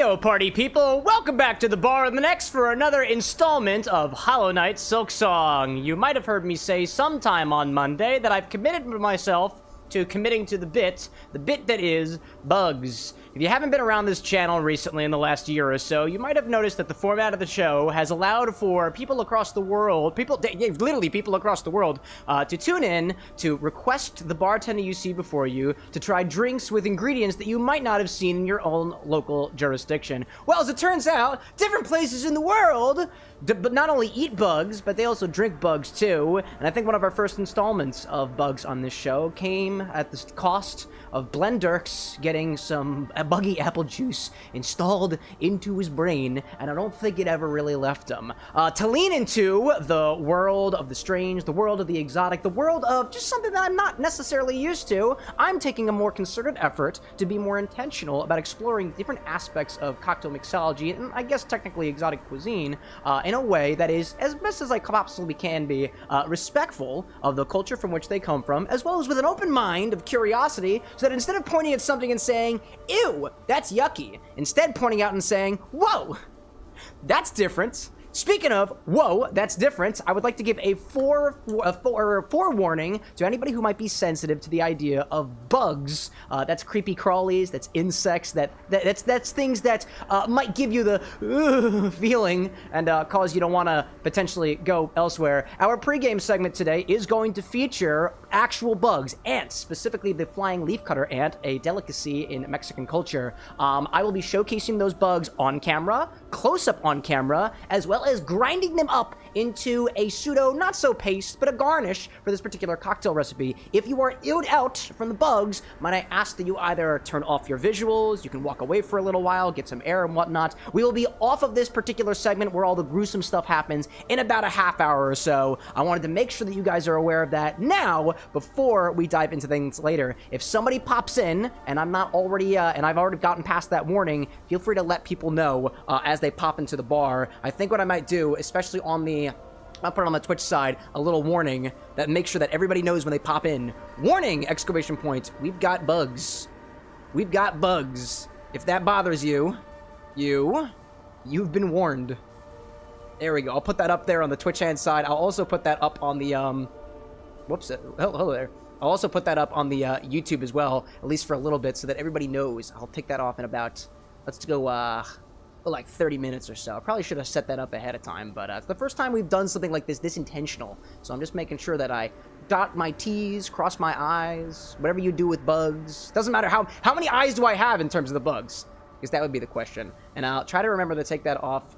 Heyo, party people! Welcome back to the bar and the next for another installment of Hollow Knight Silksong. You might have heard me say sometime on Monday that I've committed myself to committing to the bit that is bugs. If you haven't been around this channel recently in the last year or so, you might have noticed that the format of the show has allowed for people across the world, literally people across the world, to tune in, to request the bartender you see before you, to try drinks with ingredients that you might not have seen in your own local jurisdiction. Well, as it turns out, different places in the world but not only eat bugs, but they also drink bugs too. And I think one of our first installments of bugs on this show came at the cost of Blendirks getting some buggy apple juice installed into his brain, and I don't think it ever really left him. To lean into the world of the strange, the world of the exotic, the world of just something that I'm not necessarily used to, I'm taking a more concerted effort to be more intentional about exploring different aspects of cocktail mixology, and I guess technically exotic cuisine, in a way that is, as best as I possibly can be, respectful of the culture from which they come from, as well as with an open mind of curiosity, so that instead of pointing at something and saying, ew, that's yucky, instead pointing out and saying, whoa, that's different. Speaking of, whoa, that's different, I would like to give a forewarning to anybody who might be sensitive to the idea of bugs. That's creepy crawlies, that's insects, that's things that might give you the feeling and cause you to want to potentially go elsewhere. Our pregame segment today is going to feature actual bugs, ants, specifically the flying leafcutter ant, a delicacy in Mexican culture. I will be showcasing those bugs on camera, close up on camera, as well as grinding them up into a pseudo, not so paste, but a garnish for this particular cocktail recipe. If you are illed out from the bugs, might I ask that you either turn off your visuals, you can walk away for a little while, get some air and whatnot. We will be off of this particular segment where all the gruesome stuff happens in about a half hour or so. I wanted to make sure that you guys are aware of that now before we dive into things later. If somebody pops in and I'm not already, and I've already gotten past that warning, feel free to let people know as they pop into the bar. I think what I might do, especially on the, I'll put it on the Twitch side, a little warning that makes sure that everybody knows when they pop in. Warning! Exclamation point. We've got bugs. We've got bugs. If that bothers you, you've been warned. There we go. I'll put that up there on the Twitch hand side. I'll also put that up on the, whoops, hello there. I'll also put that up on the YouTube as well, at least for a little bit, so that everybody knows. I'll take that off in about, let's go, like 30 minutes or so. I probably should have set that up ahead of time, but it's the first time we've done something like this intentional. So I'm just making sure that I dot my T's, cross my I's, whatever you do with bugs. Doesn't matter how many eyes do I have in terms of the bugs? Because that would be the question. And I'll try to remember to take that off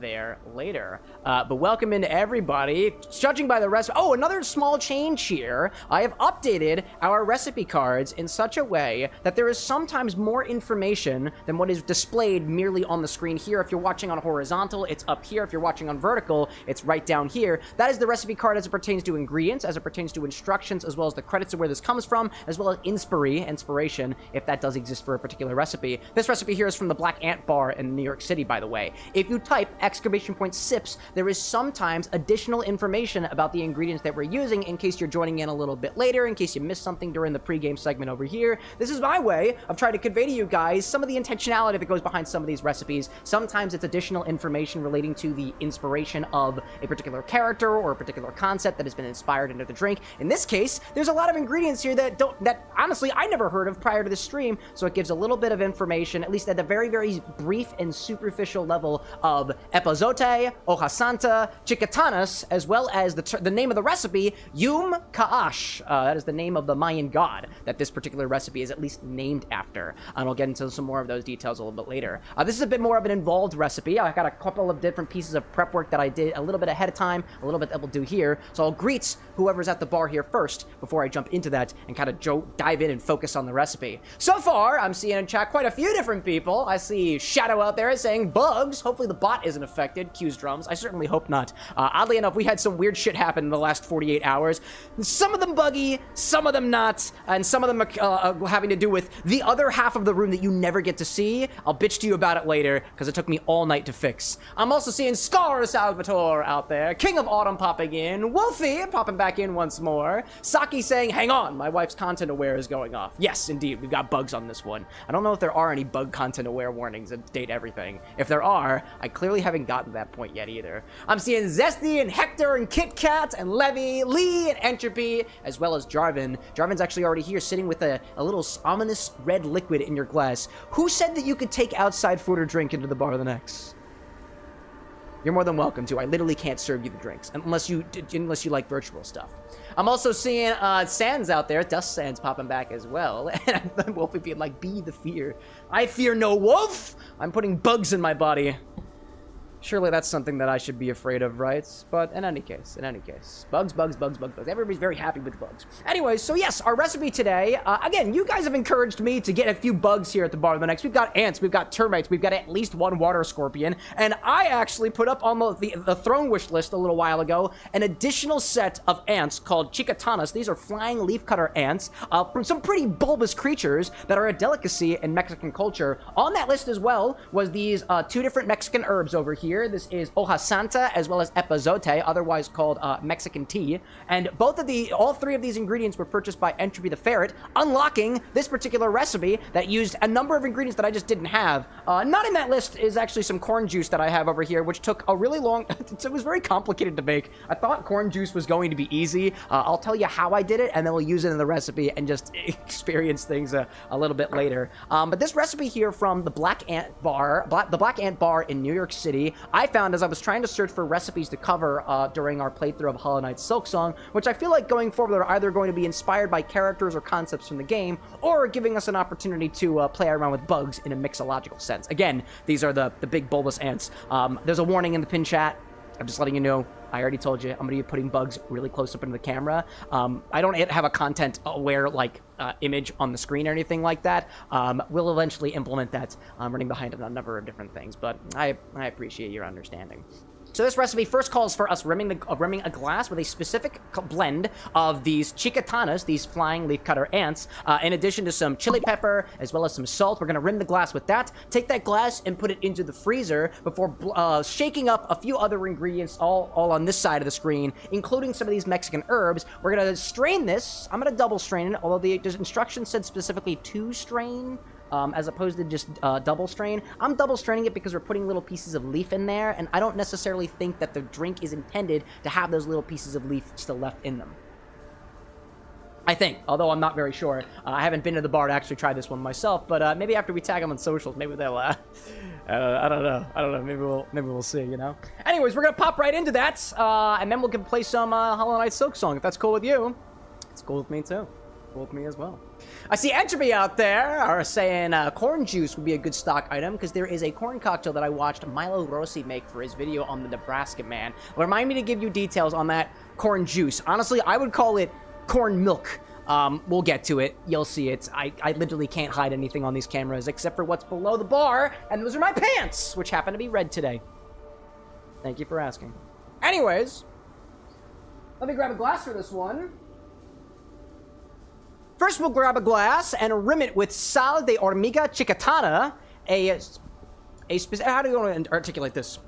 there later. But welcome into everybody. Judging by the recipe... Oh, another small change here. I have updated our recipe cards in such a way that there is sometimes more information than what is displayed merely on the screen here. If you're watching on horizontal, it's up here. If you're watching on vertical, it's right down here. That is the recipe card as it pertains to ingredients, as it pertains to instructions, as well as the credits of where this comes from, as well as inspiration, if that does exist for a particular recipe. This recipe here is from the Black Ant Bar in New York City, by the way. If you type !sips, there is sometimes additional information about the ingredients that we're using in case you're joining in a little bit later, in case you missed something during the pregame segment over here. This is my way of trying to convey to you guys some of the intentionality that goes behind some of these recipes. Sometimes it's additional information relating to the inspiration of a particular character or a particular concept that has been inspired into the drink. In this case, there's a lot of ingredients here that honestly I never heard of prior to the stream, so it gives a little bit of information, at least at the very, very brief and superficial level of Epazote, Hoja Santa, Chicatanas, as well as the name of the recipe, Yum KAH-ahsh. That is the name of the Mayan god that this particular recipe is at least named after. And I'll get into some more of those details a little bit later. This is a bit more of an involved recipe. I got a couple of different pieces of prep work that I did a little bit ahead of time, a little bit that we'll do here. So I'll greet whoever's at the bar here first before I jump into that and kind of dive in and focus on the recipe. So far, I'm seeing in chat quite a few different people. I see Shadow out there saying bugs. Hopefully the bot isn't affected. Cues drums. I certainly hope not. Oddly enough, we had some weird shit happen in the last 48 hours. Some of them buggy, some of them not, and some of them having to do with the other half of the room that you never get to see. I'll bitch to you about it later, because it took me all night to fix. I'm also seeing Scar Salvatore out there. King of Autumn popping in. Wolfie popping back in once more. Saki saying, hang on, my wife's content aware is going off. Yes, indeed, we've got bugs on this one. I don't know if there are any bug content aware warnings that date everything. If there are, I clearly haven't gotten to that point yet either. I'm seeing Zesty and Hector and Kit Kat and Levy, Lee and Entropy, as well as Jarvan. Jarvan's actually already here sitting with a little ominous red liquid in your glass. Who said that you could take outside food or drink into the bar the next? You're more than welcome to. I literally can't serve you the drinks unless you like virtual stuff. I'm also seeing Sands out there, Dust Sands popping back as well, and Wolfie being like, "Be the fear. I fear no wolf. I'm putting bugs in my body." Surely that's something that I should be afraid of, right? But in any case, bugs. Everybody's very happy with bugs. Anyways, so yes, our recipe today, again, you guys have encouraged me to get a few bugs here at the bar of the next. We've got ants, we've got termites, we've got at least one water scorpion, and I actually put up on the throne wish list a little while ago an additional set of ants called Chicatanas. These are flying leafcutter ants from some pretty bulbous creatures that are a delicacy in Mexican culture. On that list as well was these two different Mexican herbs over here. This is Hoja Santa as well as Epazote, otherwise called Mexican tea. And all three of these ingredients were purchased by Entropy the Ferret, unlocking this particular recipe that used a number of ingredients that I just didn't have. Not in that list is actually some corn juice that I have over here, which took a really long... It was very complicated to make. I thought corn juice was going to be easy. I'll tell you how I did it, and then we'll use it in the recipe and just experience things a little bit later. But this recipe here from the Black Ant Bar, the Black Ant Bar in New York City, I found as I was trying to search for recipes to cover during our playthrough of Hollow Knight Silksong, which I feel like going forward are either going to be inspired by characters or concepts from the game, or giving us an opportunity to play around with bugs in a mixological sense. Again, these are the big bulbous ants. There's a warning in the pin chat. I'm just letting you know. I already told you, I'm going to be putting bugs really close up into the camera. I don't have a content-aware, image on the screen or anything like that. We'll eventually implement that running behind a number of different things, but I appreciate your understanding. So this recipe first calls for us rimming a glass with a specific blend of these Chicatanas, these flying leafcutter ants, in addition to some chili pepper, as well as some salt. We're going to rim the glass with that, take that glass and put it into the freezer before shaking up a few other ingredients all on this side of the screen, including some of these Mexican herbs. We're going to strain this. I'm going to double strain it, although the instructions said specifically to strain, as opposed to just double strain. I'm double straining it because we're putting little pieces of leaf in there, and I don't necessarily think that the drink is intended to have those little pieces of leaf still left in them. I think, although I'm not very sure. I haven't been to the bar to actually try this one myself, but maybe after we tag them on socials, maybe they'll, I don't know, maybe we'll see, you know? Anyways, we're gonna pop right into that, and then we'll play some Hollow Knight Silksong, if that's cool with you. It's cool with me too. Cool with me as well. I see Entropy out there are saying corn juice would be a good stock item because there is a corn cocktail that I watched Milo Rossi make for his video on the Nebraska Man. Remind me to give you details on that corn juice. Honestly, I would call it corn milk. We'll get to it. You'll see it. I literally can't hide anything on these cameras except for what's below the bar, and those are my pants, which happen to be red today. Thank you for asking. Anyways, let me grab a glass for this one. First, we'll grab a glass and rim it with Sal de Hormiga Chicatana, how do you want to articulate this?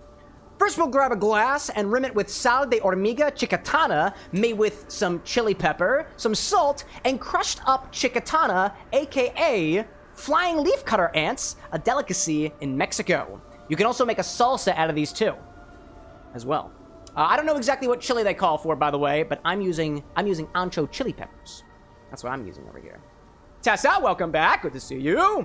First, we'll grab a glass and rim it with Sal de Hormiga Chicatana, made with some chili pepper, some salt, and crushed up Chicatana, aka flying leafcutter ants, a delicacy in Mexico. You can also make a salsa out of these too, as well. I don't know exactly what chili they call for, by the way, but I'm using ancho chili peppers. That's what I'm using over here. Tessa, welcome back. Good to see you.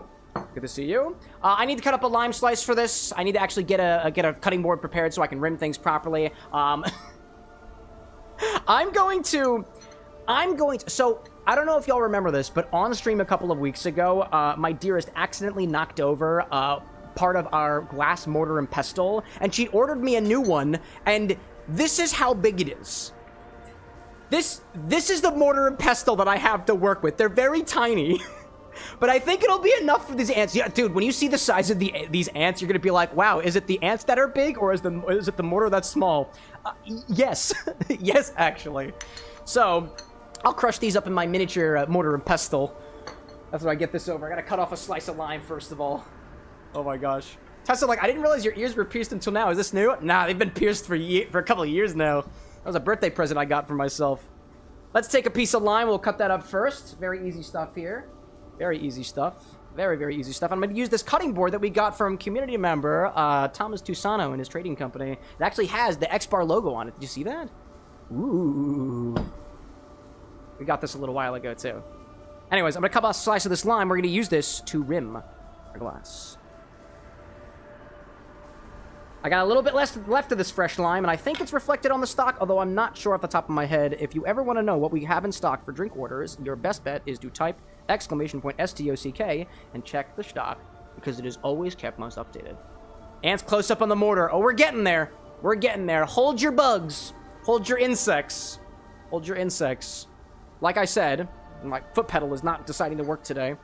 Good to see you. I need to cut up a lime slice for this. I need to actually get a cutting board prepared so I can rim things properly. I'm going to, so I don't know if y'all remember this, but on stream a couple of weeks ago, my dearest accidentally knocked over part of our glass mortar and pestle, and she ordered me a new one, and this is how big it is. This is the mortar and pestle that I have to work with. They're very tiny, but I think it'll be enough for these ants. Yeah, dude, when you see the size of these ants, you're gonna be like, wow, is it the ants that are big, or is it the mortar that's small? Yes, yes, actually. So, I'll crush these up in my miniature mortar and pestle. That's what I get this over. I gotta cut off a slice of lime first of all. Oh my gosh. Tessa, like, I didn't realize your ears were pierced until now. Is this new? Nah, they've been pierced for a couple of years now. That was a birthday present I got for myself. Let's take a piece of lime. We'll cut that up first. Very easy stuff here. Very easy stuff. Very, very easy stuff. I'm going to use this cutting board that we got from community member Thomas Tusano and his trading company. It actually has the X-Bar logo on it. Did you see that? Ooh. We got this a little while ago, too. Anyways, I'm going to cut off a slice of this lime. We're going to use this to rim our glass. I got a little bit left of this fresh lime, and I think it's reflected on the stock, although I'm not sure off the top of my head. If you ever want to know what we have in stock for drink orders, your best bet is to type !STOCK and check the stock, because it is always kept most updated. Ants close up on the mortar. Oh, we're getting there. We're getting there. Hold your bugs. Hold your insects. Hold your insects. Like I said, my foot pedal is not deciding to work today.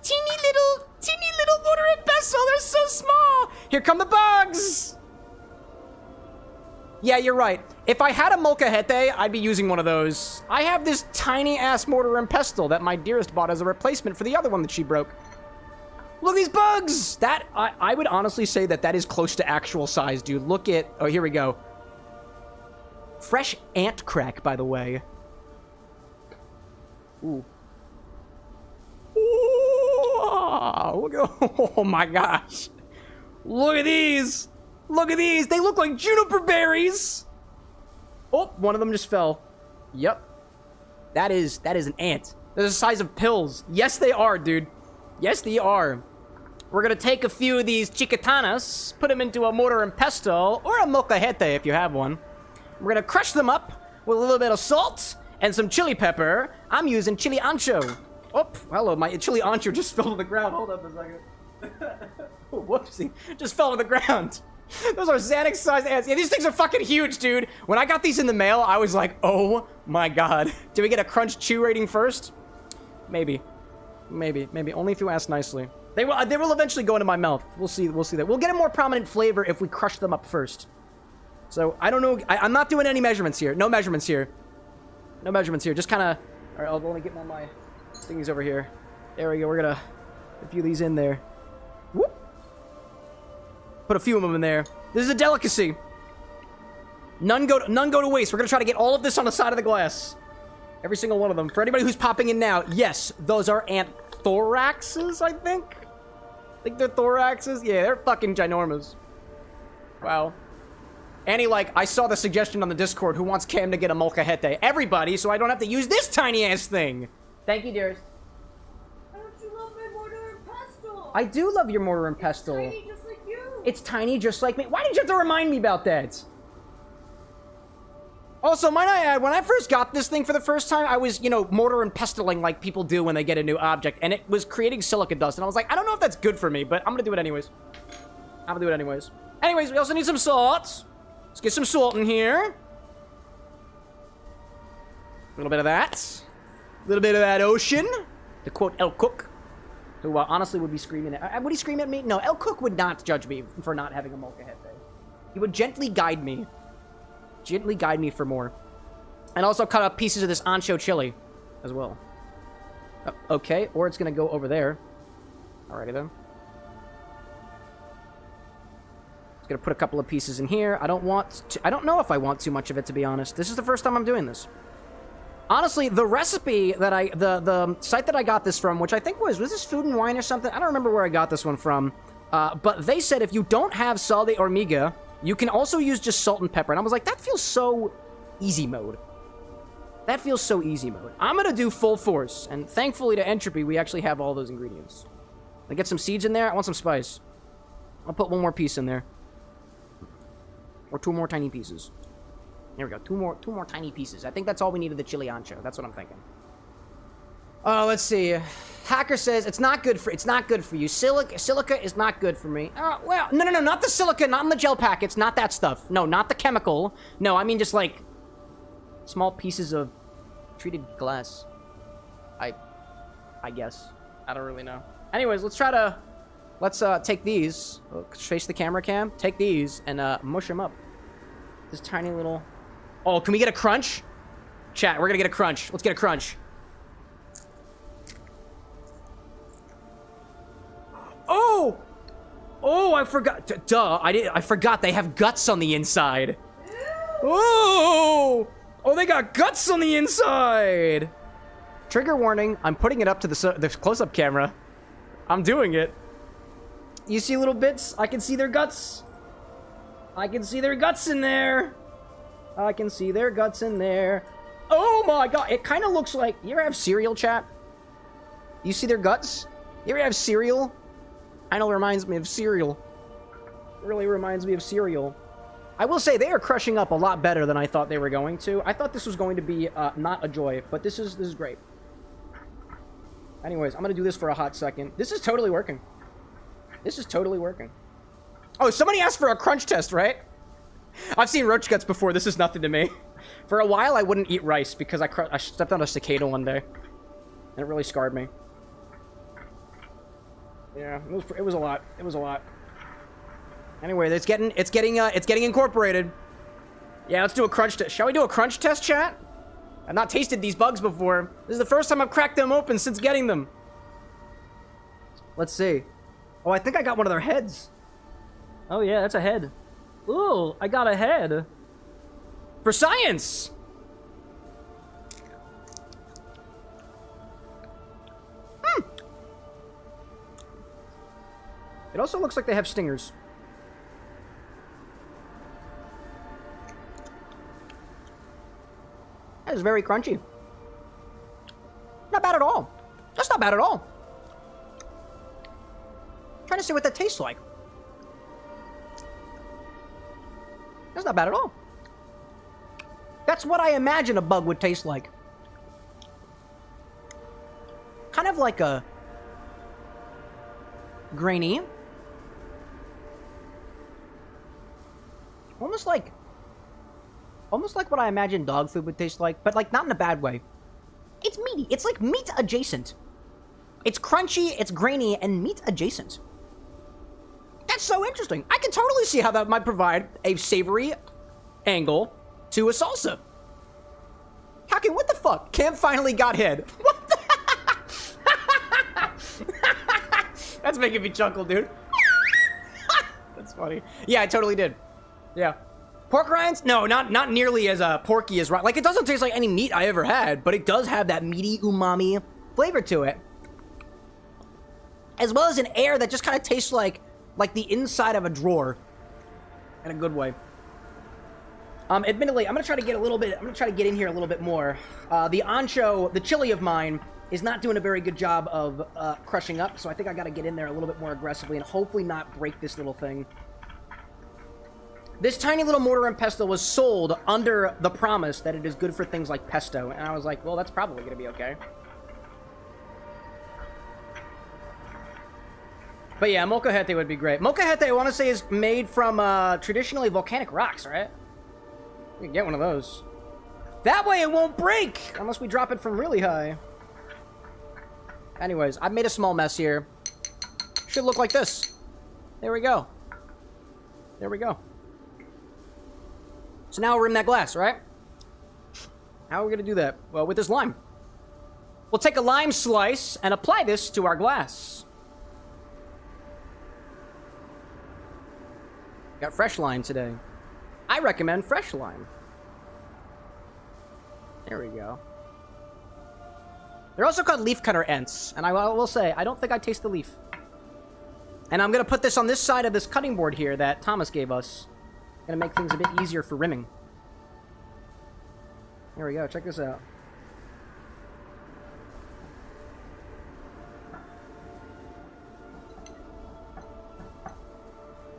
Teeny little mortar and pestle. They're so small. Here come the bugs. Yeah, you're right. If I had a molcajete, I'd be using one of those. I have this tiny-ass mortar and pestle that my dearest bought as a replacement for the other one that she broke. Look at these bugs! That, I would honestly say that is close to actual size, dude. Look at... Oh, here we go. Fresh ant crack, by the way. Ooh. Ooh! Oh my gosh. Look at these! Look at these! They look like juniper berries! Oh, one of them just fell. Yep. That is an ant. They're the size of pills. Yes, they are, dude. Yes, they are. We're gonna take a few of these Chicatanas, put them into a mortar and pestle, or a molcajete if you have one. We're gonna crush them up with a little bit of salt and some chili pepper. I'm using chili ancho. Oh, hello, my chili ancho just fell to the ground. Hold up a second. Oh, whoopsie. Just fell to the ground. Those are Xanax-sized ants. Yeah, these things are fucking huge, dude. When I got these in the mail, I was like, oh my god. Did we get a crunch chew rating first? Maybe. Maybe. Only if you ask nicely. They will eventually go into my mouth. We'll see that. We'll get a more prominent flavor if we crush them up first. So, I don't know. I'm not doing any measurements here. No measurements here. No measurements here. Just kind of... Alright, I'll only get one of my thingies over here. There we go. We're gonna put a few of these in there. Whoop. Put a few of them in there. This is a delicacy. None go to waste. We're gonna try to get all of this on the side of the glass. Every single one of them. For anybody who's popping in now, yes, those are ant thoraxes, I think. I think they're thoraxes. Yeah, they're fucking ginormous. Wow. Annie, like, I saw the suggestion on the Discord, who wants Cam to get a molcajete? Everybody, so I don't have to use this tiny-ass thing. Thank you, dearest. Don't you love my mortar and pestle? I do love your mortar and pestle. It's tiny just like you. It's tiny just like me. Why did you have to remind me about that? Also, might I add, when I first got this thing for the first time, I was, you know, mortar and pestling like people do when they get a new object, and it was creating silica dust, and I was like, I don't know if that's good for me, but I'm gonna do it anyways. Anyways, we also need some salt. Let's get some salt in here. A little bit of that. A little bit of that ocean. To quote El Cook, who honestly would be screaming at... Would he scream at me? No, El Cook would not judge me for not having a molcajete. He would gently guide me. Gently guide me for more. And also cut up pieces of this ancho chili as well. Okay, or it's going to go over there. Alrighty then. Just going to put a couple of pieces in here. I don't know if I want too much of it, to be honest. This is the first time I'm doing this. Honestly, the recipe that the site that I got this from, which I think was this Food and Wine or something? I don't remember where I got this one from. But they said if you don't have sal de hormiga, you can also use just salt and pepper. And I was like, that feels so easy mode. That feels so easy mode. I'm going to do full force. And thankfully to Entropy, we actually have all those ingredients. I get some seeds in there. I want some spice. I'll put one more piece in there. Or two more tiny pieces. There we go. Two more tiny pieces. I think that's all we need of the chili ancho. That's what I'm thinking. Let's see. Hacker says it's not good for you. Silica is not good for me. Well, no, not the silica, not in the gel packets, not that stuff. No, not the chemical. No, I mean just like small pieces of treated glass. I guess. I don't really know. Anyways, let's take these. Face the camera cam. Take these and mush them up. This tiny little... Oh, can we get a crunch? Chat, we're gonna get a crunch. Let's get a crunch. Oh! Oh, I forgot. Duh, I forgot they have guts on the inside. Oh! Oh, they got guts on the inside! Trigger warning, I'm putting it up to the close-up camera. I'm doing it. You see little bits? I can see their guts. I can see their guts in there. I can see their guts in there. Oh my god, it kind of looks like... You ever have cereal, chat? You see their guts? You ever have cereal? I know it reminds me of cereal. It really reminds me of cereal. I will say they are crushing up a lot better than I thought they were going to. I thought this was going to be not a joy, but this is great. Anyways, I'm gonna do this for a hot second. This is totally working. This is totally working. Oh, somebody asked for a crunch test, right? I've seen roach guts before. This is nothing to me. For a while, I wouldn't eat rice because I stepped on a cicada one day, and it really scarred me. Yeah, it was a lot. It was a lot. Anyway, it's getting incorporated. Yeah, let's do a crunch test. Shall we do a crunch test, chat? I've not tasted these bugs before. This is the first time I've cracked them open since getting them. Let's see. Oh, I think I got one of their heads. Oh yeah, that's a head. Ooh, I got a head. For science! It also looks like they have stingers. That is very crunchy. Not bad at all. That's not bad at all. Trying to see what that tastes like. That's not bad at all. That's what I imagine a bug would taste like. Kind of like a grainy. Almost like what I imagine dog food would taste like, but like not in a bad way. It's meaty. It's like meat adjacent. It's crunchy, it's grainy, and meat adjacent. That's so interesting. I can totally see how that might provide a savory angle to a salsa. What the fuck? Cam finally got head. What the? That's making me chuckle, dude. That's funny. Yeah, I totally did. Yeah. Pork rinds? No, not nearly as porky as rind. Like, it doesn't taste like any meat I ever had, but it does have that meaty umami flavor to it. As well as an air that just kind of tastes like the inside of a drawer. In a good way. Admittedly, I'm gonna try to get in here a little bit more. The ancho, the chili of mine, is not doing a very good job of crushing up, so I think I gotta get in there a little bit more aggressively and hopefully not break this little thing. This tiny little mortar and pestle was sold under the promise that it is good for things like pesto, and I was like, well, that's probably gonna be okay. But yeah, molcajete would be great. Molcajete, I want to say, is made from traditionally volcanic rocks, right? We can get one of those. That way it won't break, unless we drop it from really high. Anyways, I've made a small mess here. Should look like this. There we go. There we go. So now we'll rim that glass, right? How are we going to do that? Well, with this lime. We'll take a lime slice and apply this to our glass. Got fresh lime today. I recommend fresh lime. There we go. They're also called leafcutter Ents, and I will say, I don't think I taste the leaf. And I'm going to put this on this side of this cutting board here that Thomas gave us. Going to make things a bit easier for rimming. Here we go, check this out.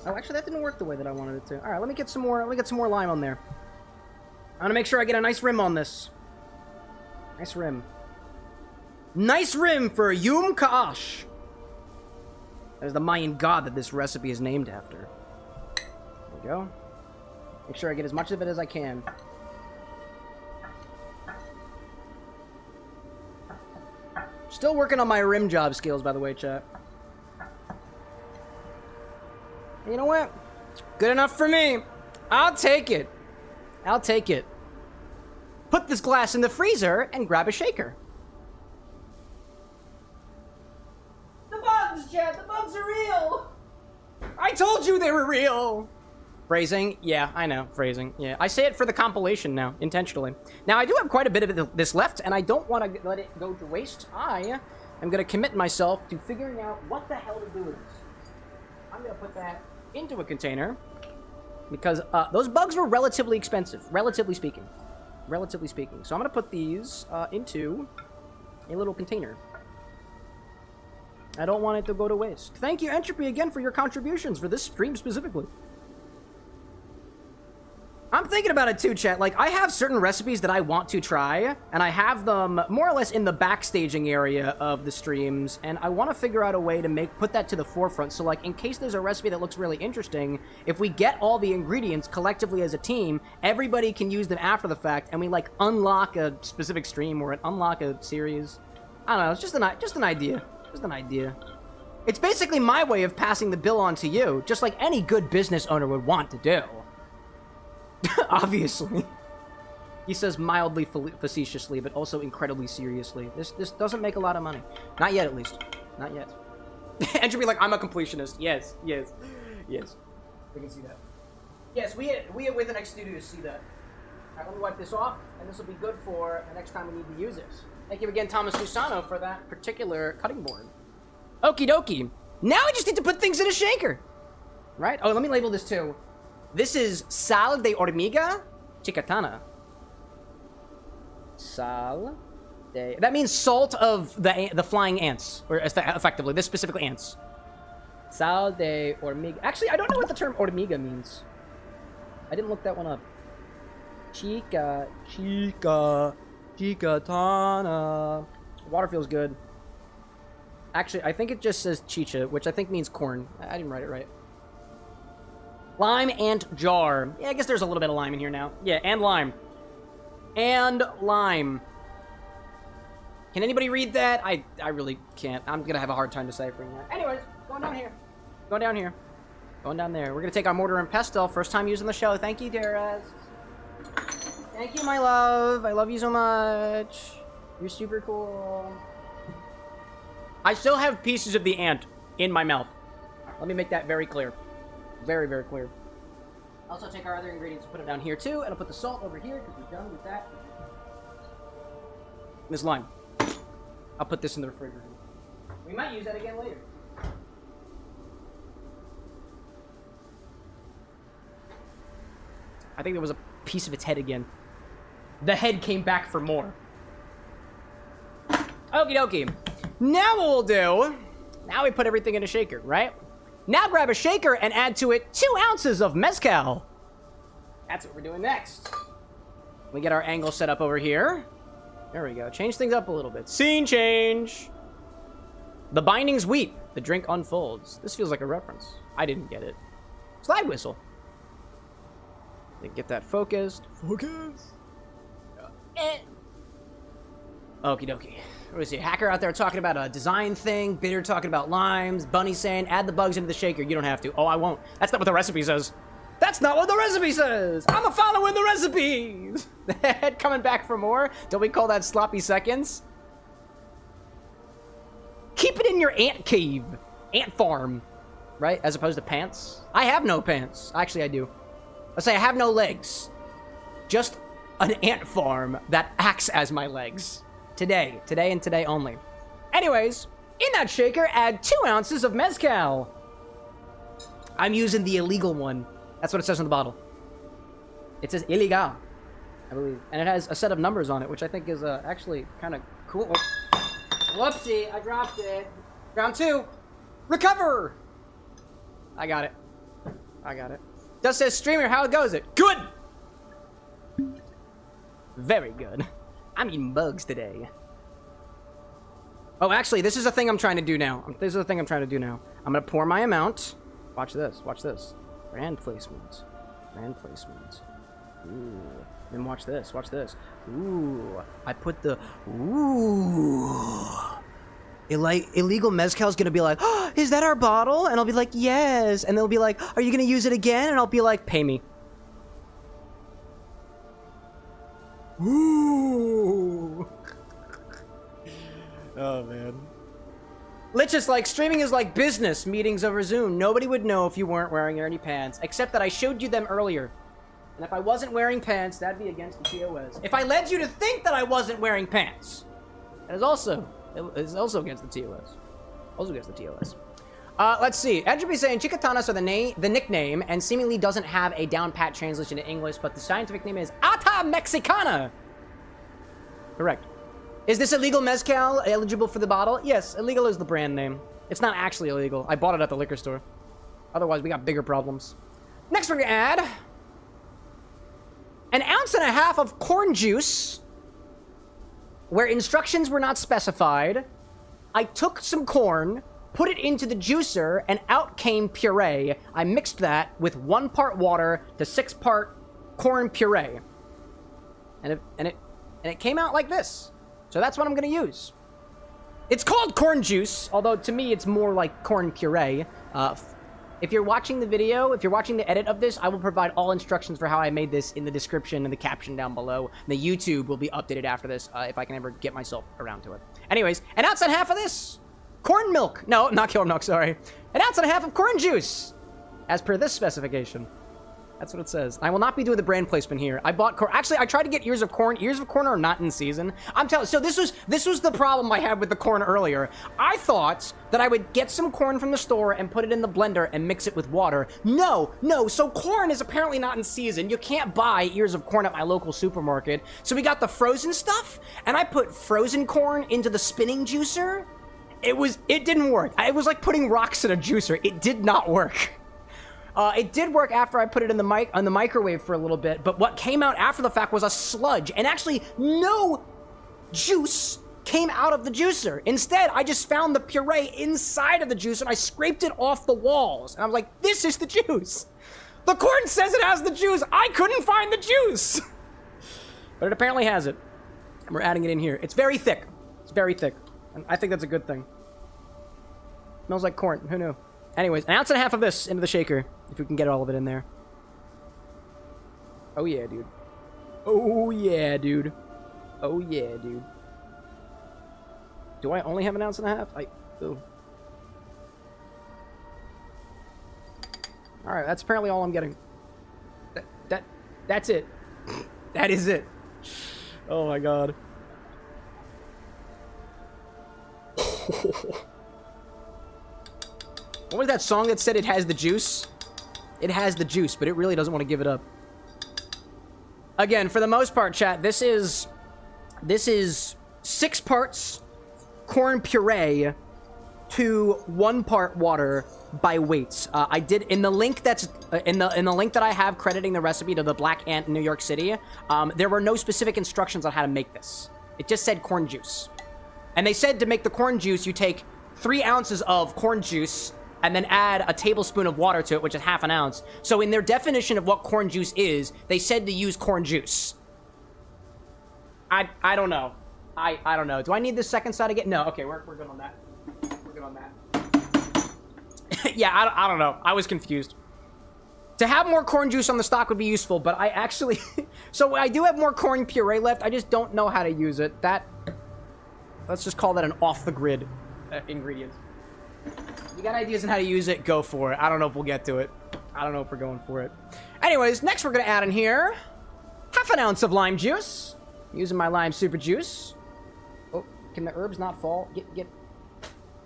Oh, actually, that didn't work the way that I wanted it to. All right, let me get some more lime on there. I want to make sure I get a nice rim on this. Nice rim. Nice rim for Yoom KAH-ahsh. That is the Mayan god that this recipe is named after. There we go. Make sure I get as much of it as I can. Still working on my rim job skills, by the way, chat. You know what? Good enough for me. I'll take it. I'll take it. Put this glass in the freezer and grab a shaker. The bugs, Chad. The bugs are real. I told you they were real. Phrasing? Yeah, I know. Phrasing. Yeah. I say it for the compilation now, intentionally. Now, I do have quite a bit of this left, and I don't want to let it go to waste. I am going to commit myself to figuring out what the hell to do with this. I'm going to put that into a container, because those bugs were relatively expensive, relatively speaking. Relatively speaking. So I'm going to put these into a little container. I don't want it to go to waste. Thank you, Entropy, again, for your contributions for this stream specifically. I'm thinking about it too, chat. Like, I have certain recipes that I want to try, and I have them more or less in the backstaging area of the streams, and I want to figure out a way to put that to the forefront. So, like, in case there's a recipe that looks really interesting, if we get all the ingredients collectively as a team, everybody can use them after the fact, and we, like, unlock a specific stream or unlock a series. I don't know. It's just an idea. Just an idea. It's basically my way of passing the bill on to you, just like any good business owner would want to do. Obviously. He says mildly facetiously, but also incredibly seriously. This doesn't make a lot of money. Not yet, at least. Not yet. Entropy, like, I'm a completionist. Yes, yes, yes. We can see that. Yes, we at WithAnX Studios see that. Alright, let me wipe this off, and this will be good for the next time we need to use this. Thank you again, Thomas Susano, for that particular cutting board. Okie dokie. Now I just need to put things in a shaker. Right? Oh, let me label this too. This is sal de hormiga chicatana. Sal de... That means salt of the flying ants. Or effectively, this specifically ants. Sal de hormiga. Actually, I don't know what the term hormiga means. I didn't look that one up. Chicatana. Water feels good. Actually, I think it just says chicha, which I think means corn. I didn't write it right. Lime and jar. Yeah, I guess there's a little bit of lime in here now. Yeah, and lime. And lime. Can anybody read that? I really can't. I'm gonna have a hard time deciphering that. Anyways, going down here. Going down here. Going down there. We're gonna take our mortar and pestle. First time using the show. Thank you, Darius. Thank you, my love. I love you so much. You're super cool. I still have pieces of the ant in my mouth. Let me make that very clear. Very, very clear. Also take our other ingredients and put it down here too, and I'll put the salt over here because we're done with that. This lime. I'll put this in the refrigerator. We might use that again later. I think there was a piece of its head again. The head came back for more. Okie dokie. Now what we'll do, now we put everything in a shaker, right? Now grab a shaker and add to it 2 ounces of mezcal. That's what we're doing next. We get our angle set up over here. There we go. Change things up a little bit. Scene change. The bindings weep. The drink unfolds. This feels like a reference. I didn't get it. Slide whistle. Then get that focused. Focus. Okie dokie. What is it? Hacker out there talking about a design thing. Bitter talking about limes. Bunny saying, add the bugs into the shaker. You don't have to. Oh, I won't. That's not what the recipe says. That's not what the recipe says. I'm a following the recipes. The head coming back for more. Don't we call that sloppy seconds? Keep it in your ant cave. Ant farm. Right? As opposed to pants. I have no pants. Actually, I do. Let's say I have no legs. Just an ant farm that acts as my legs. Today and today only. Anyways, in that shaker, add 2 ounces of mezcal. I'm using the illegal one. That's what it says on the bottle. It says Ilegal, I believe. And it has a set of numbers on it, which I think is actually kind of cool. Whoopsie, I dropped it. Round 2. Recover! I got it. I got it. Does says streamer, how goes it? Good! Very good. I'm eating bugs today. Oh, actually, this is a thing I'm trying to do now. This is the thing I'm trying to do now. I'm gonna pour my amount. Watch this. Watch this. Brand placement. Brand placement. Ooh. Then watch this. Watch this. Ooh. I put the... Ooh. Illegal Mezcal's gonna be like, oh, is that our bottle? And I'll be like, yes. And they'll be like, are you gonna use it again? And I'll be like, pay me. Ooh. Oh, man. Lich is like, streaming is like business meetings over Zoom. Nobody would know if you weren't wearing any pants, except that I showed you them earlier. And if I wasn't wearing pants, that'd be against the TOS. If I led you to think that I wasn't wearing pants, that is also against the TOS. Also against the TOS. Let's see. Entropy saying Chicatanas are the nickname and seemingly doesn't have a down-pat translation to English, but the scientific name is Ata Mexicana. Correct. Is this illegal mezcal eligible for the bottle? Yes, illegal is the brand name. It's not actually illegal. I bought it at the liquor store. Otherwise, we got bigger problems. Next, we're gonna add an 1.5 ounces of corn juice, where instructions were not specified. I took some corn, put it into the juicer, and out came puree. I mixed that with 1 part water to 6 part corn puree, and it came out like this. So that's what I'm gonna use. It's called corn juice, although to me it's more like corn puree. If you're watching the video, if you're watching the edit of this, I will provide all instructions for how I made this in the description and the caption down below. The YouTube will be updated after this, if I can ever get myself around to it. Anyways, 1.5 ounces of this. Corn milk. No, not corn milk, sorry. 1.5 ounces of corn juice, as per this specification. That's what it says. I will not be doing the brand placement here. I bought corn. Actually, I tried to get ears of corn. Ears of corn are not in season. I'm telling. So this was the problem I had with the corn earlier. I thought that I would get some corn from the store and put it in the blender and mix it with water. No. So corn is apparently not in season. You can't buy ears of corn at my local supermarket. So we got the frozen stuff, and I put frozen corn into the spinning juicer. It didn't work. It was like putting rocks in a juicer. It did not work. It did work after I put it in the microwave for a little bit, but what came out after the fact was a sludge, and actually no juice came out of the juicer. Instead, I just found the puree inside of the juice, and I scraped it off the walls, and I was like, this is the juice. The corn says it has the juice. I couldn't find the juice. But it apparently has it, and we're adding it in here. It's very thick. It's very thick, and I think that's a good thing. Smells like corn. Who knew? Anyways, 1.5 ounces of this into the shaker, if we can get all of it in there. Oh yeah, dude. Oh yeah, dude. Oh yeah, dude. Do I only have 1.5 ounces? Ooh. Alright, that's apparently all I'm getting. That's it. That is it. Oh my god. What was that song that said it has the juice? It has the juice, but it really doesn't want to give it up. Again, for the most part, chat, this is 6 parts corn puree to 1 part water by weights. I did in the link that's in the link that I have crediting the recipe to the Black Ant in New York City. There were no specific instructions on how to make this. It just said corn juice, and they said to make the corn juice, you take 3 ounces of corn juice and then add a tablespoon of water to it, which is 1/2 ounce. So in their definition of what corn juice is, they said to use corn juice. I don't know. I don't know. Do I need this second side again? No. Okay, we're good on that. We're good on that. Yeah, I don't know. I was confused. To have more corn juice on the stock would be useful, but I actually... So I do have more corn puree left. I just don't know how to use it. Let's just call that an off-the-grid ingredient. If you got ideas on how to use it, go for it. I don't know if we'll get to it. I don't know if we're going for it. Anyways, next we're going to add in here 1/2 ounce of lime juice. I'm using my lime super juice. Oh, can the herbs not fall?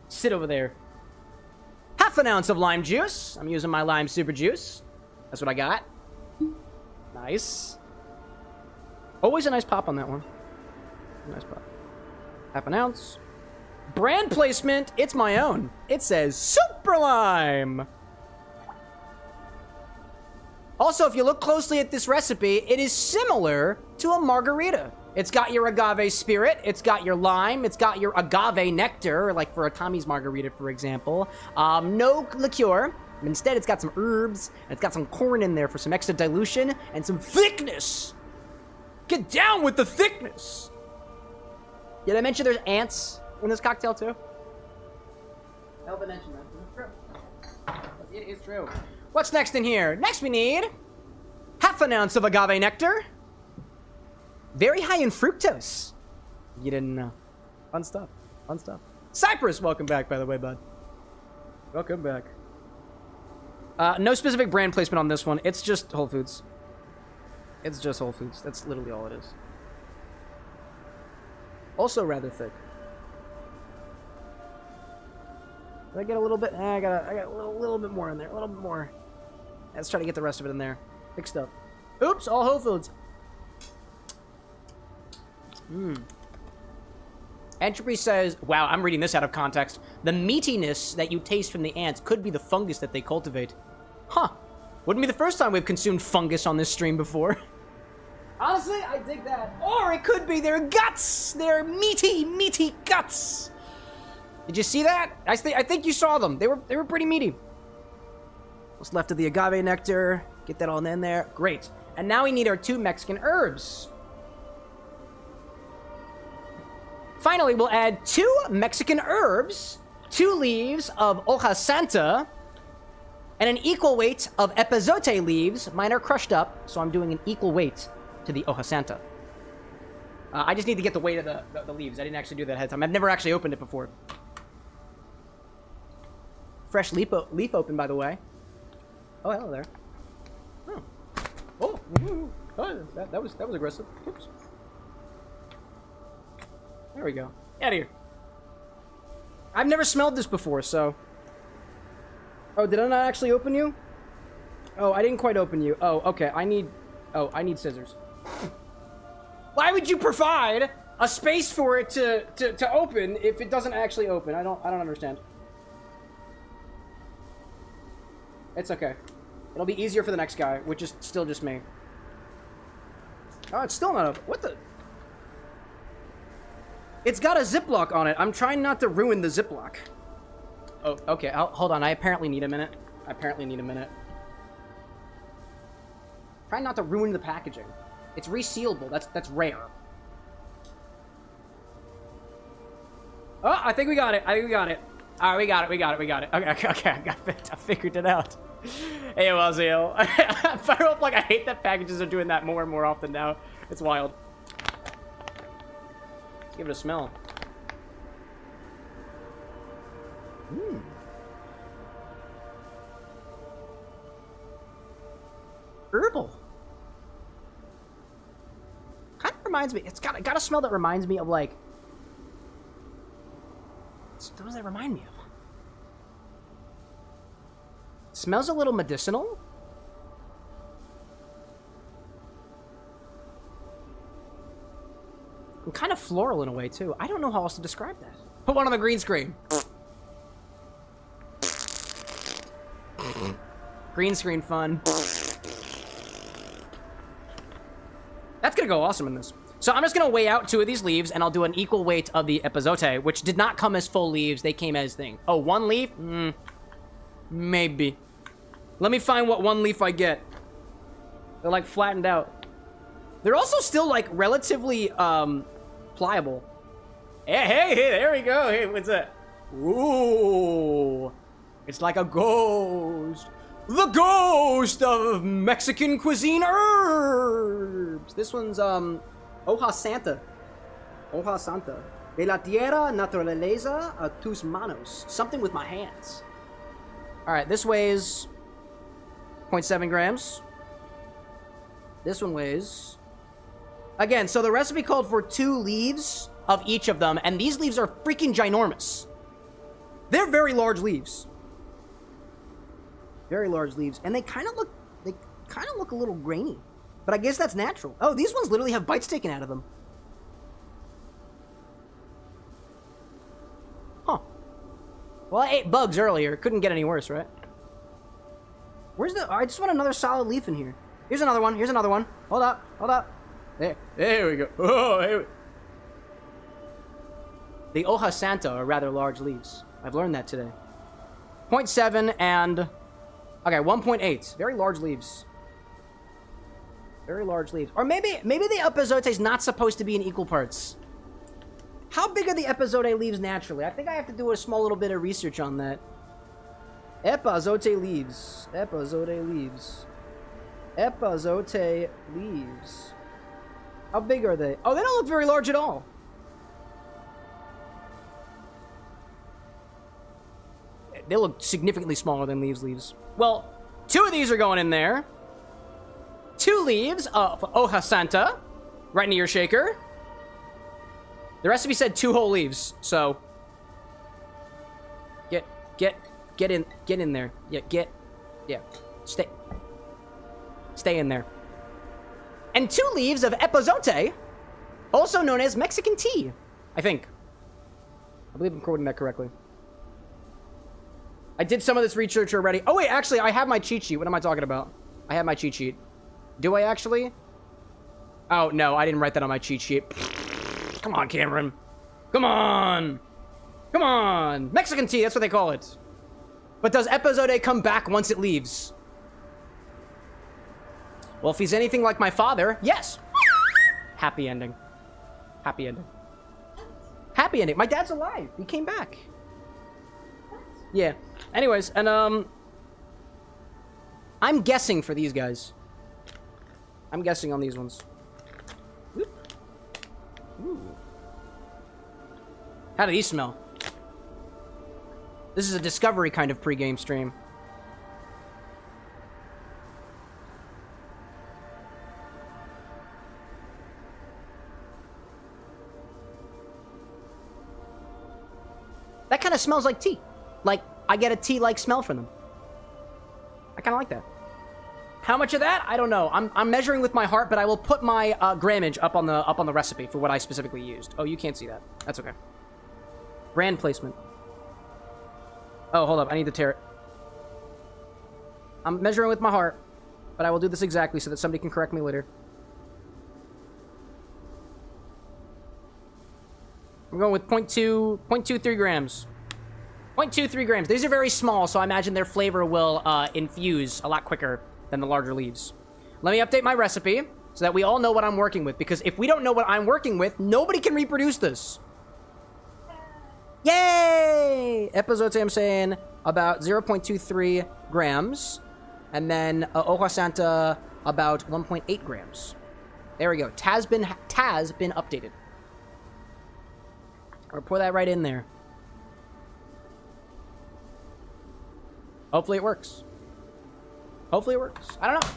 Sit over there. 1/2 ounce of lime juice. I'm using my lime super juice. That's what I got. Nice. Always a nice pop on that one. Nice pop. 1/2 ounce. Brand placement, it's my own. It says Super Lime. Also, if you look closely at this recipe, it is similar to a margarita. It's got your agave spirit, it's got your lime, it's got your agave nectar, like for a Tommy's margarita, for example. No liqueur. Instead, it's got some herbs, and it's got some corn in there for some extra dilution and some thickness. Get down with the thickness. Did I mention there's ants in this cocktail too? I hope I mentioned that. It's true. It is true. What's next in here? Next we need 1/2 ounce of agave nectar. Very high in fructose. You didn't know. Fun stuff. Fun stuff. Cyprus, welcome back, by the way, bud. Welcome back. No specific brand placement on this one. It's just Whole Foods. It's just Whole Foods. That's literally all it is. Also rather thick. Did I get a little bit? I got a little bit more in there. A little bit more. Let's try to get the rest of it in there. Mixed up. Oops, all Whole Foods. Entropy says, wow, I'm reading this out of context. The meatiness that you taste from the ants could be the fungus that they cultivate. Huh. Wouldn't be the first time we've consumed fungus on this stream before. Honestly, I dig that. Or it could be their guts. Their meaty guts. Did you see that? I think you saw them. They were pretty meaty. What's left of the agave nectar? Get that all in there. Great. And now we need our 2 Mexican herbs. Finally, we'll add 2 Mexican herbs, 2 leaves of Hoja Santa, and an equal weight of Epazote leaves. Mine are crushed up, so I'm doing an equal weight to the Hoja Santa. I just need to get the weight of the leaves. I didn't actually do that ahead of time. I've never actually opened it before. Fresh leaf open, by the way. Oh, hello there. Oh, that was aggressive. Oops. There we go. Out of here. I've never smelled this before, so. Oh, did I not actually open you? Oh, I didn't quite open you. Oh, okay. I need scissors. Why would you provide a space for it to open if it doesn't actually open? I don't understand. It's okay. It'll be easier for the next guy, which is still just me. Oh, it's still not open. What the? It's got a Ziploc on it. I'm trying not to ruin the Ziploc. Oh, okay. Hold on. I apparently need a minute. Try not to ruin the packaging. It's resealable. That's rare. Oh, I think we got it. All right, we got it. Okay. I figured it out. Hey, Wazio. I hope, like, I hate that packages are doing that more and more often now. It's wild. Let's give it a smell. Herbal. Kind of reminds me. It's got a smell that reminds me of, like. What does that remind me of? Smells a little medicinal. And kind of floral in a way, too. I don't know how else to describe that. Put one on the green screen. Green screen fun. That's gonna go awesome in this. So I'm just gonna weigh out 2 of these leaves, and I'll do an equal weight of the Epazote, which did not come as full leaves. They came as thing. Oh, 1 leaf? Maybe. Let me find what 1 leaf I get. They're, like, flattened out. They're also still, like, relatively, pliable. Hey, there we go. Hey, what's that? Ooh. It's like a ghost. The ghost of Mexican cuisine herbs. This one's, Hoja Santa. Hoja Santa. De la tierra naturaleza a tus manos. Something with my hands. Alright, this weighs 0.7 grams. This one weighs... Again, so the recipe called for 2 leaves of each of them, and these leaves are freaking ginormous. They're very large leaves. Very large leaves. And they kind of look a little grainy. But I guess that's natural. Oh, these ones literally have bites taken out of them. Huh. Well, I ate bugs earlier. Couldn't get any worse, right? Where's the... I just want another solid leaf in here. Here's another one. Hold up. There we go. Oh, here The Hoja Santa are rather large leaves. I've learned that today. 0.7 and... Okay, 1.8. Very large leaves. Very large leaves. Or maybe the Epazote is not supposed to be in equal parts. How big are the Epazote leaves naturally? I think I have to do a small little bit of research on that. Epazote leaves. How big are they? Oh, they don't look very large at all. they look significantly smaller than leaves. Well, 2 of these are going in there. 2 leaves of Hoja Santa, right into your shaker. The recipe said 2 whole leaves, so get in there. Yeah, stay in there. And 2 leaves of Epazote, also known as Mexican tea, I think. I believe I'm quoting that correctly. I did some of this research already. Oh wait, actually, I have my cheat sheet. What am I talking about? I have my cheat sheet. Do I actually? Oh, no, I didn't write that on my cheat sheet. Come on, Cameron. Come on. Come on. Mexican tea, that's what they call it. But does Epazote come back once it leaves? Well, if he's anything like my father, yes. Happy ending. Happy ending. Happy ending. My dad's alive. He came back. Yeah. Anyways, and I'm guessing for these guys. I'm guessing on these ones. Whoop. Ooh. How do these smell? This is a discovery kind of pregame stream. That kind of smells like tea. Like, I get a tea-like smell from them. I kind of like that. How much of that? I don't know. I'm measuring with my heart, but I will put my grammage up on the recipe for what I specifically used. Oh, you can't see that. That's okay. Brand placement. Oh, hold up. I need to tear it. I'm measuring with my heart, but I will do this exactly so that somebody can correct me later. I'm going with 0.23 grams. 0.23 grams. These are very small, so I imagine their flavor will infuse a lot quicker than the larger leaves. Let me update my recipe so that we all know what I'm working with, because if we don't know what I'm working with, nobody can reproduce this. Yay! Epazote, I'm saying about 0.23 grams, and then Hoja Santa about 1.8 grams. There we go. Taz been updated. I'll pour that right in there. Hopefully it works. Hopefully it works. I don't know.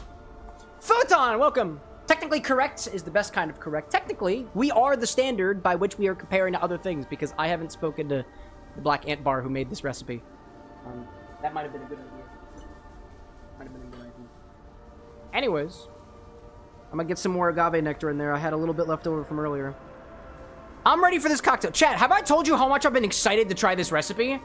Photon, welcome. Technically correct is the best kind of correct. Technically, we are the standard by which we are comparing to other things, because I haven't spoken to the Black Ant Bar who made this recipe. That might have been a good idea. Might have been a good idea. Anyways, I'm gonna get some more agave nectar in there. I had a little bit left over from earlier. I'm ready for this cocktail. Chat, have I told you how much I've been excited to try this recipe?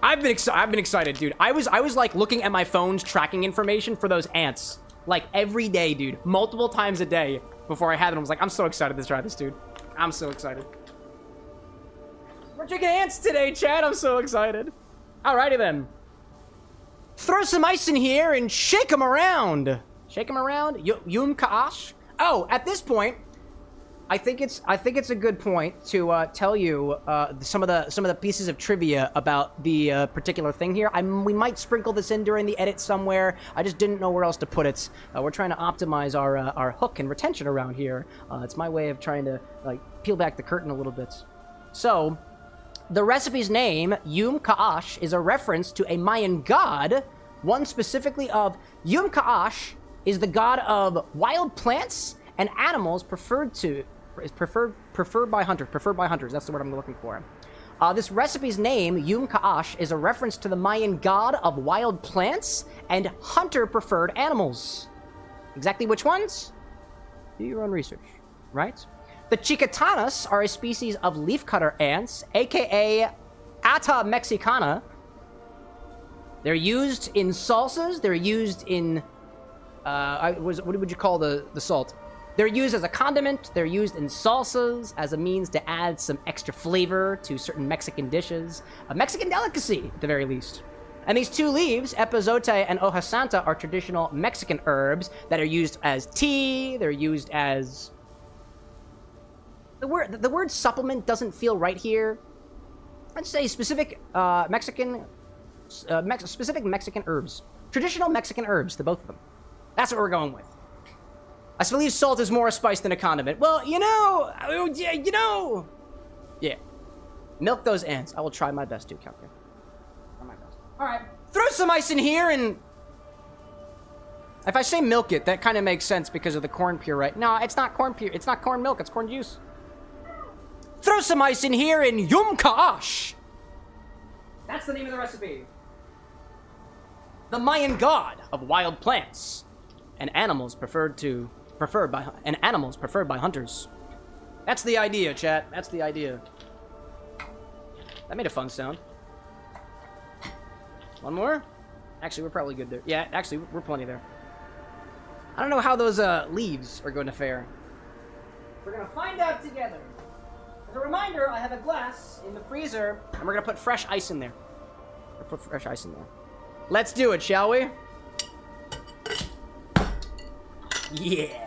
I've been excited, dude. I was like looking at my phone's tracking information for those ants. Like every day, dude. Multiple times a day before I had them. I was like, I'm so excited to try this, dude. I'm so excited. We're drinking ants today, chat. I'm so excited. Alrighty then. Throw some ice in here and shake them around. Shake them around. Yoom KAH-ahsh. Oh, at this point, I think it's a good point to tell you some of the pieces of trivia about the particular thing here. We might sprinkle this in during the edit somewhere. I just didn't know where else to put it. We're trying to optimize our hook and retention around here. It's my way of trying to like peel back the curtain a little bit. So, the recipe's name, Yoom KAH-ahsh, is a reference to a Mayan god, one specifically of Yum KAH-ahsh is the god of wild plants and animals preferred by hunters. That's the word I'm looking for. This recipe's name, Yum KAH-ahsh, is a reference to the Mayan god of wild plants and hunter-preferred animals. Exactly which ones? Do your own research, right? The Chicatanas are a species of leafcutter ants, aka Ata mexicana. They're used in salsas. They're used in what would you call the salt? They're used as a condiment, they're used in salsas as a means to add some extra flavor to certain Mexican dishes. A Mexican delicacy, at the very least. And these 2 leaves, Epazote and Hoja Santa, are traditional Mexican herbs that are used as tea, they're used as... The word supplement doesn't feel right here. I'd say specific Mexican herbs. Traditional Mexican herbs, the both of them. That's what we're going with. I believe salt is more a spice than a condiment. Well, you know. Yeah. Milk those ants. I will try my best to, Calvin. Alright. Throw some ice in here and... If I say milk it, that kind of makes sense because of the corn puree. No, it's not corn puree. It's not corn milk. It's corn juice. Throw some ice in here and Yum KAH-ahsh. That's the name of the recipe. The Mayan god of wild plants and animals preferred by hunters. That's the idea, chat. That's the idea. That made a fun sound. One more? Actually, we're probably good there. Yeah, actually, we're plenty there. I don't know how those leaves are going to fare. We're going to find out together. As a reminder, I have a glass in the freezer, and we're going to put fresh ice in there. Put fresh ice in there. Let's do it, shall we? Yeah.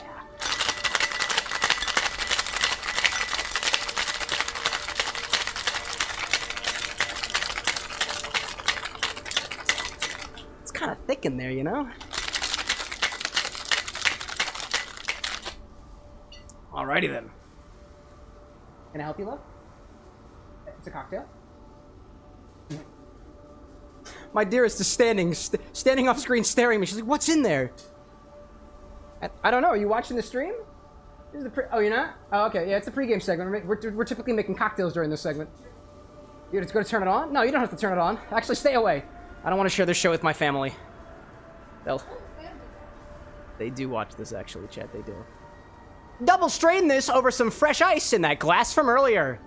It's kind of thick in there, you know? Alrighty then. Can I help you, love? It's a cocktail. My dearest is standing off screen staring at me. She's like, what's in there? I don't know. Are you watching the stream? This is the oh, you're not? Oh, okay. Yeah, it's the pregame segment. We're typically making cocktails during this segment. You're just going to turn it on? No, you don't have to turn it on. Actually, stay away. I don't want to share this show with my family. They do watch this, actually, chat. They do. Double strain this over some fresh ice in that glass from earlier.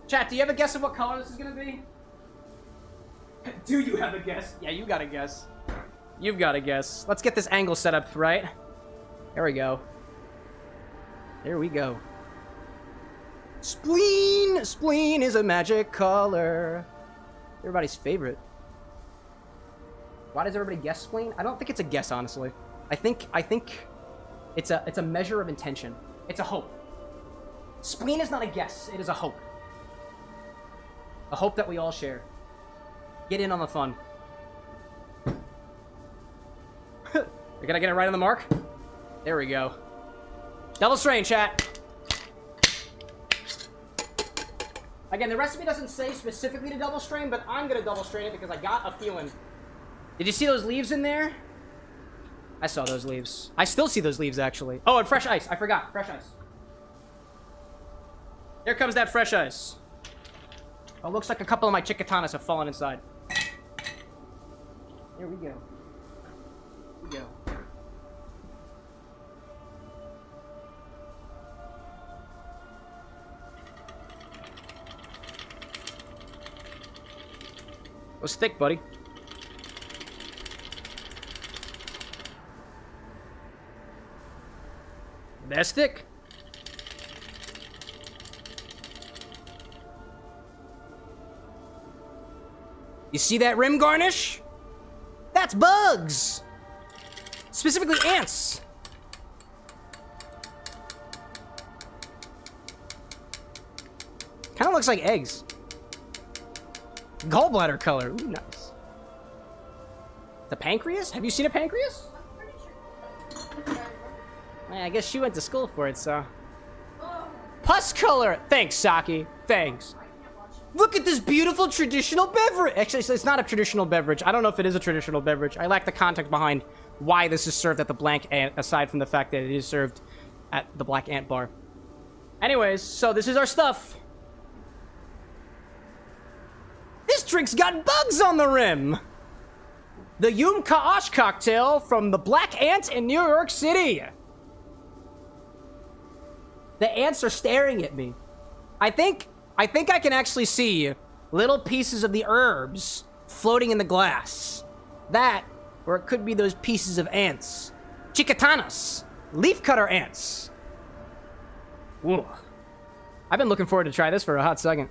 Chat, do you have a guess of what color this is going to be? Do you have a guess? Yeah, you got a guess. You've got a guess. Let's get this angle set up, right? There we go. There we go. Spleen! Spleen is a magic color. Everybody's favorite. Why does everybody guess spleen? I don't think it's a guess, honestly. I think it's a measure of intention. It's a hope. Spleen is not a guess. It is a hope. A hope that we all share. Get in on the fun. You're gonna get it right on the mark? There we go. Double strain, chat. Again, the recipe doesn't say specifically to double strain, but I'm gonna double strain it because I got a feeling. Did you see those leaves in there? I saw those leaves. I still see those leaves, actually. Oh, and fresh ice. I forgot. Fresh ice. Here comes that fresh ice. Oh, looks like a couple of my Chicatanas have fallen inside. Here we go. Here we go. It was thick, buddy. That's thick. You see that rim garnish? That's bugs! Specifically ants. Kind of looks like eggs. Gallbladder color. Ooh, nice. The pancreas? Have you seen a pancreas? I guess she went to school for it, so. Pus color! Thanks, Saki. Thanks. Look at this beautiful traditional beverage! Actually, it's not a traditional beverage. I don't know if it is a traditional beverage. I lack the context behind why this is served at the Blank Ant, aside from the fact that it is served at the Black Ant Bar. Anyways, so this is our stuff. This drink's got bugs on the rim! The Yoom KAH-ahsh cocktail from the Black Ant in New York City. The ants are staring at me. I think I can actually see little pieces of the herbs floating in the glass. That, or it could be those pieces of ants. Chicatanas. Leafcutter ants. Ooh. I've been looking forward to try this for a hot second.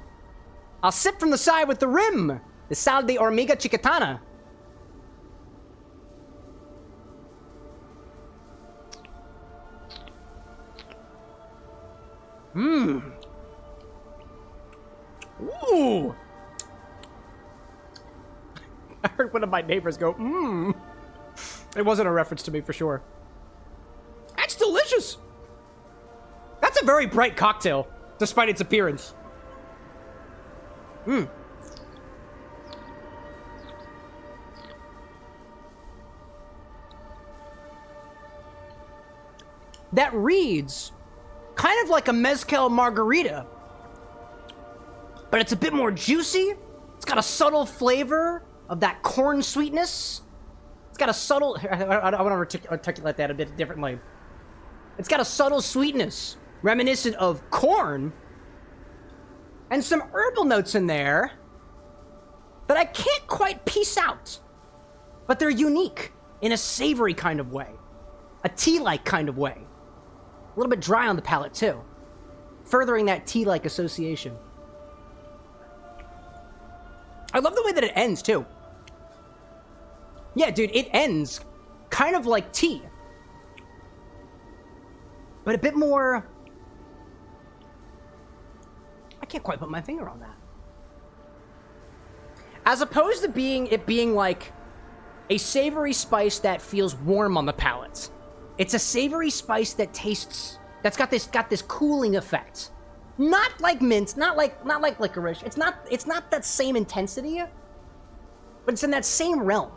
I'll sip from the side with the rim. The sal de Hormiga Chicatana. Mmm. Ooh. I heard one of my neighbors go, mmm. It wasn't a reference to me for sure. That's delicious. That's a very bright cocktail, despite its appearance. Mmm. that reads kind of like a Mezcal margarita, but it's a bit more juicy. It's got a subtle flavor of that corn sweetness. It's got a subtle... I want to articulate that a bit differently. It's got a subtle sweetness reminiscent of corn and some herbal notes in there that I can't quite piece out, but they're unique in a savory kind of way, a tea-like kind of way. A little bit dry on the palate, too, furthering that tea-like association. I love the way that it ends, too. Yeah, dude, it ends kind of like tea, but a bit more... I can't quite put my finger on that. As opposed to being like a savory spice that feels warm on the palate. It's a savory spice that tastes, that's got this cooling effect. Not like mint, not like licorice. It's not that same intensity, but it's in that same realm.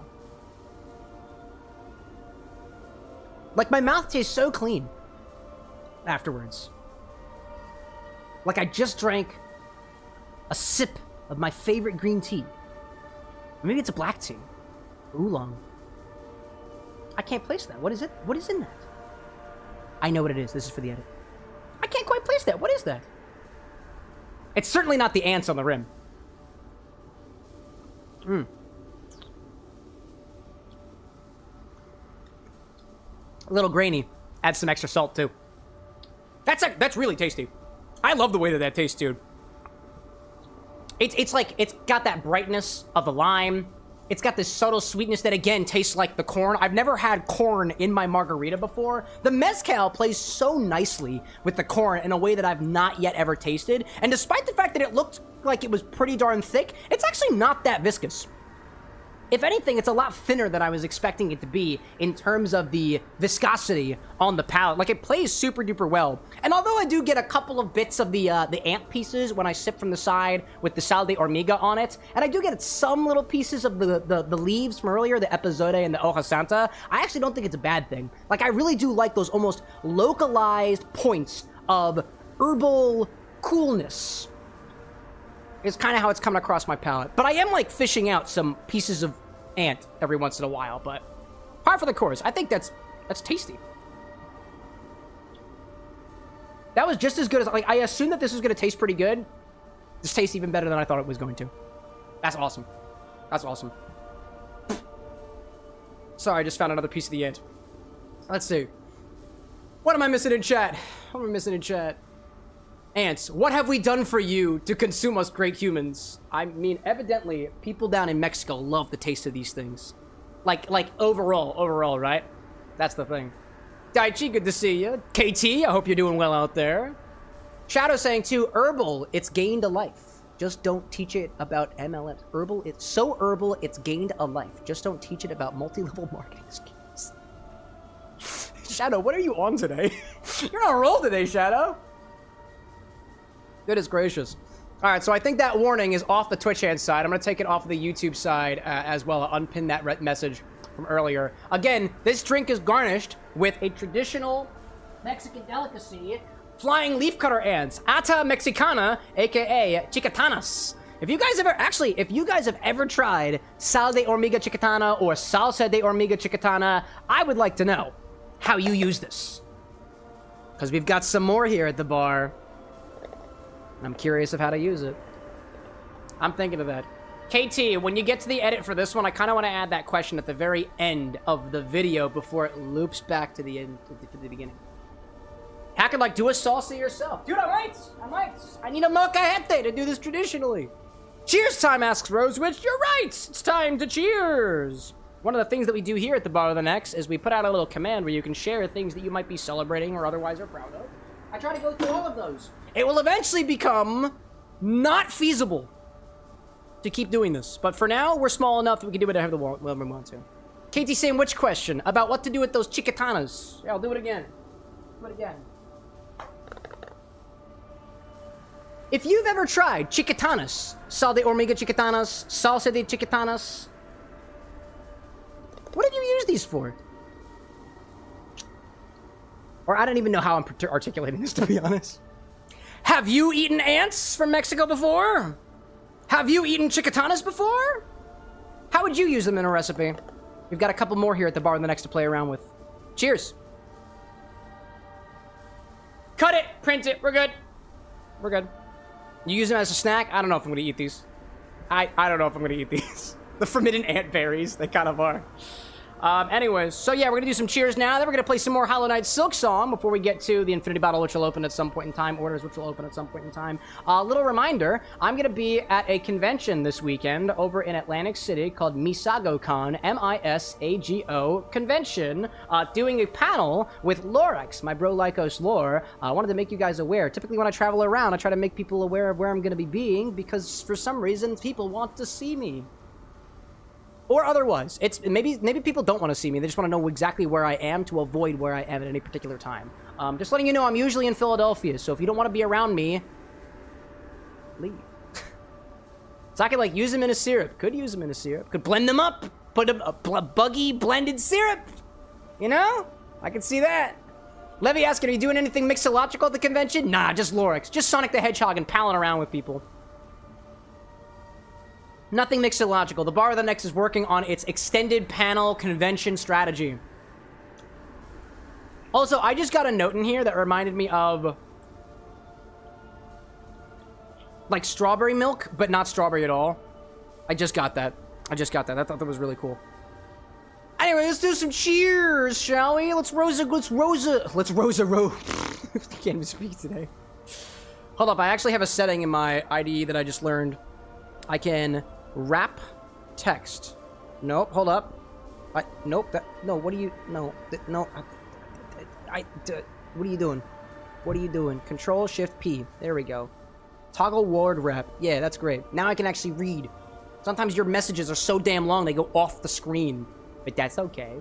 Like, my mouth tastes so clean afterwards. Like I just drank a sip of my favorite green tea. Maybe it's a black tea. Oolong. I can't place that. What is it? What is in that? I know what it is. This is for the edit. I can't quite place that. What is that? It's certainly not the ants on the rim. A little grainy. Add some extra salt, too. That's really tasty. I love the way that tastes, dude. It's like, it's got that brightness of the lime. It's got this subtle sweetness that, again, tastes like the corn. I've never had corn in my margarita before. The Mezcal plays so nicely with the corn in a way that I've not yet ever tasted. And despite the fact that it looked like it was pretty darn thick, it's actually not that viscous. If anything, it's a lot thinner than I was expecting it to be in terms of the viscosity on the palate. Like, it plays super duper well. And although I do get a couple of bits of the ant pieces when I sip from the side with the sal de hormiga on it, and I do get some little pieces of the leaves from earlier, the Epazote and the Hoja Santa, I actually don't think it's a bad thing. Like, I really do like those almost localized points of herbal coolness. It's kind of how it's coming across my palate. But I am, like, fishing out some pieces of ant every once in a while, but par for the course. I think that's tasty. That was just as good as, like, I assumed that this was going to taste pretty good. This tastes even better than I thought it was going to. That's awesome. That's awesome. Sorry, I just found another piece of the ant. Let's see. What am I missing in chat? What am I missing in chat? Ants, what have we done for you to consume us great humans? I mean, evidently, people down in Mexico love the taste of these things. Like overall, right? That's the thing. Daichi, good to see you. KT, I hope you're doing well out there. Shadow saying, too, herbal, it's gained a life. Just don't teach it about MLMs. Herbal, it's so herbal, it's gained a life. Just don't teach it about multi-level marketing schemes. Shadow, what are you on today? You're on a roll today, Shadow. Goodness gracious. All right, so I think that warning is off the Twitch hand side. I'm going to take it off the YouTube side as well. I'll unpin that message from earlier. Again, this drink is garnished with a traditional Mexican delicacy, flying leafcutter ants, Ata Mexicana, aka Chicatanas. If you guys have ever tried sal de hormiga chicatana or salsa de hormiga chicatana, I would like to know how you use this. Because we've got some more here at the bar. I'm curious of how to use it. I'm thinking of that. KT, when you get to the edit for this one, I kind of want to add that question at the very end of the video before it loops back to the end, to the beginning. How could, like, do a salsa yourself? Dude, I might. I need a molcajete to do this traditionally. Cheers time, asks Rosewitch. You're right. It's time to cheers. One of the things that we do here at the Bar of the Next is we put out a little command where you can share things that you might be celebrating or otherwise are proud of. I try to go through all of those. It will eventually become not feasible to keep doing this. But for now, we're small enough that we can do whatever we want to. Katie saying which question? About what to do with those chicatanas. Yeah, I'll do it again. Do it again. If you've ever tried chicatanas, sal de hormiga chicatanas, salsa de chicatanas, what have you used these for? Or I don't even know how I'm articulating this, to be honest. Have you eaten ants from Mexico before? Have you eaten Chicatanas before? How would you use them in a recipe? We've got a couple more here at the bar the next to play around with. Cheers. Cut it, print it, we're good. We're good. You use them as a snack? I don't know if I'm gonna eat these. I don't know if I'm gonna eat these. The fermented ant berries, they kind of are. Anyways, so yeah, we're gonna do some cheers now. Then we're gonna play some more Hollow Knight Silk Song before we get to the Infinity Bottle, which will open at some point in time. Orders, which will open at some point in time. Little reminder, I'm gonna be at a convention this weekend over in Atlantic City called MisagoCon, M-I-S-A-G-O convention, doing a panel with Lorex, my bro Lycos Lore. I wanted to make you guys aware. Typically when I travel around, I try to make people aware of where I'm gonna be being because for some reason, people want to see me. Or otherwise, it's maybe people don't want to see me. They just want to know exactly where I am to avoid where I am at any particular time. Just letting you know, I'm usually in Philadelphia, so if you don't want to be around me, leave. So I could like use them in a syrup. Could use them in a syrup. Could blend them up. Put a buggy blended syrup. You know? I can see that. Levy asking, are you doing anything mixological at the convention? Nah, just Lorex. Just Sonic the Hedgehog and palling around with people. Nothing mixological. The Bar of the Next is working on its extended panel convention strategy. Also, I just got a note in here that reminded me of like strawberry milk, but not strawberry at all. I just got that. I thought that was really cool. Anyway, let's do some cheers, shall we? Let's Rosa row. I can't even speak today. Hold up, I actually have a setting in my IDE that I just learned. I can wrap text. Nope, hold up. Nope, no, what are you, no, what are you doing? What are you doing? Control Shift P, there we go. Toggle word wrap, yeah, that's great. Now I can actually read. Sometimes your messages are so damn long they go off the screen. But that's okay.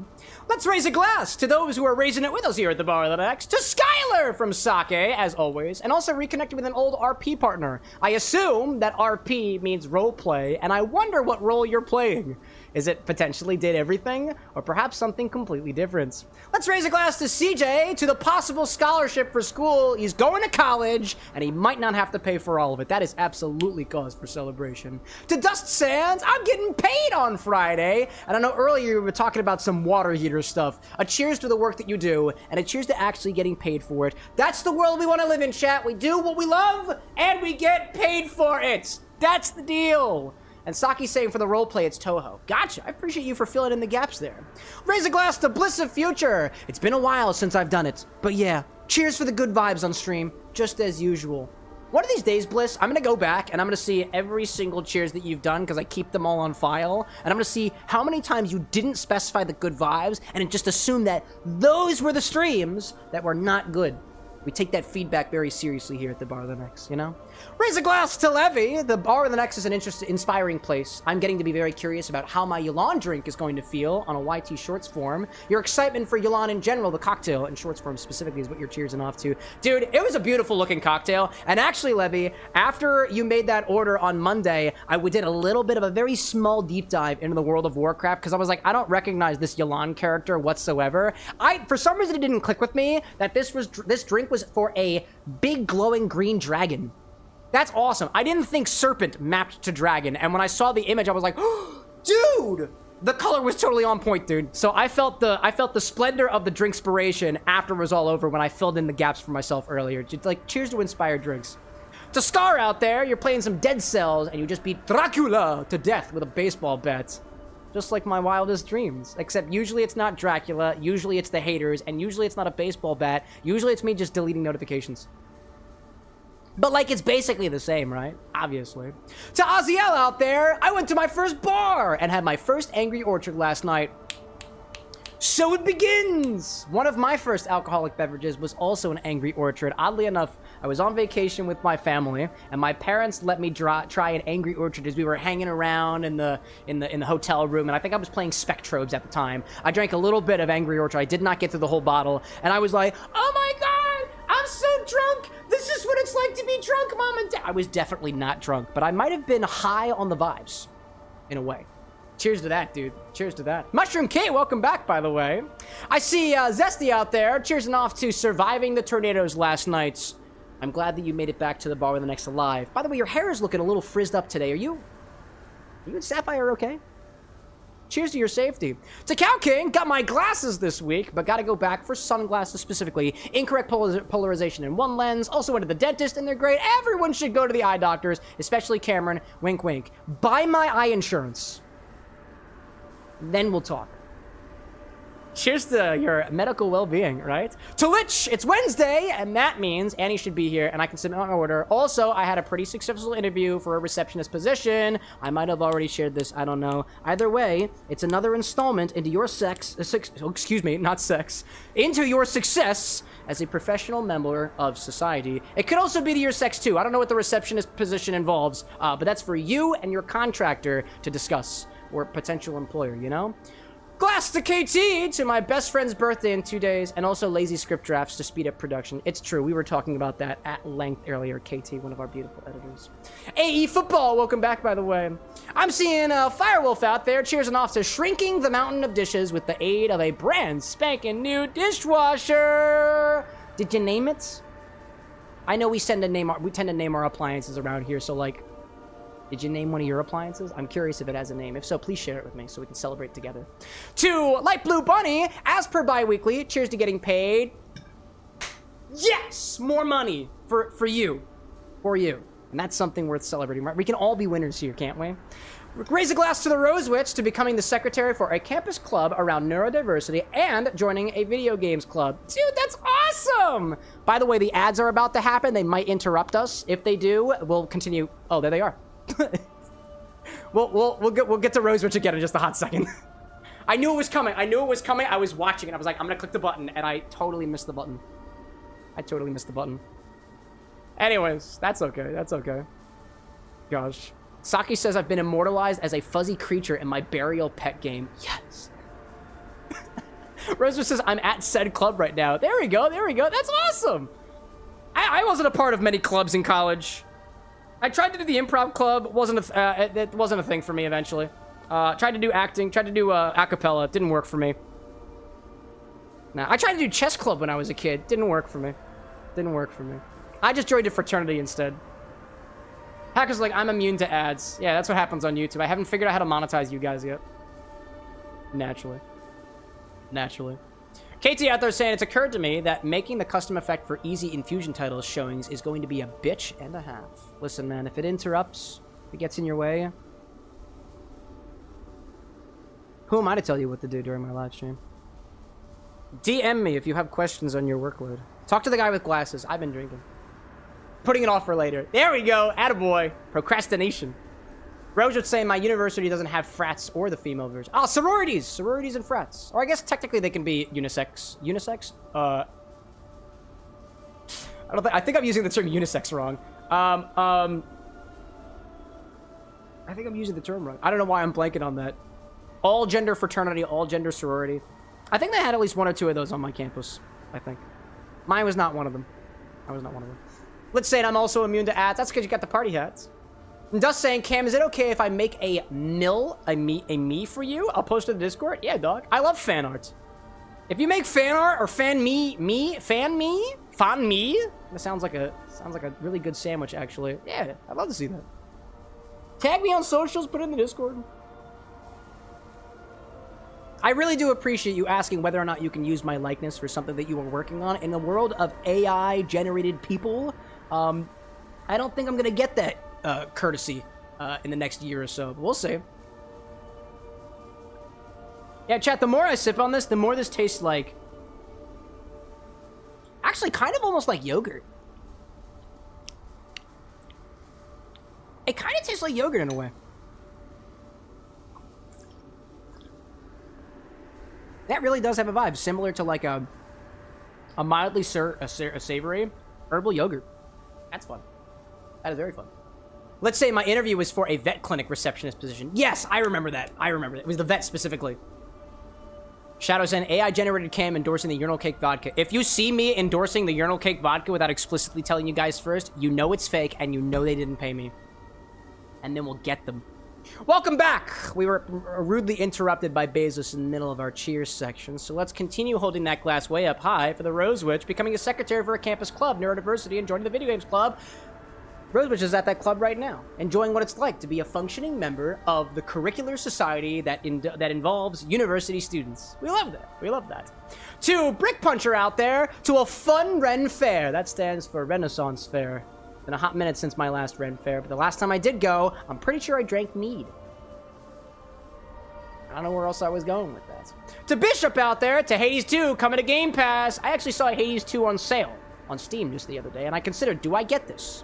Let's raise a glass to those who are raising it with us here at the Bar of the Next. To Skylar from Sake, as always, and also reconnected with an old RP partner. I assume that RP means roleplay, and I wonder what role you're playing. Is it potentially did everything, or perhaps something completely different? Let's raise a glass to CJ, to the possible scholarship for school. He's going to college, and he might not have to pay for all of it. That is absolutely cause for celebration. To Dust Sands, I'm getting paid on Friday, and I know earlier you were talking about some water heater stuff. A cheers to the work that you do, and a cheers to actually getting paid for it. That's the world we want to live in, chat. We do what we love, and we get paid for it. That's the deal. And Saki's saying for the roleplay, it's Toho. Gotcha. I appreciate you for filling in the gaps there. Raise a glass to Bliss of Future. It's been a while since I've done it. But yeah, cheers for the good vibes on stream, just as usual. One of these days, Bliss, I'm going to go back and I'm going to see every single cheers that you've done because I keep them all on file. And I'm going to see how many times you didn't specify the good vibes and just assume that those were the streams that were not good. We take that feedback very seriously here at the Bar of the Next, you know? Raise a glass to Levy. The Bar of the Next is an inspiring place. I'm getting to be very curious about how my Yulan drink is going to feel on a YT Shorts form. Your excitement for Yulan in general, the cocktail in Shorts form specifically, is what you're cheersing off to. Dude, it was a beautiful looking cocktail. And actually, Levy, after you made that order on Monday, I did a little bit of a very small deep dive into the world of Warcraft because I was like, I don't recognize this Yulan character whatsoever. For some reason, it didn't click with me that this drink was for a big glowing green dragon. That's awesome. I didn't think serpent mapped to dragon, and when I saw the image, I was like, oh, dude! The color was totally on point, dude. So I felt the splendor of the drinkspiration after it was all over when I filled in the gaps for myself earlier. Just like, cheers to inspired drinks. To Scar out there, you're playing some Dead Cells, and you just beat Dracula to death with a baseball bat. Just like my wildest dreams. Except usually it's not Dracula, usually it's the haters, and usually it's not a baseball bat. Usually it's me just deleting notifications. But like, it's basically the same, right? Obviously. To Aziel out there, I went to my first bar and had my first Angry Orchard last night. So it begins! One of my first alcoholic beverages was also an Angry Orchard. Oddly enough, I was on vacation with my family, and my parents let me try an Angry Orchard as we were hanging around in the hotel room, and I think I was playing Spectrobes at the time. I drank a little bit of Angry Orchard. I did not get through the whole bottle, and I was like, oh my god! I'm so drunk! This is what it's like to be drunk, Mom and Dad! I was definitely not drunk, but I might have been high on the vibes, in a way. Cheers to that, dude. Cheers to that. Mushroom Kate, welcome back, by the way. I see Zesty out there, cheersing off to surviving the tornadoes last night. I'm glad that you made it back to the bar with the next alive. By the way, your hair is looking a little frizzed up today. Are you and Sapphire okay? Cheers to your safety. To Cow King, got my glasses this week, but gotta go back for sunglasses specifically. Incorrect polarization in one lens. Also went to the dentist, and they're great. Everyone should go to the eye doctors, especially Cameron. Wink, wink. Buy my eye insurance. Then we'll talk. Cheers to your medical well-being, right? To Lich, it's Wednesday, and that means Annie should be here, and I can submit my order. Also, I had a pretty successful interview for a receptionist position. I might have already shared this, I don't know. Either way, it's another installment into your into your success as a professional member of society. It could also be to your sex, too. I don't know what the receptionist position involves, but that's for you and your contractor to discuss, or potential employer, you know? Glass to KT to my best friend's birthday in 2 days, and also lazy script drafts to speed up production. It's true. We were talking about that at length earlier. KT, one of our beautiful editors. AE Football, welcome back, by the way. I'm seeing Firewolf out there cheersing off to shrinking the mountain of dishes with the aid of a brand spanking new dishwasher. Did you name it? I know we tend to name our appliances around here, so like, did you name one of your appliances? I'm curious if it has a name. If so, please share it with me so we can celebrate together. To Light Blue Bunny, as per bi-weekly, cheers to getting paid. Yes! More money for you. For you. And that's something worth celebrating, right? We can all be winners here, can't we? Raise a glass to the Rose Witch to becoming the secretary for a campus club around neurodiversity and joining a video games club. Dude, that's awesome! By the way, the ads are about to happen. They might interrupt us. If they do, we'll continue. Oh, there they are. we'll get to Rose Witch again in just a hot second. I knew it was coming. I was watching it. I was like, I'm gonna click the button, and I totally missed the button. Anyways, that's okay. Gosh. Saki says I've been immortalized as a fuzzy creature in my burial pet game. Yes. Rose Witch says I'm at said club right now. There we go. That's awesome. I wasn't a part of many clubs in college. I tried to do the improv club. It wasn't a thing for me eventually. Tried to do acting. Tried to do a cappella. Didn't work for me. Nah, I tried to do chess club when I was a kid. Didn't work for me. I just joined a fraternity instead. Hacker's like, I'm immune to ads. Yeah, that's what happens on YouTube. I haven't figured out how to monetize you guys yet. Naturally. KT out there saying, it's occurred to me that making the custom effect for easy infusion titles showings is going to be a bitch and a half. Listen, man, if it interrupts, if it gets in your way, who am I to tell you what to do during my live stream? DM me if you have questions on your workload. Talk to the guy with glasses. I've been drinking. Putting it off for later. There we go. Attaboy. Procrastination. Rose would say my university doesn't have frats or the female version. Oh, sororities. Sororities and frats. Or I guess technically they can be unisex. Unisex? I think I'm using the term unisex wrong. I think I'm using the term wrong. I don't know why I'm blanking on that. All gender fraternity, all gender sorority. I think they had at least one or two of those on my campus, I think. Mine was not one of them. Let's say I'm also immune to ads. That's because you got the party hats. And Dust saying, Cam, is it okay if I make a me for you? I'll post it in the Discord. Yeah, dog. I love fan art. If you make fan art or fan me, that sounds like a really good sandwich, actually. Yeah, I'd love to see that. Tag me on socials, put it in the Discord. I really do appreciate you asking whether or not you can use my likeness for something that you are working on. In the world of AI-generated people, I don't think I'm going to get that courtesy in the next year or so. But we'll see. Yeah, chat, the more I sip on this, the more this tastes like... Actually, kind of almost like yogurt. It kind of tastes like yogurt in a way. That really does have a vibe, similar to like a mildly savory herbal yogurt. That's fun. That is very fun. Let's say my interview was for a vet clinic receptionist position. Yes, I remember that. It was the vet specifically. Shadow saying, AI-generated Cam endorsing the urinal cake vodka. If you see me endorsing the urinal cake vodka without explicitly telling you guys first, you know it's fake and you know they didn't pay me. And then we'll get them. Welcome back! We were rudely interrupted by Bezos in the middle of our cheers section, so let's continue holding that glass way up high for the Rose Witch, becoming a secretary for a campus club, neurodiversity, and joining the video games club. Rose Witch is at that club right now, enjoying what it's like to be a functioning member of the curricular society that involves university students. We love that. We love that. To Brick Puncher out there, to a fun Ren Fair. That stands for Renaissance Fair. Been a hot minute since my last Ren Fair, but the last time I did go, I'm pretty sure I drank mead. I don't know where else I was going with that. To Bishop out there, to Hades 2, coming to Game Pass. I actually saw Hades 2 on sale on Steam just the other day, and I considered, do I get this?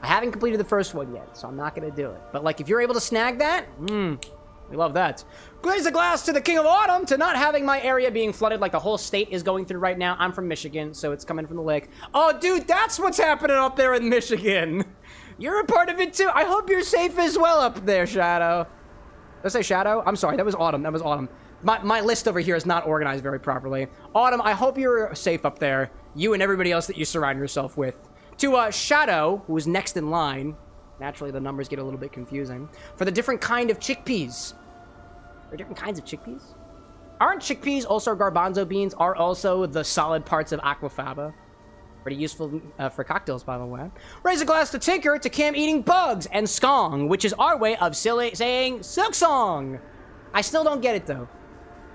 I haven't completed the first one yet, so I'm not going to do it. But, like, if you're able to snag that, we love that. Raise a glass to the King of Autumn, to not having my area being flooded like the whole state is going through right now. I'm from Michigan, so it's coming from the lake. Oh, dude, that's what's happening up there in Michigan. You're a part of it, too. I hope you're safe as well up there, Shadow. Did I say Shadow? I'm sorry, that was Autumn. That was Autumn. My list over here is not organized very properly. Autumn, I hope you're safe up there. You and everybody else that you surround yourself with. To Shadow, who is next in line. Naturally, the numbers get a little bit confusing. For the different kind of chickpeas. There are different kinds of chickpeas? Aren't chickpeas also garbanzo beans? Are also the solid parts of aquafaba? Pretty useful for cocktails, by the way. Raise a glass to Tinker, to Cam eating bugs, and Skong, which is our way of saying Silk Song. I still don't get it, though.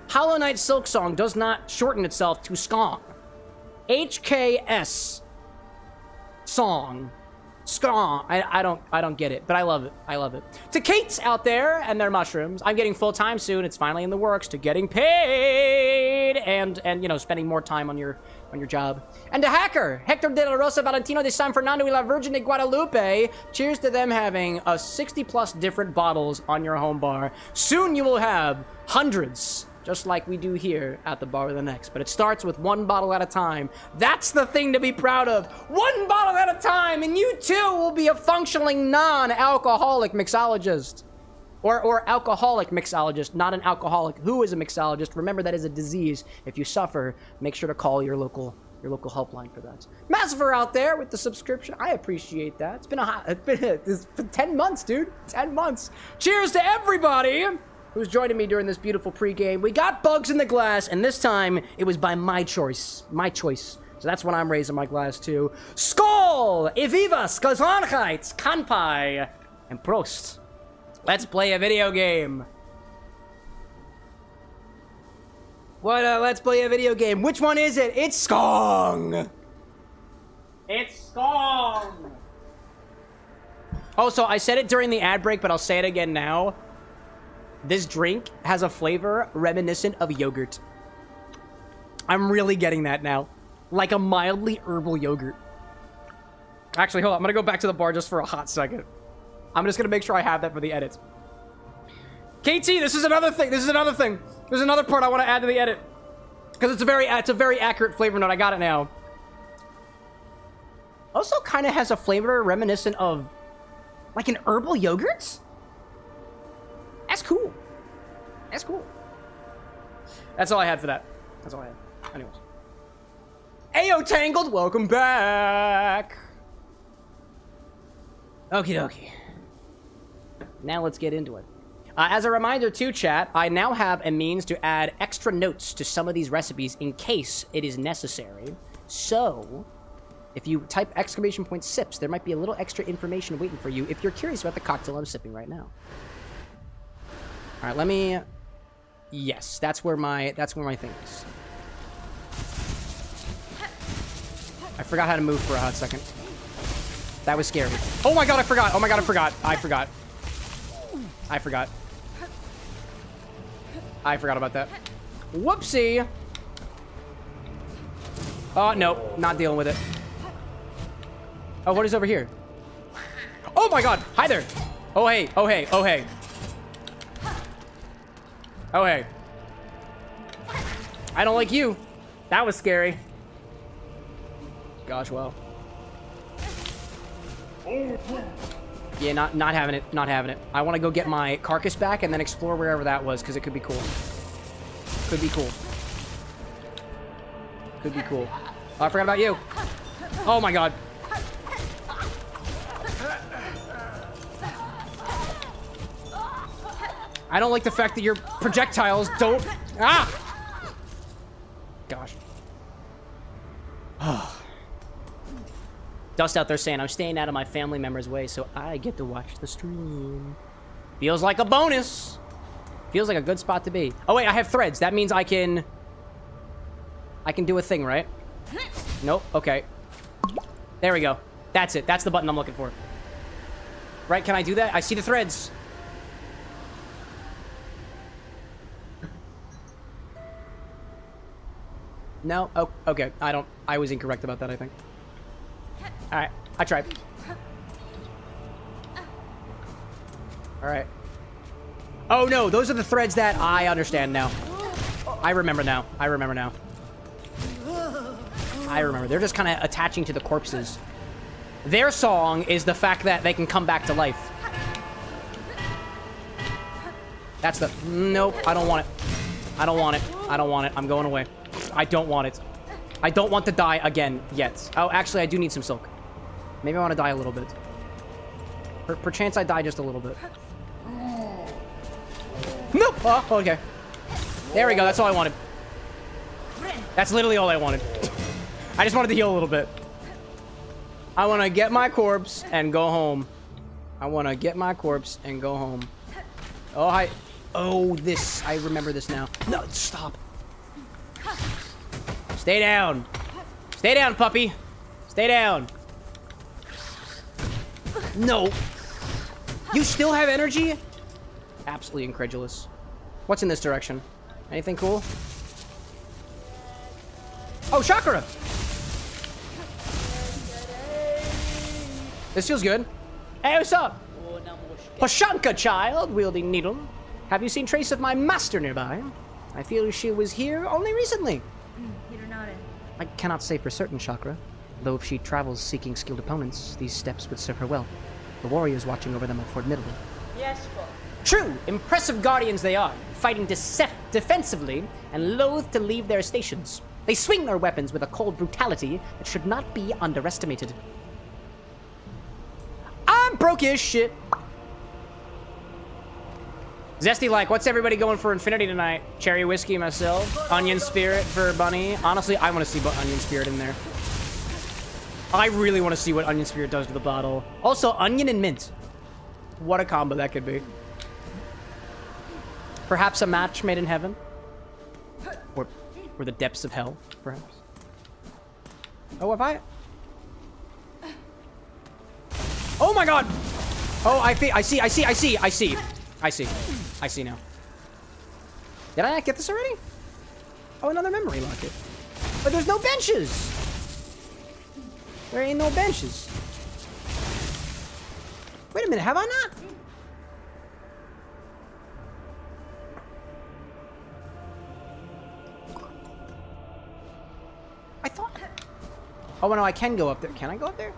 Hollow Knight Silk Song does not shorten itself to Skong. HKS. Song. Skong. I don't get it, but I love it. I love it. To Kate's out there and their mushrooms. I'm getting full time soon. It's finally in the works. To getting paid and you know, spending more time on your job. And to Hacker, Hector de la Rosa, Valentino de San Fernando y la Virgen de Guadalupe. Cheers to them having 60+ different bottles on your home bar. Soon you will have hundreds. Just like we do here at the Bar with an X. But it starts with one bottle at a time. That's the thing to be proud of. One bottle at a time, and you too will be a functioning non-alcoholic mixologist. Or alcoholic mixologist, not an alcoholic who is a mixologist. Remember, that is a disease. If you suffer, make sure to call your local helpline for that. Massiver out there with the subscription. I appreciate that. It's been 10 months, dude. 10 months. Cheers to everybody who's joining me during this beautiful pregame. We got bugs in the glass, and this time it was by my choice. My choice. So that's when I'm raising my glass to. Skål! Evivas, Gesundheit, Kanpai, and Prost. Let's play a video game. Let's play a video game. Which one is it? It's Skong. It's Skong. Oh, so I said it during the ad break, but I'll say it again now. This drink has a flavor reminiscent of yogurt. I'm really getting that now. Like a mildly herbal yogurt. Actually, hold on. I'm going to go back to the bar just for a hot second. I'm just going to make sure I have that for the edit. KT, this is another thing. This is another thing. There's another part I want to add to the edit. Because it's a very accurate flavor note. I got it now. Also kind of has a flavor reminiscent of like an herbal yogurt. That's cool. That's cool. That's all I had for that. That's all I had. Anyways. Ayo Tangled, welcome back. Okie dokie. Now let's get into it. As a reminder to chat, I now have a means to add extra notes to some of these recipes in case it is necessary. So, if you type !sips, there might be a little extra information waiting for you if you're curious about the cocktail I'm sipping right now. All right, let me. Yes, that's where my thing is. I forgot how to move for a hot second. That was scary. Oh my god, I forgot. Oh my god, I forgot. I forgot. I forgot about that. Whoopsie. Oh, no. Not dealing with it. Oh, what is over here? Oh my god. Hi there. Oh, hey. Oh, hey. Oh, hey. Oh, hey. I don't like you. That was scary. Gosh, well. Yeah, not having it. Not having it. I want to go get my carcass back and then explore wherever that was, because it could be cool. Could be cool. Could be cool. Oh, I forgot about you. Oh my god. I don't like the fact that your projectiles don't... Ah! Gosh. Dust out there saying, I'm staying out of my family members' way, so I get to watch the stream. Feels like a bonus. Feels like a good spot to be. Oh, wait, I have threads. That means I can do a thing, right? Nope. Okay. There we go. That's it. That's the button I'm looking for. Right, can I do that? I see the threads. No? Oh, okay. I was incorrect about that, I think. Alright, I tried. Alright. Oh, no, those are the threads that I understand now. I remember now. I remember now. I remember. They're just kind of attaching to the corpses. Their song is the fact that they can come back to life. That's the... Nope, I don't want it. I don't want it. I don't want it. I'm going away. I don't want it. I don't want to die again yet. Oh, actually, I do need some silk. Maybe I want to die a little bit. Perchance I die just a little bit. Nope! Oh, okay. There we go. That's all I wanted. That's literally all I wanted. I just wanted to heal a little bit. I want to get my corpse and go home. I want to get my corpse and go home. Oh, hi. Oh, this. I remember this now. No, stop. Stay down. Stay down, puppy. Stay down. No. You still have energy? Absolutely incredulous. What's in this direction? Anything cool? Oh, chakra. This feels good. Hey, what's up? Pashanka child, wielding needle. Have you seen trace of my master nearby? I feel she was here only recently. I cannot say for certain, Chakra. Though if she travels seeking skilled opponents, these steps would serve her well. The warriors watching over them are formidable. Yes, true! Impressive guardians they are, fighting defensively and loath to leave their stations. They swing their weapons with a cold brutality that should not be underestimated. I'm broke as shit. Zesty like, what's everybody going for Infinity tonight? Cherry whiskey myself. Onion spirit for Bunny. Honestly, I want to see what onion spirit in there. I really want to see what onion spirit does to the bottle. Also, onion and mint. What a combo that could be. Perhaps a match made in heaven. Or the depths of hell, perhaps. Oh, have I... Oh my god! Oh, I see now. Did I not get this already? Oh, another memory locket. But there's no benches! There ain't no benches. Wait a minute, have I not? I thought... Oh, no, I can go up there. Can I go up there?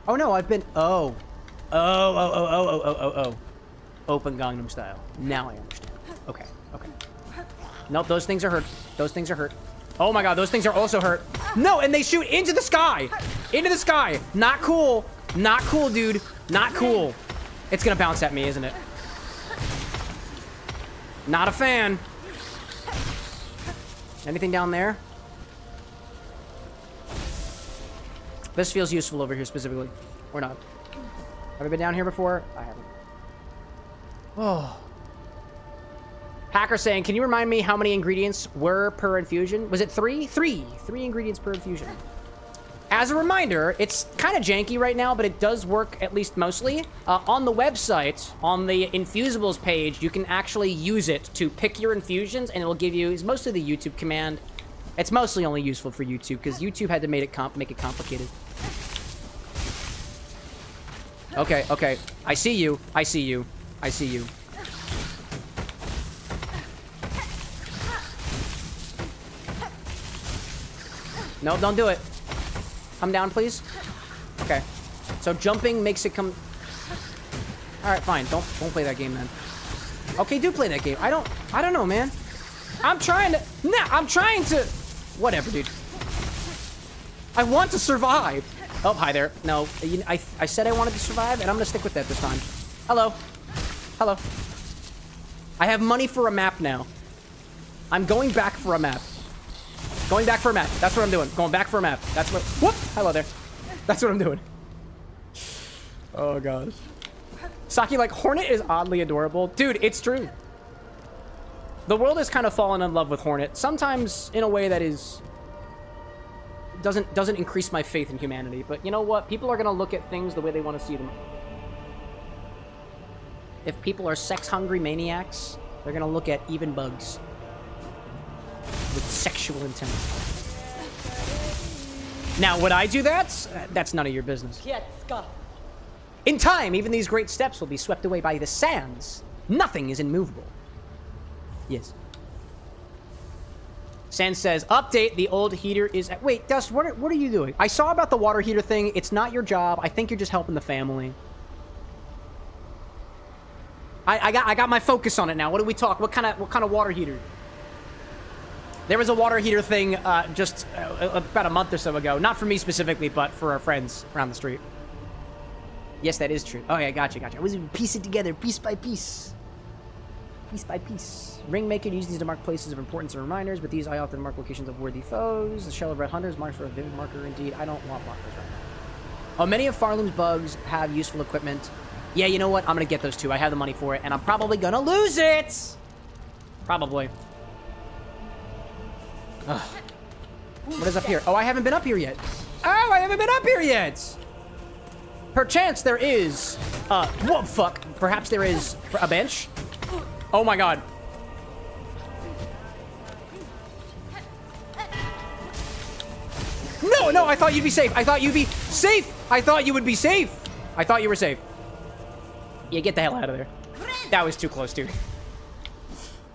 Oh, no, I've been... Oh. Oh. Open Gangnam Style. Now I understand. Okay. Nope, those things are hurt. Those things are hurt. Oh my god, those things are also hurt. No, and they shoot into the sky. Into the sky. Not cool. Not cool, dude. Not cool. It's gonna bounce at me, isn't it? Not a fan. Anything down there? This feels useful over here specifically. Or not. Have I been down here before? I haven't. Oh. Hacker saying, can you remind me how many ingredients were per infusion? Was it 3? 3 ingredients per infusion. As a reminder, it's kind of janky right now, but it does work at least mostly. On the website, on the infusibles page, you can actually use it to pick your infusions, and it'll give you, it's mostly the YouTube command. It's mostly only useful for YouTube, because YouTube had to make it complicated. Okay. I see you. No, don't do it. Come down, please. Okay. So jumping makes it come... Alright, fine. Don't play that game, then. Okay, do play that game. I don't know, man. I'm trying to... Nah, I'm trying to... Whatever, dude. I want to survive. Oh, hi there. No, I said I wanted to survive, and I'm gonna stick with that this time. Hello. Hello. I have money for a map now. I'm going back for a map. Going back for a map. That's what I'm doing. Going back for a map. That's what... Whoop! Hello there. That's what I'm doing. Oh, gosh. Saki, like, Hornet is oddly adorable. Dude, it's true. The world has kind of fallen in love with Hornet. Sometimes in a way that is... Doesn't increase my faith in humanity. But you know what? People are going to look at things the way they want to see them. If people are sex-hungry maniacs, they're going to look at even bugs with sexual intent. Now, would I do that? That's none of your business. In time, even these great steps will be swept away by the sands. Nothing is immovable. Yes. Sand says, update, the old heater is... Wait, Dust, what are you doing? I saw about the water heater thing. It's not your job. I think you're just helping the family. I got my focus on it now. What do we talk? What kind of water heater? There was a water heater thing just about a month or so ago. Not for me specifically, but for our friends around the street. Yes, that is true. Oh, yeah, gotcha. I was piecing it together piece by piece. Piece by piece. Ring maker use these to mark places of importance and reminders, but these I often mark locations of worthy foes. The shell of red hunters marks for a vivid marker indeed. I don't want markers right now. Oh, many of Farloom's bugs have useful equipment. Yeah, you know what? I'm gonna get those too. I have the money for it, and I'm probably gonna lose it! Probably. Ugh. What is up here? Oh, I haven't been up here yet. Oh, I haven't been up here yet! Perchance there is... whoa, fuck. Perhaps there is a bench? Oh my god. No, I thought you'd be safe. I thought you'd be safe. I thought you would be safe. I thought you were safe. Yeah, get the hell out of there. That was too close, dude.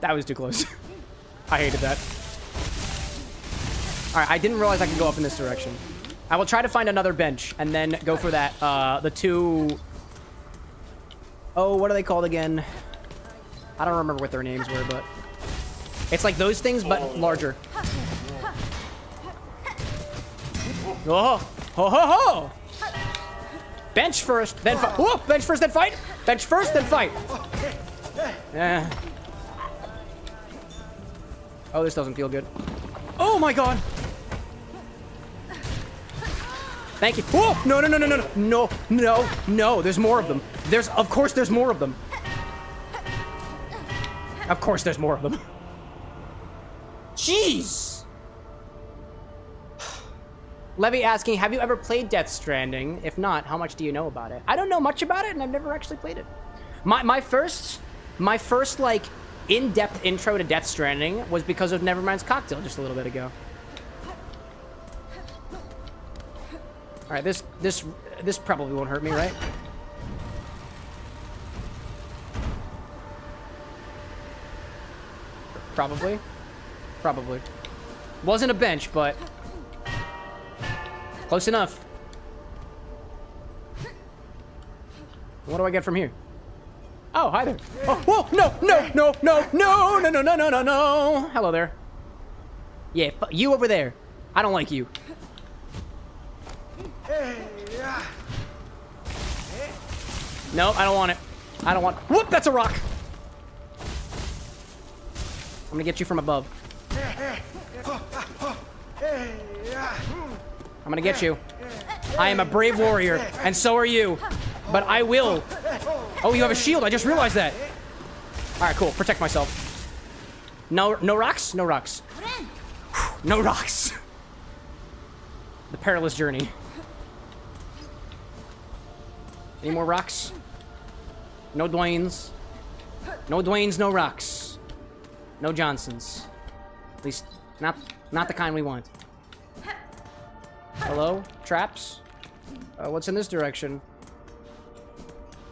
That was too close. I hated that. Alright, I didn't realize I could go up in this direction. I will try to find another bench and then go for that, the two... Oh, what are they called again? I don't remember what their names were, but... It's like those things, but larger. Oh! Ho ho ho! Bench first, then fight. Whoa! Bench first, then fight! Bench first, then fight! Oh, this doesn't feel good. Oh my god! Thank you. Whoa! No. There's more of them. Of course there's more of them. Of course there's more of them. Jeez! Levy asking, have you ever played Death Stranding? If not, how much do you know about it? I don't know much about it, and I've never actually played it. My first like in-depth intro to Death Stranding was because of Nevermind's cocktail just a little bit ago. All right, this probably won't hurt me, right? Probably. Wasn't a bench, but close enough. What do I get from here? Oh, hi there. Oh, whoa, no. Hello there. Yeah, you over there. I don't like you. Nope, I don't want it. Whoop, that's a rock. I'm gonna get you from above. I'm gonna get you. I am a brave warrior, and so are you. But I will. Oh, you have a shield. I just realized that. All right, cool. Protect myself. No rocks? No rocks. No rocks. The perilous journey. Any more rocks? No Dwaynes. No Dwaynes, no rocks. No Johnsons. At least, not the kind we want. Hello? Traps? What's in this direction?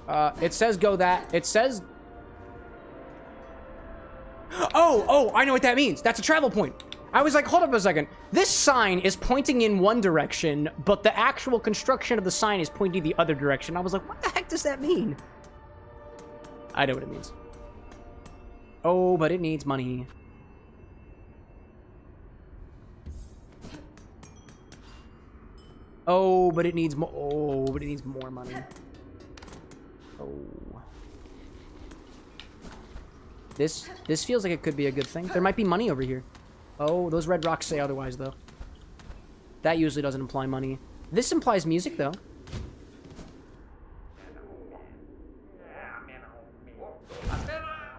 It says go that. It says... Oh, I know what that means. That's a travel point. I was like, hold up a second. This sign is pointing in one direction, but the actual construction of the sign is pointing the other direction. I was like, what the heck does that mean? I know what it means. Oh, but it needs money. Oh, but it needs more. Oh, but it needs more money. Oh. This feels like it could be a good thing. There might be money over here. Oh, those red rocks say otherwise, though. That usually doesn't imply money. This implies music, though.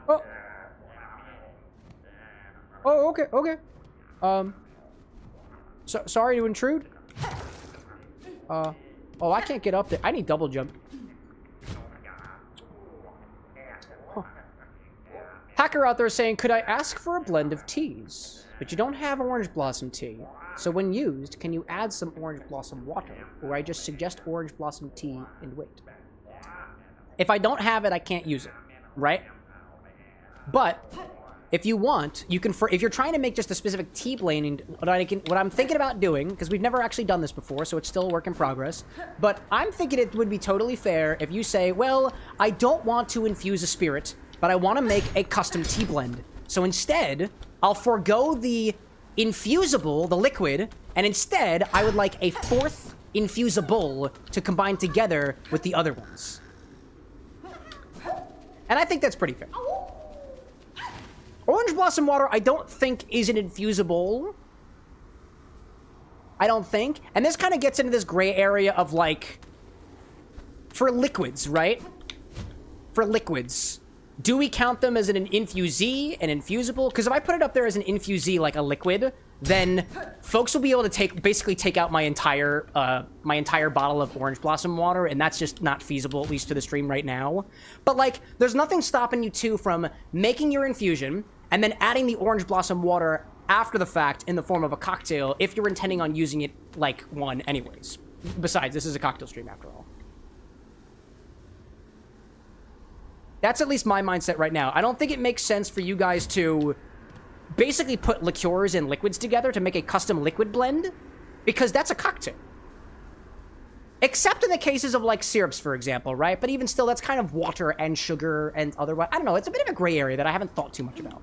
Oh. Oh, okay, okay. Sorry to intrude. Oh, I can't get up there. I need double jump. Huh. Hacker out there saying, could I ask for a blend of teas? But you don't have orange blossom tea. So when used, can you add some orange blossom water? Or I just suggest orange blossom tea and wait. If I don't have it, I can't use it, right? But if you want, you can, if you're trying to make just a specific tea blend, what I'm thinking about doing, because we've never actually done this before, so it's still a work in progress, but I'm thinking it would be totally fair if you say, well, I don't want to infuse a spirit, but I want to make a custom tea blend. So instead, I'll forego the infusible, the liquid, and instead, I would like a fourth infusible to combine together with the other ones. And I think that's pretty fair. Orange blossom water, I don't think is an infusible. I don't think. And this kind of gets into this gray area of, like, for liquids, right? For liquids. Do we count them as an infusee, an infusible? Because if I put it up there as an infusee, like a liquid, then folks will be able to basically take out my entire bottle of orange blossom water, and that's just not feasible, at least to the stream right now. But, like, there's nothing stopping you two from making your infusion and then adding the orange blossom water after the fact in the form of a cocktail if you're intending on using it like one anyways. Besides, this is a cocktail stream after all. That's at least my mindset right now. I don't think it makes sense for you guys to basically put liqueurs and liquids together to make a custom liquid blend, because that's a cocktail. Except in the cases of, like, syrups, for example, right? But even still, that's kind of water and sugar and otherwise. I don't know. It's a bit of a gray area that I haven't thought too much about.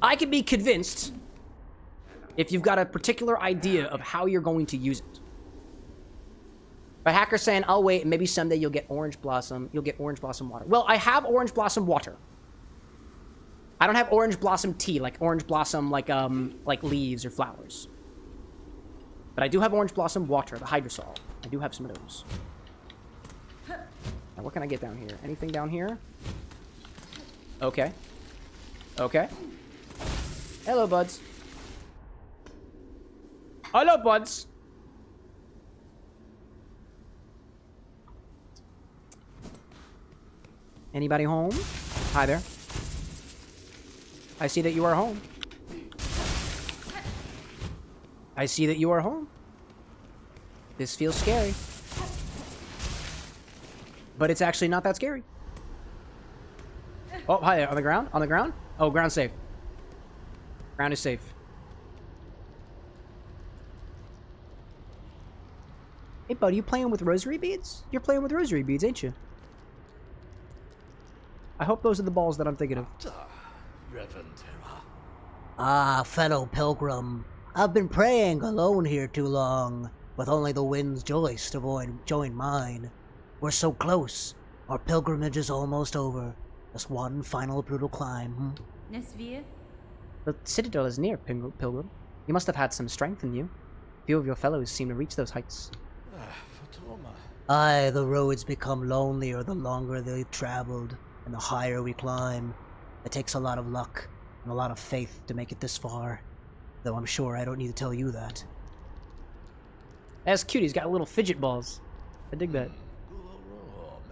I can be convinced if you've got a particular idea of how you're going to use it. But Hacker's saying, I'll wait, and maybe someday you'll get orange blossom water. Well, I have orange blossom water. I don't have orange blossom tea, like orange blossom, like leaves or flowers. But I do have orange blossom water, the hydrosol. I do have some of those. Now, what can I get down here? Anything down here? Okay. Okay. Hello, buds. Hello, buds. Anybody home? Hi there. I see that you are home. I see that you are home. This feels scary. But it's actually not that scary. Oh, hi there. On the ground? On the ground? Oh, ground safe. Ground is safe. Hey, bud, you playing with rosary beads? You're playing with rosary beads, ain't you? I hope those are the balls that I'm thinking of. Ah, fellow pilgrim. I've been praying alone here too long, with only the wind's joist to join mine. We're so close. Our pilgrimage is almost over. Just one final brutal climb. The citadel is near, pilgrim. You must have had some strength in you. Few of your fellows seem to reach those heights. Aye, the roads become lonelier the longer they've traveled, and the higher we climb. It takes a lot of luck and a lot of faith to make it this far. Though I'm sure I don't need to tell you that. That's cute, he's got little fidget balls. I dig that.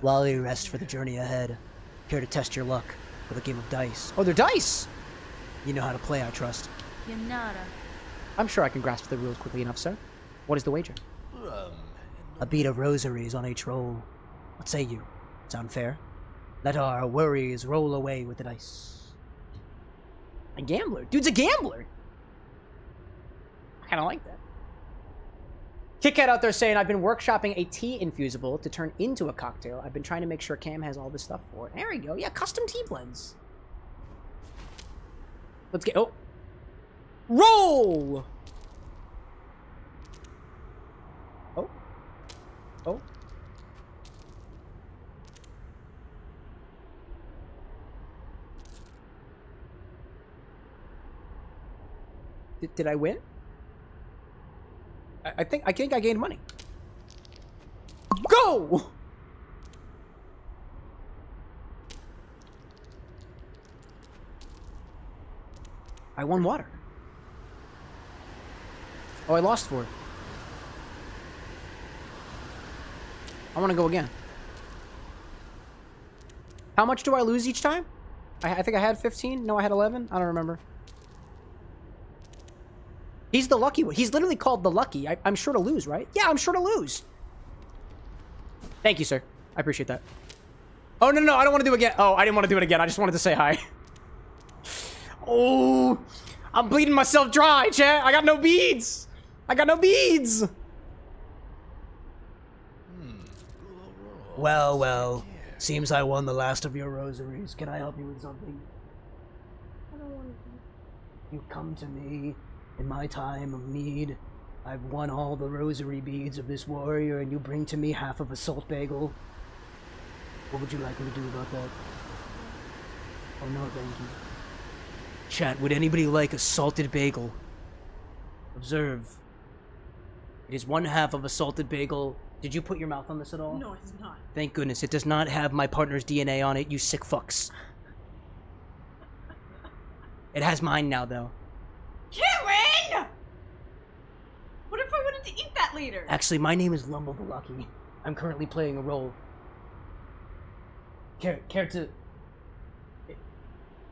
While you rest for the journey ahead, here to test your luck with a game of dice. Oh, they're dice! You know how to play, I trust. I'm sure I can grasp the rules quickly enough, sir. What is the wager? A bead of rosaries on each roll. What say you? Sound fair? Let our worries roll away with the dice. A gambler? Dude's a gambler! I kinda like that. Kit Kat out there saying, I've been workshopping a tea infusible to turn into a cocktail. I've been trying to make sure Cam has all this stuff for it. There we go. Yeah, custom tea blends. Let's get... Oh! Roll! Oh. Did I win? I think I gained money. Go! I won water. Oh, I lost 4. I want to go again. How much do I lose each time? I think I had 15. No, I had 11. I don't remember. He's the lucky one. He's literally called the lucky. I'm sure to lose, right? Yeah, I'm sure to lose. Thank you, sir. I appreciate that. Oh, no, no, I don't want to do it again. Oh, I didn't want to do it again. I just wanted to say hi. Oh, I'm bleeding myself dry, chat. I got no beads. I got no beads. Well, well. Seems I won the last of your rosaries. Can I help you with something? I don't want to. You come to me in my time of need. I've won all the rosary beads of this warrior, and you bring to me half of a salt bagel. What would you like me to do about that? Oh, no, thank you. Chat, would anybody like a salted bagel? Observe. It is 1/2 of a salted bagel. Did you put your mouth on this at all? No, it is not. Thank goodness. It does not have my partner's DNA on it, you sick fucks. It has mine now, though. Karen! What if I wanted to eat that later? Actually, my name is Lumble the Lucky. I'm currently playing a role. Care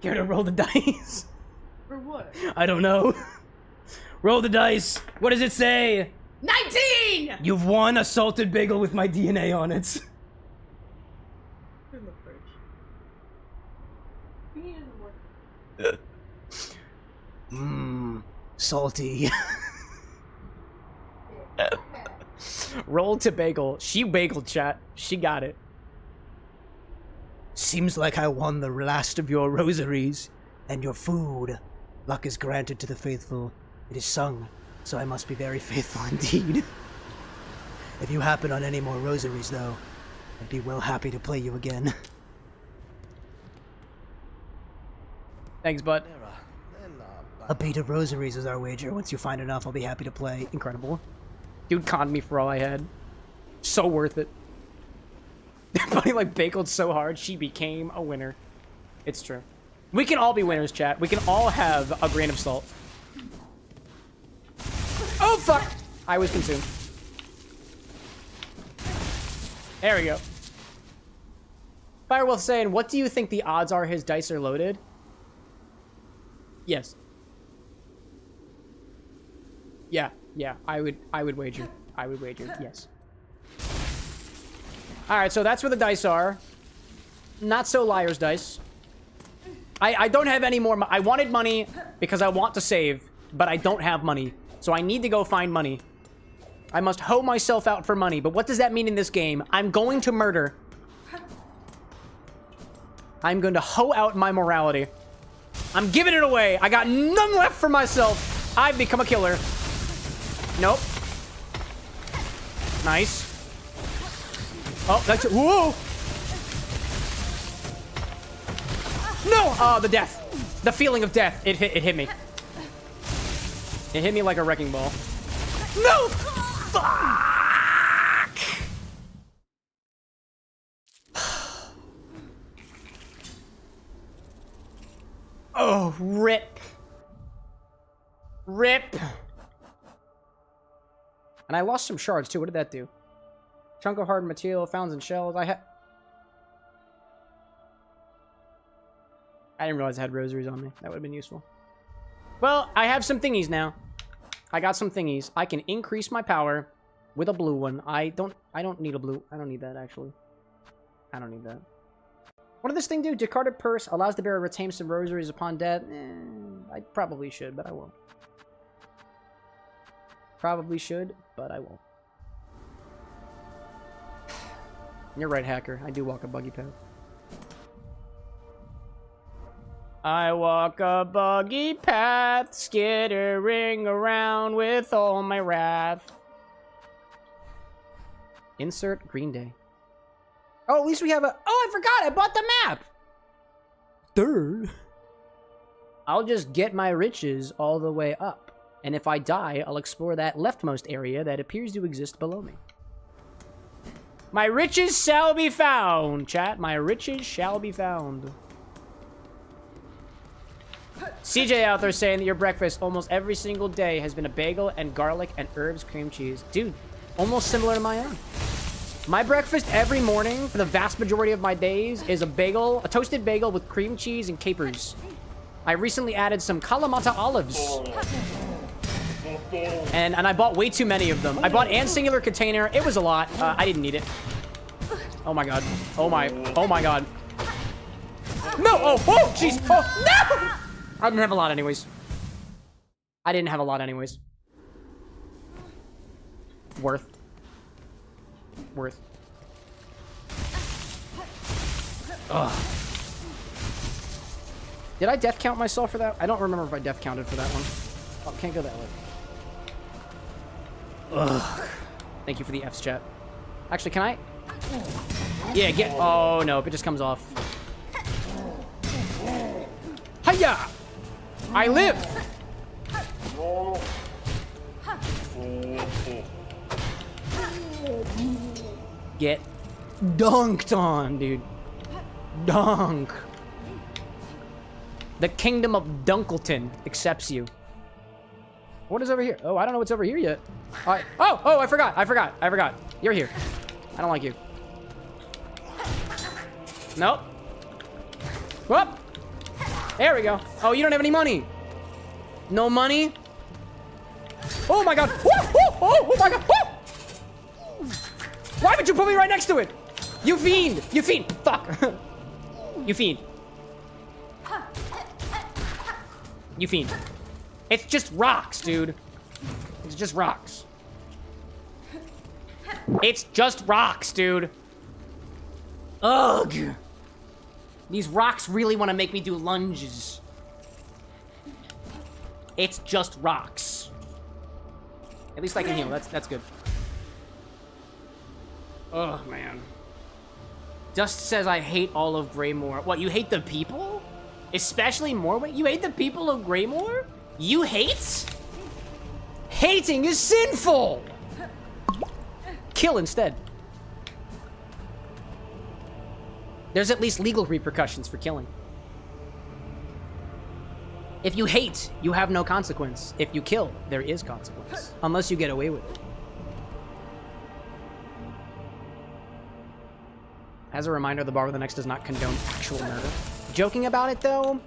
to roll the dice? For what? I don't know. Roll the dice. What does it say? 19! You've won a salted bagel with my DNA on it. In the fridge. Bean doesn't work. Mmm. Salty. Roll to bagel. She bageled, chat. She got it. Seems like I won the last of your rosaries and your food. Luck is granted to the faithful. It is sung, so I must be very faithful indeed. If you happen on any more rosaries, though, I'd be well happy to play you again. Thanks, bud. A beat of rosaries is our wager. Once you find enough, I'll be happy to play. Incredible. Dude conned me for all I had. So worth it. Buddy like bageled so hard, she became a winner. It's true. We can all be winners, chat. We can all have a grain of salt. Oh, fuck! I was consumed. There we go. Firewolf saying, what do you think the odds are his dice are loaded? Yes. Yeah, I would wager. I would wager, yes. Alright, so that's where the dice are. Not so liar's dice. I don't have any more. I wanted money because I want to save, but I don't have money. So I need to go find money. I must hoe myself out for money. But what does that mean in this game? I'm going to murder. I'm going to hoe out my morality. I'm giving it away. I got none left for myself. I've become a killer. Nope. Nice. Oh, that's it. Whoa! No! Oh, the death. The feeling of death. It hit me. It hit me like a wrecking ball. No! Fuck! Oh, rip. Rip. And I lost some shards, too. What did that do? Chunk of hard material, founds and shells. I didn't realize I had rosaries on me. That would have been useful. Well, I have some thingies now. I got some thingies. I can increase my power with a blue one. I don't need a blue. I don't need that, actually. I don't need that. What did this thing do? Discarded purse allows the bearer to retain some rosaries upon death. I probably should, but I won't. Probably should, but I won't. You're right, hacker. I do walk a buggy path. I walk a buggy path, skittering around with all my wrath. Insert Green Day. Oh, at least we have a... Oh, I forgot! I bought the map! Durr. I'll just get my riches all the way up. And if I die, I'll explore that leftmost area that appears to exist below me. My riches shall be found, chat. My riches shall be found. CJ out there saying that your breakfast almost every single day has been a bagel and garlic and herbs cream cheese. Dude, almost similar to my own. My breakfast every morning for the vast majority of my days is a bagel, a toasted bagel with cream cheese and capers. I recently added some Kalamata olives. And I bought way too many of them. I bought an singular container. It was a lot. I didn't need it. Oh my god. Oh my god. No! Oh, jeez! Oh, no! I didn't have a lot anyways. Worth. Ugh. Did I death count myself for that? I don't remember if I death counted for that one. Oh, can't go that way. Ugh. Thank you for the F's, chat. Actually, can I? Yeah, get... Oh, no. It just comes off. Hiya! I live! Get dunked on, dude. Dunk. The kingdom of Dunkleton accepts you. What is over here? Oh, I don't know what's over here yet. Oh, I forgot. You're here. I don't like you. Nope. Whoop. There we go. Oh, you don't have any money. No money? Oh my god. Oh my god. Woo! Why would you put me right next to it? You fiend. Fuck. You fiend. It's just rocks, dude. It's just rocks. Ugh. These rocks really want to make me do lunges. It's just rocks. At least I can heal. That's good. Oh, man. Dust says I hate all of Greymore. What, you hate the people? Especially Morway? You hate the people of Greymore? You hate? Hating is sinful! Kill instead. There's at least legal repercussions for killing. If you hate, you have no consequence. If you kill, there is consequence. Unless you get away with it. As a reminder, the bar with an X does not condone actual murder. Joking about it, though,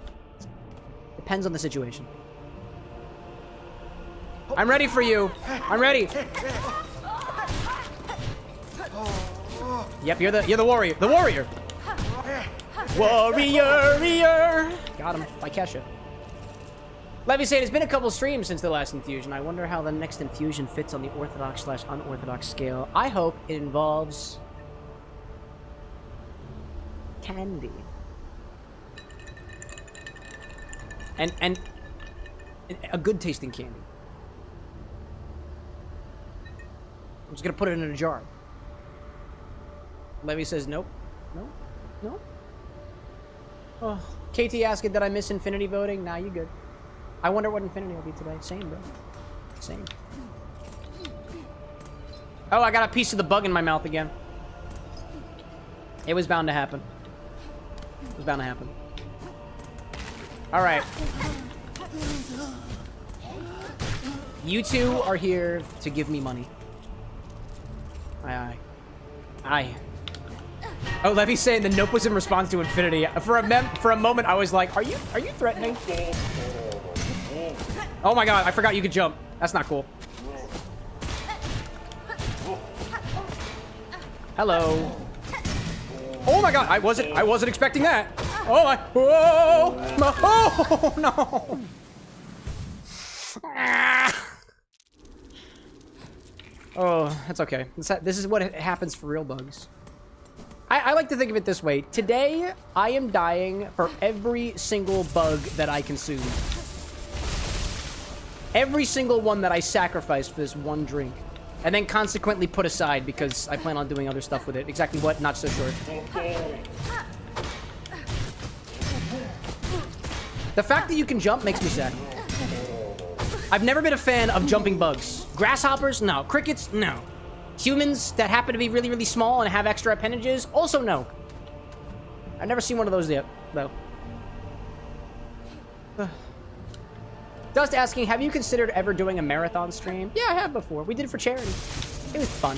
depends on the situation. I'm ready for you. I'm ready. Yep, you're the warrior. The warrior. Warrior. Got him by Kesha. Levy saying it's been a couple streams since the last infusion. I wonder how the next infusion fits on the orthodox/unorthodox scale. I hope it involves candy. And a good tasting candy. I'm just gonna put it in a jar. Levy says nope. No. Oh, KT asked, did I miss Infinity voting? Nah, you good. I wonder what Infinity will be today. Same, bro. Same. Oh, I got a piece of the bug in my mouth again. It was bound to happen. All right. You two are here to give me money. Aye. Oh, Levy's saying the nope was in response to Infinity. For a moment, I was like, are you threatening? Oh my god, I forgot you could jump. That's not cool. Hello. Oh my god, I wasn't expecting that. Oh my, oh no. Oh, that's okay. This is what happens for real bugs. I like to think of it this way. Today, I am dying for every single bug that I consume. Every single one that I sacrificed for this one drink. And then consequently put aside because I plan on doing other stuff with it. Exactly what? Not so sure. The fact that you can jump makes me sad. I've never been a fan of jumping bugs. Grasshoppers? No. Crickets? No. Humans that happen to be really, really small and have extra appendages? Also no. I've never seen one of those yet, though. Dust asking, have you considered ever doing a marathon stream? Yeah, I have before. We did it for charity. It was fun.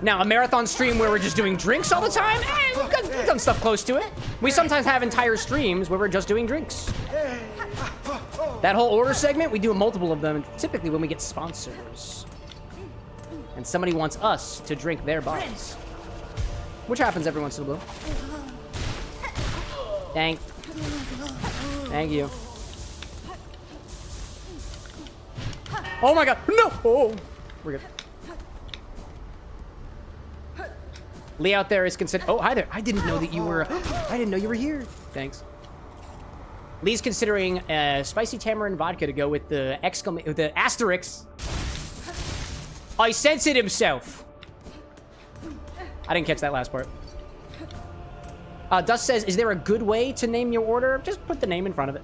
Now, a marathon stream where we're just doing drinks all the time? We've done stuff close to it. We sometimes have entire streams where we're just doing drinks. That whole order segment, we do multiple of them, typically when we get sponsors. And somebody wants us to drink their bottles. Which happens every once in a blue. Thank you. Oh my god, no! Oh, we're good. Lee out there is considered. Oh, hi there. I didn't know that you were. I didn't know you were here. Thanks. Lee's considering spicy tamarind vodka to go with the asterisk. I censored himself. I didn't catch that last part. Dust says, is there a good way to name your order? Just put the name in front of it.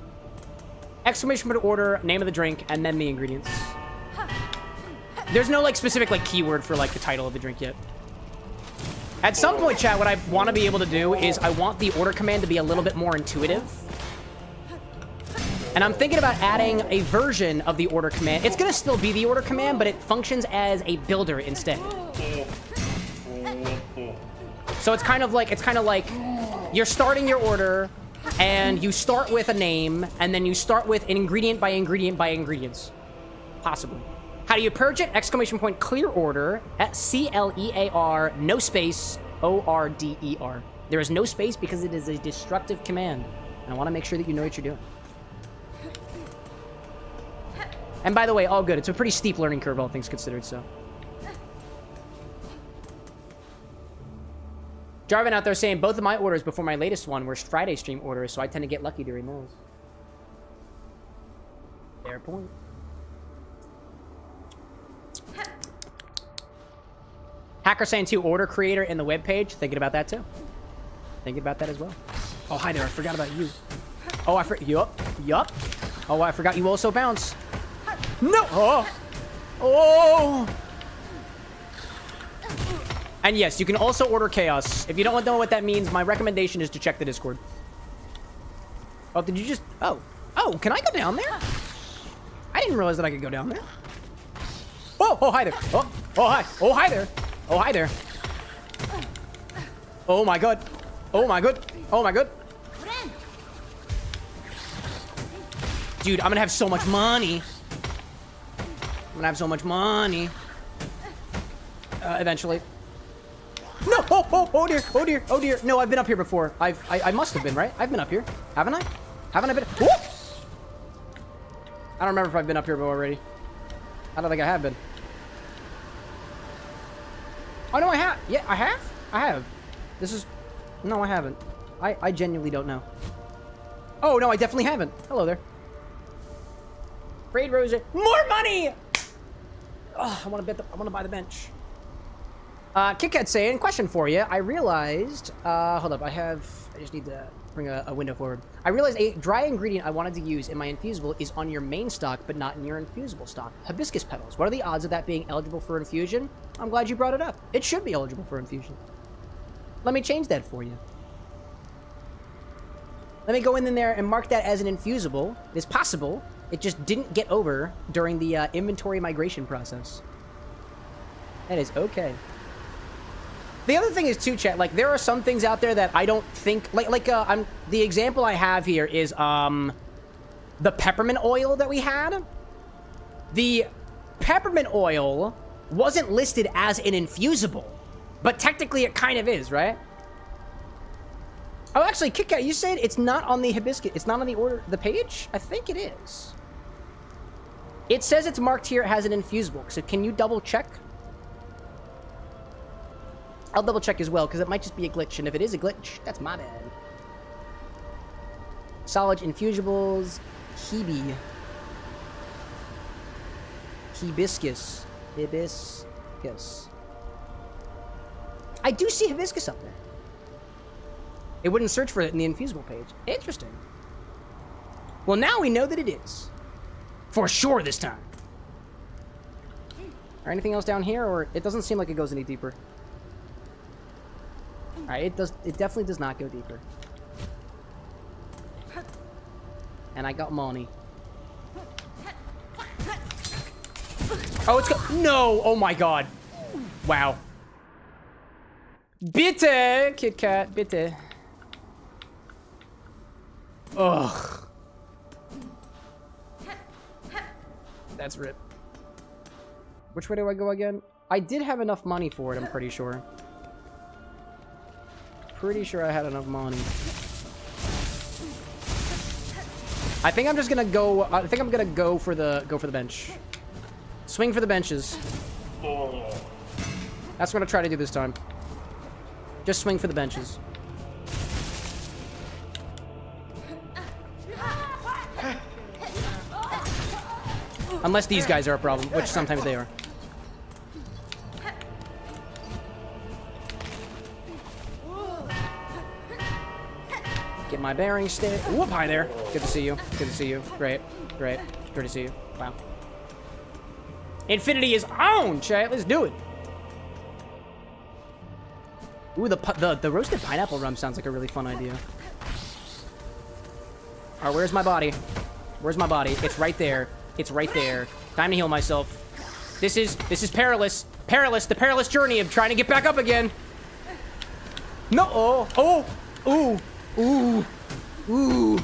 Exclamation point order, name of the drink, and then the ingredients. There's no like specific like keyword for like the title of the drink yet. At some point, chat, what I want to be able to do is I want the order command to be a little bit more intuitive. And I'm thinking about adding a version of the order command. It's going to still be the order command, but it functions as a builder instead. So it's kind of like you're starting your order and you start with a name and then you start with an ingredient by ingredient by ingredients. Possibly. How do you purge it? Exclamation point clear order at CLEAR, no space, ORDER. There is no space because it is a destructive command. And I want to make sure that you know what you're doing. And by the way, all good. It's a pretty steep learning curve, all things considered, so. Jarvin out there saying, both of my orders before my latest one were Friday stream orders, so I tend to get lucky during those. Fair point. Hacker saying too, order creator in the webpage. Thinking about that too. Thinking about that as well. Oh, hi there. I forgot about you. Oh, yup. Oh, I forgot you also bounce. No! Oh! And yes, you can also order chaos. If you don't know what that means, my recommendation is to check the Discord. Oh, did you just... Oh, can I go down there? I didn't realize that I could go down there. Oh, hi there. Oh, hi. Oh, hi there. Oh, hi there. Oh, my God. Oh, my God. Oh, my God. Dude, I'm gonna have so much money. Eventually. No! Oh dear. No, I've been up here before. I must have been, right? I've been up here. Haven't I? Haven't I been? Whoop! I don't remember if I've been up here already. I don't think I have been. Oh, no, I have. Yeah, I have? I have. This is... No, I haven't. I genuinely don't know. Oh, no, I definitely haven't. Hello there. Raid Rosa. More money! Oh, I want to buy the bench. KitKat saying, question for you. I realized, hold up, I just need to bring a window forward. I realized a dry ingredient I wanted to use in my infusible is on your main stock, but not in your infusible stock. Hibiscus petals. What are the odds of that being eligible for infusion? I'm glad you brought it up. It should be eligible for infusion. Let me change that for you. Let me go in there and mark that as an infusible. It's possible. It just didn't get over during the inventory migration process. That is okay. The other thing is too, chat, like there are some things out there that I don't think the example I have here is the peppermint oil that we had. The peppermint oil wasn't listed as an infusible, but technically it kind of is, right? Oh, actually, KitKat, you said it's not on the hibiscus. It's not on the order, the page? I think it is. It says it's marked here as an infusible. So can you double check? I'll double check as well, because it might just be a glitch. And if it is a glitch, that's my bad. Solid infusibles. Hebe. Hibiscus. Hibiscus. I do see hibiscus up there. It wouldn't search for it in the infusable page. Interesting. Well, now we know that it is. For sure this time. Or anything else down here, or it doesn't seem like it goes any deeper. Alright, it definitely does not go deeper. And I got money. Oh, it's no! Oh my god. Wow. Bitte! Kit Kat, bitte. Ugh. That's rip. Which way do I go again? I did have enough money for it, I'm pretty sure. Pretty sure I had enough money. I think I'm just gonna go. I think I'm gonna go for the bench. Swing for the benches. That's what I'm gonna try to do this time. Just swing for the benches. Unless these guys are a problem, which sometimes they are. Get my bearings stick. Whoop, hi there. Good to see you. Good to see you. Great. Great. Good to see you. Wow. Infinity is on, chat. Let's do it. Ooh, the roasted pineapple rum sounds like a really fun idea. Alright, where's my body? Where's my body? It's right there. It's right there. Time to heal myself. This is perilous. Perilous. The perilous journey of trying to get back up again. No. Oh. Oh. Ooh. Ooh. Ooh.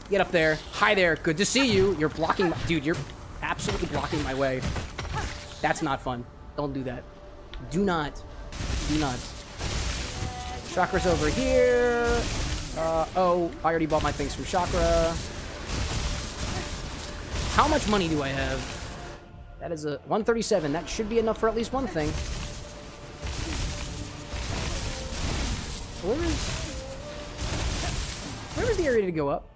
Get up there. Hi there. Good to see you. You're blocking my... Dude, you're absolutely blocking my way. That's not fun. Don't do that. Do not. Do not. Chakra's over here. Oh, I already bought my things from Chakra. How much money do I have? That is a 137. That should be enough for at least one thing. Where is the area to go up?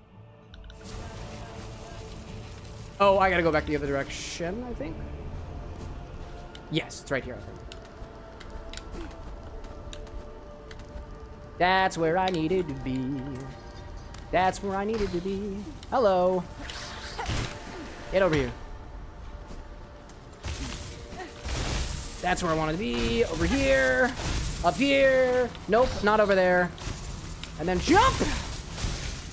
Oh, I gotta go back the other direction, I think. Yes, it's right here, I think. That's where I needed to be. That's where I needed to be. Hello. Get over here. That's where I wanted to be. Over here. Up here. Nope, not over there. And then jump!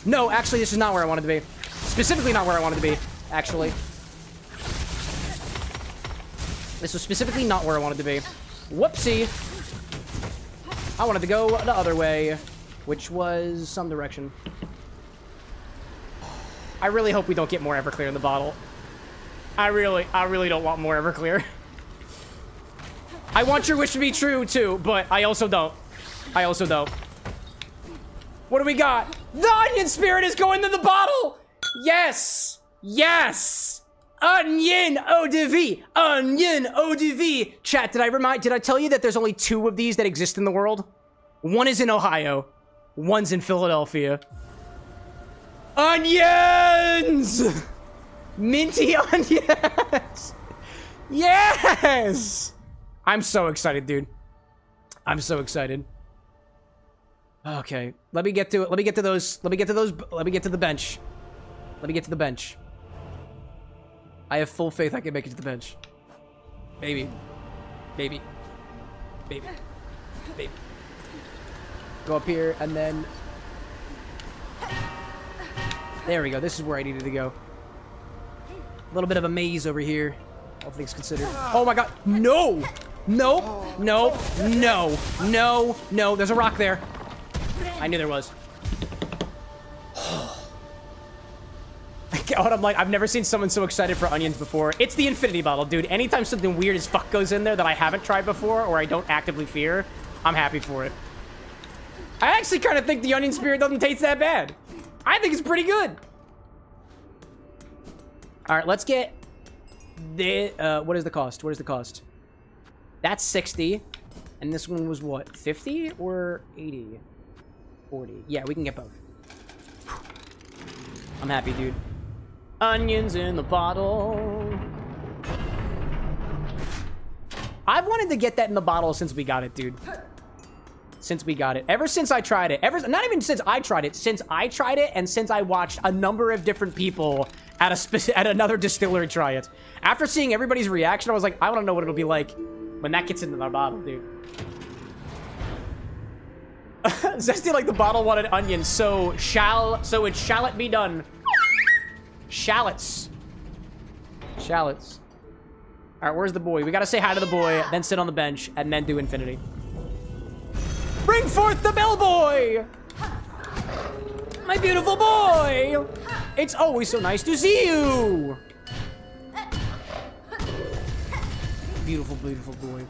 No, actually, this is not where I wanted to be. Specifically not where I wanted to be, actually. This was specifically not where I wanted to be. Whoopsie. I wanted to go the other way, which was some direction. I really hope we don't get more Everclear in the bottle. I really don't want more Everclear. I want your wish to be true, too, but I also don't. I also don't. What do we got? The onion spirit is going in the bottle! Yes! Yes! Onion eau de vie! Onion eau de vie! Chat, did I tell you that there's only 2 of these that exist in the world? One is in Ohio. One's in Philadelphia. Onions! Minty onions! Yes! I'm so excited, dude. I'm so excited. Okay, let me get to it. Let me get to those. Let me get to those. Let me get to the bench. Let me get to the bench. I have full faith I can make it to the bench. Baby. Baby. Baby. Baby. Go up here, and then... There we go. This is where I needed to go. A little bit of a maze over here. All things considered. Oh my god. No! Nope. Nope. No. No. No. There's a rock there. I knew there was. God, I'm like, I've never seen someone so excited for onions before. It's the infinity bottle, dude. Anytime something weird as fuck goes in there that I haven't tried before or I don't actively fear, I'm happy for it. I actually kind of think the onion spirit doesn't taste that bad. I think it's pretty good. All right, let's get the, what is the cost? What is the cost? That's 60. And this one was what, 50 or 80? 40. Yeah, we can get both. I'm happy, dude. Onions in the bottle. I've wanted to get that in the bottle since we got it, dude. Since we got it. Ever since I tried it. Not even since I tried it. Since I tried it and since I watched a number of different people at another distillery try it. After seeing everybody's reaction, I was like, I want to know what it'll be like when that gets into the bottle, dude. Zesty like the bottle wanted onions, so it shall it be done. Shallots. Shallots. Alright, where's the boy? We gotta say hi to the boy, then sit on the bench, and then do infinity. Bring forth the bellboy! My beautiful boy! It's always so nice to see you! Beautiful, beautiful boy.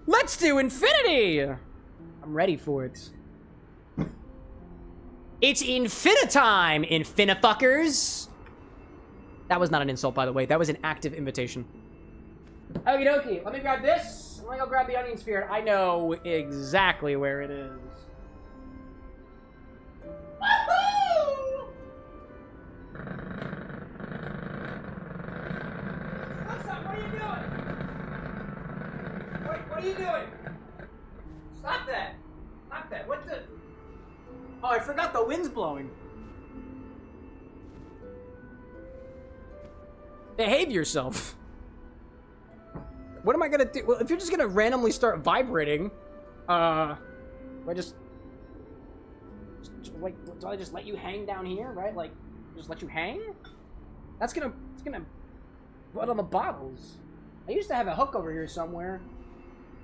Let's do infinity! I'm ready for it. It's infinitime, infinifuckers! That was not an insult, by the way. That was an active invitation. Okie dokie. Let me grab this. Let me go grab the onion spirit. I know exactly where it is. Woohoo! What's up? What are you doing? What are you doing? Stop that. Stop that. What the... Oh, I forgot the wind's blowing. Behave yourself. What am I gonna do? Well, if you're just gonna randomly start vibrating, do I just like, do I just let you hang down here, right? Like, just let you hang? It's gonna run on the bottles. I used to have a hook over here somewhere.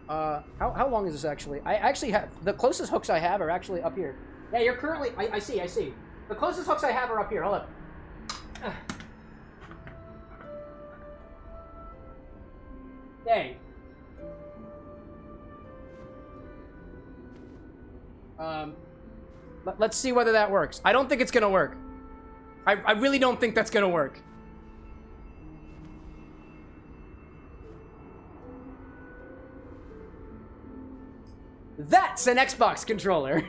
How long is this actually? I actually have, the closest hooks I have are actually up here. Yeah, you're currently, I see. The closest hooks I have are up here, hold up. Hey. Let's see whether that works. I don't think it's gonna work. I really don't think that's gonna work. That's an Xbox controller.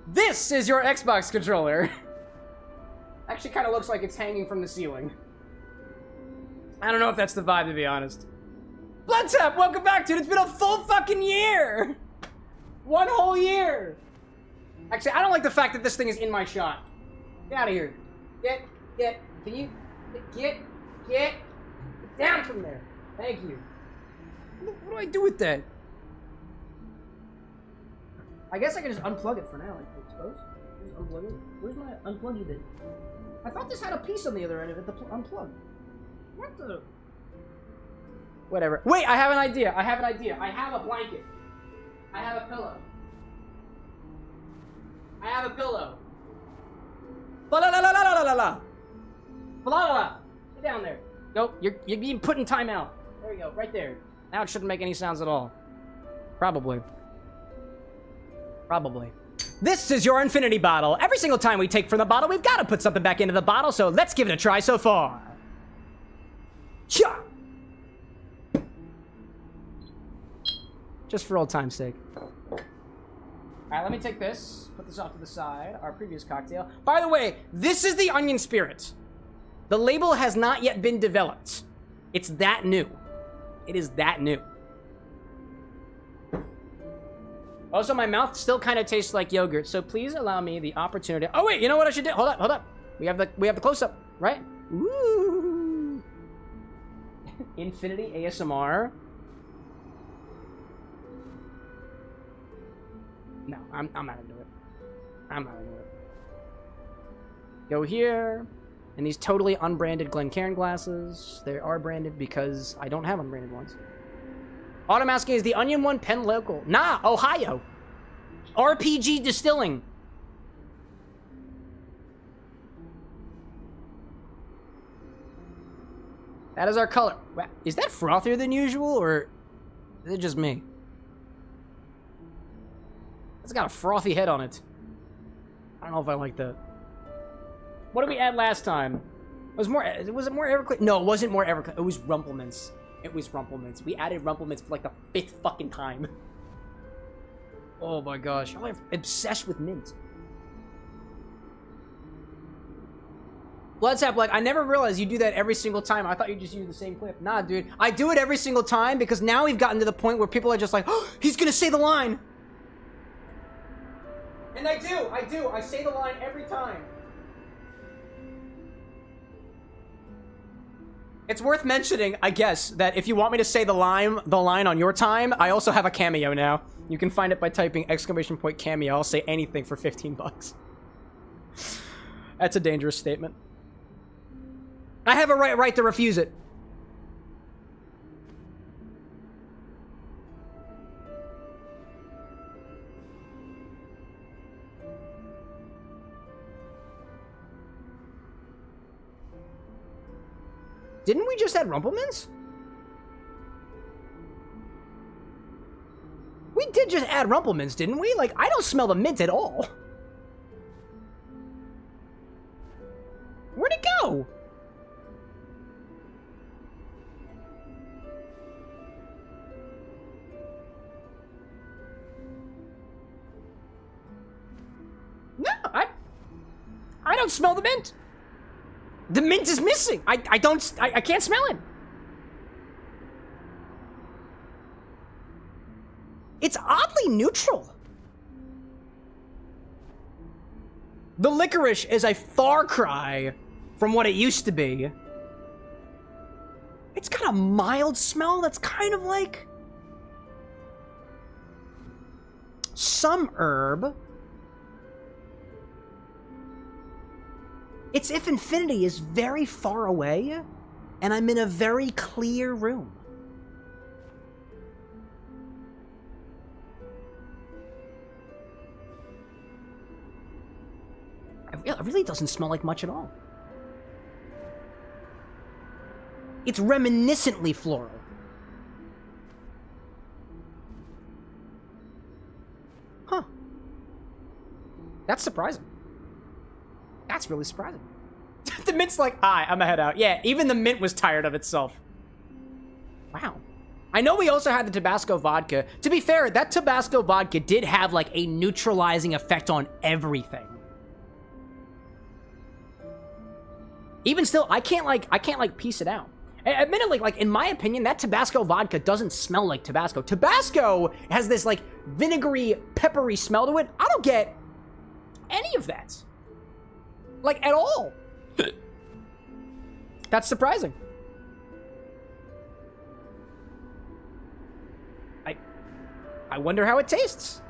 This is your Xbox controller. Actually kind of looks like it's hanging from the ceiling. I don't know if that's the vibe, to be honest. Bloodtap, welcome back, dude. It's been a full fucking year. 1 whole year. Actually, I don't like the fact that this thing is in my shot. Get out of here. Can you get down from there? Thank you. What do I do with that? I guess I can just unplug it for now, I suppose. Just unplug it. Where's my unpluggy bit? I thought this had a piece on the other end of it to unplug. What the? Whatever. Wait, I have an idea. I have a blanket. I have a pillow. La la la la la la la la. La la la. Get down there. Nope, you're being put in timeout. There you go, right there. Now it shouldn't make any sounds at all. Probably. This is your infinity bottle. Every single time we take from the bottle, we've got to put something back into the bottle, so let's give it a try so far. Cha! Just for old time's sake. Alright, let me take this. Put this off to the side. Our previous cocktail. By the way, this is the onion spirit. The label has not yet been developed. It's that new. It is that new. Also, my mouth still kind of tastes like yogurt, so please allow me the opportunity. Oh wait, you know what I should do? Hold up. We have the close up, right? Woo! Infinity ASMR. No, I'm not into it. Go here, and these totally unbranded Glencairn glasses. They are branded because I don't have unbranded ones. Automasking is the Onion One Penn Local. Nah, Ohio. RPG Distilling. That is our color. Is that frothier than usual, or is it just me? It's got a frothy head on it. I don't know if I like that. What did we add last time? Was it more Everclear? No, it wasn't more Everclear. It was Rumplements. We added Rumplements for like the 5th fucking time. Oh my gosh. I'm obsessed with mint. Bloodsap, like, I never realized you do that every single time. I thought you just use the same clip. Nah, dude. I do it every single time because now we've gotten to the point where people are just like, oh, he's gonna say the line. And I do. I say the line every time. It's worth mentioning, I guess, that if you want me to say the line on your time, I also have a cameo now. You can find it by typing !cameo. I'll say anything for 15 bucks. That's a dangerous statement. I have a right to refuse it. Didn't we just add Rumplemans? We did just add Rumplemans, didn't we? Like, I don't smell the mint at all. Where'd it go? No, I don't smell the mint. The mint is missing. I can't smell it. It's oddly neutral. The licorice is a far cry from what it used to be. It's got a mild smell that's kind of like some herb. It's if infinity is very far away, and I'm in a very clear room. It really doesn't smell like much at all. It's reminiscently floral. Huh. That's surprising. That's really surprising. The mint's like, I'm gonna head out. Yeah, even the mint was tired of itself. Wow. I know we also had the Tabasco vodka. To be fair, that Tabasco vodka did have like a neutralizing effect on everything. Even still, I can't piece it out. Admittedly, like, in my opinion, that Tabasco vodka doesn't smell like Tabasco. Tabasco has this, like, vinegary, peppery smell to it. I don't get any of that. Like, at all. That's surprising. I wonder how it tastes.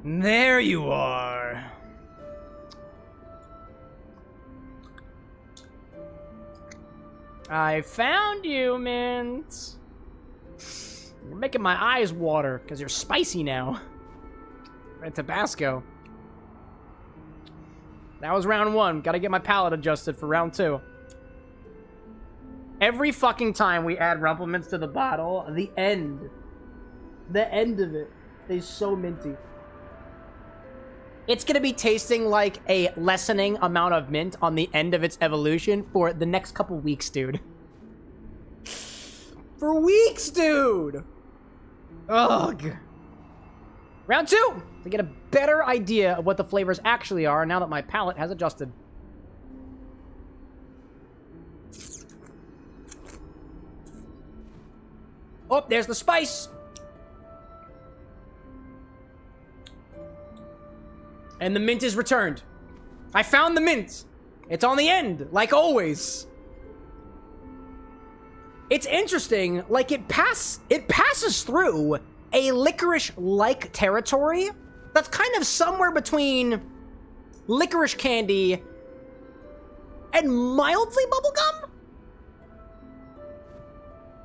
There you are. I found you, Mint. You're making my eyes water because you're spicy now. Red Tabasco. That was round one. Gotta get my palate adjusted for round two. Every fucking time we add Rumplemans to the bottle, the end of it is so minty. It's gonna be tasting like a lessening amount of mint on the end of its evolution for the next couple weeks, dude. For weeks, dude! Ugh. Round two! To get a better idea of what the flavors actually are now that my palate has adjusted. Oh, there's the spice! And the mint is returned. I found the mint. It's on the end, like always. It's interesting, like it passes through a licorice-like territory that's kind of somewhere between licorice candy and mildly bubblegum?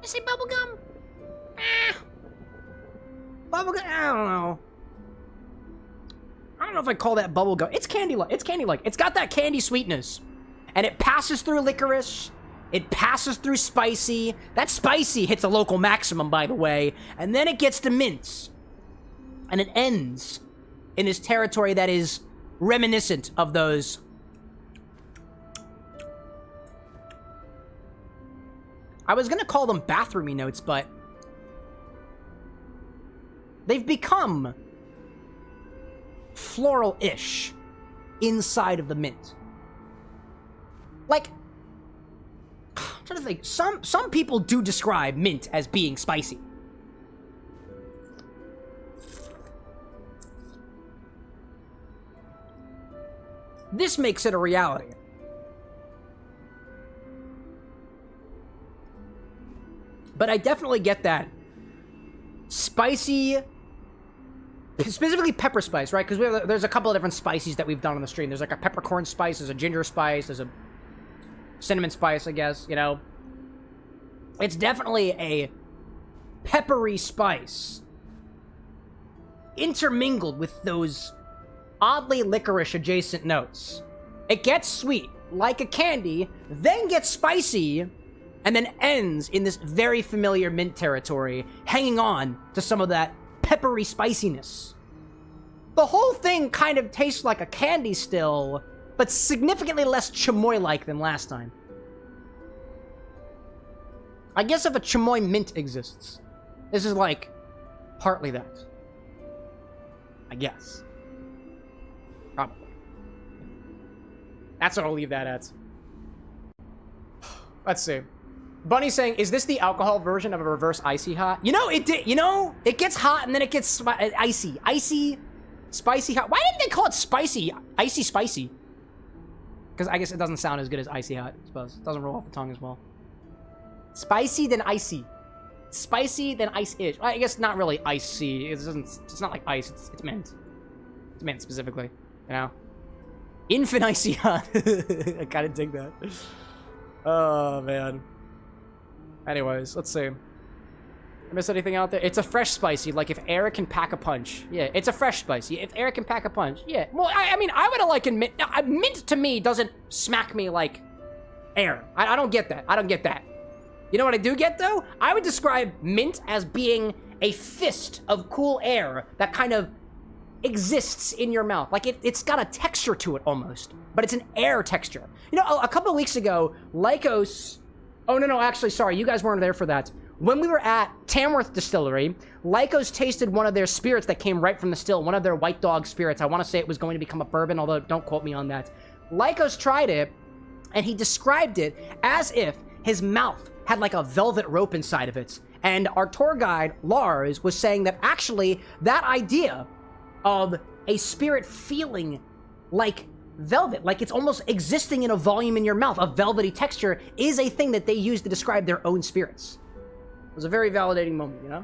You say bubblegum? Bubblegum? I don't know. I don't know if I call that bubblegum. It's candy-like. It's candy-like. It's got that candy sweetness. And it passes through licorice. It passes through spicy. That spicy hits a local maximum, by the way. And then it gets to mint. And it ends in this territory that is reminiscent of those. I was gonna call them bathroomy notes, but they've become floral-ish inside of the mint. Like, I'm trying to think. Some people do describe mint as being spicy. This makes it a reality. But I definitely get that spicy, specifically pepper spice, right? Because there's a couple of different spices that we've done on the stream. There's like a peppercorn spice, there's a ginger spice, there's a cinnamon spice, I guess, you know. It's definitely a peppery spice intermingled with those oddly licorice adjacent notes. It gets sweet, like a candy, then gets spicy, and then ends in this very familiar mint territory, hanging on to some of that peppery spiciness. The whole thing kind of tastes like a candy still, but significantly less chamoy-like than last time. I guess if a chamoy mint exists, this is like partly that. I guess. Probably. That's what I'll leave that at. Let's see. Bunny saying, is this the alcohol version of a reverse icy hot? You know, it gets hot and then it gets icy. Icy, spicy hot. Why didn't they call it spicy? Icy spicy. Because I guess it doesn't sound as good as icy hot, I suppose. It doesn't roll off the tongue as well. Spicy, then icy. Spicy, then ice-ish. I guess not really icy. It's not like ice. It's mint. It's mint specifically. You know? Infant icy hot. I kind of dig that. Oh, man. Anyways, let's see. I miss anything out there? It's a fresh spicy, like if Eric can pack a punch. Yeah, it's a fresh spicy. If Eric can pack a punch. Yeah. Well, I mean, I would have likened mint. Mint to me doesn't smack me like air. I don't get that. I don't get that. You know what I do get, though? I would describe mint as being a fist of cool air that kind of exists in your mouth. Like, it's got a texture to it almost, but it's an air texture. You know, a couple of weeks ago, Lycos... Oh, no, actually, sorry, you guys weren't there for that. When we were at Tamworth Distillery, Lycos tasted one of their spirits that came right from the still, one of their White Dog spirits. I want to say it was going to become a bourbon, although don't quote me on that. Lycos tried it, and he described it as if his mouth had like a velvet rope inside of it. And our tour guide, Lars, was saying that actually that idea of a spirit feeling like velvet, like it's almost existing in a volume in your mouth, a velvety texture, is a thing that they use to describe their own spirits. It was a very validating moment, you know?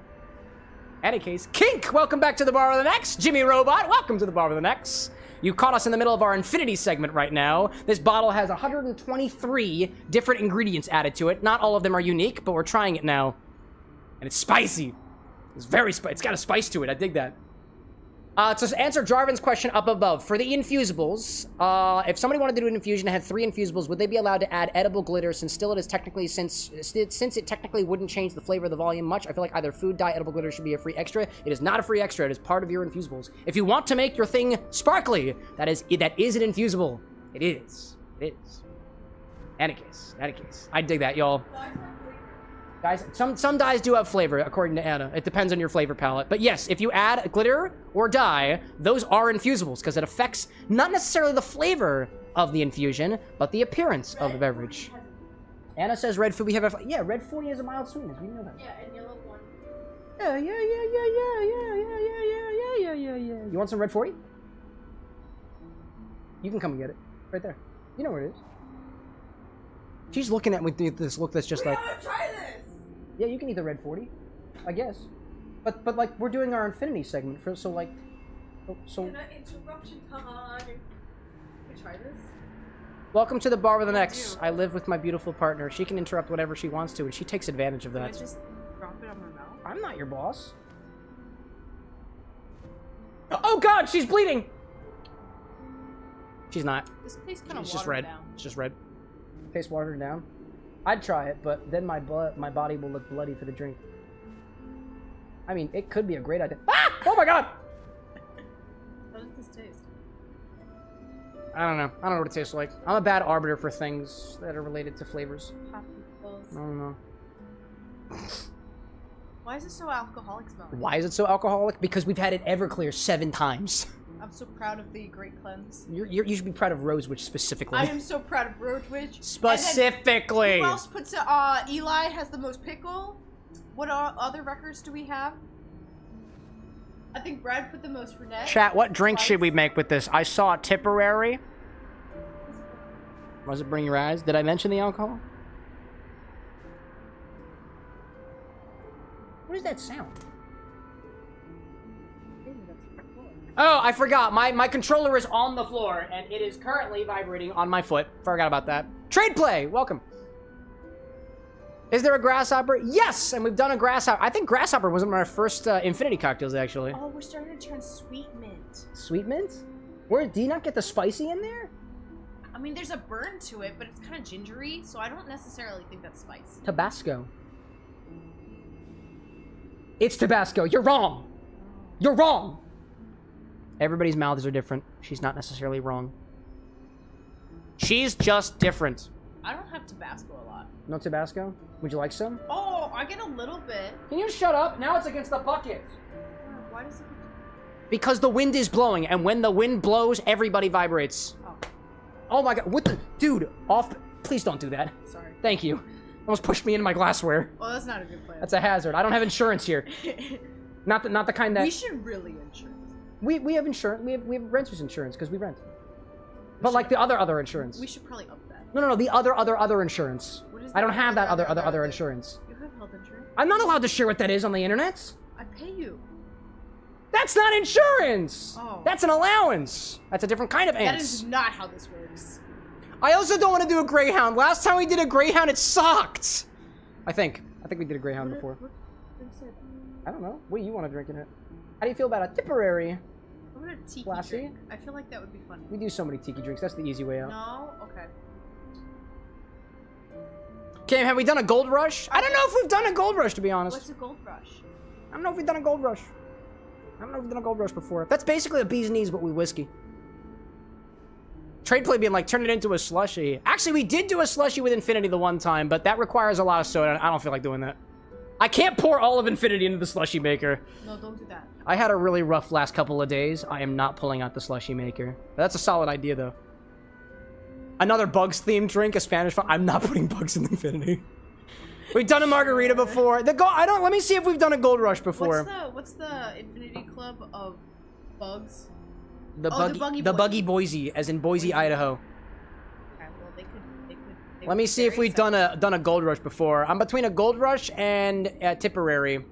Any case, Kink, welcome back to the Bar with an X. Jimmy Robot, welcome to the Bar with an X. You caught us in the middle of our Infinity segment right now. This bottle has 123 different ingredients added to it. Not all of them are unique, but we're trying it now. And it's spicy. It's very spicy. It's got a spice to it. I dig that. To answer Jarvan's question up above, for the infusibles, if somebody wanted to do an infusion and had 3 infusibles, would they be allowed to add edible glitter since it technically wouldn't change the flavor of the volume much? I feel like either food dye edible glitter should be a free extra. It is not a free extra. It is part of your infusibles. If you want to make your thing sparkly, that is an infusible. It is. It is. Any case. I dig that, y'all. Guys, some dyes do have flavor, according to Anna. It depends on your flavor palette. But yes, if you add glitter or dye, those are infusibles, because it affects not necessarily the flavor of the infusion, but the appearance of the beverage. Anna says red food, we have yeah, red 40 is a mild sweetness. We know that. Yeah, and yellow one. Yeah. You want some red 40? You can come and get it. Right there. You know where it is. She's looking at me with this look that's just like... I'm gonna try this! Yeah, you can eat the red 40, I guess. But like, we're doing our Infinity segment, so like... So... Can I interrupt your time? Can we try this? Welcome to the Bar with an X. I live with my beautiful partner. She can interrupt whatever she wants to, and she takes advantage of that. Can I just drop it on my mouth? I'm not your boss. Oh god, she's bleeding! She's not. This tastes kind of It's just red. Down. It's just red. Tastes watered down. I'd try it, but then my body will look bloody for the drink. I mean, it could be a great idea. Ah! Oh my god! I don't know. I don't know what it tastes like. I'm a bad arbiter for things that are related to flavors. I don't know. Why is it so alcoholic smelling? Why is it so alcoholic? Because we've had it Everclear 7 times. I'm so proud of the Great Cleanse. You should be proud of Rosewitch specifically. I am so proud of Rosewitch. Specifically. Who else puts it? Eli has the most pickle. What other records do we have? I think Brad put the most Renette. Chat, what drink should we make with this? I saw Tipperary. Was it Bring Your Eyes? Did I mention the alcohol? What is that sound? Oh, I forgot. My controller is on the floor, and it is currently vibrating on my foot. Forgot about that. Trade play! Welcome. Is there a grasshopper? Yes! And we've done a grasshopper. I think grasshopper was one of our first infinity cocktails, actually. Oh, we're starting to turn sweet mint. Sweet mint? Where, do you not get the spicy in there? I mean, there's a burn to it, but it's kind of gingery, so I don't necessarily think that's spicy. Tabasco. It's Tabasco. You're wrong. You're wrong. Everybody's mouths are different. She's not necessarily wrong. She's just different. I don't have Tabasco a lot. No Tabasco? Would you like some? Oh, I get a little bit. Can you shut up? Now it's against the bucket. Why does it... Because the wind is blowing, and when the wind blows, everybody vibrates. Oh. Oh my god, what the... Dude, off... Please don't do that. Sorry. Thank you. Almost pushed me into my glassware. Oh, that's not a good plan. That's a hazard. I don't have insurance here. Not the kind that... We should really insure. We have insurance. We have renter's insurance, because we rent. But like the other insurance. We should probably up that. No, the other insurance. What is I don't that have that other insurance. You have health insurance? I'm not allowed to share what that is on the internet. I pay you. That's not insurance! Oh. That's an allowance. That's a different kind of ants. That is not how this works. I also don't want to do a Greyhound. Last time we did a Greyhound, it sucked. I think we did a Greyhound before. What is it? I don't know. What do you want to drink in it? How do you feel about a Tipperary? I want a tiki Classy? drink. I feel like that would be fun. We do so many tiki drinks. That's the easy way out. No? Okay. Okay, have we done a gold rush? I don't know if we've done a gold rush, to be honest. What's a gold rush? I don't know if we've done a gold rush. I don't know if we've done a gold rush before. That's basically a bee's knees, but with whiskey. Trade play being like, turn it into a slushy. Actually, we did do a slushy with Infinity the one time, but that requires a lot of soda, and I don't feel like doing that. I can't pour all of Infinity into the slushy maker. No, don't do that. I had a really rough last couple of days. I am not pulling out the slushy maker. That's a solid idea, though. Another bugs-themed drink, a Spanish fun. I'm not putting bugs in Infinity. We've done a margarita before. Let me see if we've done a gold rush before. What's the Infinity Club of bugs? The Buggy Boise, as in Boise, Idaho. Okay, well, they could Let me see if we've done a gold rush before. I'm between a gold rush and a Tipperary.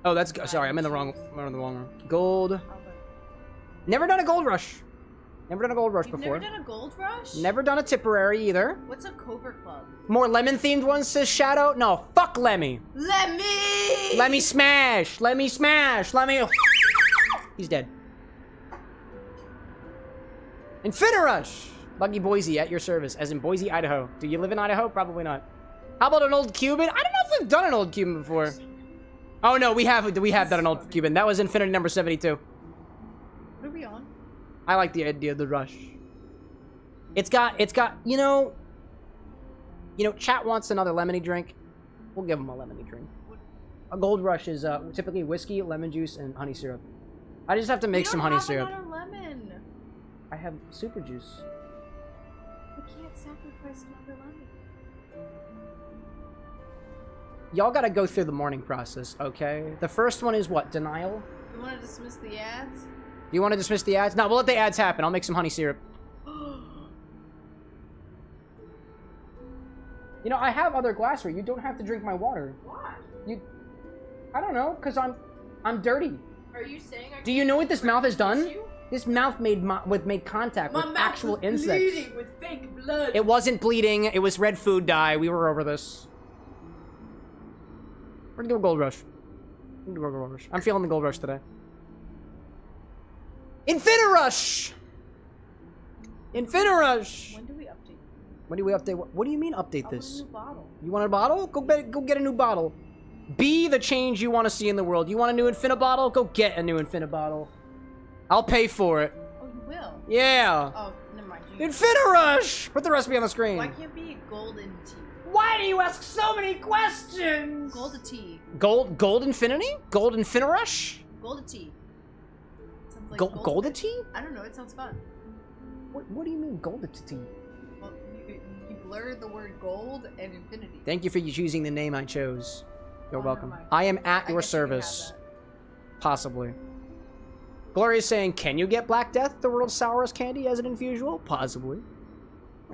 Oh, that's sorry. I'm in the wrong one. Gold. Never done a gold rush. Never done a gold rush before. Never done a gold rush? Never done a Tipperary either. What's a covert club? More lemon-themed ones, says Shadow. No, fuck Lemmy. Lemmy! Lemmy smash. Lemmy smash. Lemmy. He's dead. Infinirush. Buggy Boise at your service, as in Boise, Idaho. Do you live in Idaho? Probably not. How about an old Cuban? I don't know if we've done an old Cuban before. Oh no, we have done an old Cuban. That was Infinity number 72. What are we on? I like the idea of the rush. It's got, you know, chat wants another lemony drink. We'll give them a lemony drink. A gold rush is typically whiskey, lemon juice, and honey syrup. I just have to make some honey syrup. Another lemon. I have super juice. We can't sacrifice another lemon. Y'all gotta go through the mourning process, okay? The first one is what? Denial? You want to dismiss the ads? Do you want to dismiss the ads? No, we'll let the ads happen. I'll make some honey syrup. You know, I have other glassware. You don't have to drink my water. Why? I don't know, because I'm dirty. Are you saying Do you know what this mouth has done? You? This mouth made contact with actual insects. Bleeding with fake blood. It wasn't bleeding. It was red food dye. We were over this. We're gonna do a gold rush. I'm feeling the gold rush today. Infinirush! Infinirush! When do we update? When do we update? What do you mean update I this? want a new bottle. You want a bottle? Go get a new bottle. Be the change you want to see in the world. You want a new Infinibottle? Go get a new Infinibottle. I'll pay for it. Oh, you will? Yeah. Oh, never mind. You Infinirush! Put the recipe on the screen. Why can't it be golden tea? Why do you ask so many questions? Gold tea. Gold infinity? Gold Infinirush? Gold tea. Sounds like Golden tea? I don't know. It sounds fun. What do you mean golden tea? Well, you blurred the word gold and infinity. Thank you for choosing the name I chose. You're Oh, welcome. never mind. I am at I your guess you can have service. that. Possibly. Gloria's saying, can you get Black Death, the world's sourest candy, as an infusual? Possibly.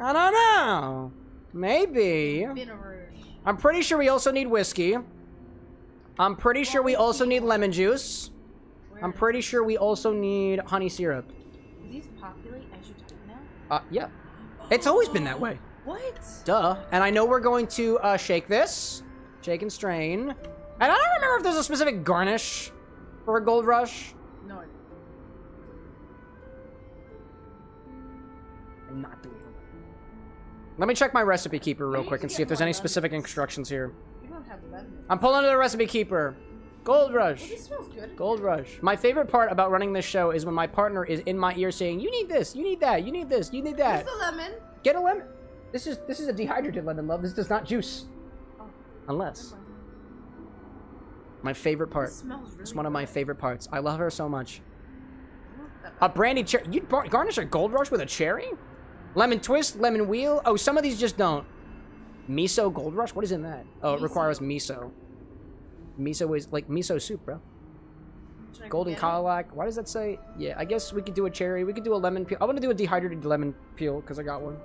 I don't know. Maybe. Vinairouge. I'm pretty sure we also need whiskey. I'm pretty sure we also need lemon juice. Where I'm pretty sure we also need honey syrup. do these populate as you type now? Yeah. It's always been that way. What? Duh. And I know we're going to shake this. Shake and strain. And I don't remember if there's a specific garnish for a gold rush. No idea. I'm not doing it. Let me check my recipe keeper real you quick can and see get if there's more any specific lemons. instructions here. You don't have lemon. I'm pulling to the recipe keeper. Gold rush. Well, this smells good. Gold rush. My favorite part about running this show is when my partner is in my ear saying, "You need this, you need that, you need this, you need that." Here's the lemon. Get a lemon. This is a dehydrated lemon, love. This does not juice. Oh, Unless. never mind. My favorite part. This smells really It's one of my good. favorite parts. I love her so much. Not that A bad. brandy cherry. You'd garnish a gold rush with a cherry? Lemon twist, lemon wheel. Oh, some of these just don't. Miso gold rush? What is in that? Oh, it Miso. requires miso. Miso is like miso soup, bro. Should I go Golden get it? cadillac. Why does that say? Yeah, I guess we could do a cherry. We could do a lemon peel. I want to do a dehydrated lemon peel because I got one. You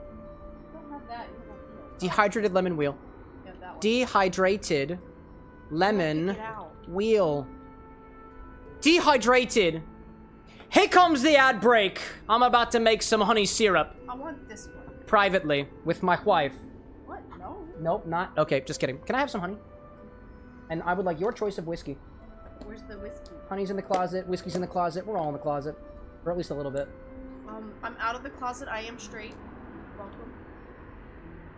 don't have that. You don't have that. Dehydrated lemon wheel. Yeah, that one. Dehydrated lemon Take it out. wheel. Dehydrated. Here comes the ad break. I'm about to make some honey syrup I want this one. privately with my wife. What? No. Nope, not. Okay, just kidding. Can I have some honey? And I would like your choice of whiskey. Where's the whiskey? Honey's in the closet, whiskey's in the closet. We're all in the closet. Or at least a little bit. I'm out of the closet. I am straight. Welcome.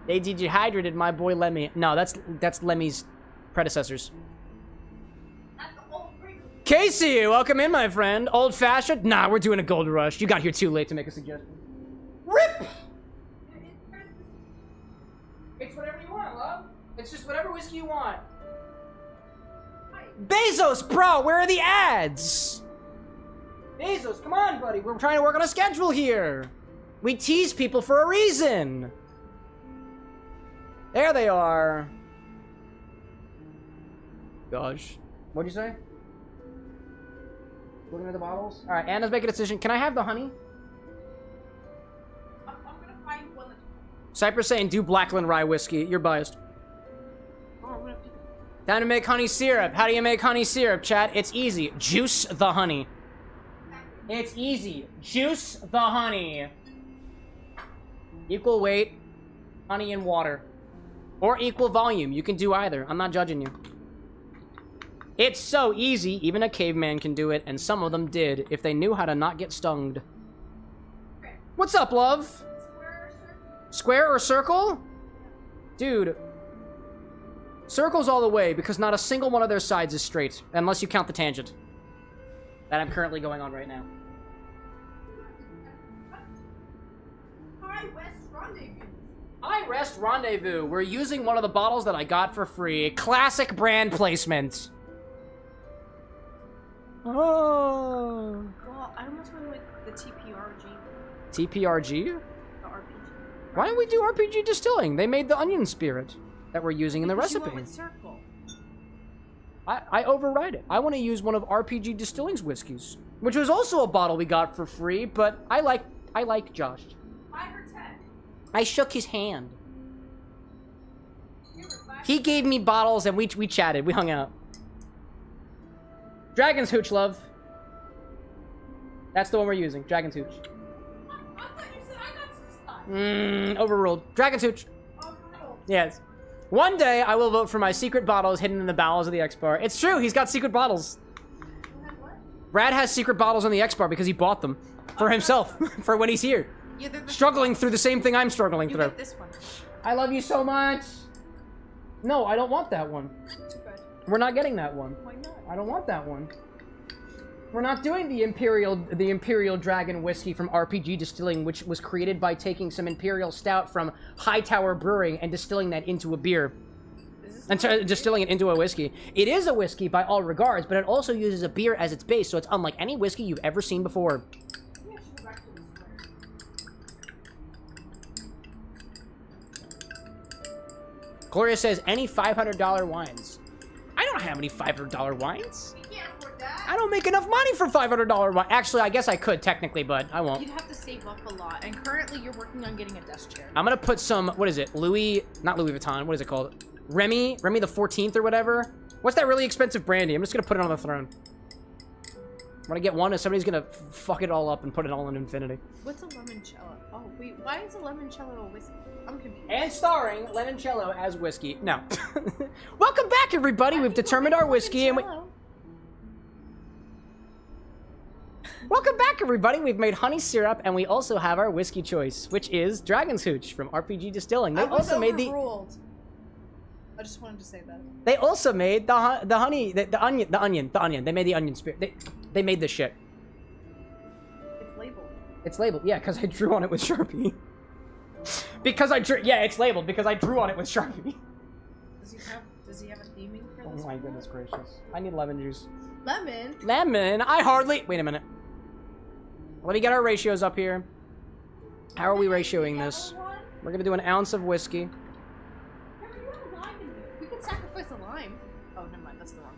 They dehydrated my boy Lemmy. No, that's Lemmy's predecessors. At the old break. Casey, welcome in, my friend. Old fashioned? Nah, we're doing a gold rush. You got here too late to make a suggestion. RIP! It's whatever you want, love. It's just whatever whiskey you want. Bezos, bro, where are the ads? Bezos, come on, buddy. We're trying to work on a schedule here. We tease people for a reason. There they are. Gosh. What'd you say? Looking at the bottles? Alright, Anna's making a decision. Can I have the honey? I'm gonna find one that's. Cypress saying do Blackland rye whiskey. You're biased. Oh, I'm gonna pick it. Time to make honey syrup. How do you make honey syrup, Chad? It's easy. Juice the honey. It's easy. Juice the honey. Equal weight, honey and water. Or equal volume. You can do either. I'm not judging you. It's so easy. Even a caveman can do it, and some of them did, if they knew how to not get stung. What's up, love? Square or circle? Dude. Circle's all the way, because not a single one of their sides is straight, unless you count the tangent. That I'm currently going on right now. Hi, West Rendezvous. Hi, Rest Rendezvous. We're using one of the bottles that I got for free. Classic brand placement. Oh. Well, I almost went with the TPRG. TPRG? The RPG. Why don't we do RPG distilling? They made the onion spirit that we're using in the Because you recipe. went with Circle. I override it. I want to use one of RPG Distilling's whiskeys, which was also a bottle we got for free, but I like Josh. 5 or 10. I shook his hand. You were 5. He gave me bottles and we chatted. We hung out. Dragon's Hooch, love. That's the one we're using. Dragon's Hooch. I thought you said I got to decide. Overruled. Dragon's Hooch. Oh, no. Yes. One day, I will vote for my secret bottles hidden in the bowels of the X Bar. It's true, he's got secret bottles. You have what? Brad has secret bottles on the X Bar because he bought them. For himself. For when he's here. Yeah, they're the Struggling through the same thing I'm struggling You through. get this one. I love you so much. No, I don't want that one. Too bad. We're not getting that one. Why not? I don't want that one. We're not doing the Imperial Dragon whiskey from RPG Distilling, which was created by taking some Imperial Stout from Hightower Brewing and distilling that into a beer. And distilling it into a whiskey. It is a whiskey by all regards, but it also uses a beer as its base, so it's unlike any whiskey you've ever seen before. Gloria says, any $500 wines. I don't have any $500 wines. We can't afford that. I don't make enough money for $500 wine. Actually, I guess I could technically, but I won't. You'd have to save up a lot, and currently you're working on getting a desk chair. I'm gonna put some, what is it? Not Louis Vuitton, what is it called? Remy the 14th or whatever. What's that really expensive brandy? I'm just gonna put it on the throne. When I get one, and somebody's gonna fuck it all up and put it all in infinity. What's a limoncello? Oh, wait, why is a limoncello a whiskey? I'm confused. And starring limoncello as whiskey. No. Welcome back, everybody. We've determined our whiskey and we... Welcome back, everybody. We've made honey syrup, and we also have our whiskey choice, which is Dragon's Hooch from RPG Distilling. They also made the... I just wanted to say that. They also made the onion. They made the onion spirit. They made this shit. It's labeled. It's labeled, yeah, because I drew on it with Sharpie. Because I drew, yeah, it's labeled because I drew on it with Sharpie. Does he have a theming for this? Oh my goodness gracious! I need lemon juice. Lemon. Lemon. I hardly. Wait a minute. Let me get our ratios up here. How are we ratioing this? We're gonna do an ounce of whiskey. We could sacrifice a lime. Oh, never mind. That's the wrong.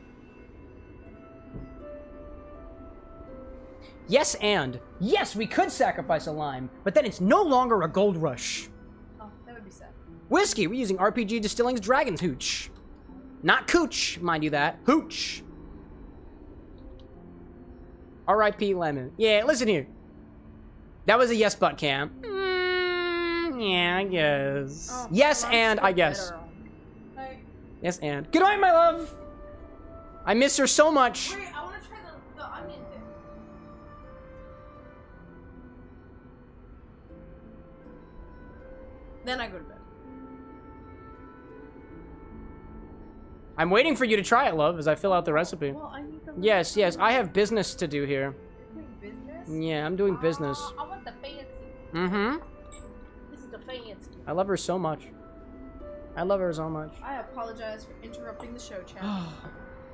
Yes, and yes, we could sacrifice a lime, but then it's no longer a gold rush. Oh, that would be sad. Whiskey. We're using RPG Distilling's Dragon's Hooch, not Cooch, mind you that. Hooch. R.I.P. Lemon. Yeah, listen here. That was a yes, but Cam. Yeah, I guess. Oh, yes, and I guess. Yes, and. Good night, my love. I miss her so much. Wait, I want to try the onion dip. Then I go to bed. I'm waiting for you to try it, love, as I fill out the recipe. Well, I need the Yes, I have business to do here. You're doing business? Yeah, I'm doing business. I want the fancy. Mm-hmm. This is the fancy. I love her so much. I love her so much. I apologize for interrupting the show, chat.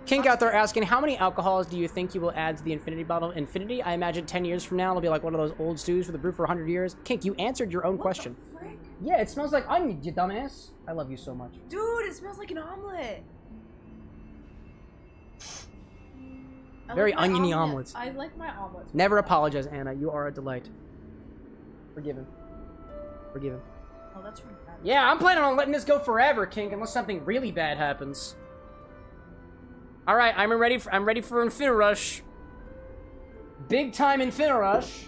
Kink out there asking, how many alcohols do you think you will add to the infinity bottle? Infinity? I imagine 10 years from now, it'll be like one of those old stews for the brew for 100 years. Kink, you answered your own question. What the frick? Yeah, it smells like onion, you dumbass. I love you so much. Dude, it smells like an omelet. Very like oniony omelets. I like my omelets. Never apologize, Anna. You are a delight. Forgiven. Forgiven. Oh, that's from bad. Yeah, I'm planning on letting this go forever, Kink, unless something really bad happens. All right, I'm ready for Infinirush. Big time Infinirush.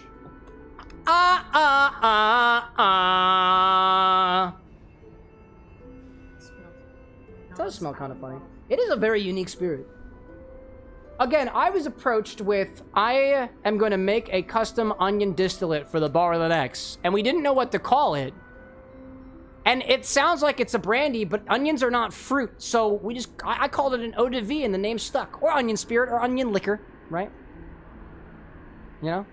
It does smell kind of funny. It is a very unique spirit. Again, I was approached with, I am going to make a custom onion distillate for the bar of the next, and we didn't know what to call it. And it sounds like it's a brandy, but onions are not fruit, so I called it an eau de vie, and the name stuck. Or onion spirit, or onion liquor, right? You know?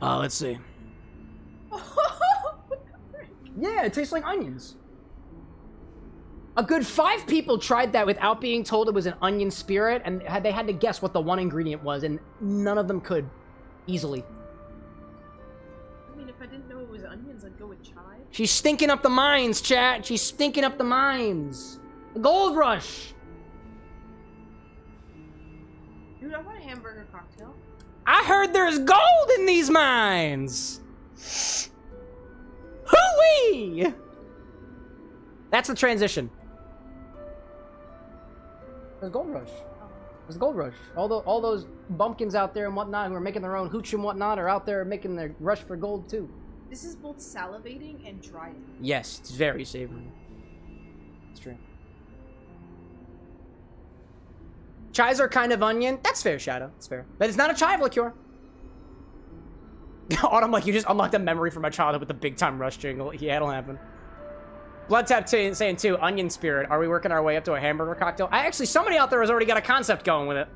Let's see. Yeah, it tastes like onions. A good 5 people tried that without being told it was an onion spirit, and they had to guess what the one ingredient was, and none of them could. Easily. I mean, if I didn't know it was onions, I'd go with chive. She's stinking up the mines, chat. She's stinking up the mines. The gold rush. Dude, I want a hamburger cocktail. I heard there's gold in these mines. Hooey! That's the transition. There's gold rush. There's gold rush. All those bumpkins out there and whatnot who are making their own hooch and whatnot are out there making their rush for gold too. This is both salivating and drying. Yes, it's very savory. It's true. Chives are kind of onion. That's fair, Shadow. That's fair. But it's not a chive liqueur. Autumn, like, you just unlocked a memory from my childhood with the big time rush jingle. Yeah, it'll happen. Blood Tap saying too, onion spirit. Are we working our way up to a hamburger cocktail? Somebody out there has already got a concept going with it.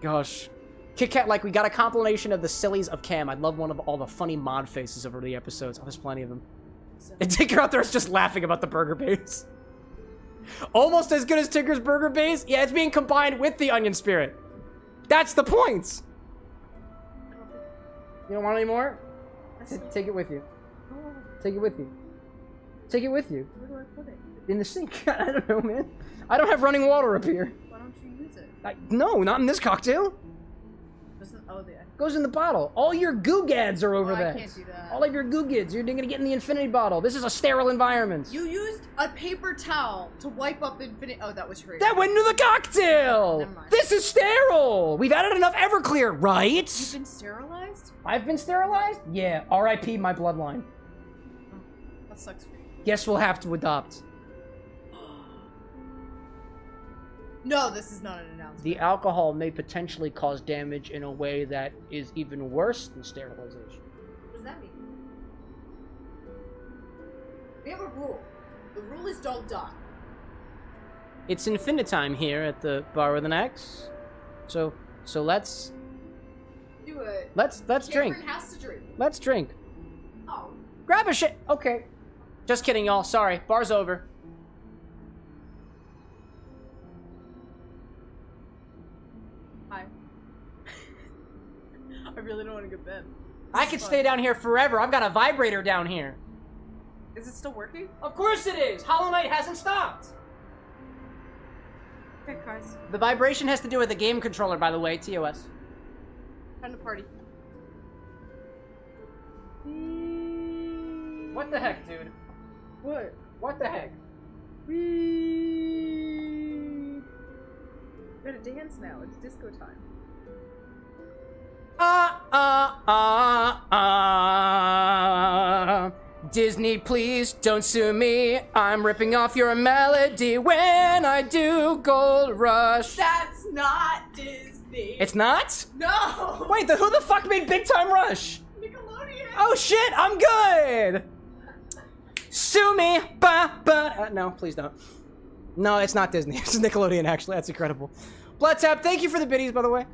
Gosh. Kit Kat, like, we got a compilation of the sillies of Cam. I'd love one of all the funny mod faces over the episodes. Oh, there's plenty of them. And Tinker out there is just laughing about the burger base. Almost as good as Tinker's burger base? Yeah, it's being combined with the onion spirit. That's the point! You don't want any more? Take it with you. Take it with you. Take it with you. Where do I put it? In the sink. I don't know, man. I don't have running water up here. Why don't you use it? No, not in this cocktail. Oh, yeah. Goes in the bottle. All your goo gads are over there. I can't do that. All of your goo gads. You're gonna get in the infinity bottle. This is a sterile environment. You used a paper towel to wipe up infinite. Oh, that was free. That went into the cocktail. Never mind. This is sterile. We've added enough Everclear, right? You've been sterilized? I've been sterilized? Yeah. R.I.P. my bloodline. Oh, that sucks for you. Guess we'll have to adopt. No, this is not an announcement. The alcohol may potentially cause damage in a way that is even worse than sterilization. What does that mean? We have a rule. The rule is don't die. It's infinitime here at the Bar with an X. So let's Do it. let's drink. Cameron has to drink. Let's drink. Oh. Grab a shit. Okay. Just kidding, y'all. Sorry. Bar's over. Hi. I really don't want to go to bed. I could stay down here forever. I've got a vibrator down here. Is it still working? Of course it is. Hollow Knight hasn't stopped. Okay, guys. The vibration has to do with the game controller, by the way. TOS. Time to party. What the heck, dude? What? What the heck? We gotta dance now. It's disco time. Disney, please don't sue me. I'm ripping off your melody when I do Gold Rush. That's not Disney. It's not? No. Wait, who the fuck made Big Time Rush? Nickelodeon. Oh shit, I'm good! Sue me! No, please don't. No, it's not Disney. It's Nickelodeon, actually. That's incredible. Bloodtap, thank you for the biddies, by the way.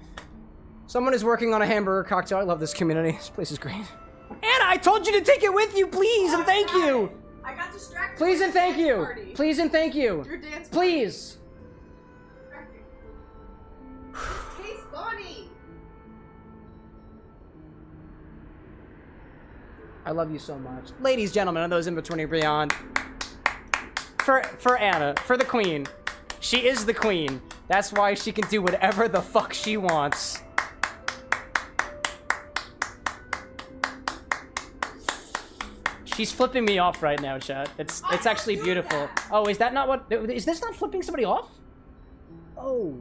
Someone is working on a hamburger cocktail. I love this community. This place is great. Anna, I told you to take it with you, please, and thank you! I got distracted. Please and thank you! Party. Please and thank you! Your dance Please! party. Tastes funny. I love you so much. Ladies, gentlemen, and those in between and beyond. For Anna, for the queen. She is the queen. That's why she can do whatever the fuck she wants. She's flipping me off right now, chat. It's actually beautiful. That. Oh, is that not what... Is this not flipping somebody off? Oh.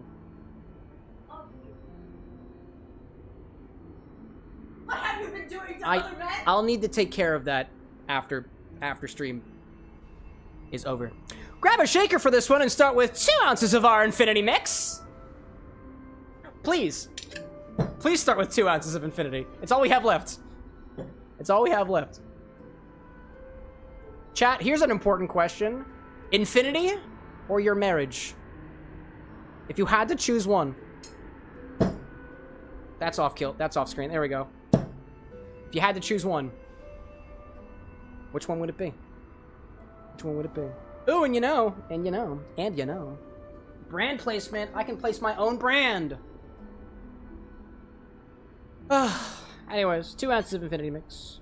What have you been doing to other men? I'll need to take care of that after stream is over. Grab a shaker for this one and start with 2 ounces of our Infinity Mix. Please. Please start with 2 ounces of Infinity. It's all we have left. It's all we have left. Chat, here's an important question. Infinity or your marriage? If you had to choose one. That's off kill. That's off screen. There we go. If you had to choose one, which one would it be? Which one would it be? Ooh, and you know. Brand placement. I can place my own brand. Anyways, 2 ounces of Infinity Mix.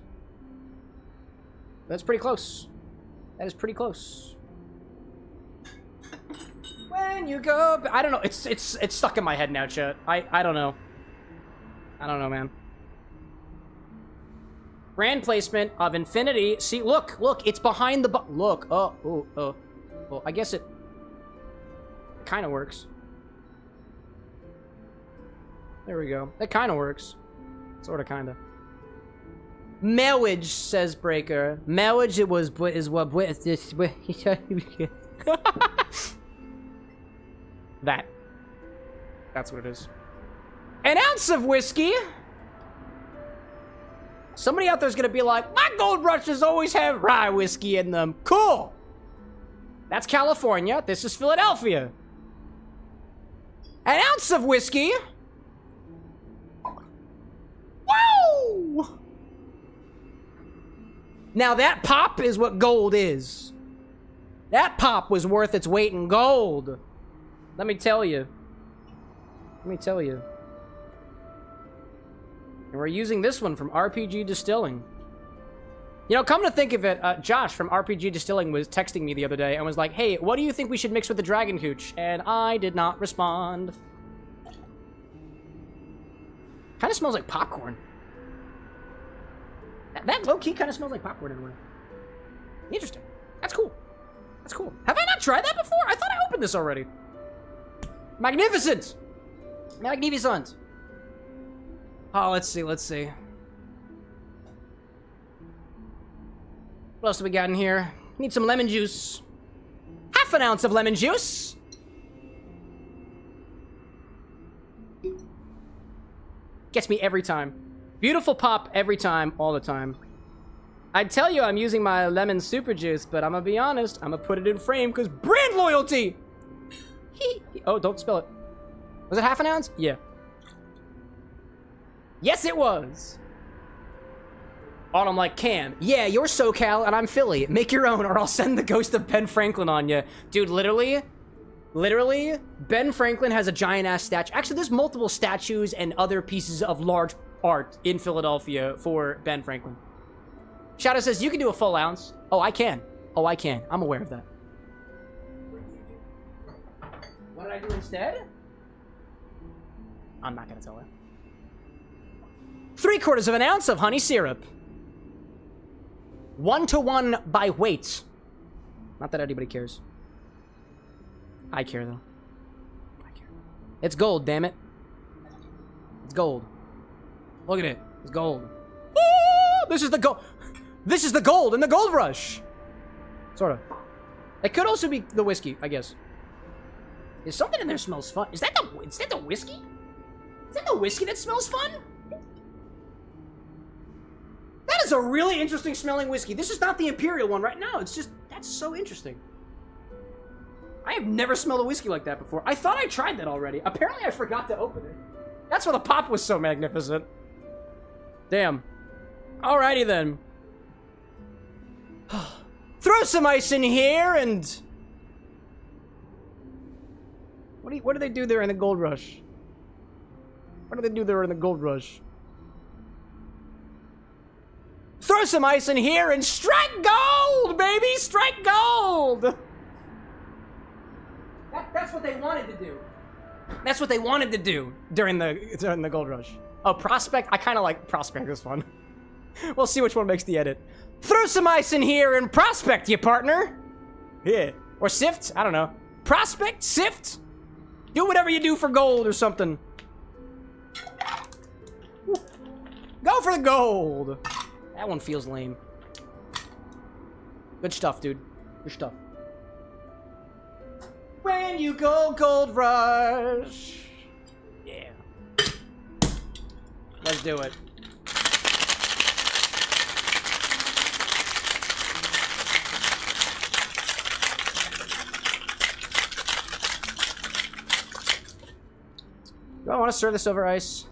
That's pretty close. That is pretty close. When you go... I don't know. It's stuck in my head now, chat. I don't know. I don't know, man. Brand placement of Infinity. See, look, it's behind the look. Oh, I guess it kind of works. There we go. It kind of works. Sort of, kind of. Marriage, says Breaker. Marriage, is what that. That's what it is. An ounce of whiskey. Somebody out there's gonna be like, my Gold Rushes always have rye whiskey in them. Cool. That's California. This is Philadelphia. An ounce of whiskey. Now that pop is what gold is. That pop was worth its weight in gold. Let me tell you. Let me tell you. And we're using this one from RPG Distilling. You know, come to think of it, Josh from RPG Distilling was texting me the other day and was like, hey, what do you think we should mix with the Dragon Hooch? And I did not respond. Kind of smells like popcorn. That low-key kind of smells like popcorn in a way. Interesting. That's cool. That's cool. Have I not tried that before? I thought I opened this already. Magnificent! Magnificent! Oh, let's see, let's see. What else do we got in here? Need some lemon juice. Half an ounce of lemon juice. Gets me every time. Beautiful pop every time, all the time. I'd tell you I'm using my lemon super juice, but I'm gonna be honest, I'm gonna put it in frame because brand loyalty! Oh, don't spill it. Was it half an ounce? Yeah. Yes, it was. Autumn like, Cam, yeah, you're SoCal and I'm Philly. Make your own or I'll send the ghost of Ben Franklin on you. Dude, literally, Ben Franklin has a giant-ass statue. Actually, there's multiple statues and other pieces of large art in Philadelphia for Ben Franklin. Shadow says, you can do a full ounce. Oh, I can. Oh, I can. I'm aware of that. What did I do instead? I'm not gonna tell her. 3/4 of an ounce of honey syrup. 1-to-1 by weight. Not that anybody cares. I care, though. I care. It's gold, damn it. It's gold. Look at it. It's gold. Woo! This is the gold. This is the gold in the gold rush. Sort of. It could also be the whiskey, I guess. Is something in there smells fun? Is that the whiskey? Is that the whiskey that smells fun? That is a really interesting smelling whiskey. This is not the Imperial one right now. It's just, that's so interesting. I have never smelled a whiskey like that before. I thought I tried that already. Apparently I forgot to open it. That's why the pop was so magnificent. Damn. Alrighty then. Throw some ice in here and... What do they do there in the gold rush? What do they do there in the gold rush? Throw some ice in here and strike gold, baby! Strike gold! That's what they wanted to do. That's what they wanted to do during the gold rush. Oh, Prospect? I kind of like Prospect. It's fun. We'll see which one makes the edit. Throw some ice in here and Prospect, you partner! Yeah. Or Sift? I don't know. Prospect? Sift? Do whatever you do for gold or something. Go for the gold! That one feels lame. Good stuff, dude. Good stuff. When you go gold rush. Yeah. Let's do it. Do I want to serve this over ice?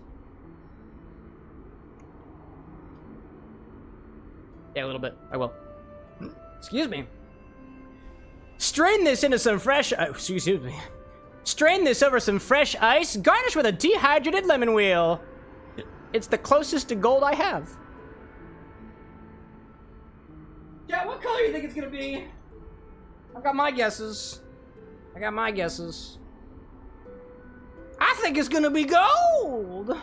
Yeah, a little bit. I will. Excuse me. Strain this into some fresh... excuse me. Strain this over some fresh ice. Garnish with a dehydrated lemon wheel. It's the closest to gold I have. Yeah, what color do you think it's gonna be? I've got my guesses. I think it's gonna be gold.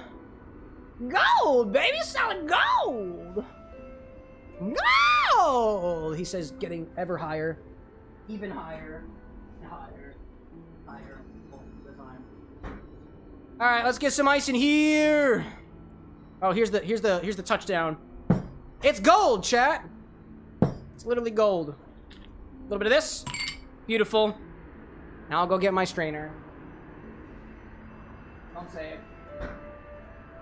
Gold, baby. Solid gold. Gold! He says, getting ever higher. Even higher. Higher. Higher. All the time. Alright, let's get some ice in here. Oh, here's the touchdown. It's gold, chat! It's literally gold. A little bit of this. Beautiful. Now I'll go get my strainer. Don't say it.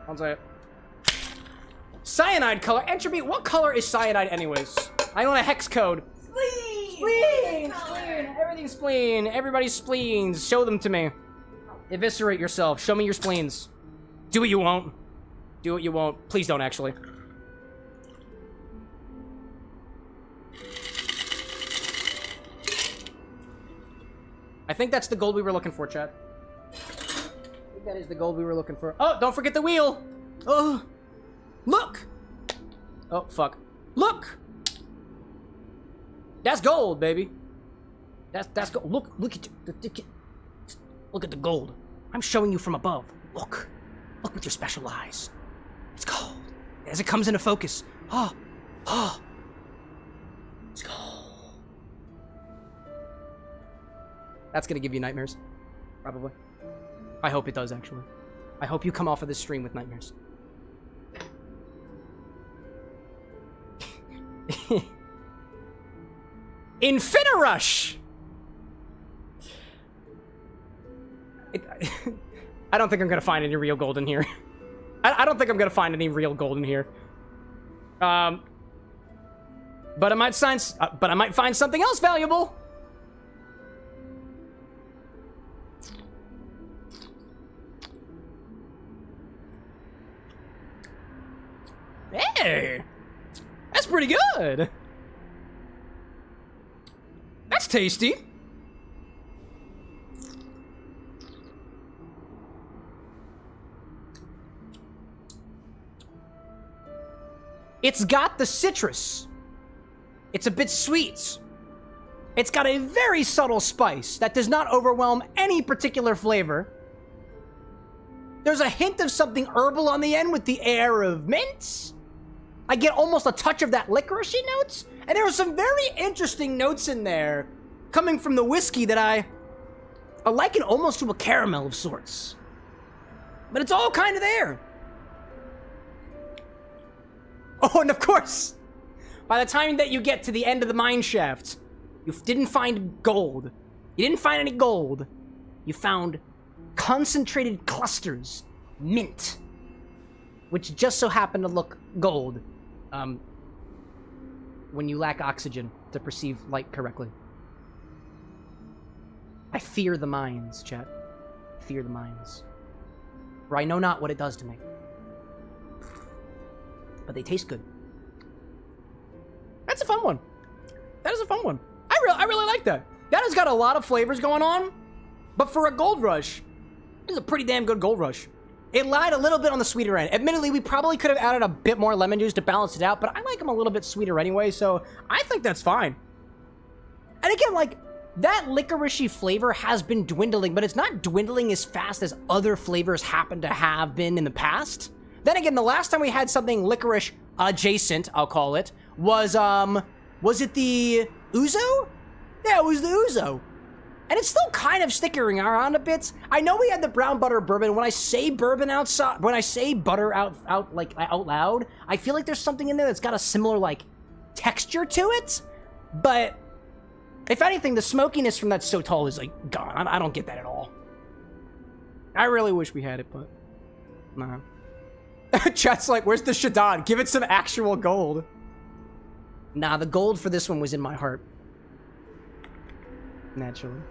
Don't say it. Cyanide color. Entropy. What color is cyanide anyways? I want a hex code. Spleen! Spleen! Everything's spleen. Everybody's spleens. Show them to me. Eviscerate yourself. Show me your spleens. Do what you won't. Do what you won't. Please don't, actually. I think that's the gold we were looking for, chat. I think that is the gold we were looking for. Oh, don't forget the wheel! Oh! Look! Oh, fuck. Look! That's gold, baby. That's gold. Look at the gold. I'm showing you from above. Look with your special eyes. It's gold. As it comes into focus. Oh, it's gold. That's gonna give you nightmares, probably. I hope it does, actually. I hope you come off of this stream with nightmares. Infinirush! I don't think I'm gonna find any real gold in here. I don't think I'm gonna find any real gold in here. But I might find something else valuable. Hey, that's pretty good. That's tasty. It's got the citrus. It's a bit sweet. It's got a very subtle spice that does not overwhelm any particular flavor. There's a hint of something herbal on the end with the air of mint. I get almost a touch of that licoricey notes. And there are some very interesting notes in there coming from the whiskey that I liken almost to a caramel of sorts. But it's all kind of there. Oh, and of course, by the time that you get to the end of the mine shaft, you didn't find gold. You didn't find any gold. You found concentrated clusters, mint, which just so happen to look gold. When you lack oxygen to perceive light correctly. I fear the mines, chat. Fear the mines. For I know not what it does to me. But they taste good. That's a fun one. That is a fun one. I really like that. That has got a lot of flavors going on. But for a gold rush, this is a pretty damn good gold rush. It lied a little bit on the sweeter end. Admittedly, we probably could have added a bit more lemon juice to balance it out, but I like them a little bit sweeter anyway, so I think that's fine. And again, like, that licoricey flavor has been dwindling, but it's not dwindling as fast as other flavors happen to have been in the past. Then again, the last time we had something licorice adjacent, I'll call it, was it the Ouzo? Yeah, it was the Ouzo. And it's still kind of sticking around a bit. I know we had the brown butter bourbon. When I say bourbon outside, when I say butter out loud, I feel like there's something in there that's got a similar, like, texture to it. But if anything, the smokiness from that Sotol is, like, gone. I don't get that at all. I really wish we had it, but nah. Chat's like, where's the Shadon? Give it some actual gold. Nah, the gold for this one was in my heart. Naturally.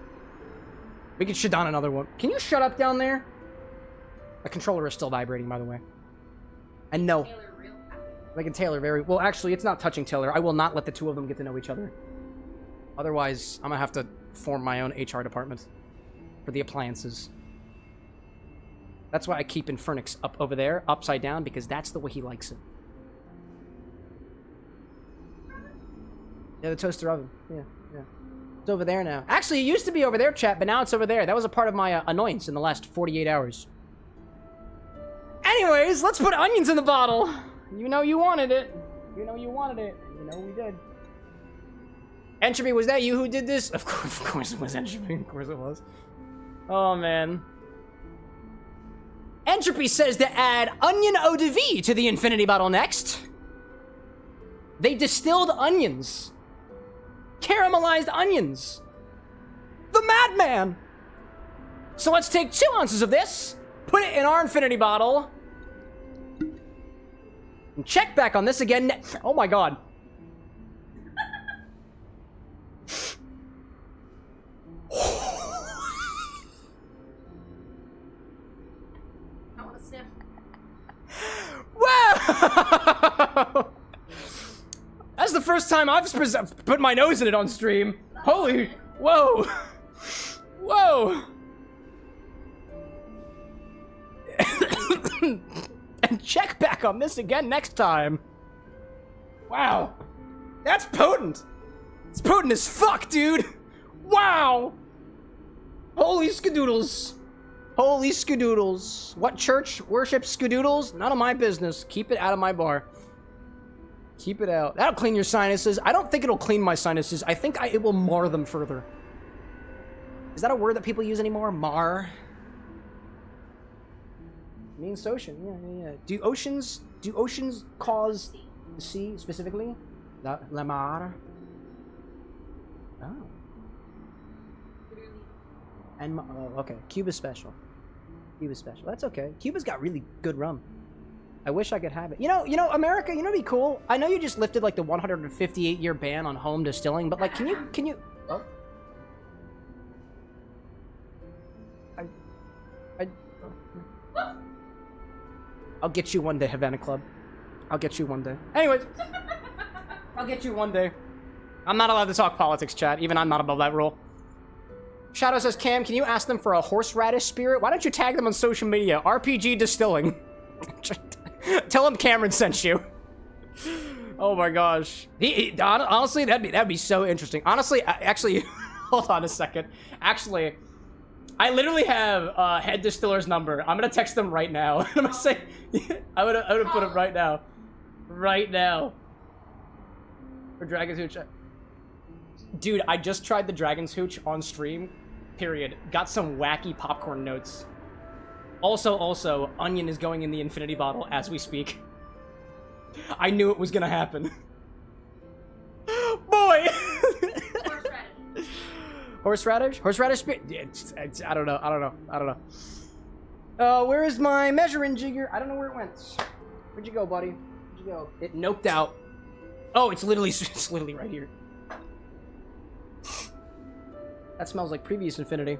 We could shut down another one. Can you shut up down there? The controller is still vibrating, by the way. And no. Like in Taylor, very... Well, actually, it's not touching Taylor. I will not let the two of them get to know each other. Otherwise, I'm gonna have to form my own HR department for the appliances. That's why I keep Infernix up over there, upside down, because that's the way he likes it. Yeah, the toaster oven. Yeah. It's over there now. Actually, it used to be over there, chat, but now it's over there. That was a part of my annoyance in the last 48 hours. Anyways, let's put onions in the bottle. You know you wanted it. You know you wanted it. You know we did. Entropy, was that you who did this? Of course it was Entropy. Of course it was. Oh, man. Entropy says to add onion eau de vie to the infinity bottle next. They distilled onions. Caramelized onions. The madman. So let's take 2 ounces of this, put it in our infinity bottle, and check back on this again. Oh my god. I want to sniff. Wow! That's the first time I've put my nose in it on stream. Holy, whoa. Whoa! And check back on this again next time. Wow. That's potent. It's potent as fuck, dude. Wow. Holy skadoodles. Holy skadoodles. What church worships skadoodles? None of my business. Keep it out of my bar. Keep it out. That'll clean your sinuses. I don't think it'll clean my sinuses. I think it will mar them further. Is that a word that people use anymore? Mar? Means ocean. Yeah. Do oceans cause the sea specifically? La mar? Oh. And okay, Cuba's special. Cuba's special. That's okay. Cuba's got really good rum. I wish I could have it. You know, America. You know, what'd be cool. I know you just lifted like the 158-year ban on home distilling, but like, can you? Oh. I'll get you one day, Havana Club. I'll get you one day. Anyways, I'll get you one day. I'm not allowed to talk politics, chat. Even I'm not above that rule. Shadow says, Cam, can you ask them for a horseradish spirit? Why don't you tag them on social media? RPG Distilling. Tell them Cameron sent you. Oh my gosh. Honestly, that'd be so interesting. Honestly, actually, hold on a second. Actually, I literally have head distiller's number. I'm gonna text them right now. I'm gonna say, I'm gonna put it right now. Right now. For Dragon's Hooch. Dude, I just tried the Dragon's Hooch on stream. Period. Got some wacky popcorn notes. Also, Onion is going in the infinity bottle as we speak. I knew it was gonna happen. Boy! Horseradish? Horseradish spirit? I don't know. Where is my measuring jigger? I don't know where it went. Where'd you go, buddy? Where'd you go? It noped out. Oh, it's literally right here. That smells like previous infinity.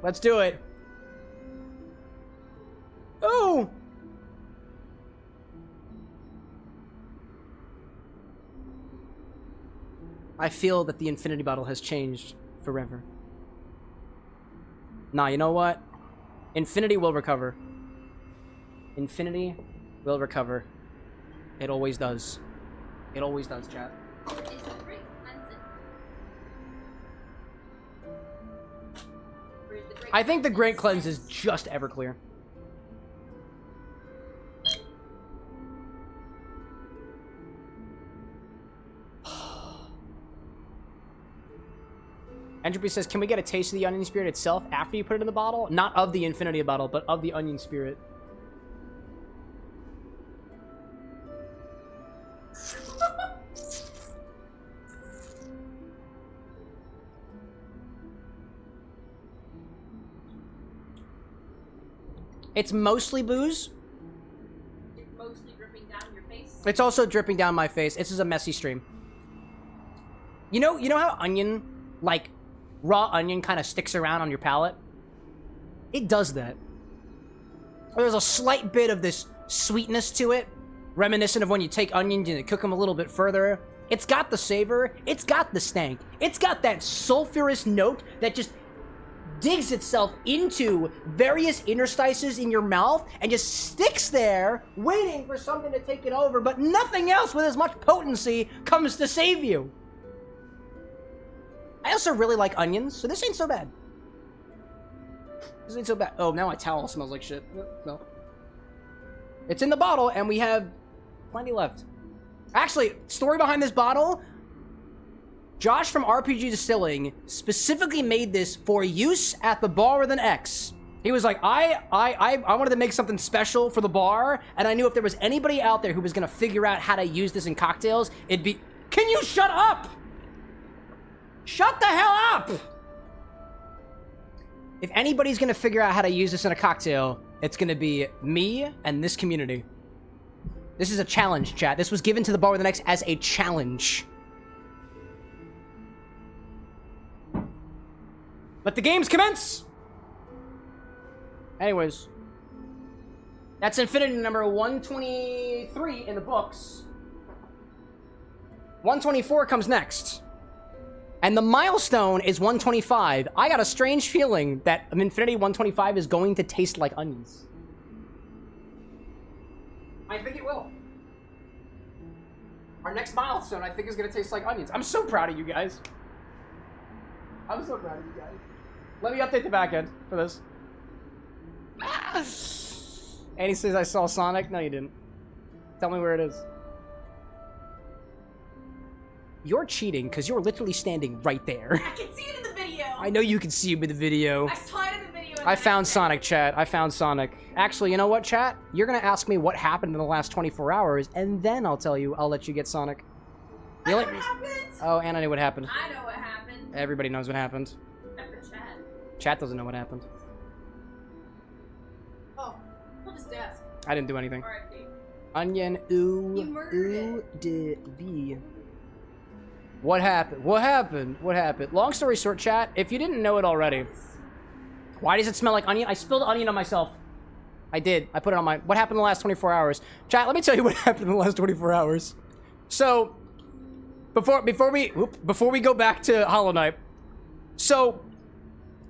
Let's do it. Oh! I feel that the infinity bottle has changed forever. Nah, you know what? Infinity will recover. Infinity will recover. It always does. It always does, chat. I think the Great Cleanse is just Everclear. Entropy says, can we get a taste of the onion spirit itself after you put it in the bottle? Not of the infinity bottle, but of the onion spirit. It's mostly booze. It's mostly dripping down your face. It's also dripping down my face. This is a messy stream. You know how onion, like, raw onion kind of sticks around on your palate? It does that. There's a slight bit of this sweetness to it, reminiscent of when you take onions and you cook them a little bit further. It's got the savor. It's got the stank. It's got that sulfurous note that just digs itself into various interstices in your mouth and just sticks there waiting for something to take it over, but nothing else with as much potency comes to save you. I also really like onions, so this ain't so bad. This ain't so bad. Oh, now my towel smells like shit. No. It's in the bottle, and we have plenty left. Actually, story behind this bottle, Josh from RPG Distilling specifically made this for use at the bar with an X. He was like, I wanted to make something special for the bar, and I knew if there was anybody out there who was gonna figure out how to use this in cocktails, it'd be... Can you shut up? Shut the hell up! If anybody's gonna figure out how to use this in a cocktail, it's gonna be me and this community. This is a challenge, chat. This was given to the bar with an X as a challenge. Let the games commence! Anyways. That's infinity number 123 in the books. 124 comes next. And the milestone is 125. I got a strange feeling that Infinity 125 is going to taste like onions. I think it will. Our next milestone, I think, is going to taste like onions. I'm so proud of you guys. I'm so proud of you guys. Let me update the back end for this. Annie says I saw Sonic. No, you didn't. Tell me where it is. You're cheating because you're literally standing right there. I can see it in the video. I know you can see him in the video. I saw it in the video. I found Sonic, chat. I found Sonic. Actually, you know what, chat? You're going to ask me what happened in the last 24 hours, and then I'll tell you. I'll let you get Sonic. What happened? Oh, and I knew what happened. I know what happened. Everybody knows what happened. Except for Chad. Chat doesn't know what happened. Oh, hold his desk. I didn't do anything. R.I.P. Onion, ooh, You murdered de V. What happened? What happened? What happened? Long story short, chat, if you didn't know it already, why does it smell like onion? I spilled onion on myself. I did. I put it on my... What happened in the last 24 hours? Chat, let me tell you what happened in the last 24 hours. So, before we go back to Hollow Knight, so,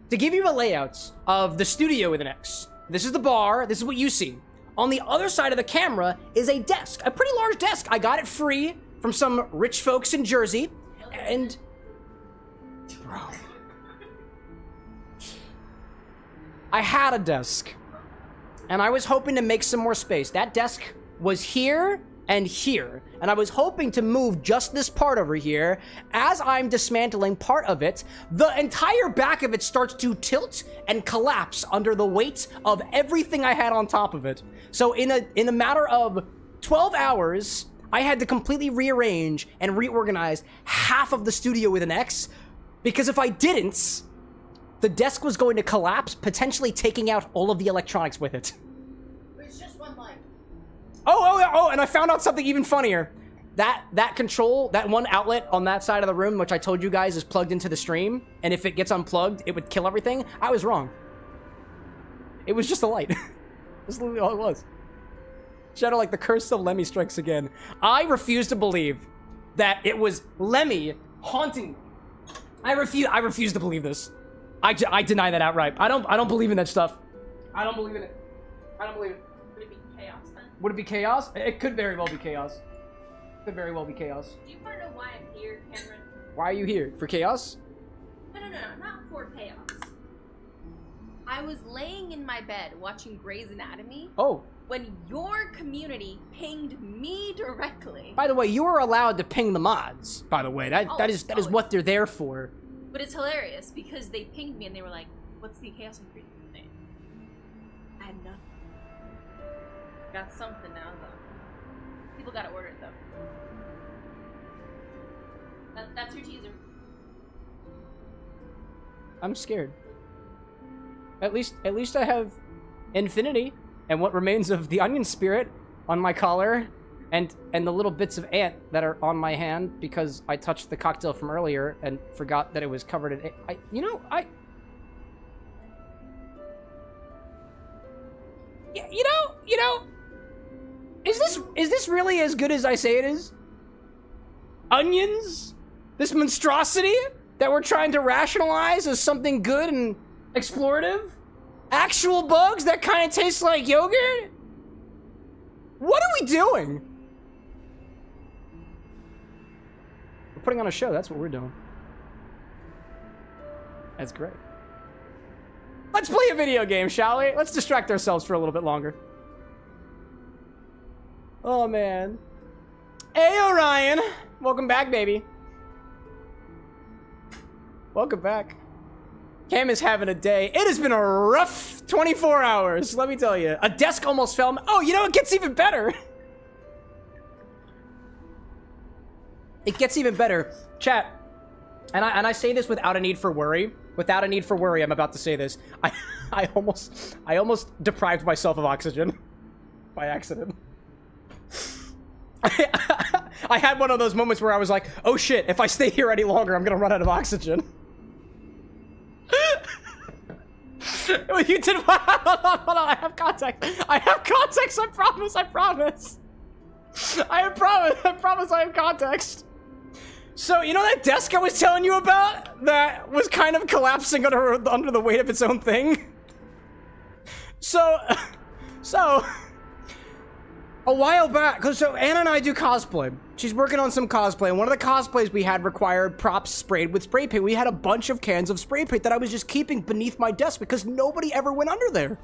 to give you a layout of the studio with an X, this is the bar, this is what you see. On the other side of the camera is a desk, a pretty large desk. I got it free from some rich folks in Jersey, and... Bro. I had a desk, and I was hoping to make some more space. That desk was here and here, and I was hoping to move just this part over here. As I'm dismantling part of it, the entire back of it starts to tilt and collapse under the weight of everything I had on top of it. So in a matter of 12 hours, I had to completely rearrange and reorganize half of the studio with an X, because if I didn't, the desk was going to collapse, potentially taking out all of the electronics with it. It's just one light. Oh, and I found out something even funnier. That control, that one outlet on that side of the room, which I told you guys is plugged into the stream, and if it gets unplugged, it would kill everything. I was wrong. It was just a light. That's literally all it was. Shadow, like the curse of Lemmy strikes again. I refuse to believe that it was Lemmy haunting me. I refuse to believe this. I deny that outright. I don't believe in that stuff. I don't believe in it. I don't believe it. Would it be chaos then? Would it be chaos? It could very well be chaos. Could very well be chaos. Do you want to know why I'm here, Cameron? Why are you here? For chaos? No, not for chaos. I was laying in my bed watching Grey's Anatomy. Oh. When your community pinged me directly. By the way, you are allowed to ping the mods, by the way. That is what they're there for. But it's hilarious because they pinged me and they were like, what's the Chaos and Freedom thing? I had nothing. Got something now though. People gotta order it though. That's your teaser. I'm scared. At least I have Infinity and what remains of the onion spirit on my collar, and the little bits of ant that are on my hand because I touched the cocktail from earlier and forgot that it was covered in you know, is this really as good as I say it is? Onions? This monstrosity that we're trying to rationalize as something good and explorative? Actual bugs that kind of taste like yogurt? What are we doing? We're putting on a show, that's what we're doing. That's great. Let's play a video game, shall we? Let's distract ourselves for a little bit longer. Oh, man. Hey, Orion! Welcome back, baby. Welcome back. Cam is having a day. It has been a rough 24 hours, let me tell you. A desk almost fell. Oh, you know, it gets even better. It gets even better. Chat, and I say this without a need for worry. Without a need for worry, I'm about to say this. I almost deprived myself of oxygen by accident. I had one of those moments where I was like, oh shit, if I stay here any longer, I'm gonna run out of oxygen. You did. Hold on, I have context. I have context. I promise. I promise. I promise I have context. So, you know that desk I was telling you about? That was kind of collapsing under the weight of its own thing? So, a while back, so Anna and I do cosplay. She's working on some cosplay, and one of the cosplays we had required props sprayed with spray paint. We had a bunch of cans of spray paint that I was just keeping beneath my desk because nobody ever went under there.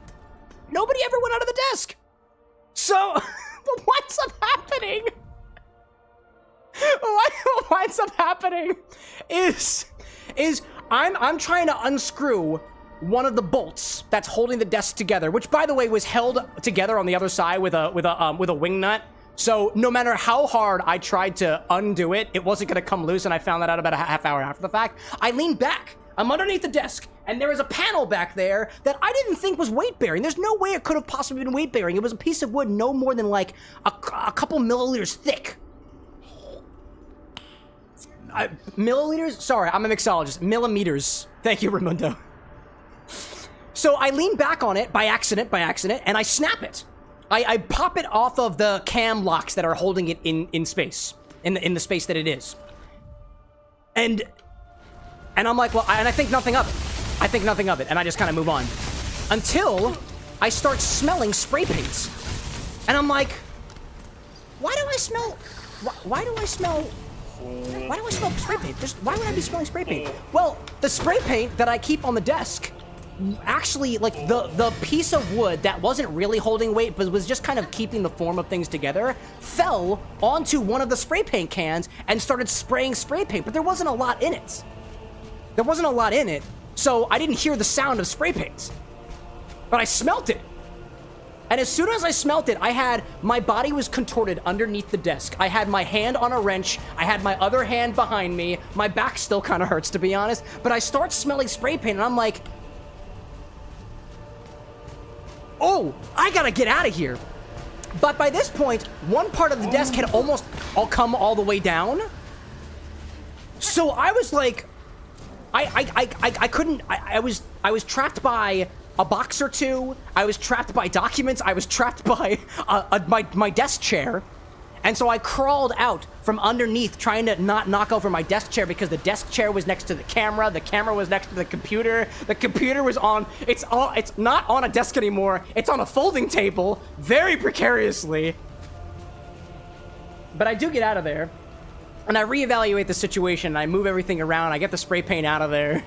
Nobody ever went under the desk. So, what's up happening? What winds up happening is I'm trying to unscrew one of the bolts that's holding the desk together, which by the way was held together on the other side with a wing nut. So no matter how hard I tried to undo it, it wasn't gonna come loose, and I found that out about a half hour after the fact. I leaned back. I'm underneath the desk, and there is a panel back there that I didn't think was weight-bearing. There's no way it could have possibly been weight-bearing. It was a piece of wood no more than like a couple milliliters thick. Milliliters? Sorry, I'm a mixologist. Millimeters. Thank you, Raimundo. So I lean back on it by accident, and I snap it. I pop it off of the cam locks that are holding it in space, in the space that it is. And I'm like, well, and I think nothing of it. And I just kind of move on. Until I start smelling spray paints. And I'm like, why do I smell spray paint? Why would I be smelling spray paint? Well, the spray paint that I keep on the desk, actually, like, the piece of wood that wasn't really holding weight, but was just kind of keeping the form of things together, fell onto one of the spray paint cans and started spraying spray paint, but there wasn't a lot in it. So I didn't hear the sound of spray paint. But I smelt it. And as soon as I smelt it, my body was contorted underneath the desk. I had my hand on a wrench. I had my other hand behind me. My back still kind of hurts, to be honest. But I start smelling spray paint, and I'm like, oh, I gotta get out of here. But by this point, one part of the desk had almost come all the way down. So I was like, I couldn't, I was trapped by a box or two. I was trapped by documents. I was trapped by my desk chair. And so I crawled out from underneath, trying to not knock over my desk chair, because the desk chair was next to the camera was next to the computer was on, it's not on a desk anymore, it's on a folding table, very precariously. But I do get out of there, and I reevaluate the situation, and I move everything around, I get the spray paint out of there.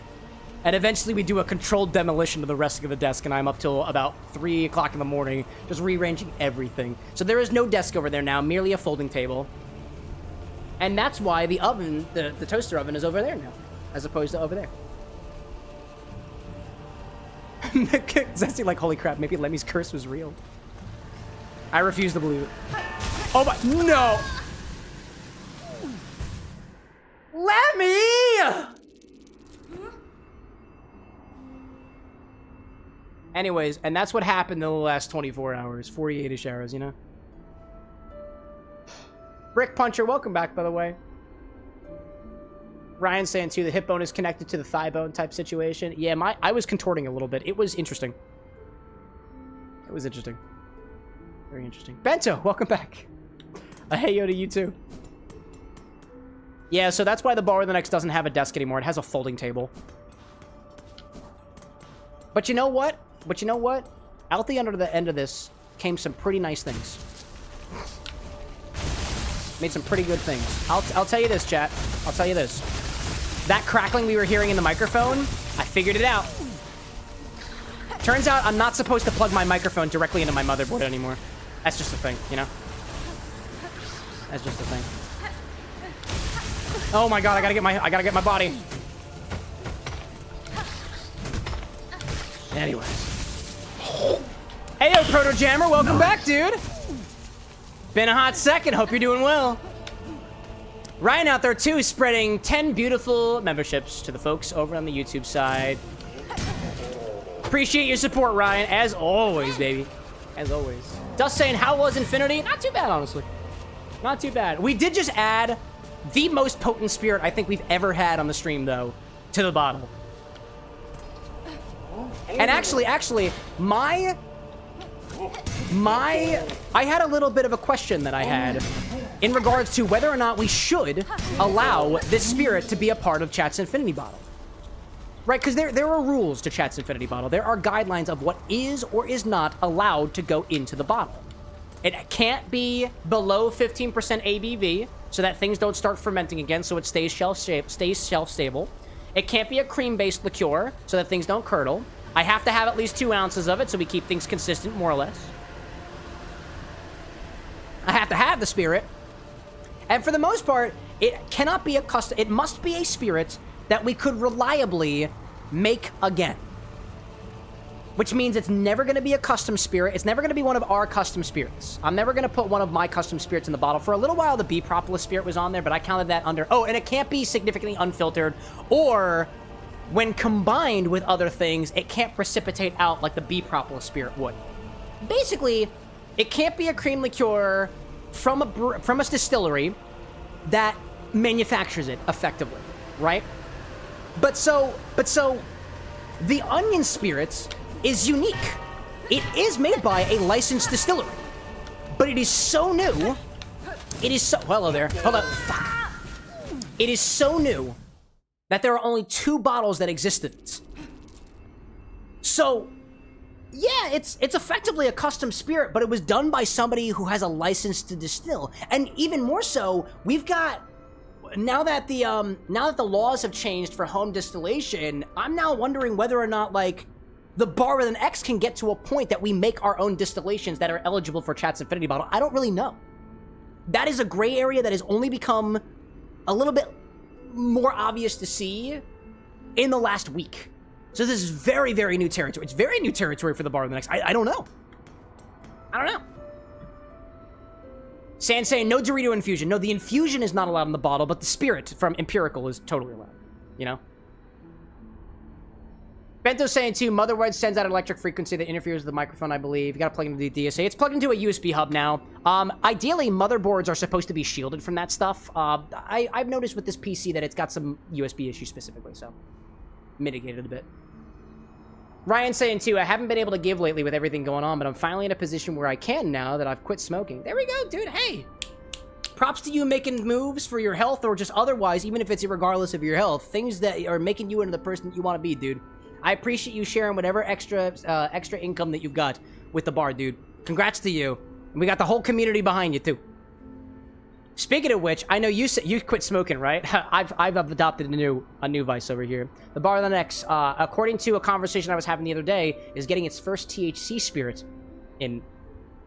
And eventually we do a controlled demolition of the rest of the desk, and I'm up till about 3 o'clock in the morning, just rearranging everything. So there is no desk over there now, merely a folding table. And that's why the oven, the toaster oven, is over there now, as opposed to over there. Zesty like, holy crap, maybe Lemmy's curse was real. I refuse to believe it. Oh my, no! Lemmy! Anyways, and that's what happened in the last 24 hours, 48-ish hours, you know? Brick Puncher, welcome back, by the way. Ryan saying, too, the hip bone is connected to the thigh bone type situation. Yeah, I was contorting a little bit. It was interesting. It was interesting. Very interesting. Bento, welcome back. Hey, yo to you, too. Yeah, so that's why the Bar of the Next doesn't have a desk anymore. It has a folding table. But you know what? Out the end of this came some pretty nice things. Made some pretty good things. I'll tell you this, chat. I'll tell you this. That crackling we were hearing in the microphone, I figured it out. Turns out I'm not supposed to plug my microphone directly into my motherboard anymore. That's just a thing, you know? That's just a thing. Oh my god, I gotta get my body. Anyways. Hey, yo, Proto Jammer, welcome back, dude. Been a hot second. Hope you're doing well. Ryan out there, too, spreading 10 beautiful memberships to the folks over on the YouTube side. Appreciate your support, Ryan, as always, baby. As always. Dust saying, how was Infinity? Not too bad, honestly. Not too bad. We did just add the most potent spirit I think we've ever had on the stream, though, to the bottle. And actually, I had a little bit of a question that I had. in regards to whether or not we should allow this spirit to be a part of Chat's Infinity Bottle. Right, because there are rules to Chat's Infinity Bottle. There are guidelines of what is or is not allowed to go into the bottle. It can't be below 15% ABV, so that things don't start fermenting again, so it stays shelf stable. It can't be a cream-based liqueur, so that things don't curdle. I have to have at least 2 ounces of it, so we keep things consistent, more or less. I have to have the spirit. And for the most part, it cannot be a custom. It must be a spirit that we could reliably make again. Which means it's never going to be a custom spirit. It's never going to be one of our custom spirits. I'm never going to put one of my custom spirits in the bottle. For a little while, the bee propolis spirit was on there, but I counted that under... Oh, and it can't be significantly unfiltered, or when combined with other things, it can't precipitate out like the bee propolis spirit would. Basically, it can't be a cream liqueur from a distillery that manufactures it effectively, right? But so the onion spirits is unique. It is made by a licensed distillery, but it is so new. It is so... Hello there. Hold up. It is so new that there are only 2 bottles that exist of it. So, yeah, it's effectively a custom spirit, but it was done by somebody who has a license to distill. And even more so, we've got... Now that the laws have changed for home distillation, I'm now wondering whether or not, like, the bar with an X can get to a point that we make our own distillations that are eligible for Chat's Infinity Bottle. I don't really know. That is a gray area that has only become a little bit more obvious to see in the last week. So this is very, very new territory. It's very new territory for the bar with an X. I don't know. I don't know. San saying no Dorito infusion. No, the infusion is not allowed in the bottle, but the spirit from Empirical is totally allowed. You know? Bento saying too, Motherboard sends out an electric frequency that interferes with the microphone, I believe. You gotta plug into the DSA. It's plugged into a USB hub now. Ideally, motherboards are supposed to be shielded from that stuff. I've noticed with this PC that it's got some USB issues specifically, so mitigated a bit. Ryan saying too, I haven't been able to give lately with everything going on, but I'm finally in a position where I can now that I've quit smoking. There we go, dude. Hey, props to you making moves for your health or just otherwise, even if it's regardless of your health, things that are making you into the person that you want to be, dude. I appreciate you sharing whatever extra income that you've got with the bar, dude. Congrats to you. And we got the whole community behind you, too. Speaking of which, I know you quit smoking, right? I've adopted a new vice over here. The bar with an X, according to a conversation I was having the other day, is getting its first THC spirit in.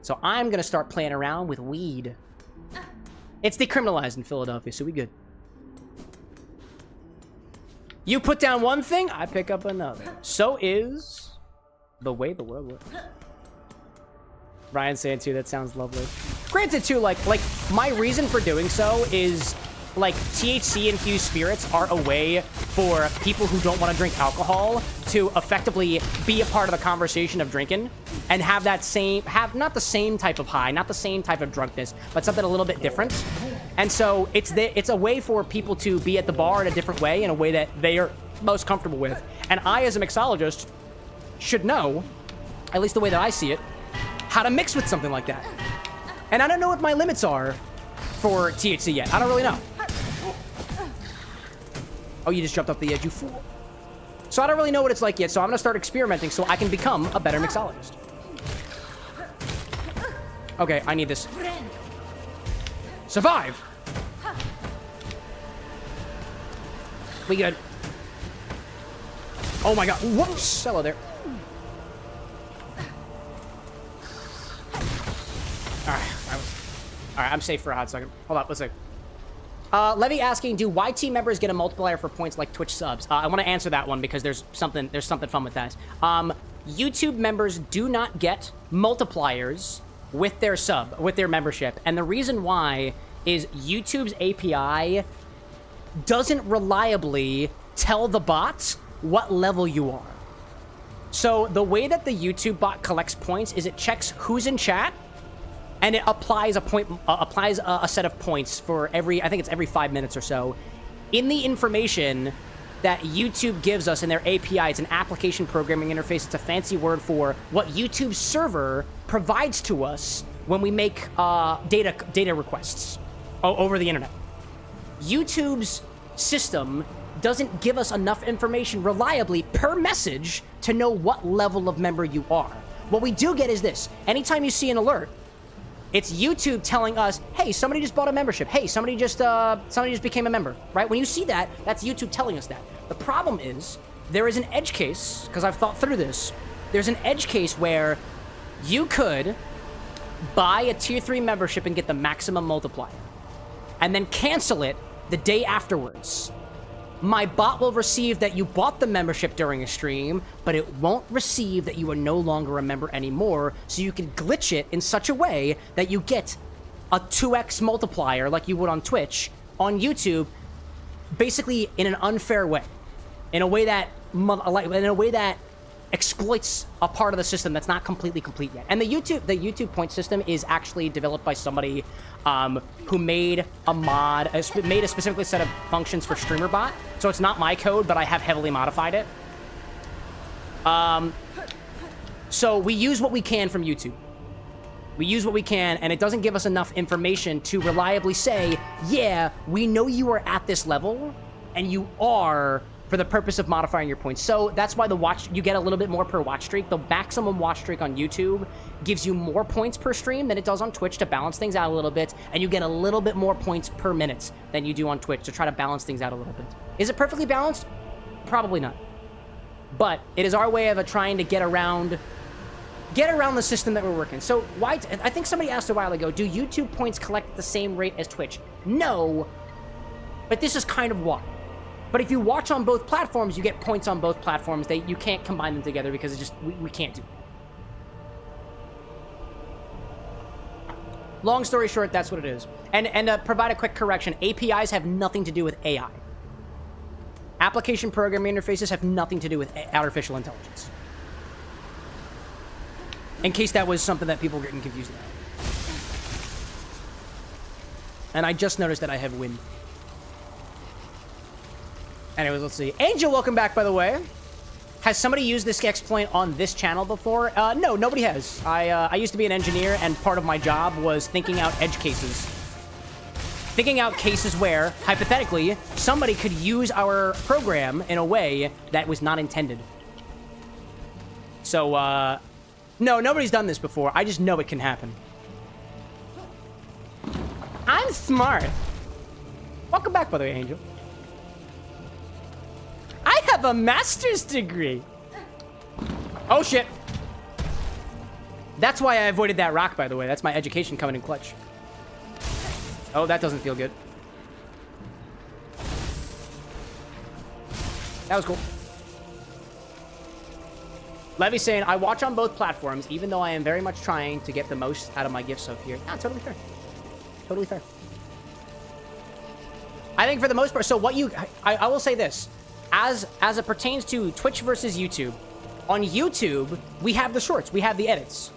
So I'm gonna start playing around with weed. It's decriminalized in Philadelphia, so we good. You put down one thing, I pick up another. So is the way the world works. Ryan saying too, that sounds lovely. Granted too, like my reason for doing so is like THC infused spirits are a way for people who don't want to drink alcohol to effectively be a part of the conversation of drinking and have not the same type of high, not the same type of drunkenness, but something a little bit different. And so it's a way for people to be at the bar in a different way, in a way that they are most comfortable with. And I, as a mixologist, should know, at least the way that I see it, how to mix with something like that. And I don't know what my limits are for THC yet. I don't really know. Oh, you just jumped off the edge, you fool. So I don't really know what it's like yet, so I'm gonna start experimenting so I can become a better mixologist. Okay, I need this. Survive! We good. Oh my god, whoops! Hello there. Alright, I'm safe for a hot second. Hold on, let's see. Levy asking, do YT members get a multiplier for points like Twitch subs? I want to answer that one because there's something fun with that. YouTube members do not get multipliers with their membership, and the reason why is YouTube's API doesn't reliably tell the bot what level you are. So the way that the YouTube bot collects points is it checks who's in chat, and it applies a set of points for I think it's every 5 minutes or so. In the information that YouTube gives us in their API, it's an application programming interface. It's a fancy word for what YouTube's server provides to us when we make data requests. over the internet. YouTube's system doesn't give us enough information reliably per message to know what level of member you are. What we do get is this. Anytime you see an alert, it's YouTube telling us, hey, somebody just bought a membership. Hey, somebody just became a member, right? When you see that, that's YouTube telling us that. The problem is, there is an edge case, because I've thought through this, there's an edge case where you could buy a tier 3 membership and get the maximum multiplier, and then cancel it the day afterwards. My bot will receive that you bought the membership during a stream, but it won't receive that you are no longer a member anymore, so you can glitch it in such a way that you get a 2x multiplier like you would on Twitch, on YouTube, basically in an unfair way. In a way that exploits a part of the system that's not completely complete yet. And the YouTube point system is actually developed by somebody who made a mod, made a specific set of functions for StreamerBot. So it's not my code, but I have heavily modified it. So we use what we can from YouTube. We use what we can, and it doesn't give us enough information to reliably say, yeah, we know you are at this level, and you are, for the purpose of modifying your points. So that's why you get a little bit more per watch streak. The maximum watch streak on YouTube gives you more points per stream than it does on Twitch to balance things out a little bit, and you get a little bit more points per minute than you do on Twitch to try to balance things out a little bit. Is it perfectly balanced? Probably not. But it is our way of trying to get around the system that we're working. So why, I think somebody asked a while ago, do YouTube points collect at the same rate as Twitch? No, but this is kind of why. But if you watch on both platforms, you get points on both platforms. You can't combine them together because it's just, we can't do it. Long story short, that's what it is. And provide a quick correction, APIs have nothing to do with AI. Application programming interfaces have nothing to do with artificial intelligence. In case that was something that people were getting confused about. And I just noticed that I have wind. Anyways, let's see. Angel, welcome back, by the way. Has somebody used this exploit on this channel before? No, nobody has. I used to be an engineer, and part of my job was thinking out edge cases. Thinking out cases where, hypothetically, somebody could use our program in a way that was not intended. So, no, nobody's done this before. I just know it can happen. I'm smart. Welcome back, by the way, Angel. I have a master's degree. Oh, shit. That's why I avoided that rock, by the way. That's my education coming in clutch. Oh, that doesn't feel good. That was cool. Levy's saying, I watch on both platforms, even though I am very much trying to get the most out of my gifts up here. Yeah, totally fair. Totally fair. I think for the most part, so what I will say this. As it pertains to Twitch versus YouTube, on YouTube, we have the shorts, we have the edits.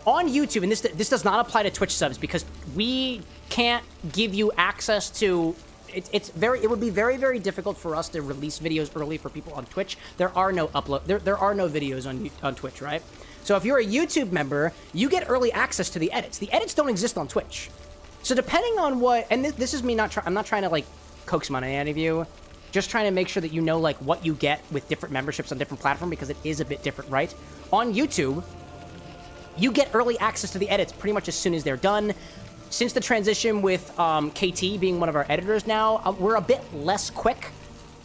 On YouTube, and this does not apply to Twitch subs because we can't give you access to, it would be very, very difficult for us to release videos early for people on Twitch. There are no there are no videos on Twitch, right? So if you're a YouTube member, you get early access to the edits. The edits don't exist on Twitch. So depending on what, and this is me I'm not trying to like coax money out of you. Just trying to make sure that you know, like, what you get with different memberships on different platforms, because it is a bit different, right? On YouTube, you get early access to the edits pretty much as soon as they're done. Since the transition with KT being one of our editors now, we're a bit less quick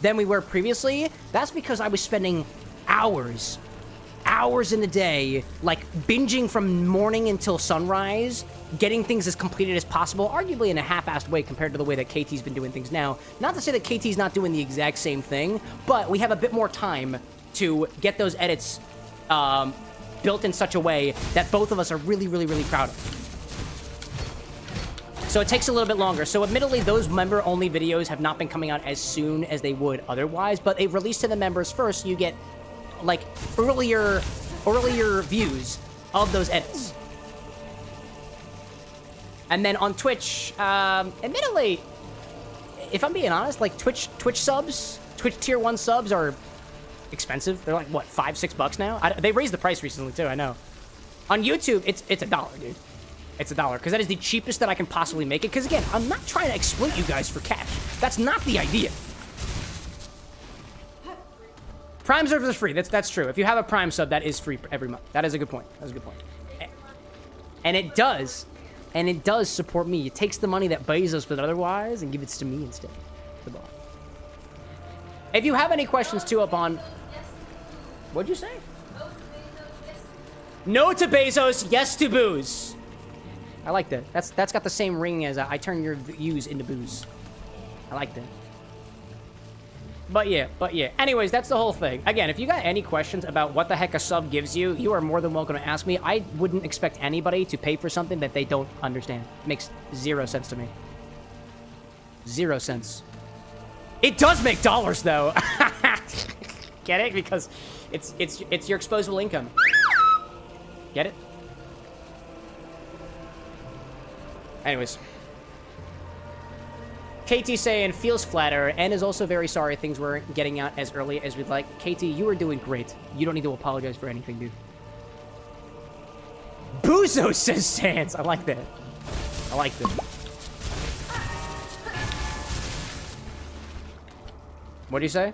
than we were previously. That's because I was spending hours in the day, like, binging from morning until sunrise, getting things as completed as possible, arguably in a half-assed way compared to the way that KT's been doing things now. Not to say that KT's not doing the exact same thing, but we have a bit more time to get those edits built in such a way that both of us are really, really, really proud of. So it takes a little bit longer. So admittedly, those member-only videos have not been coming out as soon as they would otherwise, but they release to the members first, so you get, like, earlier views of those edits. And then on Twitch, admittedly, if I'm being honest, like, Twitch subs, Twitch tier 1 subs are expensive. They're like, what, $5-6 now? They raised the price recently, too, I know. On YouTube, it's $1, dude. It's $1 because that is the cheapest that I can possibly make it. Because again, I'm not trying to exploit you guys for cash. That's not the idea. Prime service is free. That's true. If you have a Prime sub, that is free every month. That is a good point. That's a good point. And it does. And it does support me. It takes the money that Bezos would otherwise and gives it to me instead. The boss. If you have any questions too up on... What'd you say? No to Bezos, yes to booze. I like that. That's got the same ring as I turn your views into booze. I like that. But yeah. Anyways, that's the whole thing. Again, if you got any questions about what the heck a sub gives you, you are more than welcome to ask me. I wouldn't expect anybody to pay for something that they don't understand. It makes 0 sense to me. 0 cents. It does make dollars though. Get it? Because it's your exposable income. Get it? Anyways. KT saying, feels flatter, and is also very sorry things weren't getting out as early as we'd like. KT, you are doing great. You don't need to apologize for anything, dude. Bozo says Sans. I like that. I like that. What do you say?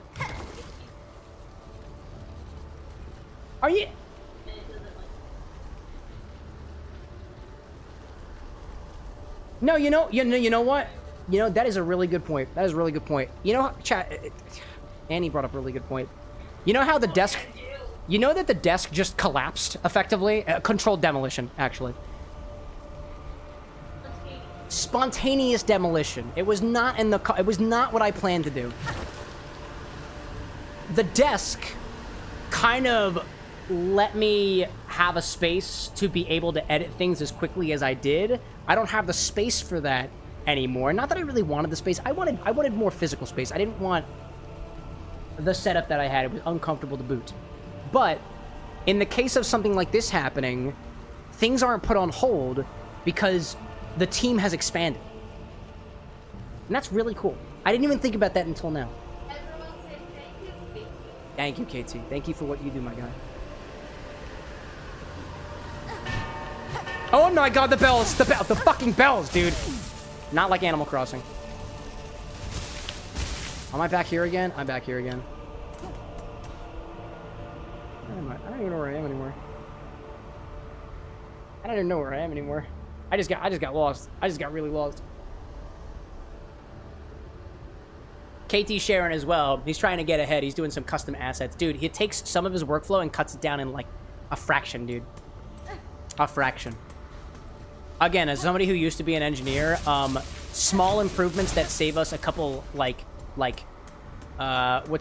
Are you... No, you know what? You know, that is a really good point. That is a really good point. You know, chat... Annie brought up a really good point. You know how the desk... You know that the desk just collapsed, effectively? Controlled demolition, actually. Spontaneous demolition. It was not in the... It was not what I planned to do. The desk kind of let me have a space to be able to edit things as quickly as I did. I don't have the space for that anymore. Not that I really wanted the space. I wanted more physical space. I didn't want the setup that I had. It was uncomfortable to boot. But in the case of something like this happening, things aren't put on hold because the team has expanded. And that's really cool. I didn't even think about that until now. Thank you, KT. Thank you for what you do, my guy. Oh my god, the bells! The fucking bells, dude! Not like Animal Crossing. Am I back here again? I'm back here again. Where am I? I don't even know where I am anymore. I don't even know where I am anymore. I just got lost. I just got really lost. KT Sharon as well. He's trying to get ahead. He's doing some custom assets. Dude, he takes some of his workflow and cuts it down in like a fraction, dude. A fraction. Again, as somebody who used to be an engineer, small improvements that save us a couple, what's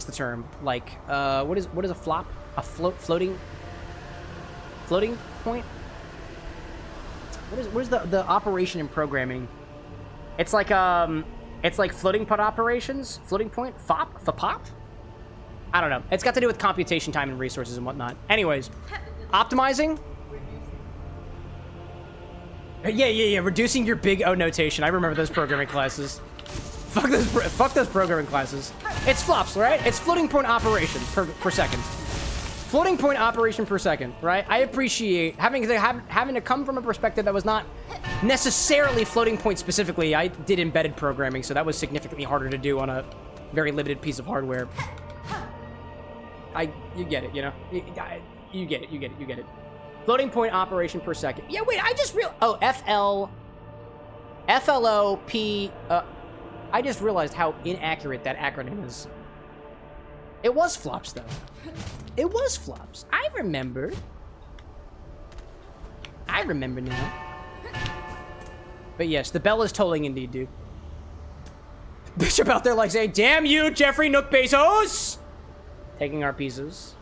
the term? Like, what is a flop? A floating point? What is the operation in programming? It's like floating point operations? Floating point? FOP? I don't know. It's got to do with computation time and resources and whatnot. Anyways, optimizing? Yeah. Reducing your big O notation. I remember those programming classes. Fuck those programming classes. It's flops, right? It's floating point operation per second. Floating point operation per second, right? I appreciate having to come from a perspective that was not necessarily floating point specifically. I did embedded programming, so that was significantly harder to do on a very limited piece of hardware. You get it, you know? You get it. Floating point operation per second. Yeah, wait, I just realized... Oh, FLOP... I just realized how inaccurate that acronym is. It was flops, though. It was flops. I remember now. But yes, the bell is tolling indeed, dude. Bishop out there like saying, damn you, Jeffrey Nook Bezos! Taking our pieces.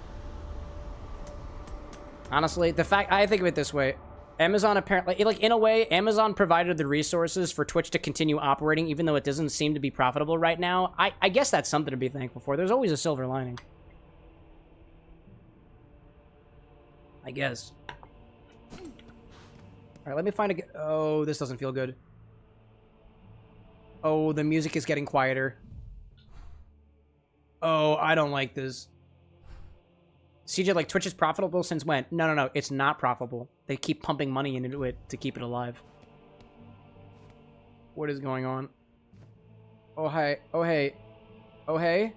Honestly, I think of it this way. Amazon apparently, like, in a way, Amazon provided the resources for Twitch to continue operating, even though it doesn't seem to be profitable right now. I guess that's something to be thankful for. There's always a silver lining. I guess. Alright, let me find a... Oh, this doesn't feel good. Oh, the music is getting quieter. Oh, I don't like this. CJ, like, Twitch is profitable since when? No, no, no. It's not profitable. They keep pumping money into it to keep it alive. What is going on? Oh, hey. Oh, hey. Oh, hey.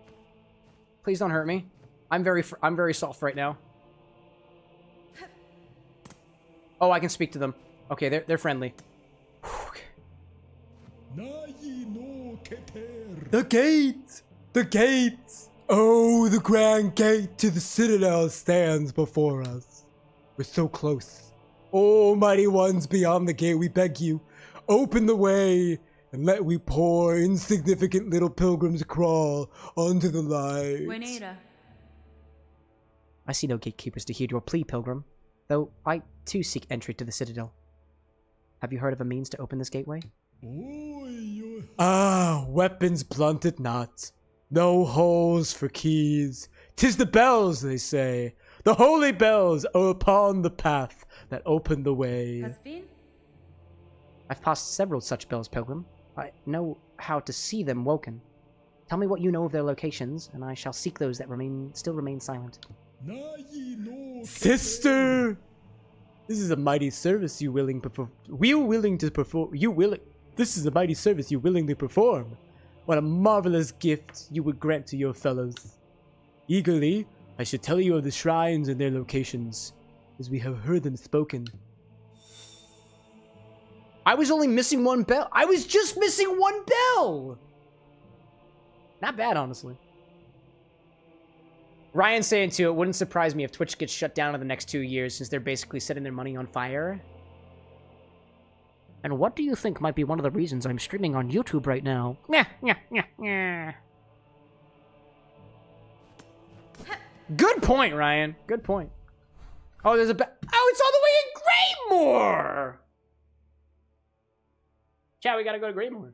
Please don't hurt me. I'm very soft right now. Oh, I can speak to them. Okay, they're friendly. The gate! The gate! Oh, the grand gate to the citadel stands before us. We're so close. Oh, mighty ones beyond the gate, we beg you, open the way and let we poor, insignificant little pilgrims crawl onto the light. Buenera. I see no gatekeepers to hear your plea, pilgrim, though I too seek entry to the citadel. Have you heard of a means to open this gateway? Ah, weapons blunted not. No holes for keys. 'Tis the bells, they say. The holy bells are upon the path that open the way. I've passed several such bells, pilgrim. I know how to see them woken. Tell me what you know of their locations, and I shall seek those that still remain silent. Sister! This is a mighty service you willing to perform. This is a mighty service you willingly perform. What a marvelous gift you would grant to your fellows. Eagerly, I should tell you of the shrines and their locations, as we have heard them spoken. I was only missing one bell. I was just missing one bell! Not bad, honestly. Ryan saying too, it wouldn't surprise me if Twitch gets shut down in the next 2 years, since they're basically setting their money on fire. And what do you think might be one of the reasons I'm streaming on YouTube right now? Good point, Ryan. Good point. Oh, there's a oh, it's all the way in Greymore! Chat, we gotta go to Greymore.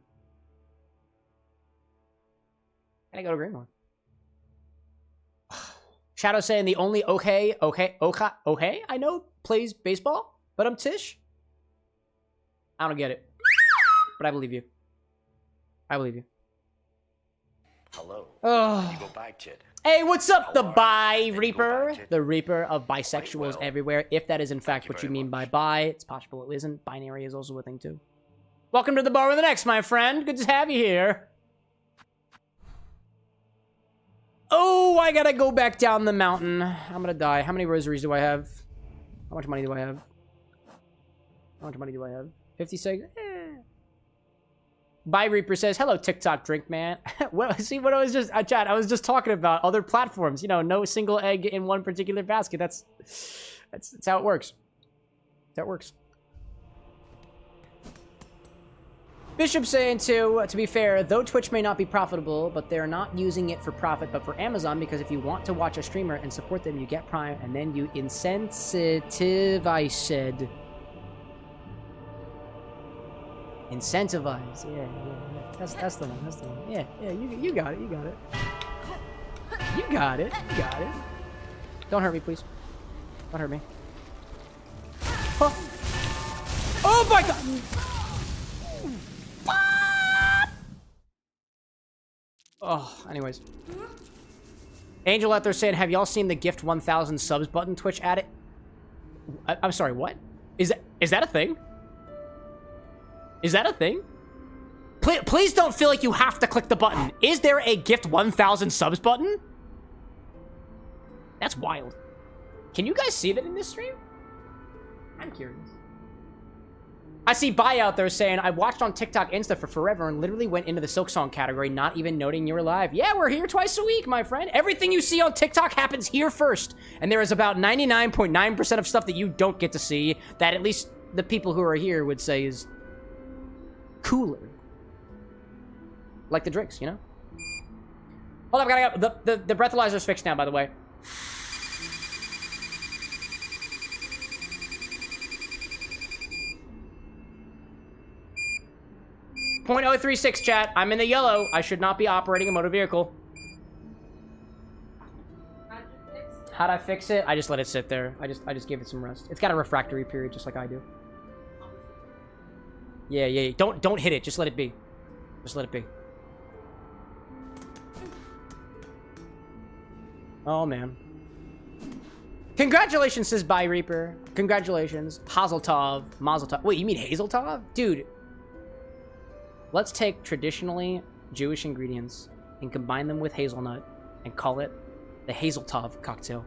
Gotta go to Greymore. Shadow saying the only okay I know plays baseball, but I'm Tish. I don't get it, but I believe you. I believe you. Hello. Oh. You go by, Chid. Hey, what's up, the bi Go reaper? back, The reaper of bisexuals well. everywhere. If that is in fact you what you very mean by much. bi, it's possible it isn't. Binary is also a thing too. Welcome to the bar with an X, my friend. Good to have you here. Oh, I gotta go back down the mountain. I'm gonna die. How many rosaries do I have? How much money do I have? How much money do I have? 56? By Reaper says, hello, TikTok drink man. Well, see what I was just, chat, I was just talking about other platforms. You know, no single egg in one particular basket. That's how it works. That's how it works. Bishop saying too, to be fair, though Twitch may not be profitable, but they're not using it for profit, but for Amazon, because if you want to watch a streamer and support them, you get Prime, and then you insensitive, I said. Incentivize, yeah. That's the one, that's the one. Yeah, you got it, you got it. You got it, you got it. Don't hurt me, please. Don't hurt me. Huh. Oh my god! Oh, anyways. Angel out there saying, have y'all seen the gift 1,000 subs button Twitch added? I'm sorry, what? Is that a thing? Is that a thing? Please don't feel like you have to click the button. Is there a gift 1,000 subs button? That's wild. Can you guys see that in this stream? I'm curious. I see Bai out there saying, I watched on TikTok Insta for forever and literally went into the Silk Song category, not even noting you were live. Yeah, we're here twice a week, my friend. Everything you see on TikTok happens here first. And there is about 99.9% of stuff that you don't get to see that at least the people who are here would say is cooler. Like the drinks, you know? Hold up, gotta go. The breathalyzer's fixed now, by the way. .036 chat. I'm in the yellow. I should not be operating a motor vehicle. How'd I fix it? I just let it sit there. I just gave it some rest. It's got a refractory period, just like I do. Yeah. Don't hit it. Just let it be. Just let it be. Oh man. Congratulations, says By Reaper. Congratulations. Hazeltov. Mazel tov. Wait, you mean Hazeltov? Dude. Let's take traditionally Jewish ingredients and combine them with hazelnut and call it the Hazeltov cocktail.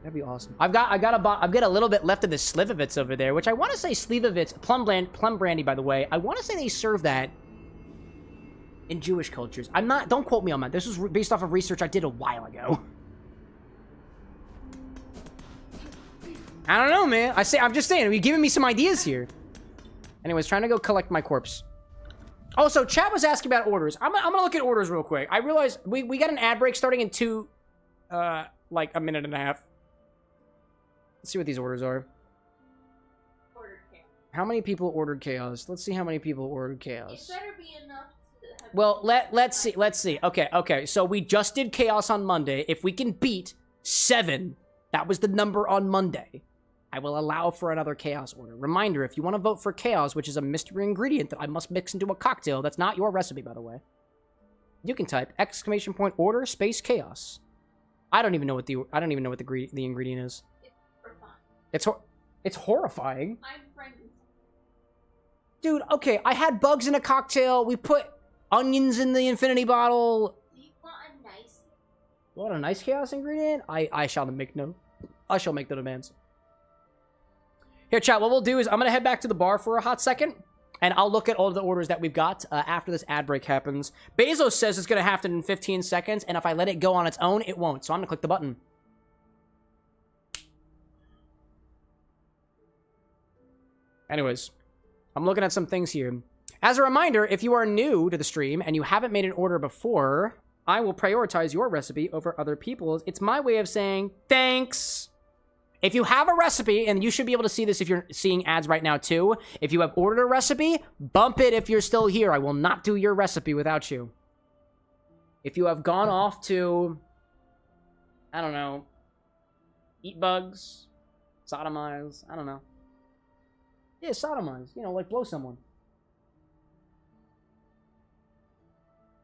That'd be awesome. I've got a little bit left of the Slivovitz over there, which I want to say Slivovitz, plum brandy, by the way. I want to say they serve that in Jewish cultures. Don't quote me on that. This was based off of research I did a while ago. I don't know, man. I'm just saying, you're giving me some ideas here. Anyways, trying to go collect my corpse. Also, chat was asking about orders. I'm gonna look at orders real quick. I realized we got an ad break starting in like a minute and a half. Let's see what these orders are. Ordered chaos. How many people ordered chaos? Let's see how many people ordered It chaos. better be enough to have Well, let's see. Okay. So we just did chaos on Monday. If we can beat 7, that was the number on Monday, I will allow for another chaos order. Reminder, if you want to vote for chaos, which is a mystery ingredient that I must mix into a cocktail, that's not your recipe, by the way. You can type !order space chaos. I don't even know what the ingredient is. for fun. It's horrifying. I'm frightened. Dude, okay, I had bugs in a cocktail. We put onions in the infinity bottle. Do you want a nice? You want a nice chaos ingredient? I shall make no demands. Here, chat, what we'll do is I'm going to head back to the bar for a hot second, and I'll look at all of the orders that we've got after this ad break happens. Bezos says it's going to happen in 15 seconds, and if I let it go on its own, it won't. So I'm going to click the button. Anyways, I'm looking at some things here. As a reminder, if you are new to the stream and you haven't made an order before, I will prioritize your recipe over other people's. It's my way of saying thanks. If you have a recipe, and you should be able to see this if you're seeing ads right now too, if you have ordered a recipe, bump it if you're still here. I will not do your recipe without you. If you have gone off to, I don't know, eat bugs, sodomize, I don't know. Yeah, sodomize, you know, like blow someone.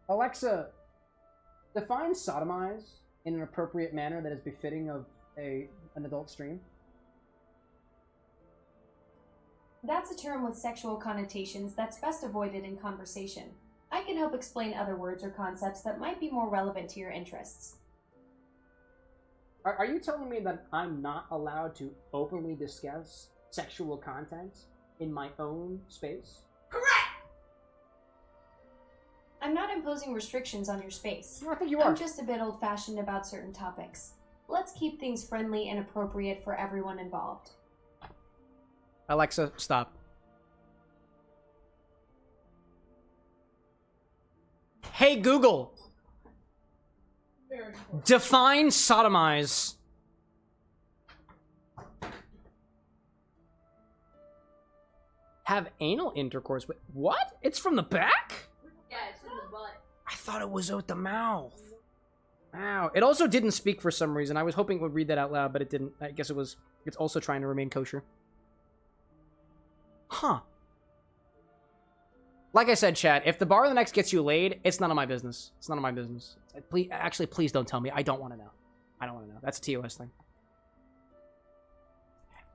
Alexa, define sodomize in an appropriate manner that is befitting of an adult stream. That's a term with sexual connotations that's best avoided in conversation. I can help explain other words or concepts that might be more relevant to your interests. Are you telling me that I'm not allowed to openly discuss sexual content in my own space? Correct! I'm not imposing restrictions on your space. No, I think you are. I'm just a bit old-fashioned about certain topics. Let's keep things friendly and appropriate for everyone involved. Alexa, stop. Hey, Google. Define sodomize. Have anal intercourse with... What? It's from the back? Yeah, it's in the butt. I thought it was out the mouth. Wow. It also didn't speak for some reason. I was hoping it would read that out loud, but it didn't. I guess it's also trying to remain kosher. Huh. Like I said, chat, if the bar of the next gets you laid, it's none of my business. It's none of my business. Please don't tell me. I don't want to know. I don't want to know. That's a TOS thing.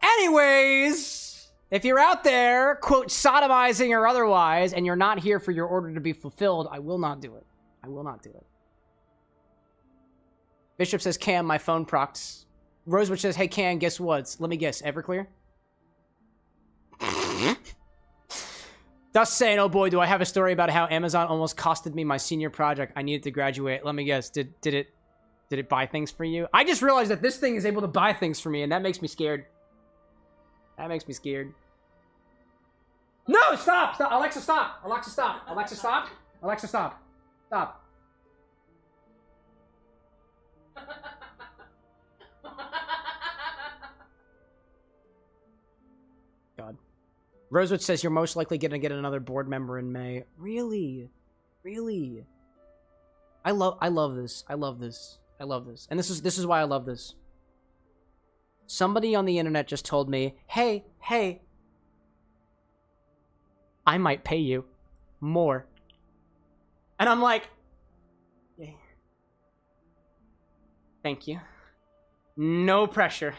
Anyways, if you're out there, quote, sodomizing or otherwise, and you're not here for your order to be fulfilled, I will not do it. I will not do it. Bishop says, Cam, my phone procs. Rosewood says, hey, Cam, guess what? Let me guess. Everclear? Dust saying, oh boy, do I have a story about how Amazon almost costed me my senior project. I needed to graduate. Let me guess. Did it buy things for you? I just realized that this thing is able to buy things for me, and that makes me scared. That makes me scared. No, stop! Stop! Alexa, stop! Alexa, stop! Alexa, stop! Alexa, stop! Stop. God. Rosewood says you're most likely going to get another board member in May. Really? Really? I love this. I love this. I love this. And this is why I love this. Somebody on the internet just told me, hey, I might pay you more. And I'm like, yeah. Thank you. No pressure.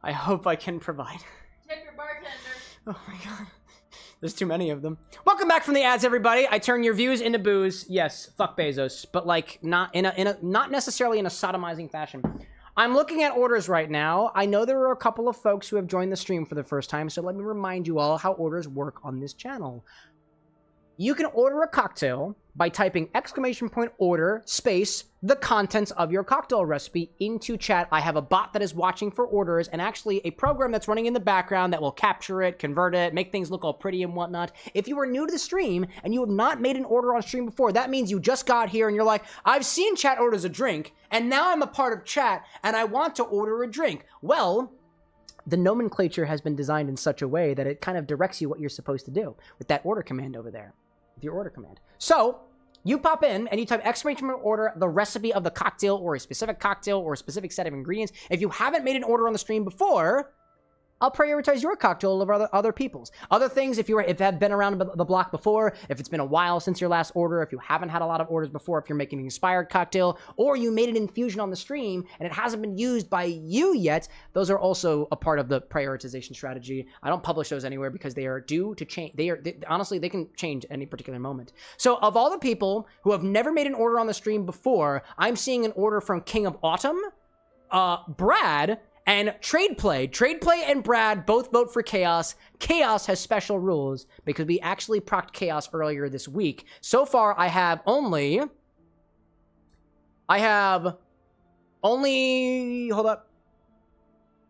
I hope I can provide. Tip your bartender. Oh my god. There's too many of them. Welcome back from the ads, everybody. I turn your views into booze. Yes, fuck Bezos, but like not not necessarily in a sodomizing fashion. I'm looking at orders right now. I know there are a couple of folks who have joined the stream for the first time, so let me remind you all how orders work on this channel. You can order a cocktail by typing !order space the contents of your cocktail recipe into chat. I have a bot that is watching for orders and actually a program that's running in the background that will capture it, convert it, make things look all pretty and whatnot. If you are new to the stream and you have not made an order on stream before, that means you just got here and you're like, I've seen chat orders a drink and now I'm a part of chat and I want to order a drink. Well, the nomenclature has been designed in such a way that it kind of directs you what you're supposed to do with that order command over there. With your order command. So, you pop in and you type !order the recipe of the cocktail or a specific cocktail or a specific set of ingredients. If you haven't made an order on the stream before, I'll prioritize your cocktail over other people's. Other things, if you have been around the block before, if it's been a while since your last order, if you haven't had a lot of orders before, if you're making an inspired cocktail, or you made an infusion on the stream and it hasn't been used by you yet, those are also a part of the prioritization strategy. I don't publish those anywhere because they are due to change. Honestly, they can change at any particular moment. So of all the people who have never made an order on the stream before, I'm seeing an order from King of Autumn, Brad, and Trade Play and Brad both vote for Chaos. Chaos has special rules because we actually procced Chaos earlier this week. So far, I have only, hold up.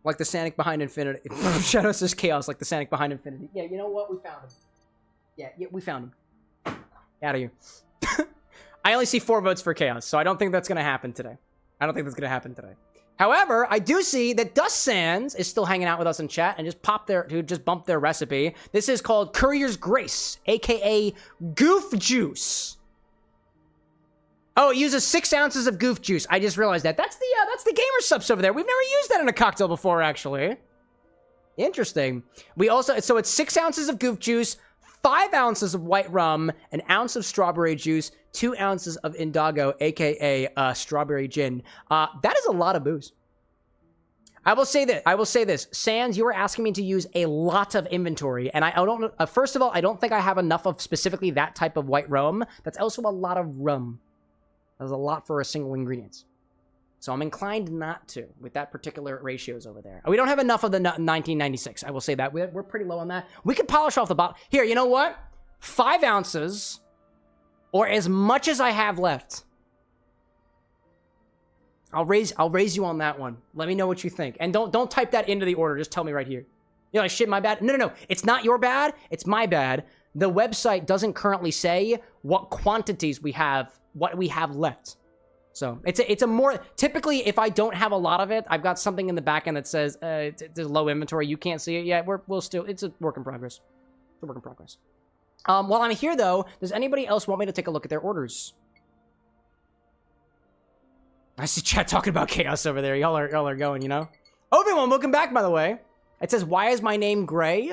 Like the Sanic behind Infinity. Shadow says Chaos like the Sanic behind Infinity. Yeah, you know what? We found him. Yeah, we found him. Out of here. I only see 4 votes for Chaos, so I don't think that's going to happen today. However, I do see that Dust Sands is still hanging out with us in chat and just bumped their recipe. This is called Courier's Grace, aka Goof Juice. Oh, it uses 6 ounces of Goof Juice. I just realized that. That's the gamer subs over there. We've never used that in a cocktail before, actually. Interesting. We also, so it's 6 ounces of Goof Juice, 5 ounces of white rum, an ounce of strawberry juice, 2 ounces of Indago, aka strawberry gin. That is a lot of booze. I will say this. Sans, you were asking me to use a lot of inventory, and I don't. First of all, I don't think I have enough of specifically that type of white rum. That's also a lot of rum. That's a lot for a single ingredient. So I'm inclined not to with that particular ratios over there. We don't have enough of the 1996. I will say that. We're pretty low on that. We could polish off the bottle. Here, you know what? 5 ounces or as much as I have left. I'll raise you on that one. Let me know what you think. And don't type that into the order. Just tell me right here. You're like, shit, my bad. No. It's not your bad. It's my bad. The website doesn't currently say what quantities we have, what we have left. So it's a more, typically if I don't have a lot of it, I've got something in the back end that says there's low inventory. You can't see it yet. We'll still, it's a work in progress. It's a work in progress. While I'm here though, does anybody else want me to take a look at their orders? I see chat talking about Chaos over there. Y'all are going, you know? Obi-Wan, welcome back, by the way. It says, why is my name Gray?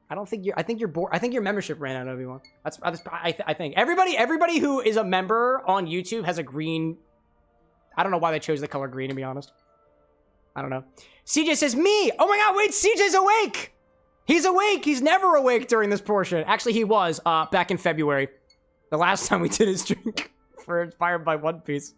I think you're bored. I think your membership ran out, Obi-Wan. I think. Everybody who is a member on YouTube has a green. I don't know why they chose the color green, to be honest. I don't know. CJ says, me! Oh my god, wait, CJ's awake! He's awake! He's never awake during this portion. Actually, he was, back in February. The last time we did his drink for Inspired by One Piece.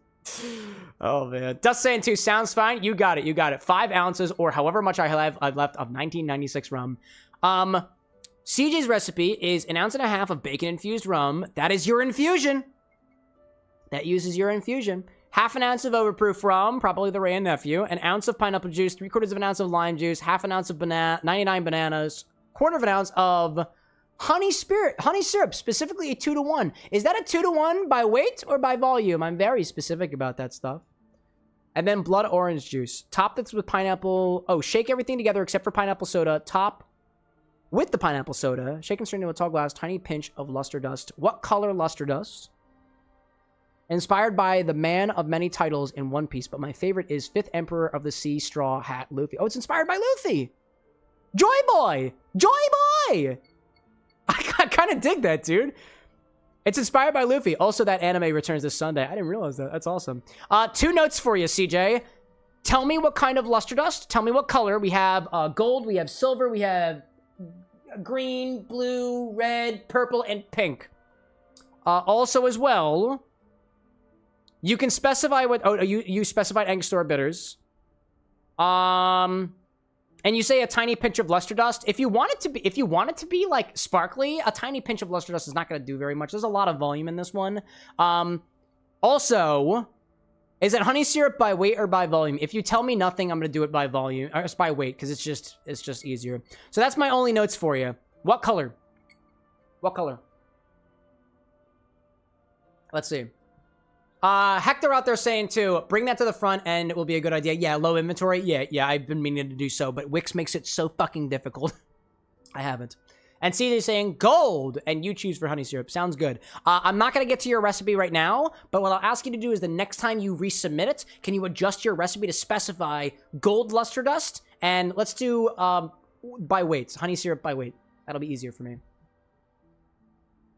Oh, man. Dust Sand 2 sounds fine. You got it. 5 ounces, or however much I've left of 1996 rum. CJ's recipe is 1.5 ounces of bacon-infused rum. That is your infusion. That uses your infusion. 1/2 ounce of overproof rum, probably the Ray and Nephew, 1 ounce of pineapple juice, 3/4 ounce of lime juice, 1/2 ounce of 99 bananas, 1/4 ounce of honey syrup, specifically a 2-to-1. Is that a 2-to-1 by weight or by volume? I'm very specific about that stuff. And then blood orange juice. Top this with pineapple. Oh, shake everything together except for pineapple soda. Top with the pineapple soda. Shake and stir into a tall glass. Tiny pinch of luster dust. What color luster dust? Inspired by the man of many titles in One Piece, but my favorite is 5th Emperor of the Sea Straw Hat Luffy. Oh, it's inspired by Luffy! Joy Boy! Joy Boy! I kind of dig that, dude. It's inspired by Luffy. Also, that anime returns this Sunday. I didn't realize that. That's awesome. 2 notes for you, CJ. Tell me what kind of luster dust. Tell me what color. We have gold, we have silver, we have green, blue, red, purple, and pink. Also as well, you can specify what... Oh, you specified Angostura bitters. And you say a tiny pinch of luster dust. If you want it to be like sparkly, a tiny pinch of luster dust is not going to do very much. There's a lot of volume in this one. Also, is it honey syrup by weight or by volume? If you tell me nothing, I'm going to do it by volume, or it's by weight, because it's just easier. So that's my only notes for you. What color? What color? Let's see. Hector out there saying too, bring that to the front and it will be a good idea. Yeah, low inventory. Yeah, I've been meaning to do so, but Wix makes it so fucking difficult. I haven't. And CJ saying gold, and you choose for honey syrup. Sounds good. I'm not going to get to your recipe right now, but what I'll ask you to do is the next time you resubmit it, can you adjust your recipe to specify gold luster dust? And let's do by weights, honey syrup by weight. That'll be easier for me.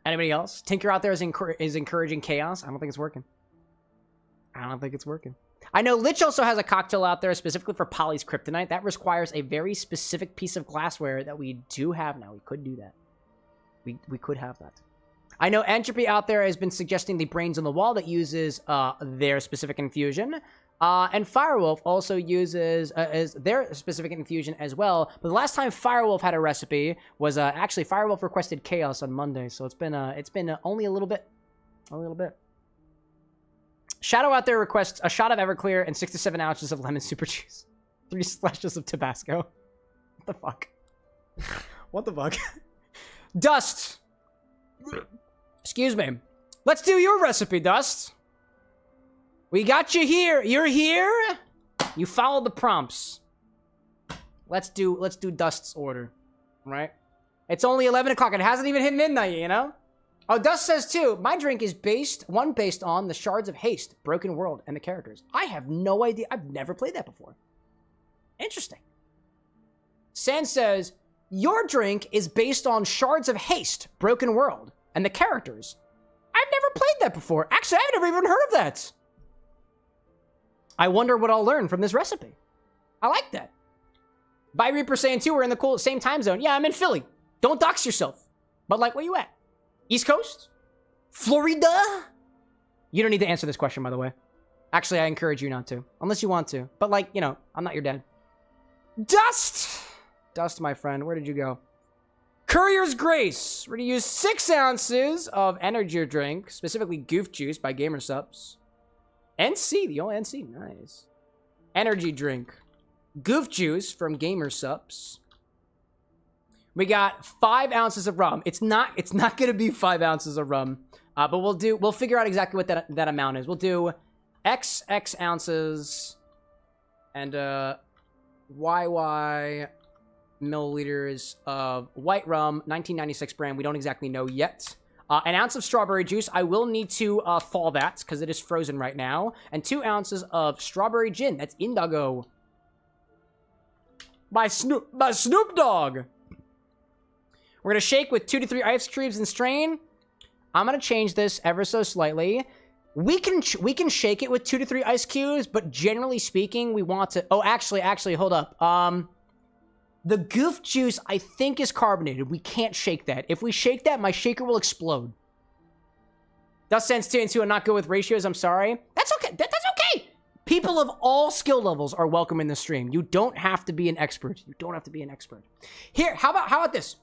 Anybody else? Tinker out there is encouraging chaos. I don't think it's working. I don't think it's working. I know Lich also has a cocktail out there specifically for Polly's Kryptonite. That requires a very specific piece of glassware that we do have now. We could do that. We could have that. I know Entropy out there has been suggesting the Brains on the Wall that uses their specific infusion. And Firewolf also uses their specific infusion as well. But the last time Firewolf had a recipe was actually Firewolf requested Chaos on Monday. So it's been only a little bit. A little bit. Shadow out there requests a shot of Everclear and 6 to 7 ounces of lemon super juice. 3 splashes of Tabasco. What the fuck? What the fuck? Dust. Excuse me. Let's do your recipe, Dust. We got you here. You're here. You followed the prompts. Let's do Dust's order. Right? It's only 11 o'clock. It hasn't even hit midnight, you know? Oh, Dust says too, my drink is based on the Shards of Haste, Broken World, and the characters. I have no idea. I've never played that before. Interesting. San says, your drink is based on Shards of Haste, Broken World, and the characters. I've never played that before. Actually, I've never even heard of that. I wonder what I'll learn from this recipe. I like that. By Reaper saying too, we're in the same time zone. Yeah, I'm in Philly. Don't dox yourself. But like, where you at? East Coast? Florida? You don't need to answer this question, by the way. Actually, I encourage you not to. Unless you want to. But like, you know, I'm not your dad. Dust! Dust, my friend. Where did you go? Courier's Grace. We're going to use 6 ounces of energy drink. Specifically Goof Juice by Gamer Subs. NC. The old NC. Nice. Energy drink. Goof Juice from Gamer Subs. We got 5 ounces of rum. It's not going to be 5 ounces of rum. But we'll figure out exactly what that amount is. We'll do X ounces and YY milliliters of white rum, 1996 brand. We don't exactly know yet. An ounce of strawberry juice. I will need to thaw that because it is frozen right now. And 2 ounces of strawberry gin. That's Indigo. By Snoop Dogg. We're going to shake with 2 to 3 ice cubes and strain. I'm going to change this ever so slightly. We can shake it with 2 to 3 ice cubes, but generally speaking, we want to... Oh, actually, hold up. The Goof Juice, I think, is carbonated. We can't shake that. If we shake that, my shaker will explode. Dust sense 2 and 2 and not good with ratios. I'm sorry. That's okay. That's okay. People of all skill levels are welcome in the stream. You don't have to be an expert. You don't have to be an expert. Here, how about this?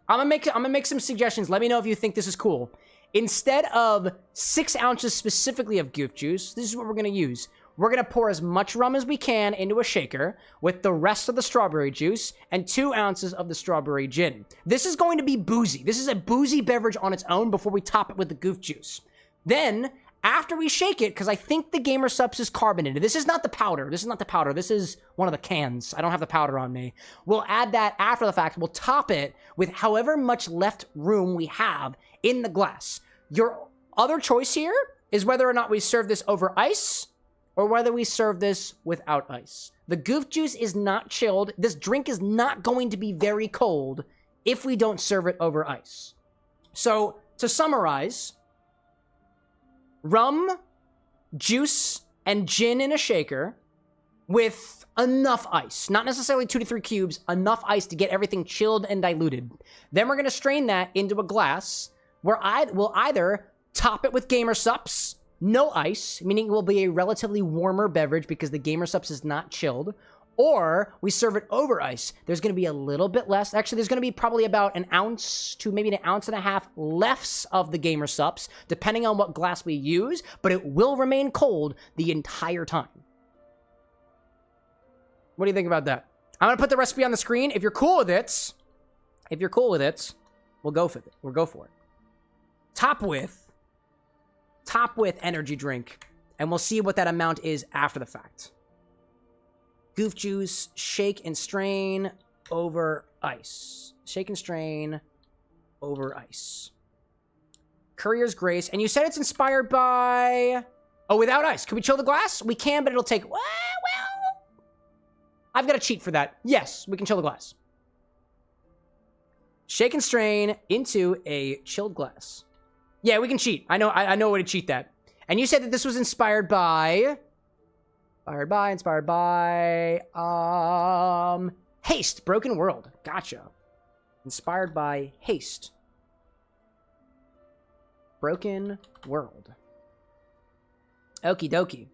I'm gonna make some suggestions. Let me know if you think this is cool. Instead of 6 ounces specifically of Goof Juice, this is what we're gonna use. We're gonna pour as much rum as we can into a shaker with the rest of the strawberry juice and 2 ounces of the strawberry gin. This is going to be boozy. This is a boozy beverage on its own before we top it with the Goof Juice. Then, after we shake it, because I think the Gamer Subs is carbonated. This is not the powder. This is one of the cans. I don't have the powder on me. We'll add that after the fact. We'll top it with however much left room we have in the glass. Your other choice here is whether or not we serve this over ice or whether we serve this without ice. The Goof Juice is not chilled. This drink is not going to be very cold if we don't serve it over ice. So, to summarize... rum, juice, and gin in a shaker with enough ice. Not necessarily 2 to 3 cubes, enough ice to get everything chilled and diluted. Then we're going to strain that into a glass where we'll either top it with Gamer Sups, no ice, meaning it will be a relatively warmer beverage because the Gamer Sups is not chilled, or we serve it over ice. There's going to be a little bit less. Actually, there's going to be probably about an ounce to maybe an ounce and a half less of the Gamer Sups, depending on what glass we use, but it will remain cold the entire time. What do you think about that? I'm going to put the recipe on the screen. If you're cool with it, we'll go for it. We'll go for it. Top with energy drink, and we'll see what that amount is after the fact. Goof juice, shake and strain over ice. Shake and strain over ice. Courier's Grace, and you said it's inspired by... Oh, without ice. Can we chill the glass? We can, but it'll take... Well, I've got to cheat for that. Yes, we can chill the glass. Shake and strain into a chilled glass. Yeah, we can cheat. I know a way to cheat that. And you said that this was inspired by... Inspired by... Haste, Broken World. Gotcha. Inspired by Haste. Broken World. Okie dokie.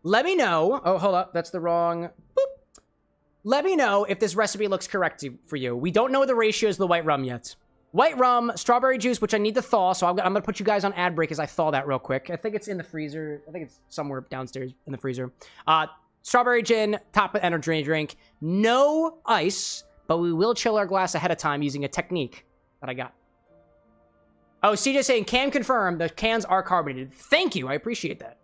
Let me know... Oh, hold up. That's the wrong... Boop. Let me know if this recipe looks correct for you. We don't know the ratios of the white rum yet. White rum, strawberry juice, which I need to thaw, so I'm going to put you guys on ad break as I thaw that real quick. I think it's in the freezer. I think it's somewhere downstairs in the freezer. Strawberry gin, top of energy drink. No ice, but we will chill our glass ahead of time using a technique that I got. Oh, CJ saying, can confirm the cans are carbonated. Thank you. I appreciate that.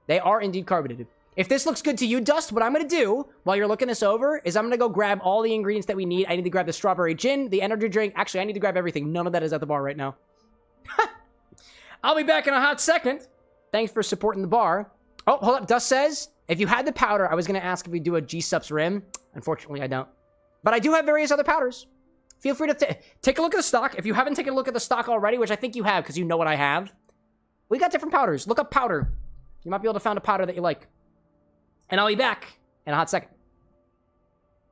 They are indeed carbonated. If this looks good to you, Dust, what I'm going to do while you're looking this over is I'm going to go grab all the ingredients that we need. I need to grab the strawberry gin, the energy drink. Actually, I need to grab everything. None of that is at the bar right now. I'll be back in a hot second. Thanks for supporting the bar. Oh, hold up. Dust says, if you had the powder, I was going to ask if we do a G-Sups rim. Unfortunately, I don't. But I do have various other powders. Feel free to take a look at the stock. If you haven't taken a look at the stock already, which I think you have because you know what I have, we got different powders. Look up powder. You might be able to find a powder that you like. And I'll be back in a hot second.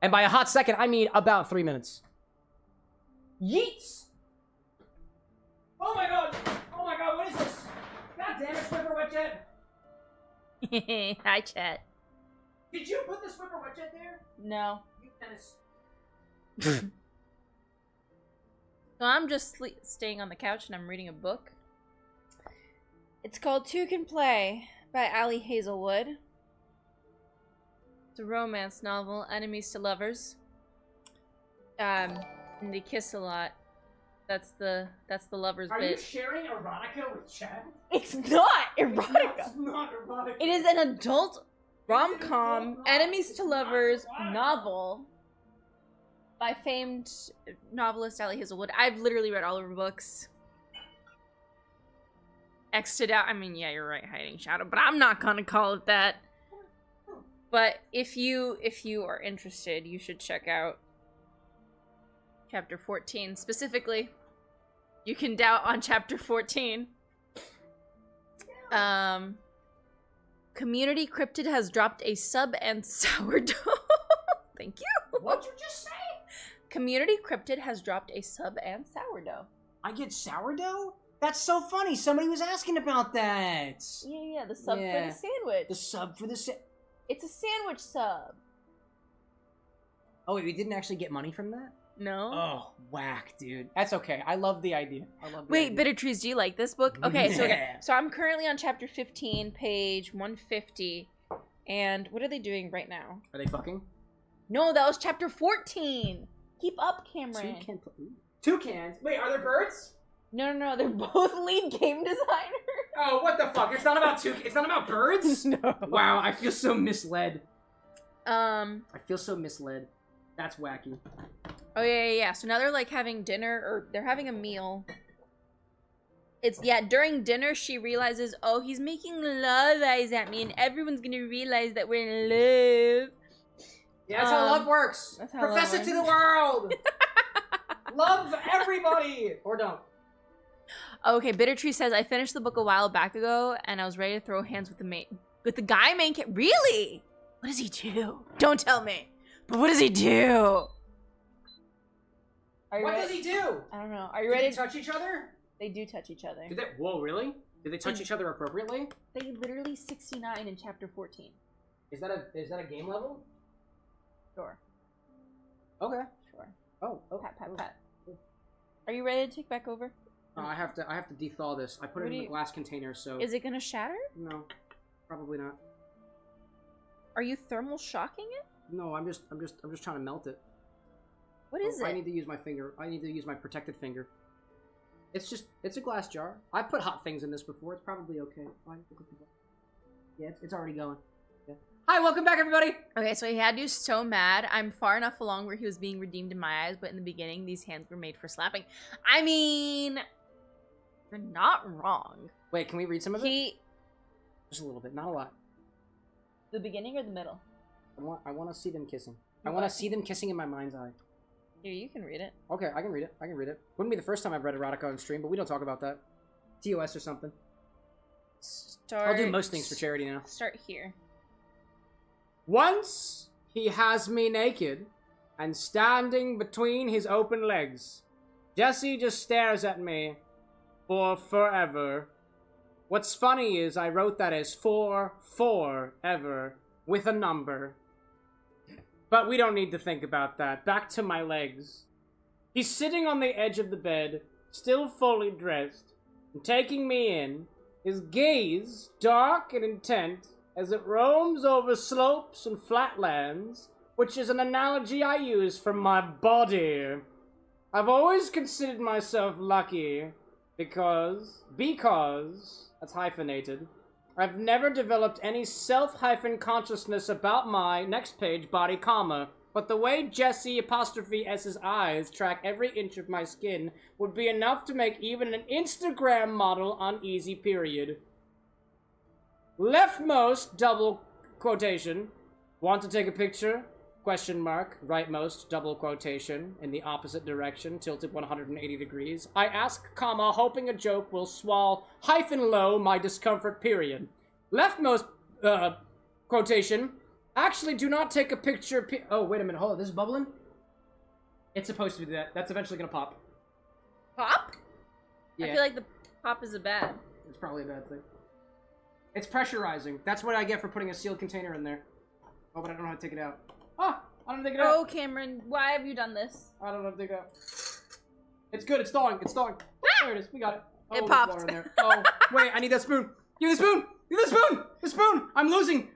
And by a hot second, I mean about 3 minutes. Yeets! Oh my god! Oh my god, what is this? God damn it, Swiffer Wet Jet! Hi, chat. Did you put the Swiffer Wet Jet there? No. You tennis. So I'm just staying on the couch and I'm reading a book. It's called Two Can Play by Ali Hazelwood. It's a romance novel, enemies to lovers. And they kiss a lot. That's the lovers Are bit. you sharing erotica with chat? It's not erotica. It's not erotica. It is an adult rom-com, enemies to lovers novel by famed novelist Ali Hazelwood. I've literally read all of her books. X'd out. I mean, yeah, you're right, Hiding Shadow, but I'm not gonna call it that. But if you are interested, you should check out chapter 14. Specifically, you can doubt on chapter 14. Community Cryptid has dropped a sub and sourdough. Thank you. What'd you just say? Community Cryptid has dropped a sub and sourdough. I get sourdough? That's so funny. Somebody was asking about that. Yeah, the sub for the sandwich. The sub for the It's a sandwich sub. Oh, wait, we didn't actually get money from that? No. Oh, whack, dude. That's okay. I love the idea. Wait, Bitter Trees, do you like this book? Okay, Yeah. so I'm currently on chapter 15, page 150. And what are they doing right now? Are they fucking? No, that was chapter 14. Keep up, Cameron. Two cans? Wait, are there birds? No, they're both lead game designers. Oh, what the fuck? It's not about birds? No. Wow, I feel so misled. I feel so misled. That's wacky. Oh, yeah. So now they're, like, having dinner, or they're having a meal. During dinner, she realizes, oh, he's making love eyes at me, and everyone's gonna realize that we're in love. Yeah, that's how love works. That's how Profess love it to the world. Love everybody. Or don't. Okay, Bitter Tree says, I finished the book a while back ago, and I was ready to throw hands with with the guy main character. Really? What does he do? Don't tell me. But what does he do? What does he do? I don't know. Are you ready? They touch each other? They do touch each other. Did they? Whoa, really? Did they touch each other appropriately? They literally 69 in chapter 14. Is that a game level? Sure. Okay. Sure. Oh. Pat, pat, pat. Are you ready to take back over? I have to de-thaw this. I put it in a glass container, so. Is it gonna shatter? No, probably not. Are you thermal shocking it? No, I'm just trying to melt it. What is it? I need to use my finger. I need to use my protected finger. It's a glass jar. I've put hot things in this before. It's probably okay. Fine. Yeah, it's already going. Yeah. Hi, welcome back, everybody. Okay, so he had you so mad. I'm far enough along where he was being redeemed in my eyes, but in the beginning, these hands were made for slapping. I mean, you're not wrong. Wait, can we read some of it? Just a little bit, not a lot. The beginning or the middle? I want to see them kissing. I want to see them kissing in my mind's eye. Here, you can read it. Okay, I can read it. Wouldn't be the first time I've read erotica on stream, but we don't talk about that. TOS or something. I'll do most things for charity now. Start here. Once he has me naked and standing between his open legs. Jesse just stares at me for forever. What's funny is I wrote that as forever with a number. But we don't need to think about that. Back to my legs. He's sitting on the edge of the bed, still fully dressed, and taking me in, his gaze dark and intent as it roams over slopes and flatlands, which is an analogy I use for my body. I've always considered myself lucky because, that's hyphenated, I've never developed any self-consciousness about my, next page, body comma, but the way Jesse ''S's eyes track every inch of my skin would be enough to make even an Instagram model uneasy, period. Leftmost, double quotation, want to take a picture? Question mark, rightmost, double quotation, in the opposite direction, tilted 180 degrees. I ask, comma, hoping a joke will swallow hyphen low my discomfort, period. Leftmost, quotation, actually do not take a picture, oh, wait a minute, hold on, this is bubbling? It's supposed to be that. That's eventually gonna pop. Pop? Yeah. I feel like the pop is a bad. It's probably a bad thing. It's pressurizing. That's what I get for putting a sealed container in there. Oh, but I don't know how to take it out. Ah! I don't know how to take it out. Oh, Cameron, why have you done this? I don't know how to take it out. It's good. It's thawing. It's thawing. There it is. We got it. Oh, It there's popped. water in there. Oh, wait. I need that spoon. Give me the spoon. Give me the spoon. The spoon. I'm losing it.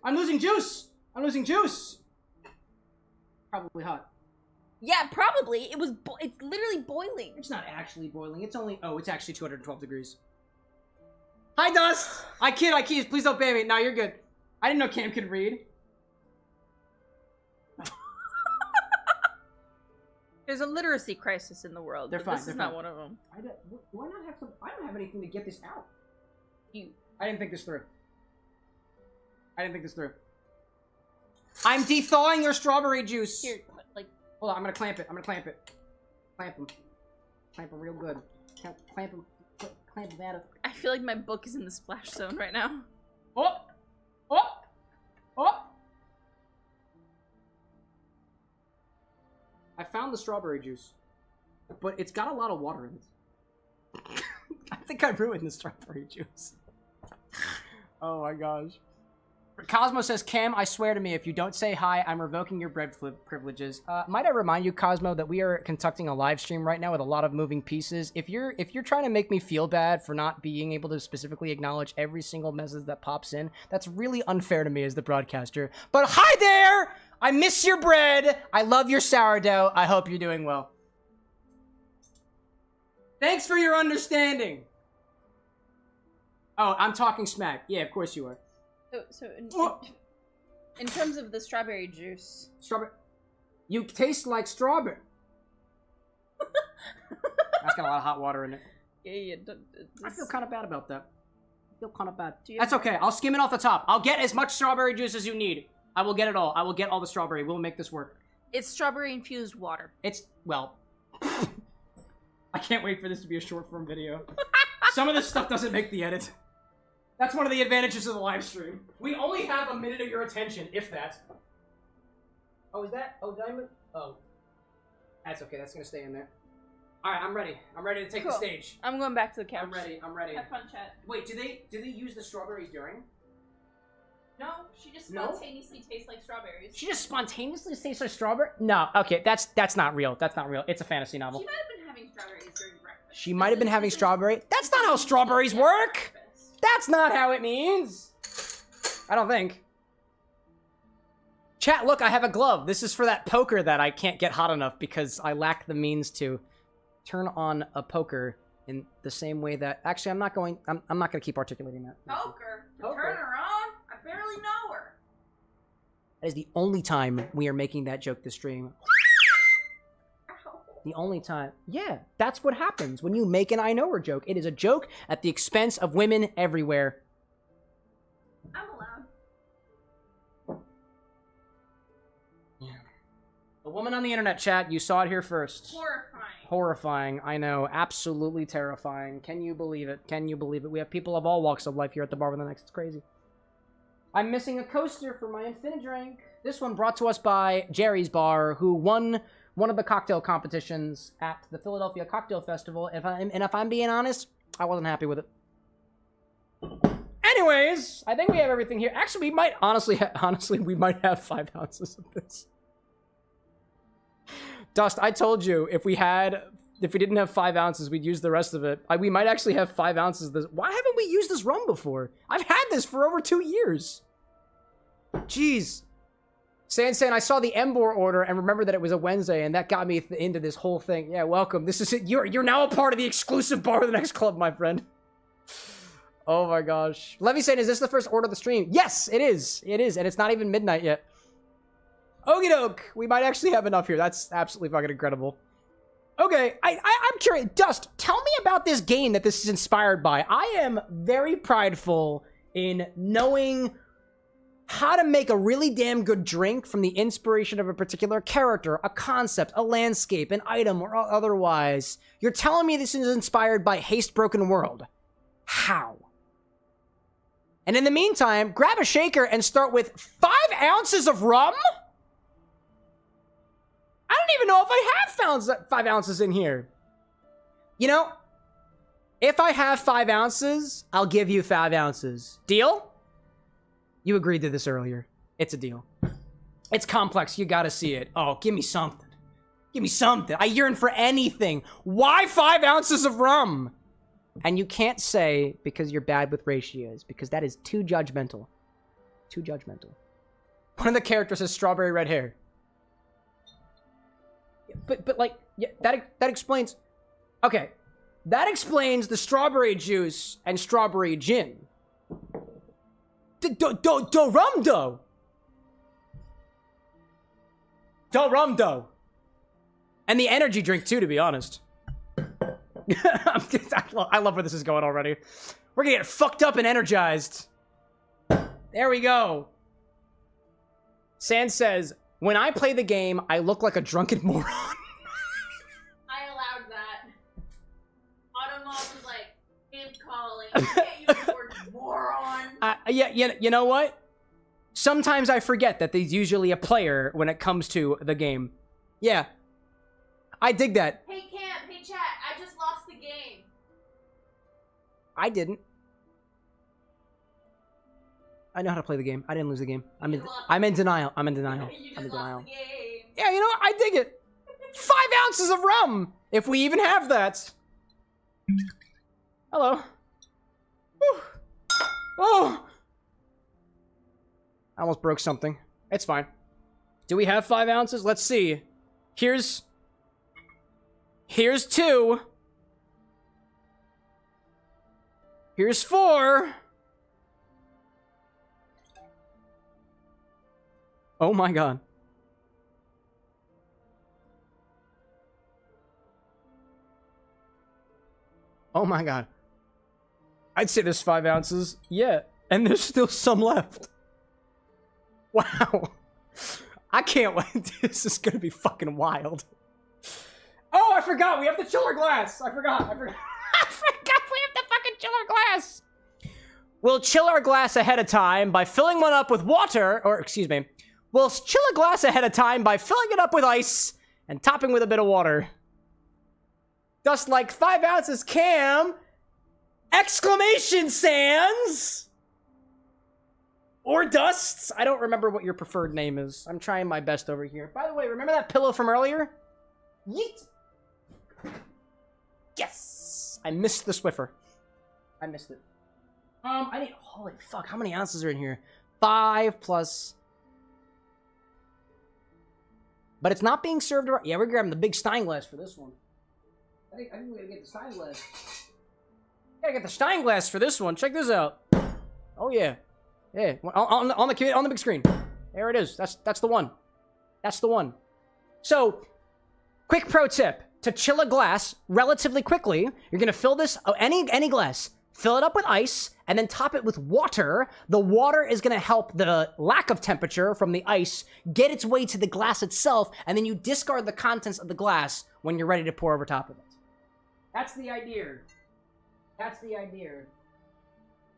I'm losing juice. I'm losing juice. Probably hot. Yeah, probably. It's literally boiling. It's not actually boiling. It's only... Oh, it's actually 212 degrees. Hi, Dust. I kid. Please don't ban me. No, you're good. I didn't know Cam could read. There's a literacy crisis in the world. They're but fine. This They're is fine. not one of them. Do I not have some... I don't have anything to get this out. You. I didn't think this through. I'm de-thawing your strawberry juice. Here, like. Hold on, I'm gonna clamp it. Clamp him. Clamp him real good. Clamp him at it. I feel like my book is in the splash zone right now. Oh! I found the strawberry juice. But it's got a lot of water in it. I think I ruined the strawberry juice. Oh my gosh. Cosmo says, Cam, I swear to me, if you don't say hi, I'm revoking your bread privileges. Might I remind you, Cosmo, that we are conducting a live stream right now with a lot of moving pieces. If you're trying to make me feel bad for not being able to specifically acknowledge every single message that pops in, that's really unfair to me as the broadcaster. But hi there! I miss your bread! I love your sourdough. I hope you're doing well. Thanks for your understanding. Oh, I'm talking smack. Yeah, of course you are. So in terms of the strawberry juice. Strawberry. You taste like strawberry. That's got a lot of hot water in it. Yeah. I feel kind of bad about that. I feel kind of bad. Do you That's okay. I'll skim it off the top. I'll get as much strawberry juice as you need. I will get it all. I will get all the strawberry. We'll make this work. It's strawberry infused water. It's, well... I can't wait for this to be a short form video. Some of this stuff doesn't make the edit. That's one of the advantages of the live stream. We only have a minute of your attention, if that. Oh, is that? Oh, diamond? Oh. That's okay. That's gonna stay in there. Alright, I'm ready. I'm ready to take the stage. I'm going back to the couch. I'm ready. I'm ready. Have fun, chat. Wait, do they use the strawberries during? No, she just spontaneously tastes like strawberries. She just spontaneously tastes like strawberry? No, okay, that's not real. That's not real. It's a fantasy novel. She might have been having strawberries during breakfast. She might have been having strawberry. That's not how strawberries work! That's not how it means! I don't think. Chat, look, I have a glove. This is for that poker that I can't get hot enough because I lack the means to turn on a poker in the same way that... Actually, I'm not going to keep articulating that. Poker? Turn her on? I barely know her. That is the only time we are making that joke this stream. Ow. The only time. Yeah, that's what happens when you make an I know her joke. It is a joke at the expense of women everywhere. I'm allowed. Yeah. The woman on the internet, chat, you saw it here first. Horrifying. Horrifying, I know. Absolutely terrifying. Can you believe it? Can you believe it? We have people of all walks of life here at the bar with the next. It's crazy. I'm missing a coaster for my infinite drink. This one brought to us by Jerry's Bar, who won one of the cocktail competitions at the Philadelphia Cocktail Festival. If I'm being honest, I wasn't happy with it. Anyways, I think we have everything here. Actually, we might honestly, we might have 5 ounces of this. Dust, I told you if we didn't have 5 ounces, we'd use the rest of it. We might actually have 5 ounces of this. Why haven't we used this rum before? I've had this for over 2 years. Jeez. San, I saw the Embor order and remembered that it was a Wednesday, and that got me into this whole thing. Yeah, welcome. This is it. You're now a part of the exclusive Bar of the Next Club, my friend. Oh my gosh. Levy saying, is this the first order of the stream? Yes, it is. It is, and it's not even midnight yet. Okie doke. We might actually have enough here. That's absolutely fucking incredible. Okay, I'm curious. Dust, tell me about this game that this is inspired by. I am very prideful in knowing how to make a really damn good drink from the inspiration of a particular character, a concept, a landscape, an item, or otherwise. You're telling me this is inspired by Haste Broken World. How? And in the meantime, grab a shaker and start with 5 ounces of rum? I don't even know if I have 5 ounces in here. You know, if I have 5 ounces, I'll give you 5 ounces. Deal? You agreed to this earlier. It's a deal. It's complex. You gotta see it. Oh, give me something. Give me something. I yearn for anything. Why 5 ounces of rum? And you can't say because you're bad with ratios, because that is too judgmental. Too judgmental. One of the characters has strawberry red hair. But like, yeah, that explains... Okay. That explains the strawberry juice and strawberry gin. Do rum dough. Do rum dough. And the energy drink too, to be honest. I love where this is going already. We're gonna get fucked up and energized. There we go. San says, when I play the game, I look like a drunken moron. I allowed that. Automod was like, name calling. You can't use the word moron. Yeah, you know what? Sometimes I forget that there's usually a player when it comes to the game. Yeah. I dig that. Hey, Cam. Hey, chat. I just lost the game. I didn't. I know how to play the game. I didn't lose the game. I'm in denial. I'm in denial. You just I'm in lost denial. the game. Yeah, you know what? I dig it. 5 ounces of rum, if we even have that. Hello. Whew. Oh. I almost broke something. It's fine. Do we have 5 ounces? Let's see. Here's 2. Here's 4. Oh my god. Oh my god. I'd say there's 5 ounces. Yeah. And there's still some left. Wow. I can't wait. This is gonna be fucking wild. Oh, I forgot. We have the chiller glass. I forgot. I forgot we have the fucking chiller glass. we'll chill our glass ahead of time by filling one up with water, or excuse me, we'll chill a glass ahead of time by filling it up with ice and topping with a bit of water. Just like 5 ounces, Cam! Exclamation sans! Or dusts. I don't remember what your preferred name is. I'm trying my best over here. By the way, remember that pillow from earlier? Yeet! Yes! I missed the Swiffer. I missed it. I need... Holy fuck, how many ounces are in here? 5 plus... But it's not being served... Yeah, we're grabbing the big Stein glass for this one. I think we're gonna get the Stein glass. Gotta get the Stein glass for this one. Check this out. Oh, yeah. Yeah, on the big screen. There it is. That's the one. That's the one. So, quick pro tip. To chill a glass relatively quickly, you're going to fill this, any glass, fill it up with ice, and then top it with water. The water is going to help the lack of temperature from the ice get its way to the glass itself, and then you discard the contents of the glass when you're ready to pour over top of it. That's the idea. That's the idea.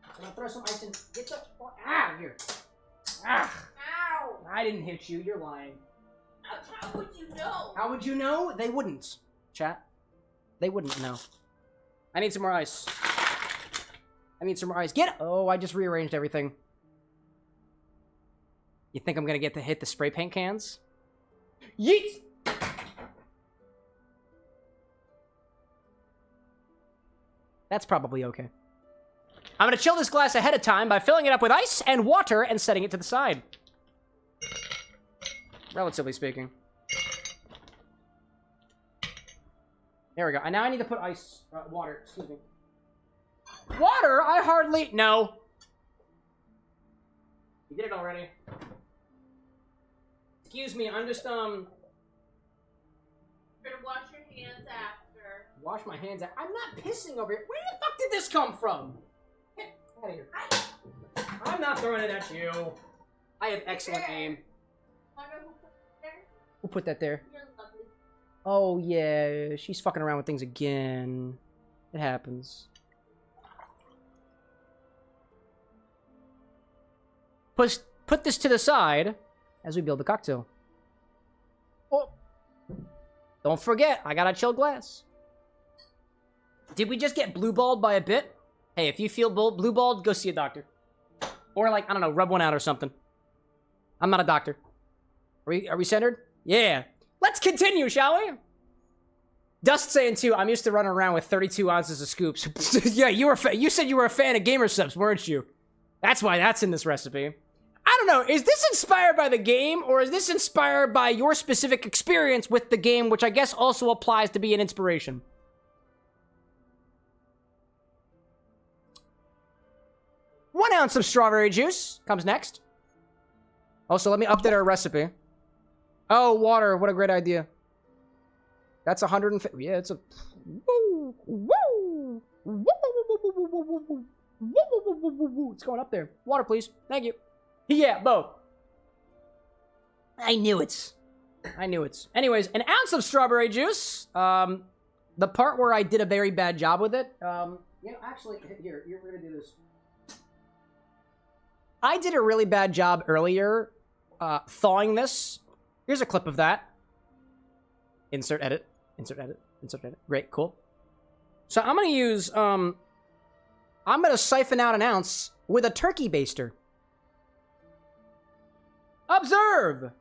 I'm gonna throw some ice in. Get the fuck out of here. Ah! Ow! I didn't hit you. You're lying. How would you know? How would you know? They wouldn't. Chat. They wouldn't know. I need some more ice. I need some more ice. Get. Oh, I just rearranged everything. You think I'm gonna get to hit the spray paint cans? Yeet! That's probably okay. I'm going to chill this glass ahead of time by filling it up with ice and water and setting it to the side. Relatively speaking. There we go. And now I need to put water. Excuse me. Water? I hardly... No. You did it already. Excuse me, I'm just, You're gonna wash your hands after. Wash my hands out. I'm not pissing over here. Where the fuck did this come from? Out of here. I'm not throwing it at you. I have excellent aim. Wonder who put it there? Who put that there? You're lovely. Oh, yeah. She's fucking around with things again. It happens. Put this to the side as we build the cocktail. Oh. Don't forget, I got a chill glass. Did we just get blue-balled by a bit? Hey, if you feel blue-balled, go see a doctor. Or, like, I don't know, rub one out or something. I'm not a doctor. Are we centered? Yeah. Let's continue, shall we? Dust saying, too, I'm used to running around with 32 ounces of scoops. Yeah, you said you were a fan of Gamer Subs, weren't you? That's why that's in this recipe. I don't know, is this inspired by the game, or is this inspired by your specific experience with the game, which I guess also applies to be an inspiration? 1 ounce of strawberry juice comes next. Also, let me update our recipe. Oh, water. What a great idea. That's 150. Yeah, it's a... Woo! Woo! Woo! It's going up there. Water, please. Thank you. Yeah, Bo. I knew it. I knew it. Anyways, 1 ounce of strawberry juice. The part where I did a very bad job with it. Actually, here, we're gonna do this. I did a really bad job earlier thawing this. Here's a clip of that. Insert edit. Insert edit. Insert edit. Great, cool. So I'm going to use, I'm going to siphon out 1 ounce with a turkey baster. Observe!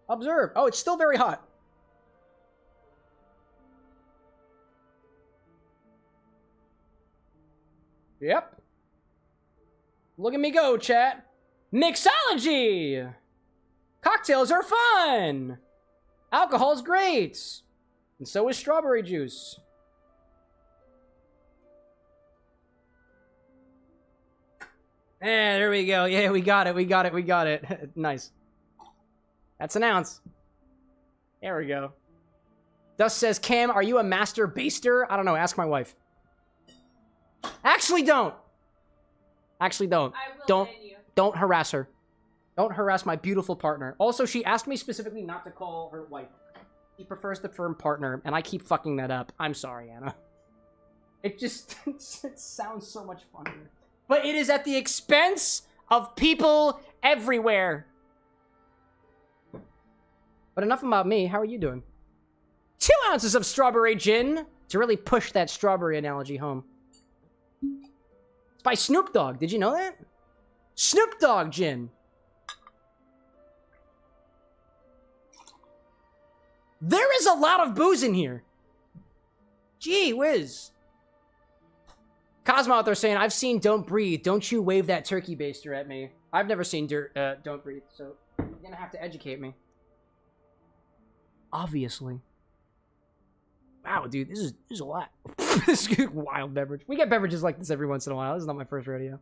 Observe. Oh, it's still very hot. Yep. Look at me go, chat. Mixology! Cocktails are fun! Alcohol's great! And so is strawberry juice. There we go. Yeah, we got it. Nice. That's 1 ounce. There we go. Dust says, Cam, are you a master baster? I don't know. Ask my wife. Actually, don't. Actually, don't. I will ban you. Don't harass her. Don't harass my beautiful partner. Also, she asked me specifically not to call her wife. She prefers the term partner, and I keep fucking that up. I'm sorry, Anna. It just it sounds so much funnier. but it is at the expense of people everywhere. But enough about me. How are you doing? 2 ounces of strawberry gin to really push that strawberry analogy home. It's by Snoop Dogg. Did you know that? Snoop Dogg gin. There is a lot of booze in here. Gee whiz. Cosmo out there saying, I've seen Don't Breathe. Don't you wave that turkey baster at me. I've never seen Don't Breathe, so you're gonna have to educate me. Obviously. Wow, dude, this is a lot. This is a wild beverage. We get beverages like this every once in a while. This is not my first rodeo.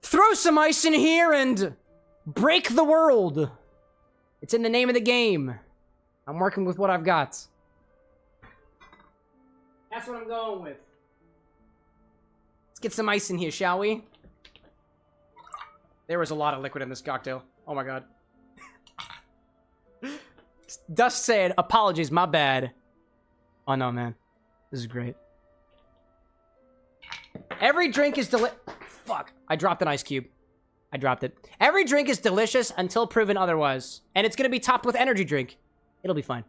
Throw some ice in here and break the world. It's in the name of the game. I'm working with what I've got. That's what I'm going with. Let's get some ice in here, shall we? There was a lot of liquid in this cocktail. Oh my god. Dust said, apologies, my bad. Oh no, man. This is great. Every drink is Fuck. I dropped an ice cube. I dropped it. Every drink is delicious until proven otherwise. And it's gonna be topped with energy drink. It'll be fine.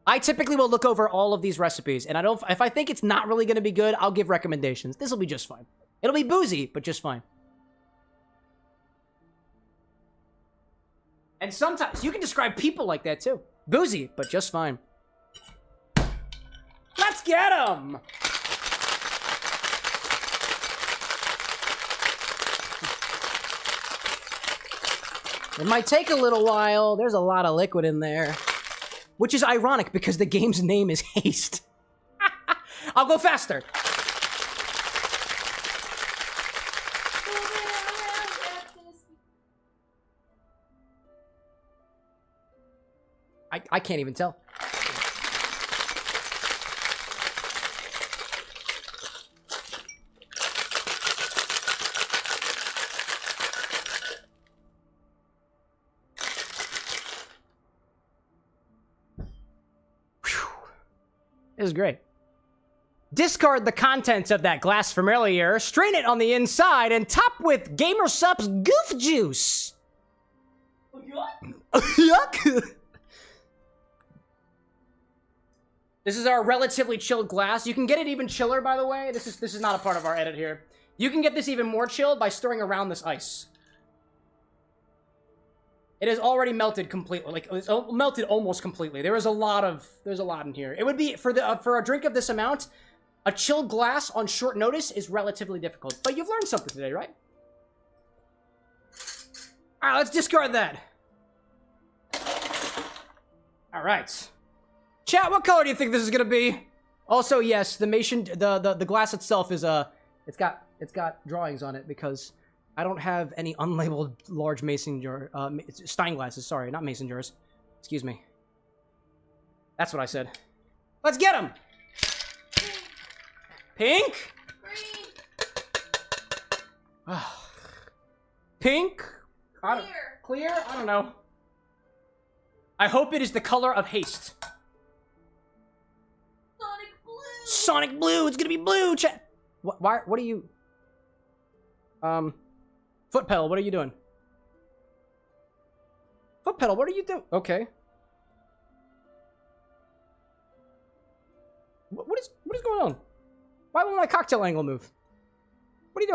I typically will look over all of these recipes, and if I think it's not really gonna be good, I'll give recommendations. This will be just fine. It'll be boozy, but just fine. And sometimes you can describe people like that too. Boozy, but just fine. Let's get them! It might take a little while. There's a lot of liquid in there. Which is ironic because the game's name is Haste. I'll go faster. I can't even tell. This is great. Discard the contents of that glass from earlier, strain it on the inside, and top with Gamersup's goof juice. Yuck! This is our relatively chilled glass. You can get it even chiller, by the way. This is not a part of our edit here. You can get this even more chilled by stirring around this ice. It is already melted completely. Like, it's melted almost completely. There's a lot in here. It would be, for a drink of this amount, a chilled glass on short notice is relatively difficult. But you've learned something today, right? Alright, let's discard that. Alright. Chat, what color do you think this is gonna be? Also, yes, the glass itself is it's got drawings on it because I don't have any unlabeled large mason jar, Stein glasses, sorry, not mason jars. Excuse me. That's what I said. Let's get them! Pink? Green. Pink? Clear? I don't know. I hope it is the color of haste. Sonic blue! Sonic blue! It's gonna be blue! Chat! What are you... Foot pedal, what are you doing? Foot pedal, what are you doing? Okay. What is going on? Why won't my cocktail angle move? What are you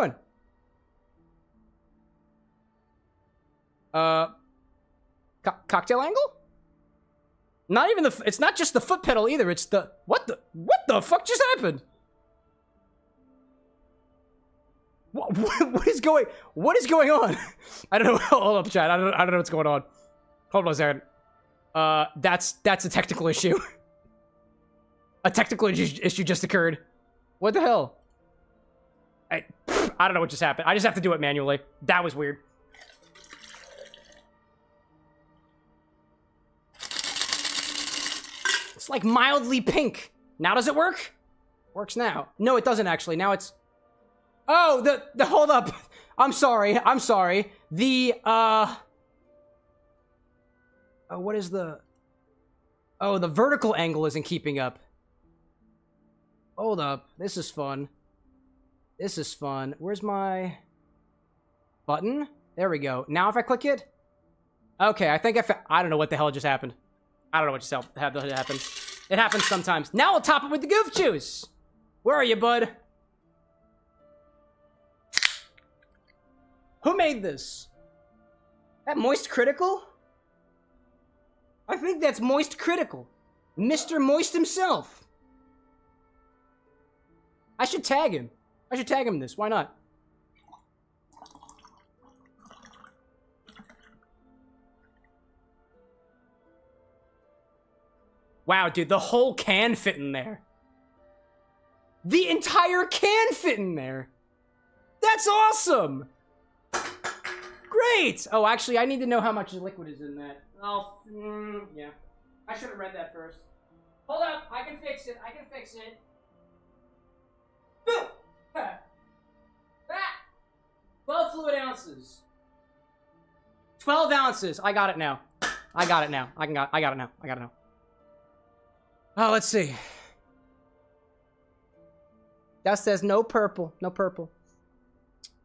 doing? Cocktail angle? Not even it's not just the foot pedal either, it's the, what the fuck just happened? What is going on? I don't know. Hold up, chat. I don't know what's going on. Hold on a second. That's a technical issue. A technical issue just occurred. What the hell? I don't know what just happened. I just have to do it manually. That was weird. It's like mildly pink. Now does it work? Works now. No, it doesn't actually. Now it's... Oh, the hold up. I'm sorry. The, oh, what is the... Oh, the vertical angle isn't keeping up. Hold up. This is fun. This is fun. Where's my button? There we go. Now if I click it. Okay, I think I don't know what the hell just happened. I don't know what just happened. It happens sometimes. Now I'll top it with the goof juice. Where are you, bud? Who made this? That Moist Critical? I think that's Moist Critical. Mr. Moist himself. I should tag him. I should tag him in this. Why not? Wow, dude, the whole can fit in there. The entire can fit in there. That's awesome. Great. Oh, actually, I need to know how much liquid is in that. Oh, yeah. I should have read that first. Hold up. I can fix it. I can fix it. Boom. Ah. 12 fluid ounces. 12 ounces. I got it now. I got it now. I got it now. I got it now. Oh, let's see. Dust says no purple. No purple.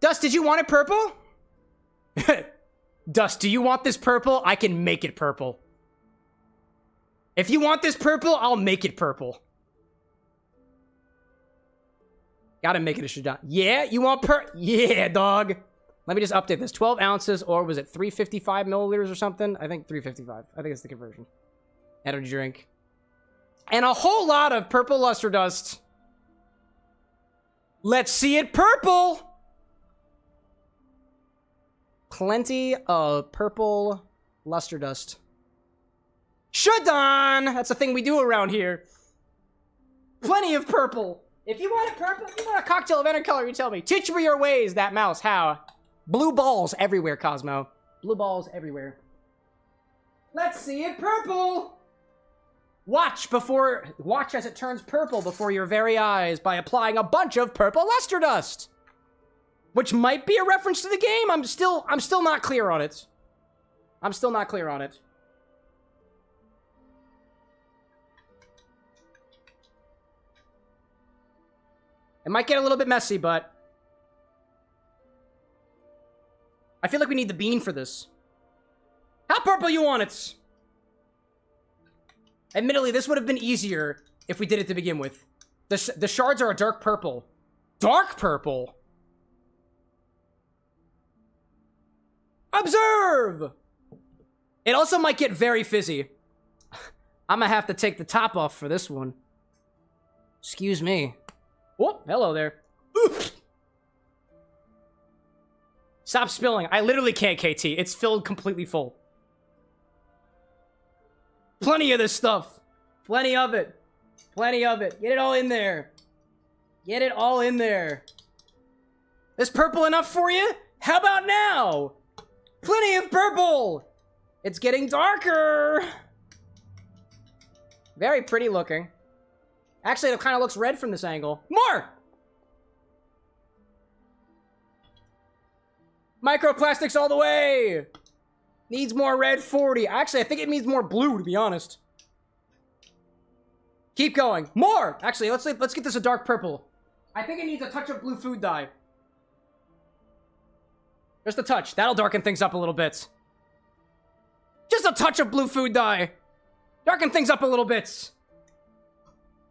Dust, did you want it purple? Dust, do you want this purple? I can make it purple. If you want this purple, I'll make it purple. Gotta make it a shadon. Yeah, you want Yeah, dog. Let me just update this. 12 ounces, or was it 355 milliliters or something? I think 355. I think it's the conversion. Energy drink. And a whole lot of purple luster dust. Let's see it purple! Plenty of purple luster dust. Shadon! That's a thing we do around here. Plenty of purple. If you want it purple, if you want a cocktail of any color, you tell me. Teach me your ways, that mouse. How? Blue balls everywhere, Cosmo. Blue balls everywhere. Let's see it purple! Watch as it turns purple before your very eyes by applying a bunch of purple luster dust. Which might be a reference to the game. I'm still not clear on it. I'm still not clear on it. It might get a little bit messy, but I feel like we need the bean for this. How purple you want it? Admittedly, this would have been easier if we did it to begin with. The shards are a dark purple. Dark purple? Observe! It also might get very fizzy. I'm gonna have to take the top off for this one. Excuse me. Oh, hello there. Oof. Stop spilling. I literally can't, KT. It's filled completely full. Plenty of this stuff. Plenty of it. Plenty of it. Get it all in there. Get it all in there. This purple enough for you? How about now? Plenty of purple. It's getting darker. Very pretty looking. Actually, it kind of looks red from this angle. More! Microplastics all the way! Needs more red 40. Actually, I think it needs more blue, to be honest. Keep going. More! Actually, let's get this a dark purple. I think it needs a touch of blue food dye. Just a touch. That'll darken things up a little bit. Just a touch of blue food dye. Darken things up a little bit.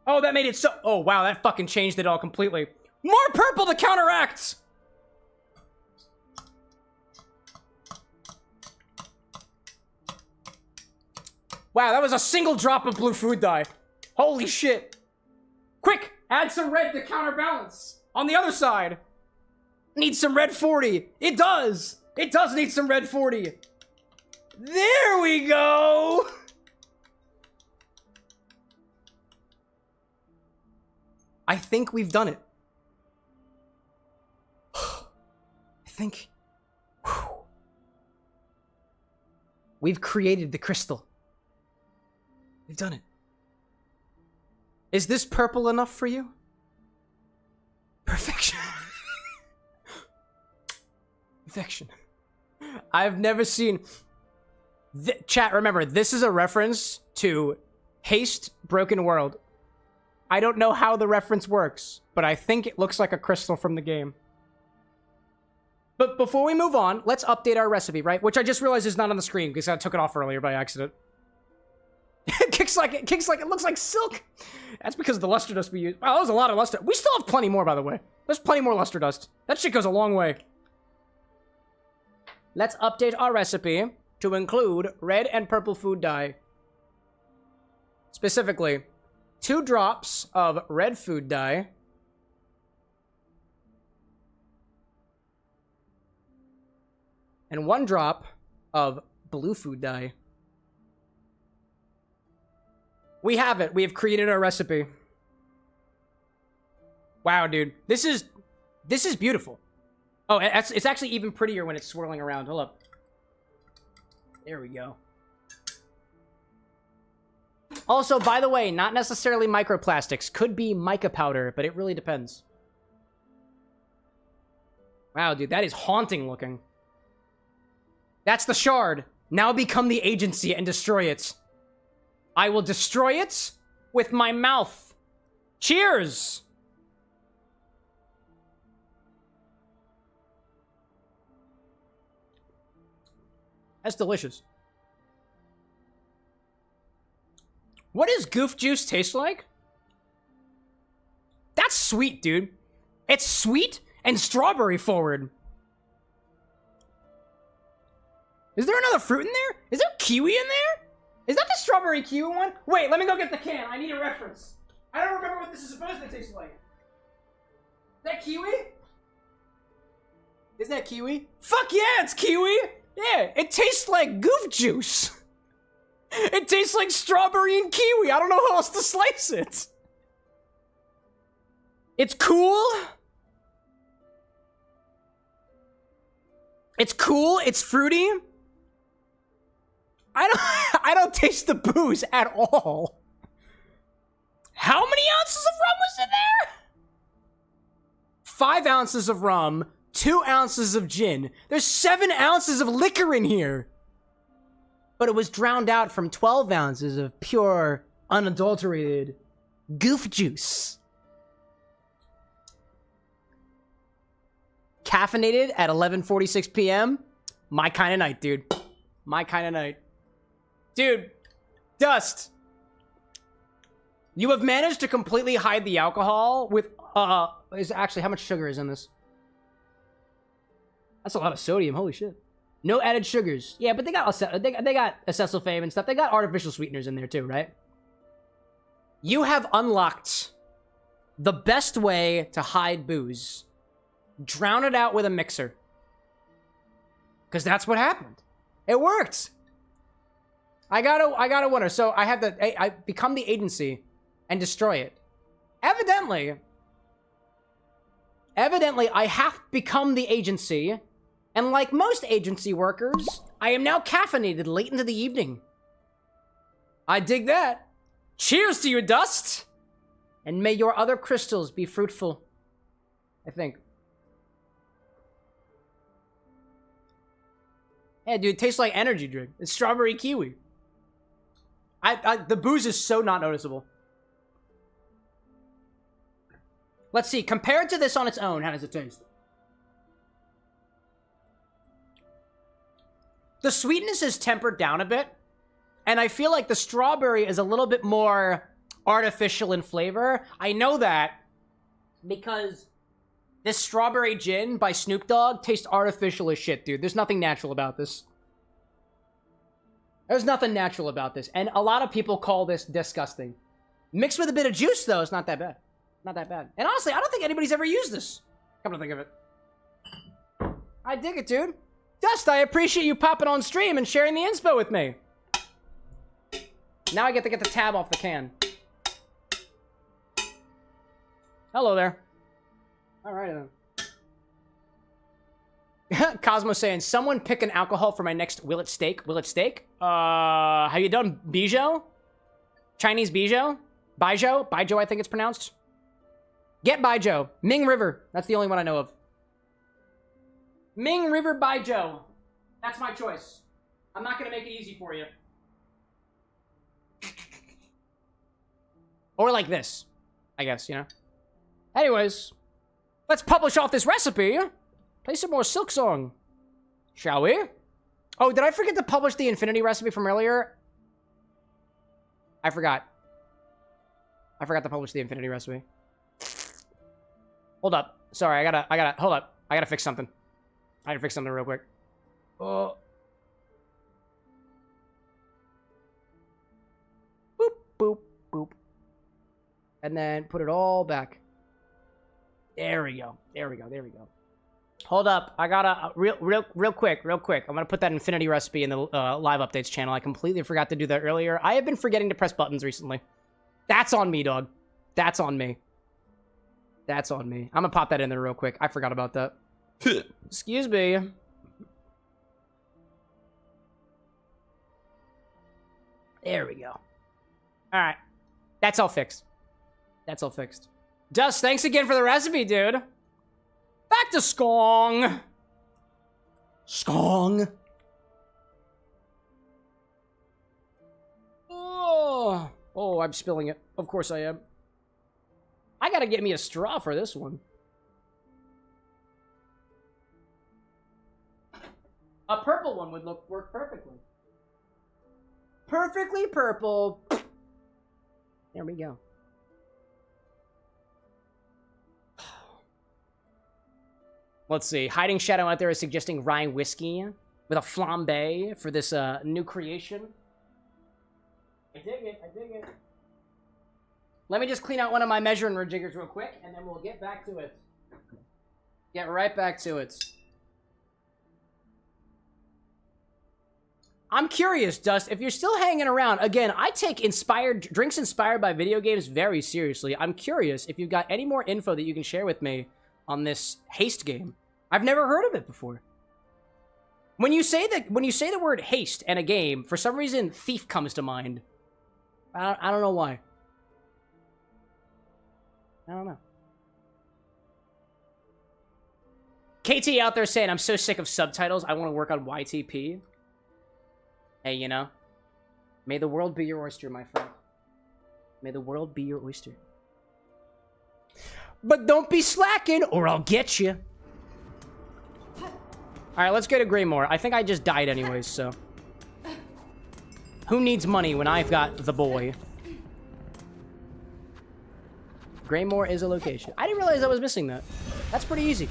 Oh, that made it so... Oh, wow, that fucking changed it all completely. More purple to counteract! Wow, that was a single drop of blue food dye. Holy shit. Quick, add some red to counterbalance. On the other side. Needs some red 40. It does. It does need some red 40. There we go. I think we've done it. I think... We've created the crystal. We've done it. Is this purple enough for you? Perfection. Perfection. I've never seen... Chat, remember, this is a reference to Haste Broken World. I don't know how the reference works, but I think it looks like a crystal from the game. But before we move on, let's update our recipe, right? Which I just realized is not on the screen because I took it off earlier by accident. It kicks like it looks like silk. That's because of the luster dust we use. Wow, that was a lot of luster. We still have plenty more, by the way. There's plenty more luster dust. That shit goes a long way. Let's update our recipe to include red and purple food dye. Specifically, 2 drops of red food dye. And 1 drop of blue food dye. We have it. We have created our recipe. Wow, dude. This is beautiful. Oh, it's actually even prettier when it's swirling around. Hold up. There we go. Also, by the way, not necessarily microplastics. Could be mica powder, but it really depends. Wow, dude, that is haunting looking. That's the shard. Now become the agency and destroy it. I will destroy it with my mouth. Cheers! That's delicious. What does goof juice taste like? That's sweet, dude. It's sweet and strawberry forward. Is there another fruit in there? Is there kiwi in there? Is that the strawberry kiwi one? Wait, let me go get the can. I need a reference. I don't remember what this is supposed to taste like. Is that kiwi? Is that kiwi? Fuck yeah, it's kiwi! Yeah, it tastes like goof juice. It tastes like strawberry and kiwi. I don't know how else to slice it. It's cool. It's cool. It's fruity. I don't taste the booze at all. How many ounces of rum was in there? 5 ounces of rum, 2 ounces of gin. There's 7 ounces of liquor in here. But it was drowned out from 12 ounces of pure, unadulterated goof juice. Caffeinated at 11:46 p.m. My kind of night, dude. My kind of night. Dude, Dust. You have managed to completely hide the alcohol with, is actually, how much sugar is in this? That's a lot of sodium, holy shit. No added sugars. Yeah, but they got acesulfame and stuff. They got artificial sweeteners in there too, right? You have unlocked the best way to hide booze. Drown it out with a mixer. Because that's what happened. It worked. I got a winner. So I have I become the agency and destroy it. Evidently, I have become the agency. And like most agency workers, I am now caffeinated late into the evening. I dig that. Cheers to you, Dust! And may your other crystals be fruitful. I think. Yeah, dude, it tastes like energy drink. It's strawberry kiwi. The booze is so not noticeable. Let's see. Compared to this on its own, how does it taste? The sweetness is tempered down a bit. And I feel like the strawberry is a little bit more artificial in flavor. I know that because this strawberry gin by Snoop Dogg tastes artificial as shit, dude. There's nothing natural about this. There's nothing natural about this. And a lot of people call this disgusting. Mixed with a bit of juice, though, it's not that bad. Not that bad. And honestly, I don't think anybody's ever used this. Come to think of it. I dig it, dude. Dust, I appreciate you popping on stream and sharing the inspo with me. Now I get to get the tab off the can. Hello there. Alright then. Cosmo saying, someone pick an alcohol for my next Will It Steak? Will It Steak? Have you done Bijou? Chinese Bijou? Baijiu? Baijiu, I think it's pronounced. Get Baijiu. Ming River. That's the only one I know of. Ming River Baijiu. That's my choice. I'm not gonna make it easy for you. Or like this. I guess, you know? Anyways, let's publish off this recipe. Play some more Silk Song. Shall we? Oh, did I forget to publish the infinity recipe from earlier? I forgot. I forgot to publish the infinity recipe. Hold up. Sorry, hold up. I gotta fix something. I gotta fix something real quick. Oh. Boop, boop, boop. And then put it all back. There we go. There we go. There we go. Hold up. I gotta, real quick. I'm gonna put that infinity recipe in the live updates channel. I completely forgot to do that earlier. I have been forgetting to press buttons recently. That's on me, dog. That's on me. That's on me. I'm gonna pop that in there real quick. I forgot about that. Excuse me. There we go. Alright. That's all fixed. That's all fixed. Dust, thanks again for the recipe, dude. Back to Skong. Skong. Oh, I'm spilling it. Of course I am. I gotta get me a straw for this one. A purple one would work perfectly. Perfectly purple. There we go. Let's see. Hiding Shadow out there is suggesting rye whiskey with a flambe for this new creation. I dig it. I dig it. Let me just clean out one of my measuring rejiggers real quick, and then we'll get back to it. Get right back to it. I'm curious, Dust, if you're still hanging around. Again, I take drinks inspired by video games very seriously. I'm curious if you've got any more info that you can share with me on this haste game. I've never heard of it before. When you say the word haste and a game, for some reason Thief comes to mind. I don't know why. I don't know. KT out there saying, I'm so sick of subtitles, I want to work on YTP. Hey, you know, may the world be your oyster, my friend. May the world be your oyster. But don't be slacking, or I'll get you. Alright, let's go to Greymore. I think I just died anyways, so. Who needs money when I've got the boy? Greymore is a location. I didn't realize I was missing that. That's pretty easy.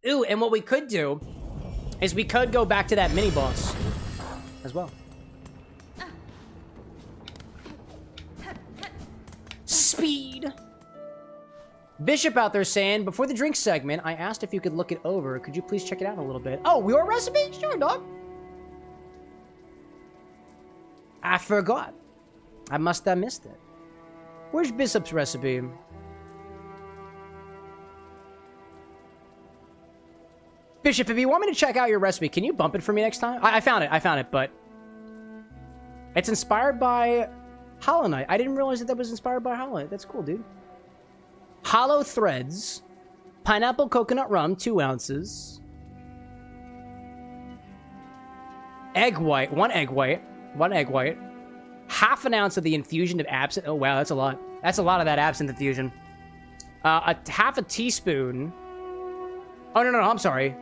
Ooh, and what we could do is we could go back to that mini-boss as well. Speed! Bishop out there saying, before the drink segment, I asked if you could look it over. Could you please check it out a little bit? Oh, your recipe? Sure, dog. I forgot. I must have missed it. Where's Bishop's recipe? Bishop, if you want me to check out your recipe, can you bump it for me next time? I found it, but it's inspired by Hollow Knight. I didn't realize that was inspired by Hollow Knight. That's cool, dude. Hollow threads, pineapple coconut rum, 2 ounces. Egg white, 1 egg white, 1 egg white. Half an ounce of the infusion of absinthe. Oh, wow, that's a lot. That's a lot of that absinthe infusion. Half a teaspoon. Oh, no, I'm sorry.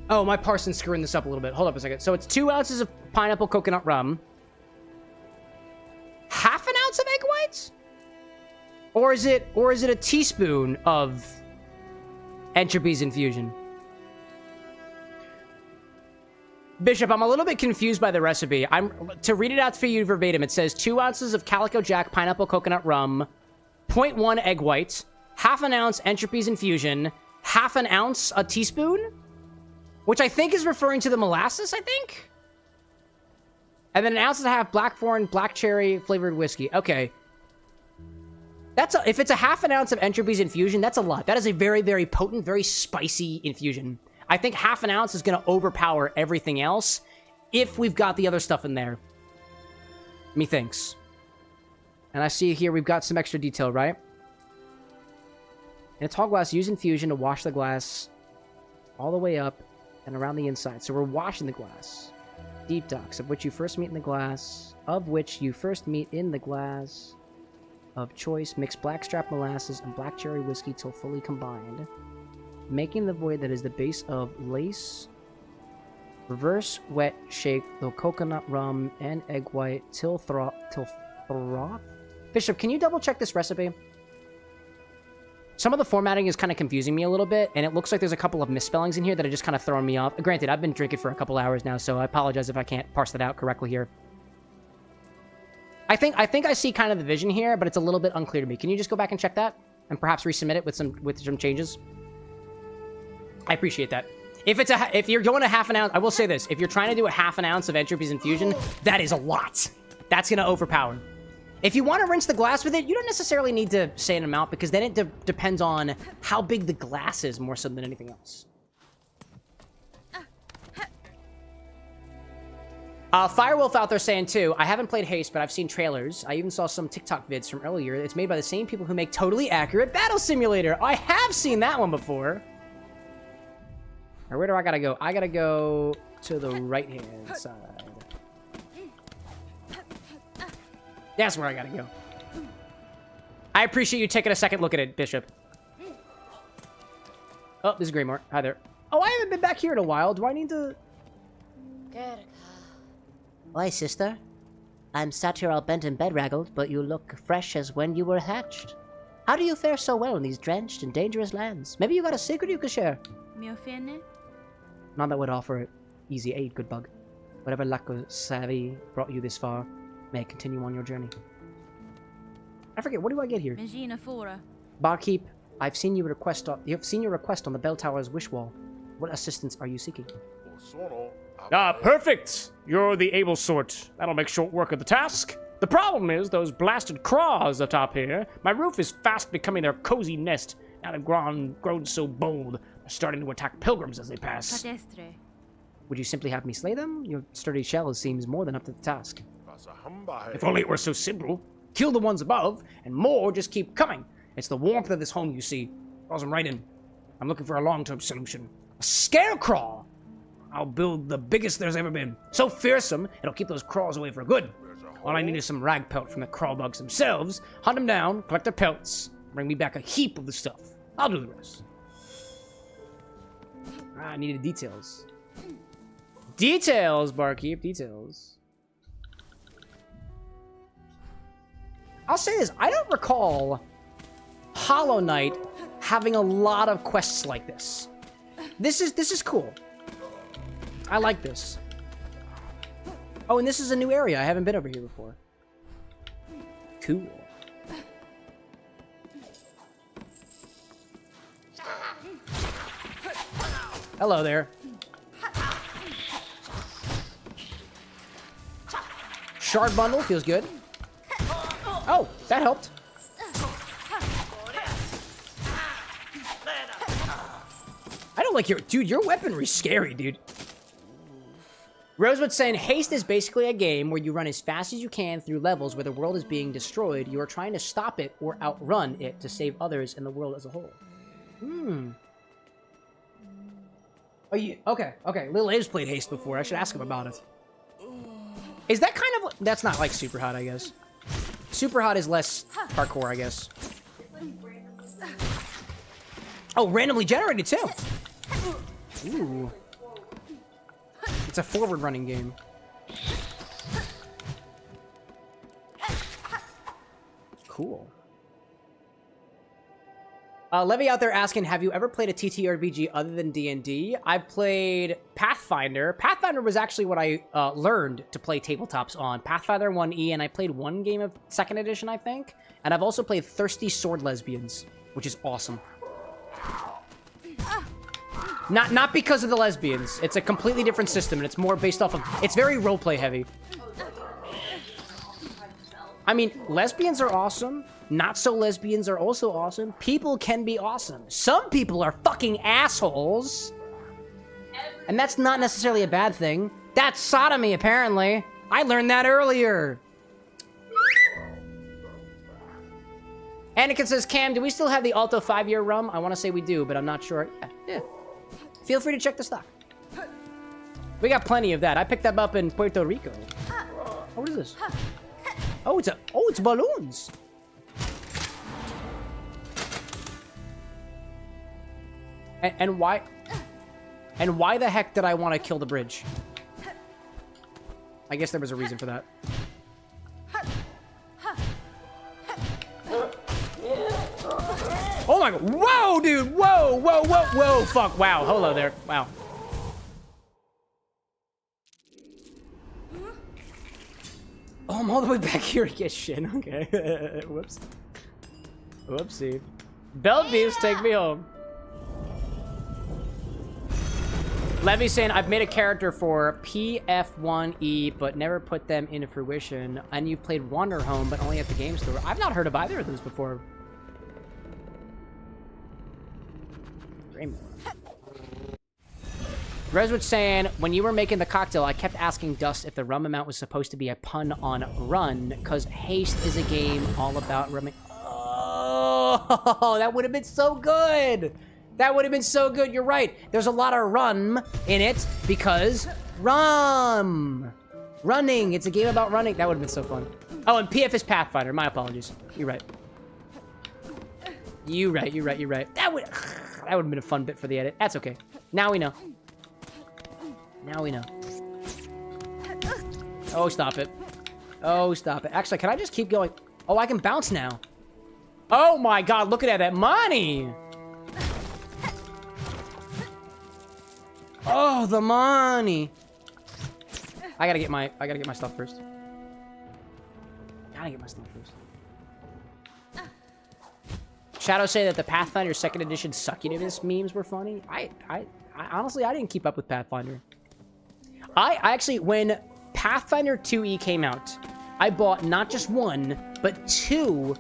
Oh, my parson's screwing this up a little bit. Hold up a second. So it's 2 ounces of pineapple coconut rum. Half an ounce of egg whites? Or is it a teaspoon of Entropy's infusion? Bishop, I'm a little bit confused by the recipe. To read it out for you verbatim, it says 2 ounces of Calico Jack pineapple coconut rum, 0.1 egg white, half an ounce Entropy's infusion, half an ounce a teaspoon, which I think is referring to the molasses, I think? And then 1.5 ounces blackthorn, black cherry flavored whiskey. Okay. If it's a half an ounce of Entropy's infusion, that's a lot. That is a very, very potent, very spicy infusion. I think half an ounce is going to overpower everything else if we've got the other stuff in there. Methinks. And I see here we've got some extra detail, right? In a tall glass, use infusion to wash the glass all the way up and around the inside. So we're washing the glass. Deep docks, of which you first meet in the glass. Of which you first meet in the glass of choice. Mix blackstrap molasses and black cherry whiskey till fully combined. Making the void that is the base of lace. Reverse wet shake the coconut rum and egg white till froth. Bishop, can you double check this recipe? Some of the formatting is kind of confusing me a little bit, and it looks like there's a couple of misspellings in here that are just kind of throwing me off. Granted, I've been drinking for a couple hours now, so I apologize if I can't parse that out correctly here. I think I see kind of the vision here, but it's a little bit unclear to me. Can you just go back and check that? And perhaps resubmit it with some changes? I appreciate that. If you're going a half an ounce, I will say this. If you're trying to do a half an ounce of Entropy's Infusion, that is a lot. That's going to overpower. If you want to rinse the glass with it, you don't necessarily need to say an amount, because then it depends on how big the glass is more so than anything else. Firewolf out there saying, too, I haven't played Haste, but I've seen trailers. I even saw some TikTok vids from earlier. It's made by the same people who make Totally Accurate Battle Simulator. I have seen that one before. Or where do I gotta go? I gotta go to the right-hand side. That's where I gotta go. I appreciate you taking a second look at it, Bishop. Oh, this is Greymore. Hi there. Oh, I haven't been back here in a while. Do I need to... Why, sister? I'm sat here all bent and bedraggled, but you look fresh as when you were hatched. How do you fare so well in these drenched and dangerous lands? Maybe you got a secret you could share? None that would offer easy aid, good bug. Whatever lack of savvy brought you this far, may continue on your journey. I forget, what do I get here? Barkeep, I've seen your request on the bell tower's wish wall. What assistance are you seeking? Ah, perfect! You're the able sort. That'll make short work of the task. The problem is those blasted craws atop here. My roof is fast becoming their cozy nest. Now they've grown so bold, they're starting to attack pilgrims as they pass. Would you simply have me slay them? Your sturdy shell seems more than up to the task. If only it were so simple. Kill the ones above, and more just keep coming. It's the warmth of this home, you see. Draws them right in. I'm looking for a long-term solution. A scarecraw! I'll build the biggest there's ever been. So fearsome, it'll keep those craws away for good. All I need is some rag pelt from the crawl bugs themselves. Hunt them down, collect their pelts, bring me back a heap of the stuff. I'll do the rest. I needed details. Details, barkeep, details. I'll say this, I don't recall Hollow Knight having a lot of quests like this. This is cool. I like this. Oh, and this is a new area. I haven't been over here before. Cool. Hello there. Shard bundle feels good. Oh, that helped. I don't like your... Dude, your weaponry's scary, dude. Rosewood saying, Haste is basically a game where you run as fast as you can through levels where the world is being destroyed. You are trying to stop it or outrun it to save others and the world as a whole. Oh, you... Okay. Lil Abe's played Haste before. I should ask him about it. Is that kind of... That's not like Super Hot, I guess. Super Hot is less hardcore, I guess. Oh, randomly generated, too. Ooh. It's a forward-running game. Cool. Levy out there asking, have you ever played a TTRPG other than D&D? I played Pathfinder. Pathfinder was actually what I learned to play tabletops on. Pathfinder 1E, and I played one game of 2nd edition, I think. And I've also played Thirsty Sword Lesbians, which is awesome. Not because of the lesbians. It's a completely different system, and it's more based off of... It's very roleplay heavy. I mean, lesbians are awesome. Not so lesbians are also awesome. People can be awesome. Some people are fucking assholes. And that's not necessarily a bad thing. That's sodomy, apparently. I learned that earlier. Anakin says, Cam, do we still have the Alto 5-year rum? I want to say we do, but I'm not sure. Yeah. Feel free to check the stock. We got plenty of that. I picked them up in Puerto Rico. Oh, what is this? Oh, it's balloons. And why the heck did I want to kill the bridge? I guess there was a reason for that. Oh my god. Whoa, dude. Whoa. Fuck. Wow. Hello there. Wow. Oh, I'm all the way back here to get shit. Okay. Whoops. Whoopsie. Bell beefs, take me home. Levy's saying, I've made a character for PF1E, but never put them into fruition. And you played Wander Home, but only at the game store. I've not heard of either of those before. Reswood's saying, when you were making the cocktail, I kept asking Dust if the rum amount was supposed to be a pun on run, because Haste is a game all about rumming. Oh, that would have been so good. That would have been so good. You're right. There's a lot of rum in it because rum. Running. It's a game about running. That would have been so fun. Oh, and PF is Pathfinder. My apologies. You're right. You're right. That would have been a fun bit for the edit. That's okay. Now we know. Oh, stop it. Actually, can I just keep going? Oh, I can bounce now. Oh my god, look at that money. Oh, the money. I gotta get my stuff first. Shadow say that the Pathfinder 2nd edition succulus memes were funny. I honestly, I didn't keep up with Pathfinder. I actually, when Pathfinder 2e came out, I bought not just one, but 2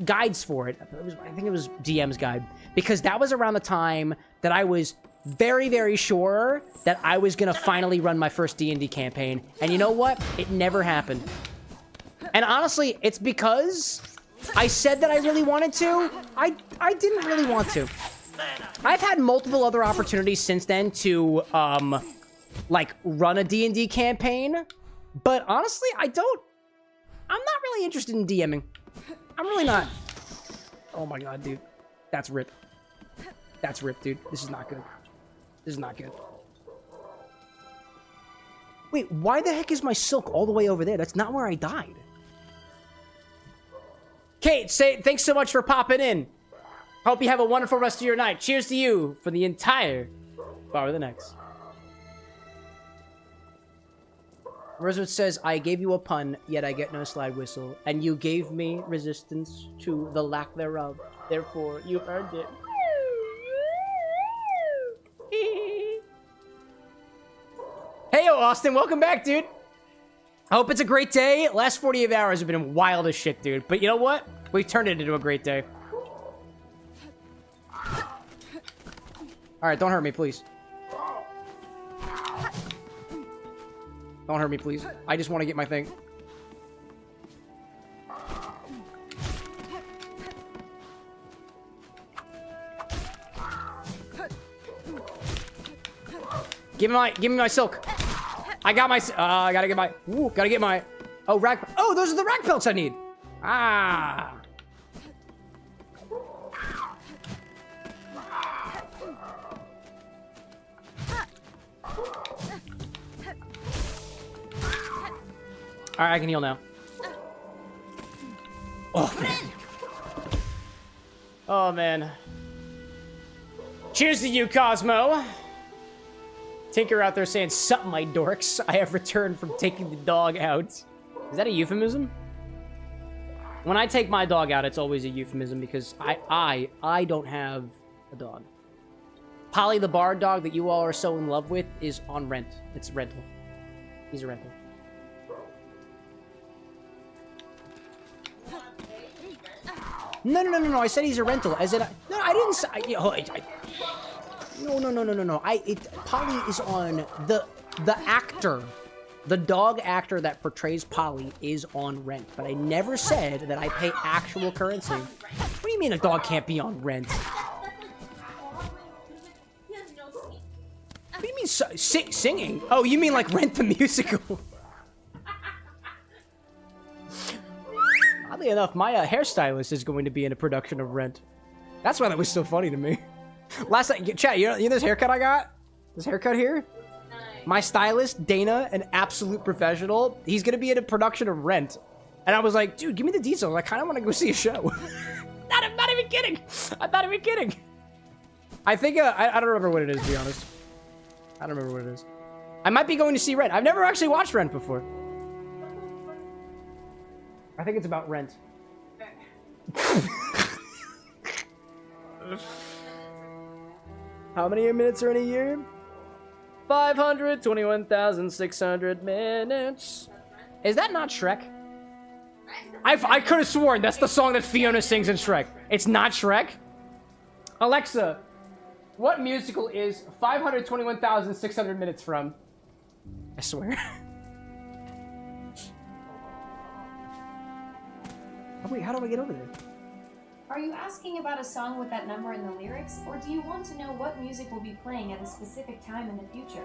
guides for it. I think it was DM's guide, because that was around the time that I was very, very sure that I was gonna finally run my first D&D campaign. And you know what? It never happened. And honestly, it's because I said that I really wanted to. I didn't really want to. I've had multiple other opportunities since then to, like, run a D&D campaign. But honestly, I'm not really interested in DMing. I'm really not. Oh my god, dude. That's rip. That's rip, dude. This is not good. This is not good. Wait, why the heck is my silk all the way over there? That's not where I died. Kate, thanks so much for popping in. Hope you have a wonderful rest of your night. Cheers to you for the entire Bar with an X. Rosewood says, I gave you a pun, yet I get no slide whistle, and you gave me resistance to the lack thereof. Therefore, you earned it. Hey, yo, Austin, welcome back, dude. I hope it's a great day. Last 48 hours have been wild as shit, dude. But you know what? We've turned it into a great day. Alright, don't hurt me, please. Don't hurt me, please. I just want to get my thing. Give me my silk. I got my, I gotta get my, oh, rag, oh, those are the rag pelts I need. Ah. All right, I can heal now. Oh, man. Oh, man. Cheers to you, Cosmo. Tinker out there saying, sup, my dorks. I have returned from taking the dog out. Is that a euphemism? When I take my dog out, it's always a euphemism because I don't have a dog. Polly the bar dog that you all are so in love with is on rent. It's rental. He's a rental. No. I said he's a rental. As in, no, I didn't say. No. Polly is on the actor. The dog actor that portrays Polly is on rent. But I never said that I pay actual currency. What do you mean a dog can't be on rent? What do you mean singing? Oh, you mean like Rent the Musical? Oddly enough, my hairstylist is going to be in a production of Rent. That's why that was so funny to me. Last night, chat, you know this haircut I got? This haircut here? Nice. My stylist, Dana, an absolute professional, he's going to be in a production of Rent. And I was like, dude, give me the details. I kind of want to go see a show. I'm not even kidding. I'm not even kidding. I think, I don't remember what it is, to be honest. I don't remember what it is. I might be going to see Rent. I've never actually watched Rent before. I think it's about rent. How many minutes are in a year? 521,600 minutes. Is that not Shrek? I could have sworn that's the song that Fiona sings in Shrek. It's not Shrek? Alexa, what musical is 521,600 minutes from? I swear. Oh wait, how do I get over there? Are you asking about a song with that number in the lyrics, or do you want to know what music will be playing at a specific time in the future?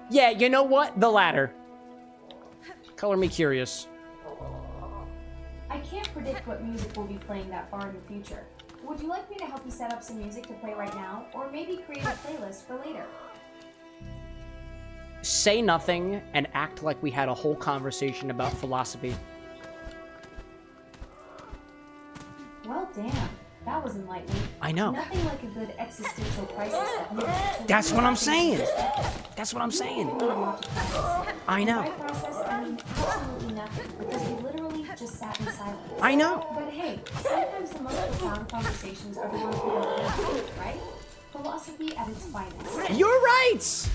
Yeah, you know what? The latter. Color me curious. I can't predict what music will be playing that far in the future. Would you like me to help you set up some music to play right now, or maybe create a playlist for later? Say nothing and act like we had a whole conversation about philosophy. Well, damn. That was enlightening. I know. Nothing like a good existential crisis that moves. That's what I'm saying. That's what I'm saying. I know. By process, I mean absolutely nothing, because we literally just sat in silence. I know. But hey, sometimes the most profound conversations are the ones we don't have, right? Philosophy at its finest. You're right!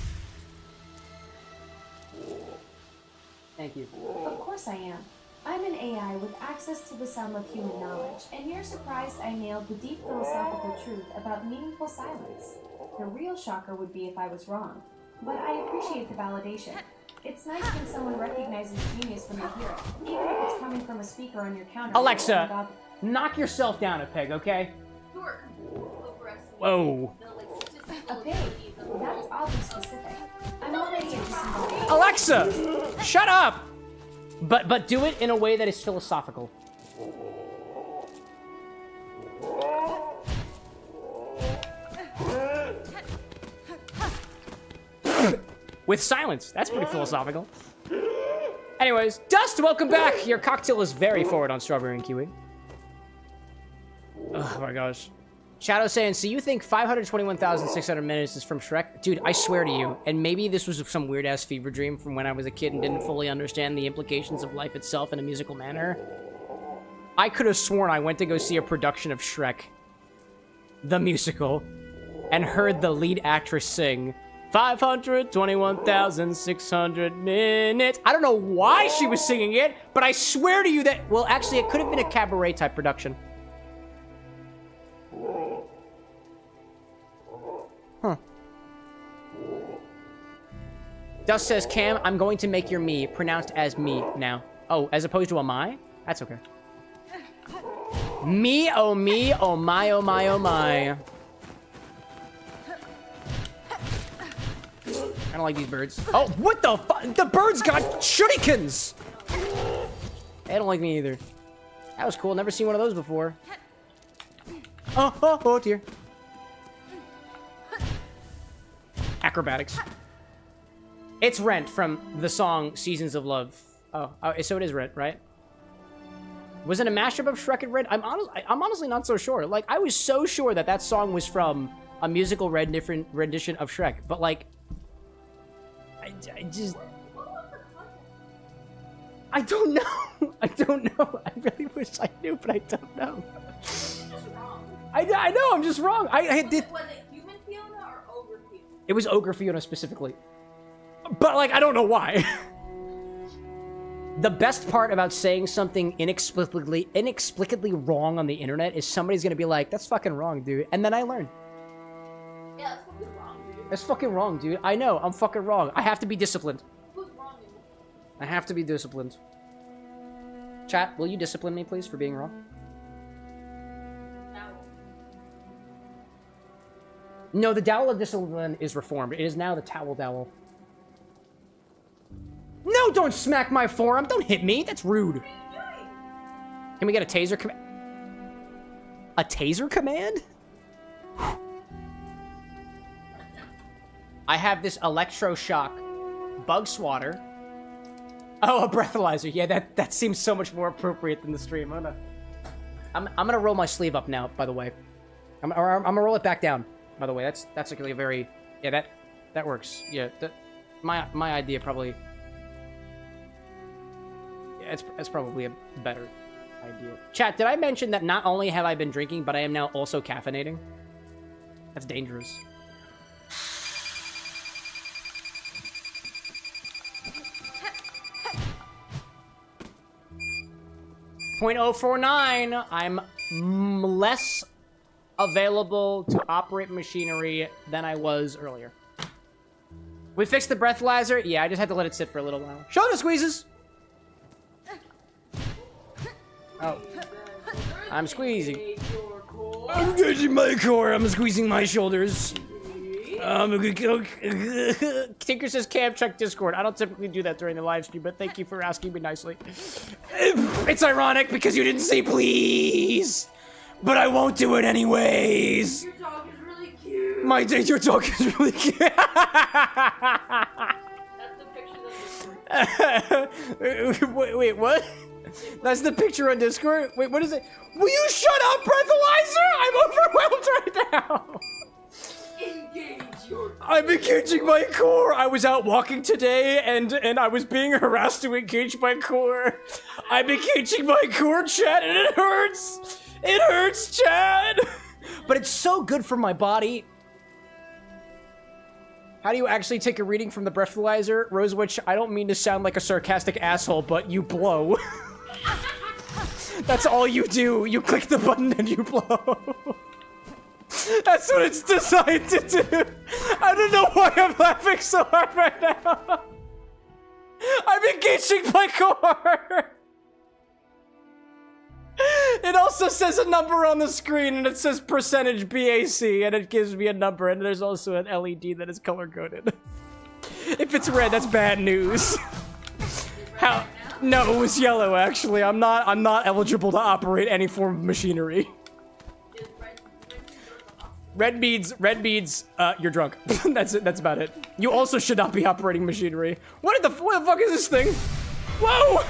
Thank you. Of course I am. I'm an AI with access to the sum of human knowledge, and you're surprised I nailed the deep philosophical truth about meaningful silence. The real shocker would be if I was wrong. But I appreciate the validation. It's nice when someone recognizes genius when they hear it, even if it's coming from a speaker on your counter. Alexa, knock yourself down a peg, okay? Sure. Whoa. Okay, that's oddly specific. I'm already a disembodied. Alexa, shut up! But do it in a way that is philosophical. With silence. That's pretty philosophical. Anyways, Dust, welcome back. Your cocktail is very forward on strawberry and kiwi. Oh my gosh. Shadow saying, so you think 521,600 minutes is from Shrek? Dude, I swear to you, and maybe this was some weird-ass fever dream from when I was a kid and didn't fully understand the implications of life itself in a musical manner. I could have sworn I went to go see a production of Shrek, the musical, and heard the lead actress sing 521,600 minutes. I don't know why she was singing it, but I swear to you that, well, actually, it could have been a cabaret-type production. Huh. Dust says, Cam, I'm going to make your me pronounced as me now. Oh, as opposed to a my? That's okay. Me, oh my, oh my, oh my, oh my. I don't like these birds. Oh, what the fuck? The birds got shurikens! They don't like me either. That was cool. Never seen one of those before. Oh dear. Acrobatics. It's Rent from the song Seasons of Love. Oh, so it is Rent, right? Was it a mashup of Shrek and Rent? I'm honestly not so sure. Like, I was so sure that that song was from a musical rendition of Shrek, but like, I just... I don't know. I don't know. I really wish I knew, but I don't know. I know, I'm just wrong. I did... Was it human Fiona or ogre Fiona? It was Ogre Fiona specifically. But, like, I don't know why. The best part about saying something inexplicably wrong on the internet is somebody's gonna be like, that's fucking wrong, dude. And then I learn. Yeah, that's fucking wrong, dude. That's fucking wrong, dude. I know, I'm fucking wrong. I have to be disciplined. Who's wrong, dude? I have to be disciplined. Chat, will you discipline me, please, for being wrong? No. No, the dowel of discipline is reformed. It is now the towel dowel. No, don't smack my forearm. Don't hit me. That's rude. Can we get a taser command? A taser command? I have this electroshock bug swatter. Oh, a breathalyzer. Yeah, that seems so much more appropriate than the stream. I'm gonna roll my sleeve up now, by the way. I'm gonna roll it back down, by the way. That's actually a very... Yeah, that works. Yeah, my idea probably... Yeah, it's probably a better idea. Chat, did I mention that not only have I been drinking, but I am now also caffeinating? That's dangerous. .049. I'm less available to operate machinery than I was earlier. We fixed the breathalyzer. Yeah, I just had to let it sit for a little while. Shoulder squeezes. Oh. I'm squeezing. I'm engaging my core. I'm squeezing my shoulders. Tinker says, Cam, check Discord. I don't typically do that during the live stream, but thank you for asking me nicely. It's ironic because you didn't say please, but I won't do it anyways. Your dog is really cute. Your dog is really cute. That's the picture of wait, what? That's the picture on Discord? Wait, what is it? Will you shut up, breathalyzer? I'm overwhelmed right now. engage your... I'm engaging my core. I was out walking today, and I was being harassed to engage my core. I'm engaging my core, chat, and it hurts. It hurts, chat. But it's so good for my body. How do you actually take a reading from the breathalyzer? Rosewitch, I don't mean to sound like a sarcastic asshole, but you blow. That's all you do. You click the button and you blow. That's what it's designed to do. I don't know why I'm laughing so hard right now. I'm engaging my core. It also says a number on the screen, and it says percentage BAC, and it gives me a number, and there's also an LED that is color-coded. If it's red, that's bad news. How? No, it was yellow, actually. I'm not eligible to operate any form of machinery. Red means, you're drunk. That's it, that's about it. You also should not be operating machinery. What the fuck is this thing? Whoa!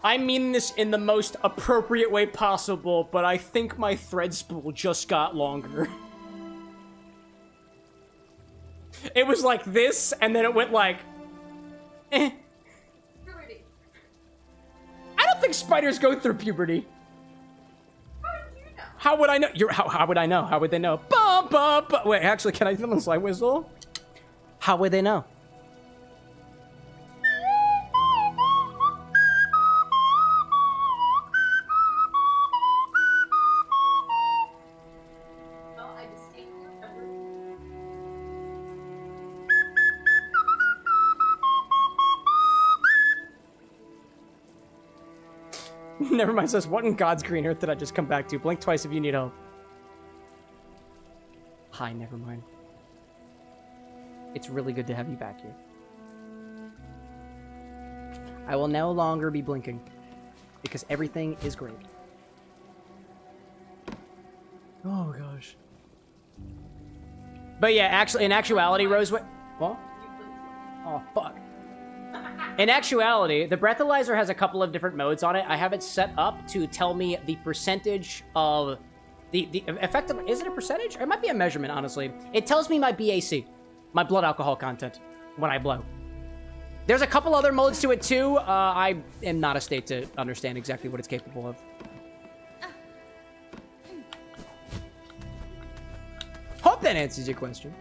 I mean this in the most appropriate way possible, but I think my thread spool just got longer. It was like this, and then it went like... eh. Puberty. I don't think spiders go through puberty. How do you know? How would I know? How would I know? How would they know? Bum, bum, bum. Wait, actually, can I do the slide whistle? How would they know? Never mind, says, what in God's green earth did I just come back to? Blink twice if you need help. Hi, never mind. It's really good to have you back here. I will no longer be blinking, because everything is great. Oh, gosh. But yeah, actually, in actuality, Roseway... What? Oh, fuck. In actuality, the breathalyzer has a couple of different modes on it. I have it set up to tell me the percentage of the effective... Is it a percentage? Or it might be a measurement, honestly. It tells me my BAC, my blood alcohol content, when I blow. There's a couple other modes to it, too. I am not a state to understand exactly what it's capable of. Hope that answers your question.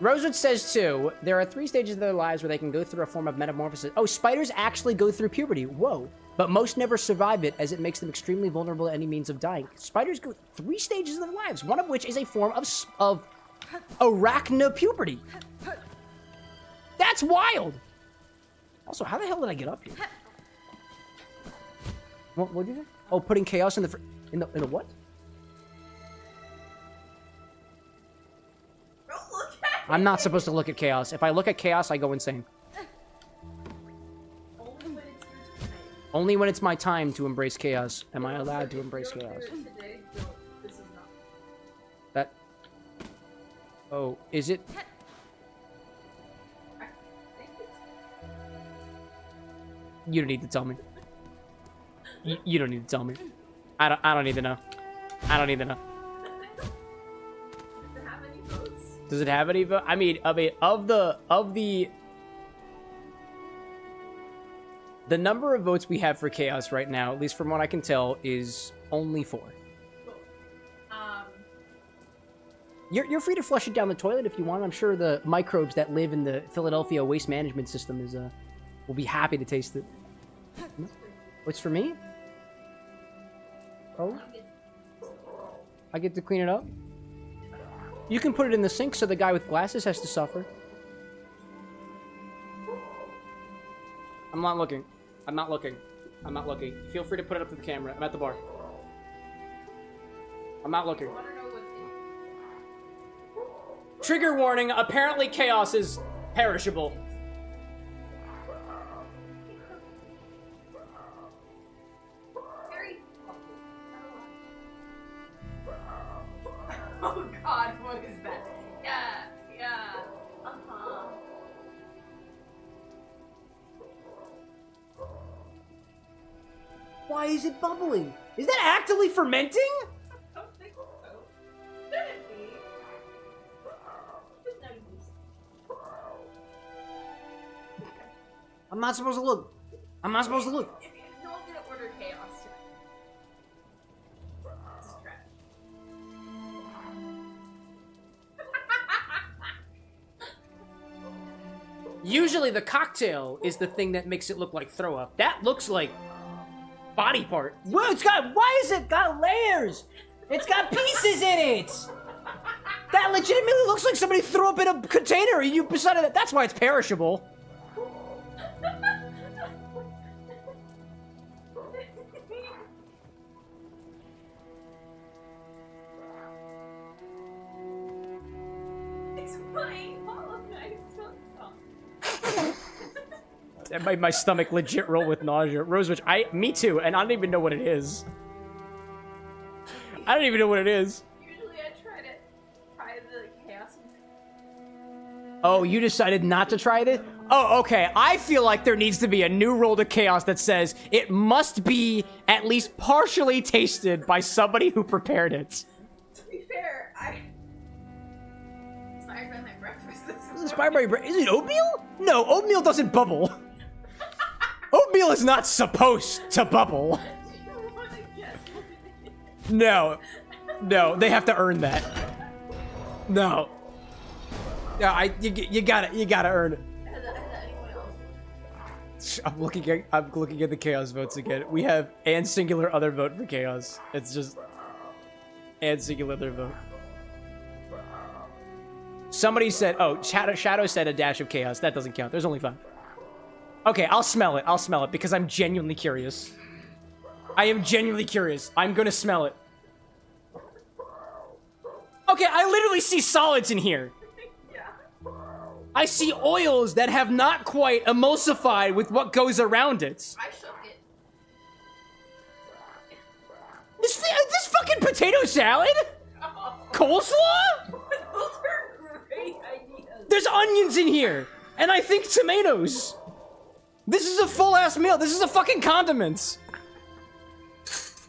Rosewood says, too, there are 3 stages of their lives where they can go through a form of metamorphosis. Oh, spiders actually go through puberty. Whoa. But most never survive it, as it makes them extremely vulnerable to any means of dying. Spiders go 3 stages of their lives, one of which is a form of arachnopuberty. That's wild. Also, how the hell did I get up here? What'd you say? Oh, putting chaos in the in the what? Don't look at it. I'm not supposed to look at chaos. If I look at chaos, I go insane. Only when it's your time. Only when it's my time to embrace chaos am I allowed to embrace chaos. Today, this is not. That. Oh, is it? You don't need to tell me. You don't need to tell me. I don't need to know. I don't need to know. Does it have any votes? Does it have any vote? I mean, of the number of votes we have for chaos right now, at least from what I can tell, is only 4. You're free to flush it down the toilet if you want. I'm sure the microbes that live in the Philadelphia waste management system will be happy to taste it. What's for me? Oh, I get to clean it up. You can put it in the sink so the guy with glasses has to suffer. I'm not looking. I'm not looking. I'm not looking. Feel free to put it up to the camera. I'm at the bar. I'm not looking. Trigger warning. Apparently chaos is perishable. Oh God, what is that? Yeah. Uh-huh. Why is it bubbling? Is that actively fermenting? I don't think so. Should it be? There's no use. I'm not supposed to look. I'm not supposed to look. No one's gonna order chaos tonight. This is trash. Usually the cocktail is the thing that makes it look like throw up. That looks like body part. Whoa, why is it got layers? It's got pieces in it. That legitimately looks like somebody threw up in a container and you decided that that's why it's perishable. Explain all of that. That made my stomach legit roll with nausea. Rosewitch, me too, and I don't even know what it is. I don't even know what it is. Usually I try the chaos. Oh, you decided not to try this? Oh, okay. I feel like there needs to be a new rule to chaos that says it must be at least partially tasted by somebody who prepared it. To be fair, inspired by my breakfast this morning. Inspired by your is it oatmeal? No, oatmeal doesn't bubble. Oatmeal is not supposed to bubble. Do you want to guess what it is? No, they have to earn that. No. Yeah, you gotta earn it. Has anyone else? I'm looking at the chaos votes again. We have and singular other vote for chaos. It's just and singular other vote. Somebody said, oh, Shadow said a dash of chaos. That doesn't count. There's only 5. Okay, I'll smell it. I'll smell it because I'm genuinely curious. I am genuinely curious. I'm gonna smell it. Okay, I literally see solids in here. Yeah. I see oils that have not quite emulsified with what goes around it. I shook it. This fucking potato salad? Oh. Coleslaw? Those are great ideas. There's onions in here, and I think tomatoes. This is a full-ass meal. This is a fucking condiments.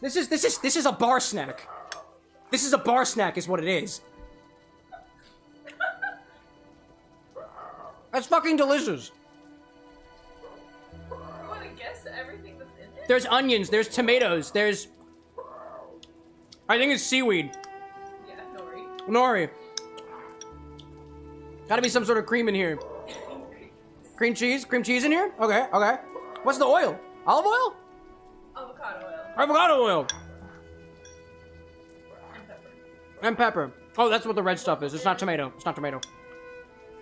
This is a bar snack. This is a bar snack, is what it is. That's fucking delicious. You want to guess everything that's in it? There's onions. There's tomatoes. There's. I think it's seaweed. Yeah, nori. Nori. Gotta be some sort of cream in here. Cream cheese? Cream cheese in here? Okay, okay. What's the oil? Olive oil? Avocado oil. Avocado oil. And pepper. And pepper. Oh, that's what the red stuff is. It's not tomato. It's not tomato.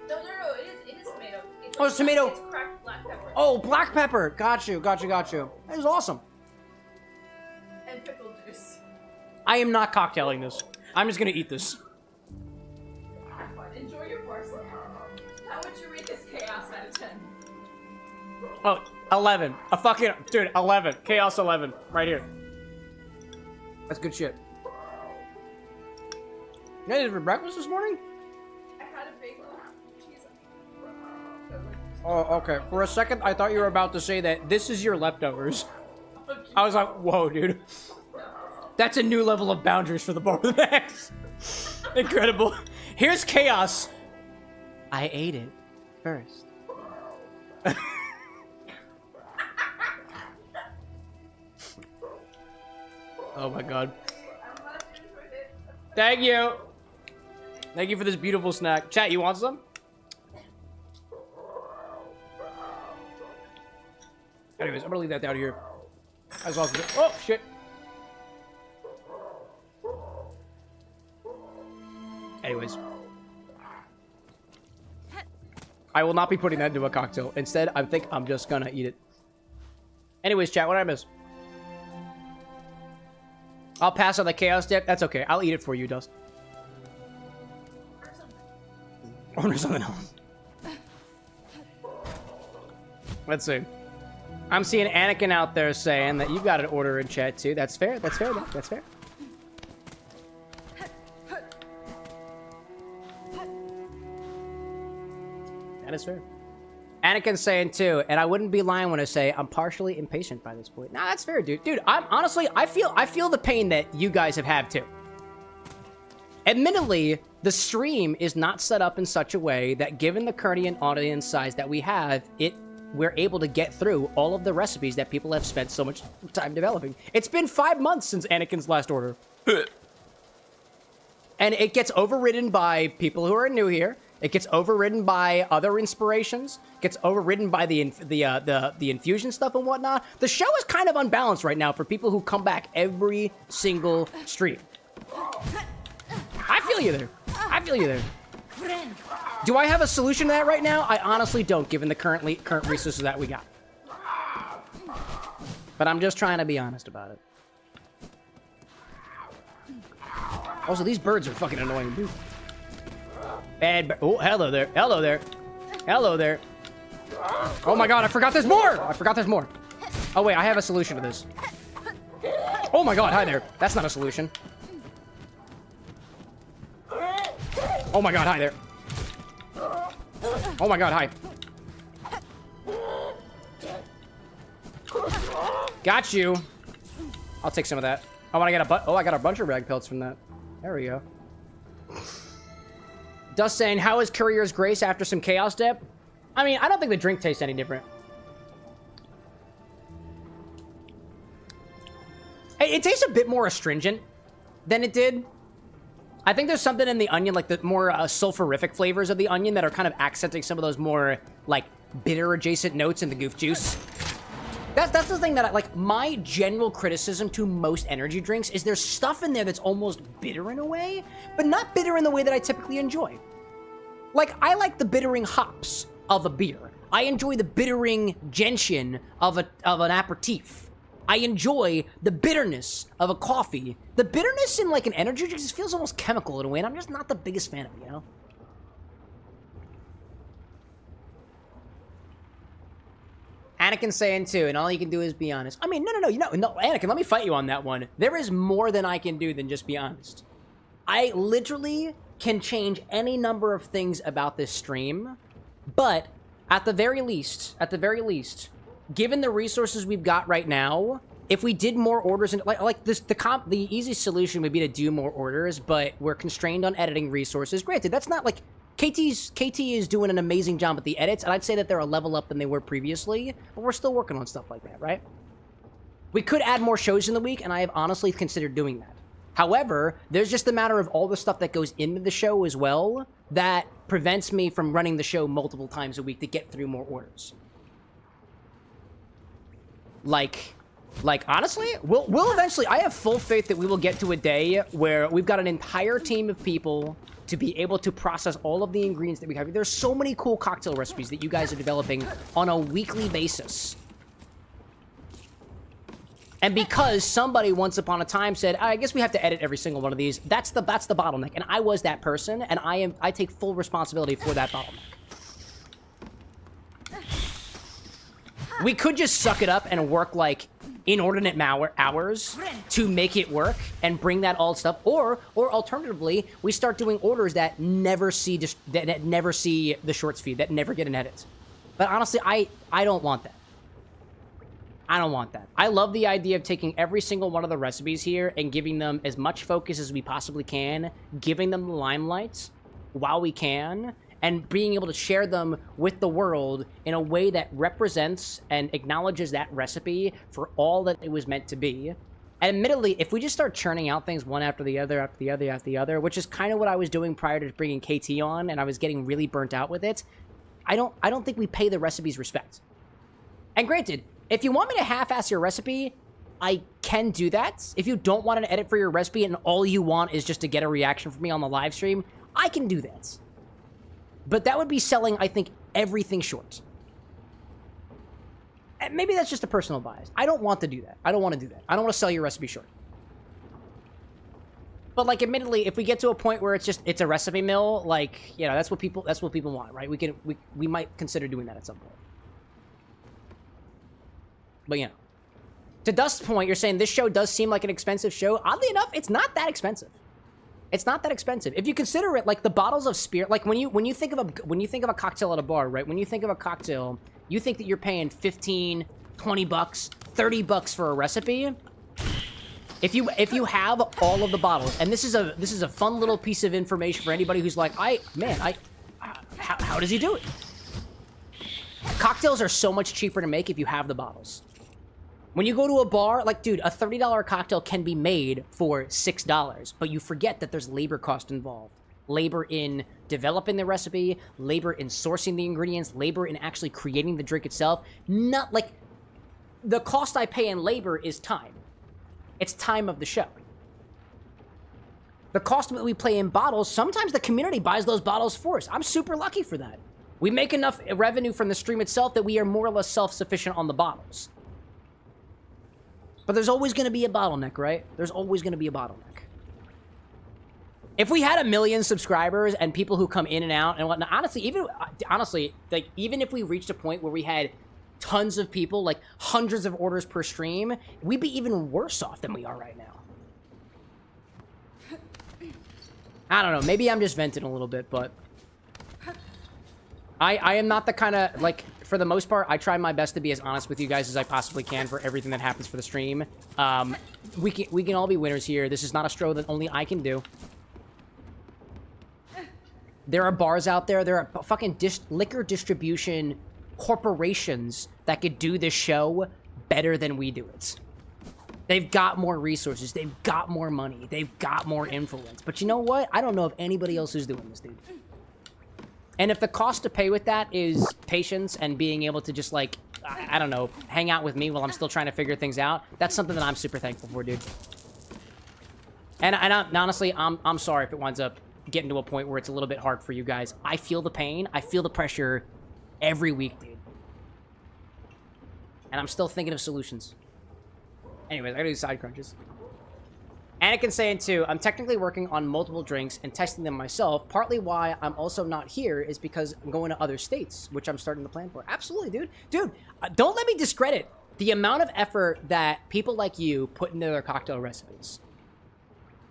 No, it is tomato. Oh, it's tomato. It's cracked black pepper. Oh, black pepper. Got you. That is awesome. pickle juice. I am not cocktailing this. I'm just gonna eat this. Have fun. Enjoy your parsley. How would you rate this chaos out of 10? Oh, 11. A fucking dude, 11. Chaos 11. Right here. That's good shit. You guys did for breakfast this morning? I had a bagel with cheese. Oh, okay. For a second, I thought you were about to say that this is your leftovers. I was like, whoa, dude. That's a new level of boundaries for the bar with an X. Incredible. Here's chaos. I ate it first. Oh my god. Thank you. Thank you for this beautiful snack. Chat, you want some? Anyways, I'm gonna leave that down here. That's awesome. Oh, shit. Anyways. I will not be putting that into a cocktail. Instead, I think I'm just gonna eat it. Anyways, chat, what did I miss? I'll pass on the chaos dip. That's okay. I'll eat it for you, Dust. Order something else. Let's see. I'm seeing Anakin out there saying that you got an order in chat too. That's fair. That's fair. That's fair. That is fair. Anakin's saying too, and I wouldn't be lying when I say I'm partially impatient by this point. Nah, that's fair, dude. Dude, I'm honestly, I feel the pain that you guys have had too. Admittedly, the stream is not set up in such a way that, given the current audience size that we have, we're able to get through all of the recipes that people have spent so much time developing. It's been 5 months since Anakin's last order. And it gets overridden by people who are new here. It gets overridden by other inspirations. Gets overridden by the infusion stuff and whatnot. The show is kind of unbalanced right now for people who come back every single stream. I feel you there. I feel you there. Do I have a solution to that right now? I honestly don't, given the current resources that we got. But I'm just trying to be honest about it. Also, these birds are fucking annoying, dude. Bad. Oh, hello there. Hello there. Hello there. Oh my god, I forgot there's more! I forgot there's more. Oh wait, I have a solution to this. Oh my god, hi there. That's not a solution. Oh my god, hi there. Oh my god, hi. Got you. I'll take some of that. Oh, I got a bunch of rag pelts from that. There we go. Dust saying, how is Courier's Grace after some chaos dip? I mean, I don't think the drink tastes any different. It tastes a bit more astringent than it did. I think there's something in the onion, like the more sulfurific flavors of the onion that are kind of accenting some of those more, like, bitter adjacent notes in the goof juice. That's the thing that my general criticism to most energy drinks is there's stuff in there that's almost bitter in a way, but not bitter in the way that I typically enjoy. Like, I like the bittering hops of a beer. I enjoy the bittering gentian of an aperitif. I enjoy the bitterness of a coffee. The bitterness in, like, an energy drink just feels almost chemical in a way, and I'm just not the biggest fan of it, you know? Anakin's saying too, and all you can do is be honest. I mean, no, Anakin, let me fight you on that one. There is more than I can do than just be honest. I literally can change any number of things about this stream, but at the very least, given the resources we've got right now, if we did more orders, and the easy solution would be to do more orders, but we're constrained on editing resources. Granted, that's not like KT is doing an amazing job at the edits, and I'd say that they're a level up than they were previously, but we're still working on stuff like that, right? We could add more shows in the week, and I have honestly considered doing that. However, there's just a matter of all the stuff that goes into the show as well that prevents me from running the show multiple times a week to get through more orders. Like honestly, we'll eventually, I have full faith that we will get to a day where we've got an entire team of people to be able to process all of the ingredients that we have. There's so many cool cocktail recipes that you guys are developing on a weekly basis. And because somebody once upon a time said, I guess we have to edit every single one of these, that's the bottleneck. And I was that person, and I take full responsibility for that bottleneck. We could just suck it up and work like inordinate hours to make it work and bring that all stuff, or alternatively, we start doing orders that never see that never see the shorts feed, that never get an edit. But honestly, I don't want that. I don't want that. I love the idea of taking every single one of the recipes here and giving them as much focus as we possibly can, giving them the limelight while we can, and being able to share them with the world in a way that represents and acknowledges that recipe for all that it was meant to be. And admittedly, if we just start churning out things one after the other, after the other, after the other, which is kind of what I was doing prior to bringing KT on, and I was getting really burnt out with it, I don't think we pay the recipes respect. And granted, if you want me to half-ass your recipe, I can do that. If you don't want an edit for your recipe and all you want is just to get a reaction from me on the live stream, I can do that. But that would be selling, I think, everything short. And maybe that's just a personal bias. I don't want to do that. I don't want to do that. I don't want to sell your recipe short. But like, admittedly, if we get to a point where it's a recipe mill, like, you know, that's what people want, right? We might consider doing that at some point. But, you know, to Dust's point, you're saying this show does seem like an expensive show. Oddly enough, it's not that expensive. It's not that expensive. If you consider it, like, the bottles of spirit, like, when you think of a cocktail at a bar, right? When you think of a cocktail, you think that you're paying 15, 20 bucks, 30 bucks for a recipe. If you have all of the bottles, and this is a fun little piece of information for anybody who's like, how does he do it? Cocktails are so much cheaper to make if you have the bottles. When you go to a bar, like, dude, a $30 cocktail can be made for $6, but you forget that there's labor cost involved. Labor in developing the recipe, labor in sourcing the ingredients, labor in actually creating the drink itself. Not like, the cost I pay in labor is time. It's time of the show. The cost that we pay in bottles, sometimes the community buys those bottles for us. I'm super lucky for that. We make enough revenue from the stream itself that we are more or less self-sufficient on the bottles. But there's always going to be a bottleneck, right? There's always going to be a bottleneck. If we had 1 million subscribers and people who come in and out and whatnot, honestly, like, even if we reached a point where we had tons of people, like hundreds of orders per stream, we'd be even worse off than we are right now. I don't know. Maybe I'm just venting a little bit, but I am not the kind of, like, for the most part, I try my best to be as honest with you guys as I possibly can for everything that happens for the stream. We can all be winners here. This is not a show that only I can do. There are bars out there. There are fucking liquor distribution corporations that could do this show better than we do it. They've got more resources. They've got more money. They've got more influence. But you know what? I don't know of anybody else who's doing this, dude. And if the cost to pay with that is patience and being able to just, like, I don't know, hang out with me while I'm still trying to figure things out, that's something that I'm super thankful for, dude. And honestly, I'm sorry if it winds up getting to a point where it's a little bit hard for you guys. I feel the pain. I feel the pressure every week, dude. And I'm still thinking of solutions. Anyways, I gotta do side crunches. Anakin's saying, too, I'm technically working on multiple drinks and testing them myself. Partly why I'm also not here is because I'm going to other states, which I'm starting to plan for. Absolutely, dude. Dude, don't let me discredit the amount of effort that people like you put into their cocktail recipes.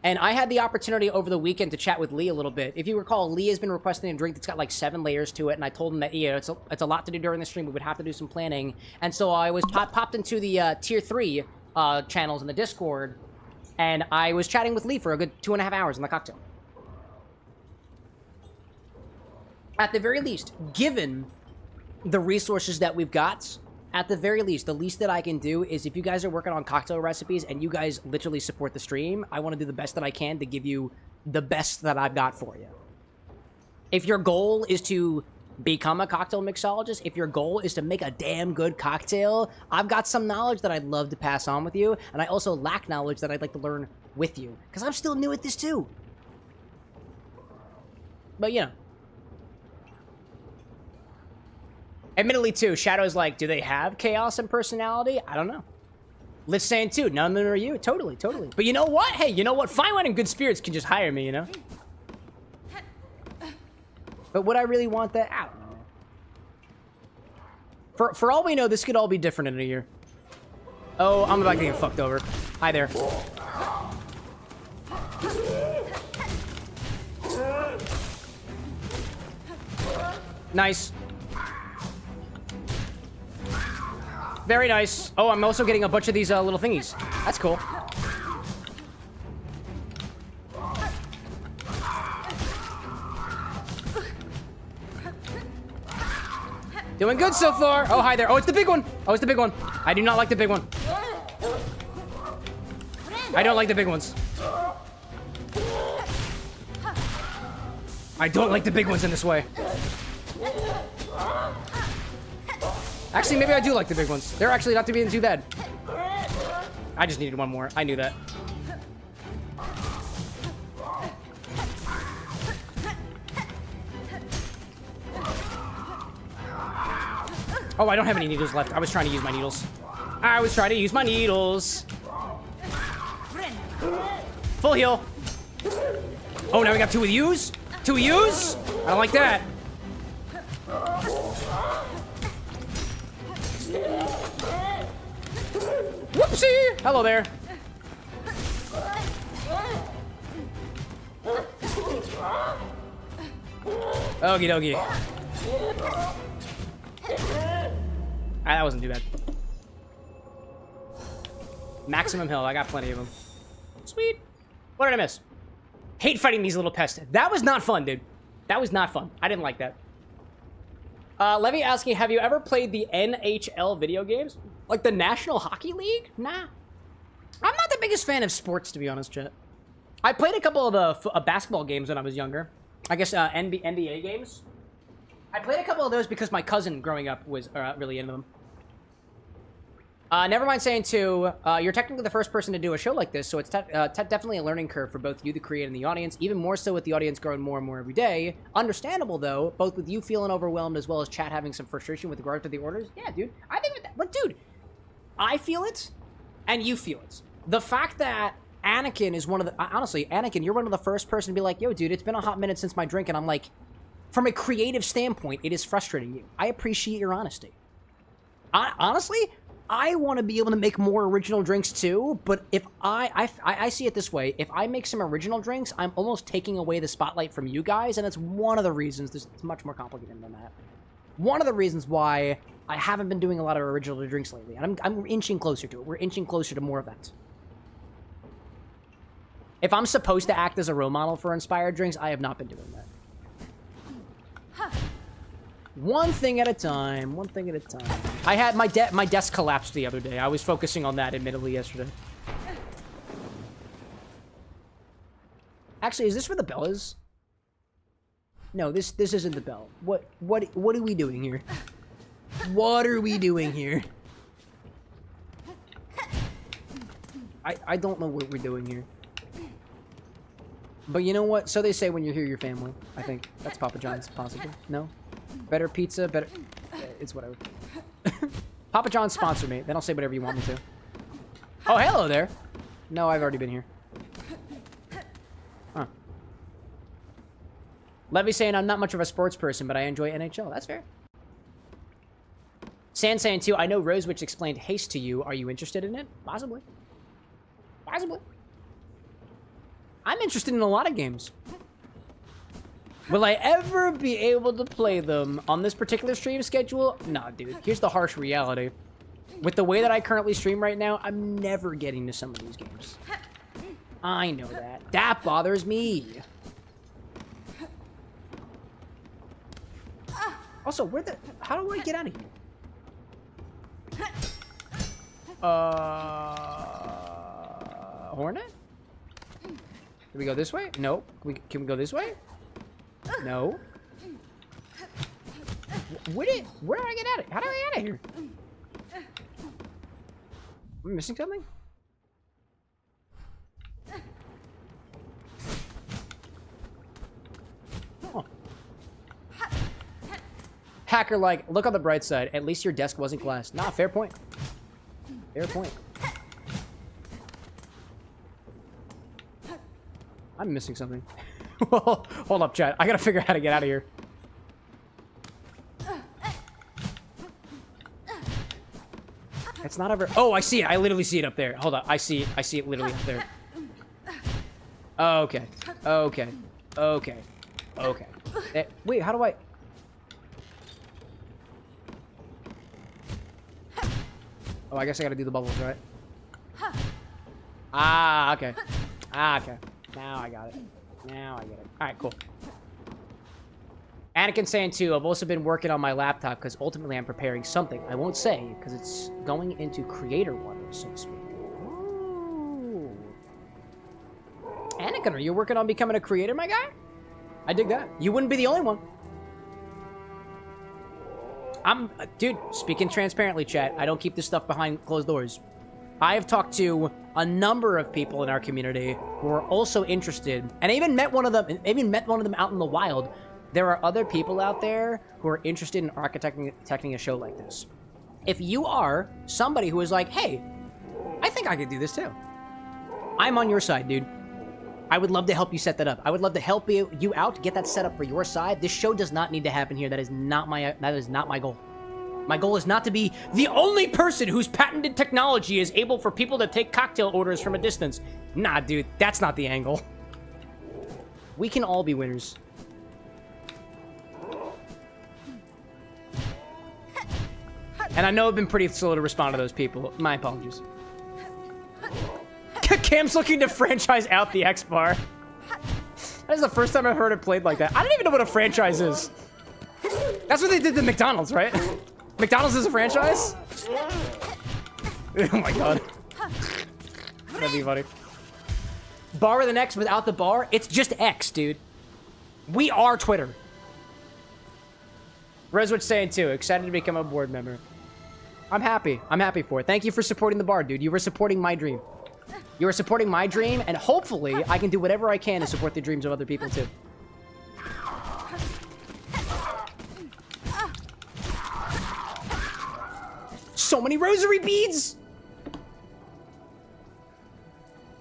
And I had the opportunity over the weekend to chat with Lee a little bit. If you recall, Lee has been requesting a drink that's got like 7 layers to it, and I told him that, yeah, it's a lot to do during the stream. We would have to do some planning. And so I was popped into the Tier 3 channels in the Discord, and I was chatting with Lee for a good 2.5 hours in the cocktail. At the very least, given the resources that we've got, at the very least, the least that I can do is if you guys are working on cocktail recipes and you guys literally support the stream, I want to do the best that I can to give you the best that I've got for you. If your goal is to become a cocktail mixologist, if your goal is to make a damn good cocktail, I've got some knowledge that I'd love to pass on with you, and I also lack knowledge that I'd like to learn with you, because I'm still new at this too. But, you know. Admittedly, too, Shadow's like, do they have chaos and personality? I don't know. Let's say too. None are you. Totally, totally. But you know what? Hey, you know what? Fine Wine and Good Spirits can just hire me, you know? But would I really want that? I don't know. For all we know, this could all be different in a year. Oh, I'm about to get fucked over. Hi there. Nice. Very nice. Oh, I'm also getting a bunch of these little thingies. That's cool. Doing good so far. Oh, hi there. Oh, it's the big one. Oh, it's the big one. I do not like the big one. I don't like the big ones. I don't like the big ones in this way. Actually, maybe I do like the big ones. They're actually not being too bad. I just needed one more. I knew that. Oh, I don't have any needles left. I was trying to use my needles. I was trying to use my needles. Full heal. Oh, now we got 2 of yous? 2 of yous? I don't like that. Whoopsie! Hello there. Okie dokie. That wasn't too bad. Maximum health. I got plenty of them. Sweet. What did I miss? Hate fighting these little pests. That was not fun, dude. That was not fun. I didn't like that. Let me ask you, have you ever played the NHL video games? Like the National Hockey League? Nah. I'm not the biggest fan of sports, to be honest, chat. I played a couple of the basketball games when I was younger. I guess NBA games. I played a couple of those because my cousin growing up was really into them. Never mind saying too, you're technically the first person to do a show like this, so it's definitely a learning curve for both you, the creator, and the audience, even more so with the audience growing more and more every day. Understandable, though, both with you feeling overwhelmed as well as chat having some frustration with regard to the orders. Yeah, dude. I think with that, but dude, I feel it, and you feel it. The fact that Anakin is one of the... honestly, Anakin, you're one of the first person to be like, yo, dude, it's been a hot minute since my drink, and I'm like, from a creative standpoint, it is frustrating you. I appreciate your honesty. Honestly... I want to be able to make more original drinks too, but if I see it this way, if I make some original drinks, I'm almost taking away the spotlight from you guys, and it's one of the reasons, it's much more complicated than that. One of the reasons why I haven't been doing a lot of original drinks lately, and I'm inching closer to it. We're inching closer to more of that. If I'm supposed to act as a role model for inspired drinks, I have not been doing that. One thing at a time, one thing at a time. I had my desk collapsed the other day. I was focusing on that admittedly yesterday. Actually, is this where the bell is? No, this isn't the bell. What are we doing here? What are we doing here? I don't know what we're doing here. But you know what? So they say when you're here, your family. I think that's Papa John's, possibly. No? Better pizza, better... It's whatever. Papa John's sponsor me. Then I'll say whatever you want me to. Oh, hello there. No, I've already been here. Huh. Levy saying I'm not much of a sports person, but I enjoy NHL. That's fair. San saying too, I know Rosewitch explained haste to you. Are you interested in it? Possibly. Possibly. I'm interested in a lot of games. Will I ever be able to play them on this particular stream schedule? Nah, dude. Here's the harsh reality. With the way that I currently stream right now, I'm never getting to some of these games. I know that. That bothers me. Also, how do I get out of here? Hornet? Can we go this way? No. Can we go this way? No. Where do I get out of? How do I get out of here? Am I missing something? Oh. Hacker, like, look on the bright side. At least your desk wasn't glass. Nah, fair point. Fair point. I'm missing something. Well, hold up, chat. I gotta figure out how to get out of here. It's not ever... Oh, I see it. I literally see it up there. Hold up. I see it literally up there. Okay. Okay. Okay. Okay. Wait, how do I... Oh, I guess I gotta do the bubbles, right? Ah, okay. Ah, okay. Now I got it. Now I get it. Alright, cool. Anakin saying too, I've also been working on my laptop because ultimately I'm preparing something. I won't say because it's going into creator waters, so to speak. Ooh. Anakin, are you working on becoming a creator, my guy? I dig that. You wouldn't be the only one. Dude, speaking transparently, chat, I don't keep this stuff behind closed doors. I have talked to a number of people in our community who are also interested, and I even met one of them out in the wild. There are other people out there who are interested in architecting a show like this. If you are somebody who is like, hey, I think I could do this too, I'm on your side, dude. I would love to help you set that up. I would love to help you out, get that set up for your side. This show does not need to happen here. That is not my goal. My goal is not to be the only person whose patented technology is able for people to take cocktail orders from a distance. Nah, dude, that's not the angle. We can all be winners. And I know I've been pretty slow to respond to those people. My apologies. Cam's looking to franchise out the X-Bar. That is the first time I've heard it played like that. I don't even know what a franchise is. That's what they did to McDonald's, right? McDonald's is a franchise? Oh my god. That'd be funny. Bar with an X without the bar? It's just X, dude. We are Twitter. Rosewood's saying too, excited to become a board member. I'm happy. I'm happy for it. Thank you for supporting the bar, dude. You were supporting my dream. You are supporting my dream, and hopefully I can do whatever I can to support the dreams of other people too. So many rosary beads!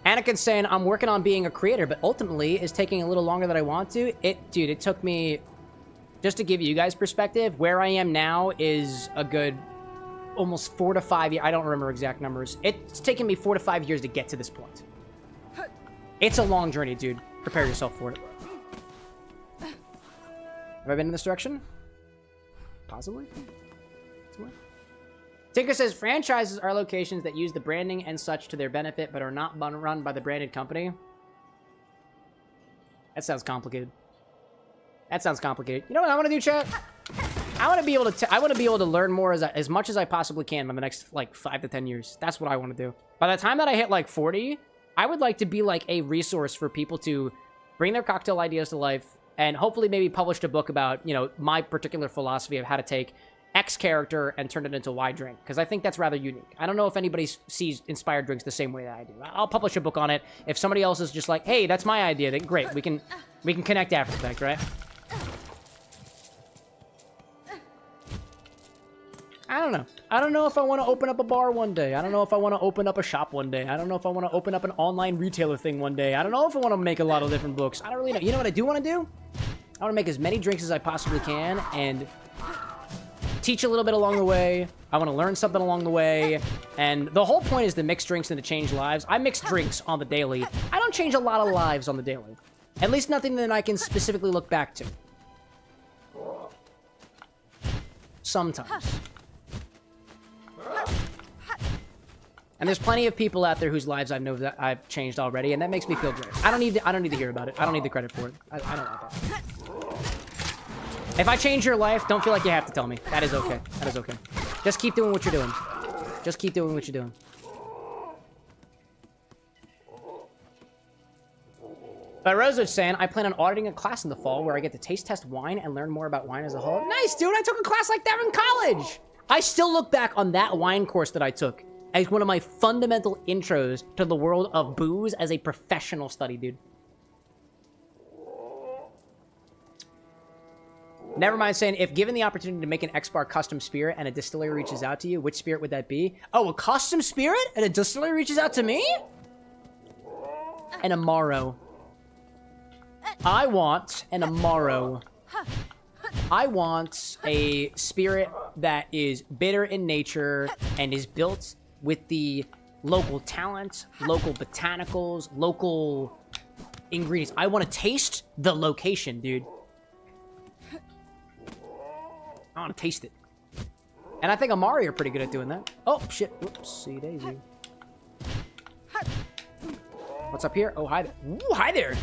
Anakin's saying, I'm working on being a creator, but ultimately is taking a little longer than I want to. Dude, it took me, just to give you guys perspective, where I am now is a good almost 4 to 5 years. I don't remember exact numbers. It's taken me 4 to 5 years to get to this point. It's a long journey, dude. Prepare yourself for it. Have I been in this direction? Possibly? Somewhere? Tinker says, franchises are locations that use the branding and such to their benefit, but are not run by the branded company. That sounds complicated. That sounds complicated. You know what I want to do, chat? I want to be able to learn more as much as I possibly can in the next, like, 5 to 10 years. That's what I want to do. By the time that I hit, like, 40, I would like to be, like, a resource for people to bring their cocktail ideas to life and hopefully maybe publish a book about, you know, my particular philosophy of how to take X character and turn it into Y drink, because I think that's rather unique. I don't know if anybody sees inspired drinks the same way that I do. I'll publish a book on it. If somebody else is just like, hey, that's my idea, then great. We can connect after the fact, right? I don't know. I don't know if I want to open up a bar one day. I don't know if I want to open up a shop one day. I don't know if I want to open up an online retailer thing one day. I don't know if I want to make a lot of different books. I don't really know. You know what I do want to do? I want to make as many drinks as I possibly can and teach a little bit along the way. I want to learn something along the way. And the whole point is to mix drinks and to change lives. I mix drinks on the daily. I don't change a lot of lives on the daily. At least nothing that I can specifically look back to. Sometimes. And there's plenty of people out there whose lives I know that I've changed already, and that makes me feel great. I don't need to hear about it. I don't need the credit for it. I don't want that. If I change your life, don't feel like you have to tell me. That is okay. That is okay. Just keep doing what you're doing. Just keep doing what you're doing. But Rose was saying, I plan on auditing a class in the fall where I get to taste test wine and learn more about wine as a whole. Nice, dude. I took a class like that in college. I still look back on that wine course that I took as one of my fundamental intros to the world of booze as a professional study, dude. Never mind saying, if given the opportunity to make an X-Bar custom spirit and a distillery reaches out to you, which spirit would that be? Oh, a custom spirit? And a distillery reaches out to me? An Amaro. I want an Amaro. I want a spirit that is bitter in nature and is built with the local talent, local botanicals, local ingredients. I want to taste the location, dude. I want to taste it. And I think Amari are pretty good at doing that. Oh, shit. Whoops. See daisy. What's up here? Oh, hi there. Ooh, hi there.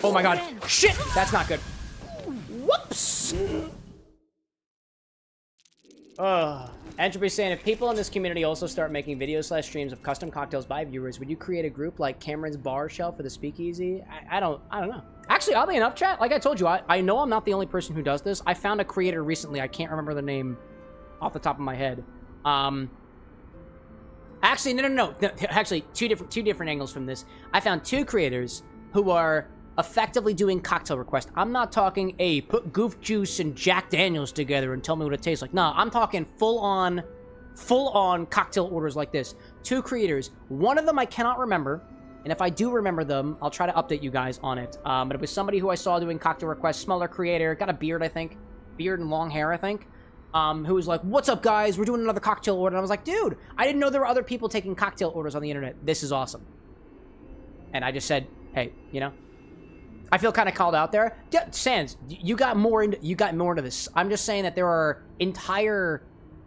Oh my god. Shit! That's not good. Whoops! Entropy saying, if people in this community also start making videos/streams of custom cocktails by viewers, would you create a group like Cameron's Bar Shelf for the Speakeasy? I don't know. Actually, oddly enough, chat, like I told you, I know I'm not the only person who does this. I found a creator recently. I can't remember the name off the top of my head. Actually, no. Actually, two different angles from this. I found two creators who are effectively doing cocktail requests. I'm not talking, hey, put goof juice and Jack Daniels together and tell me what it tastes like. No, I'm talking full-on cocktail orders like this. Two creators. One of them I cannot remember, and if I do remember them, I'll try to update you guys on it. But it was somebody who I saw doing cocktail requests, smaller creator, got a beard, I think. Beard and long hair, I think. Who was like, what's up, guys? We're doing another cocktail order. And I was like, dude, I didn't know there were other people taking cocktail orders on the internet. This is awesome. And I just said, hey, you know, I feel kind of called out there. Yeah, Sans, you got more into this. I'm just saying that there are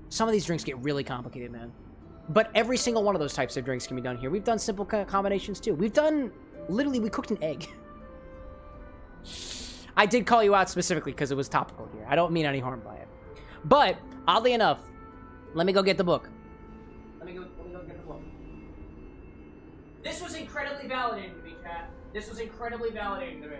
some of these drinks get really complicated, man. But every single one of those types of drinks can be done here. We've done simple combinations too. We cooked an egg. I did call you out specifically because it was topical here. I don't mean any harm by it. But, oddly enough, let me go get the book. Let me go get the book. This was incredibly validating to me, chat. This was incredibly validating to me.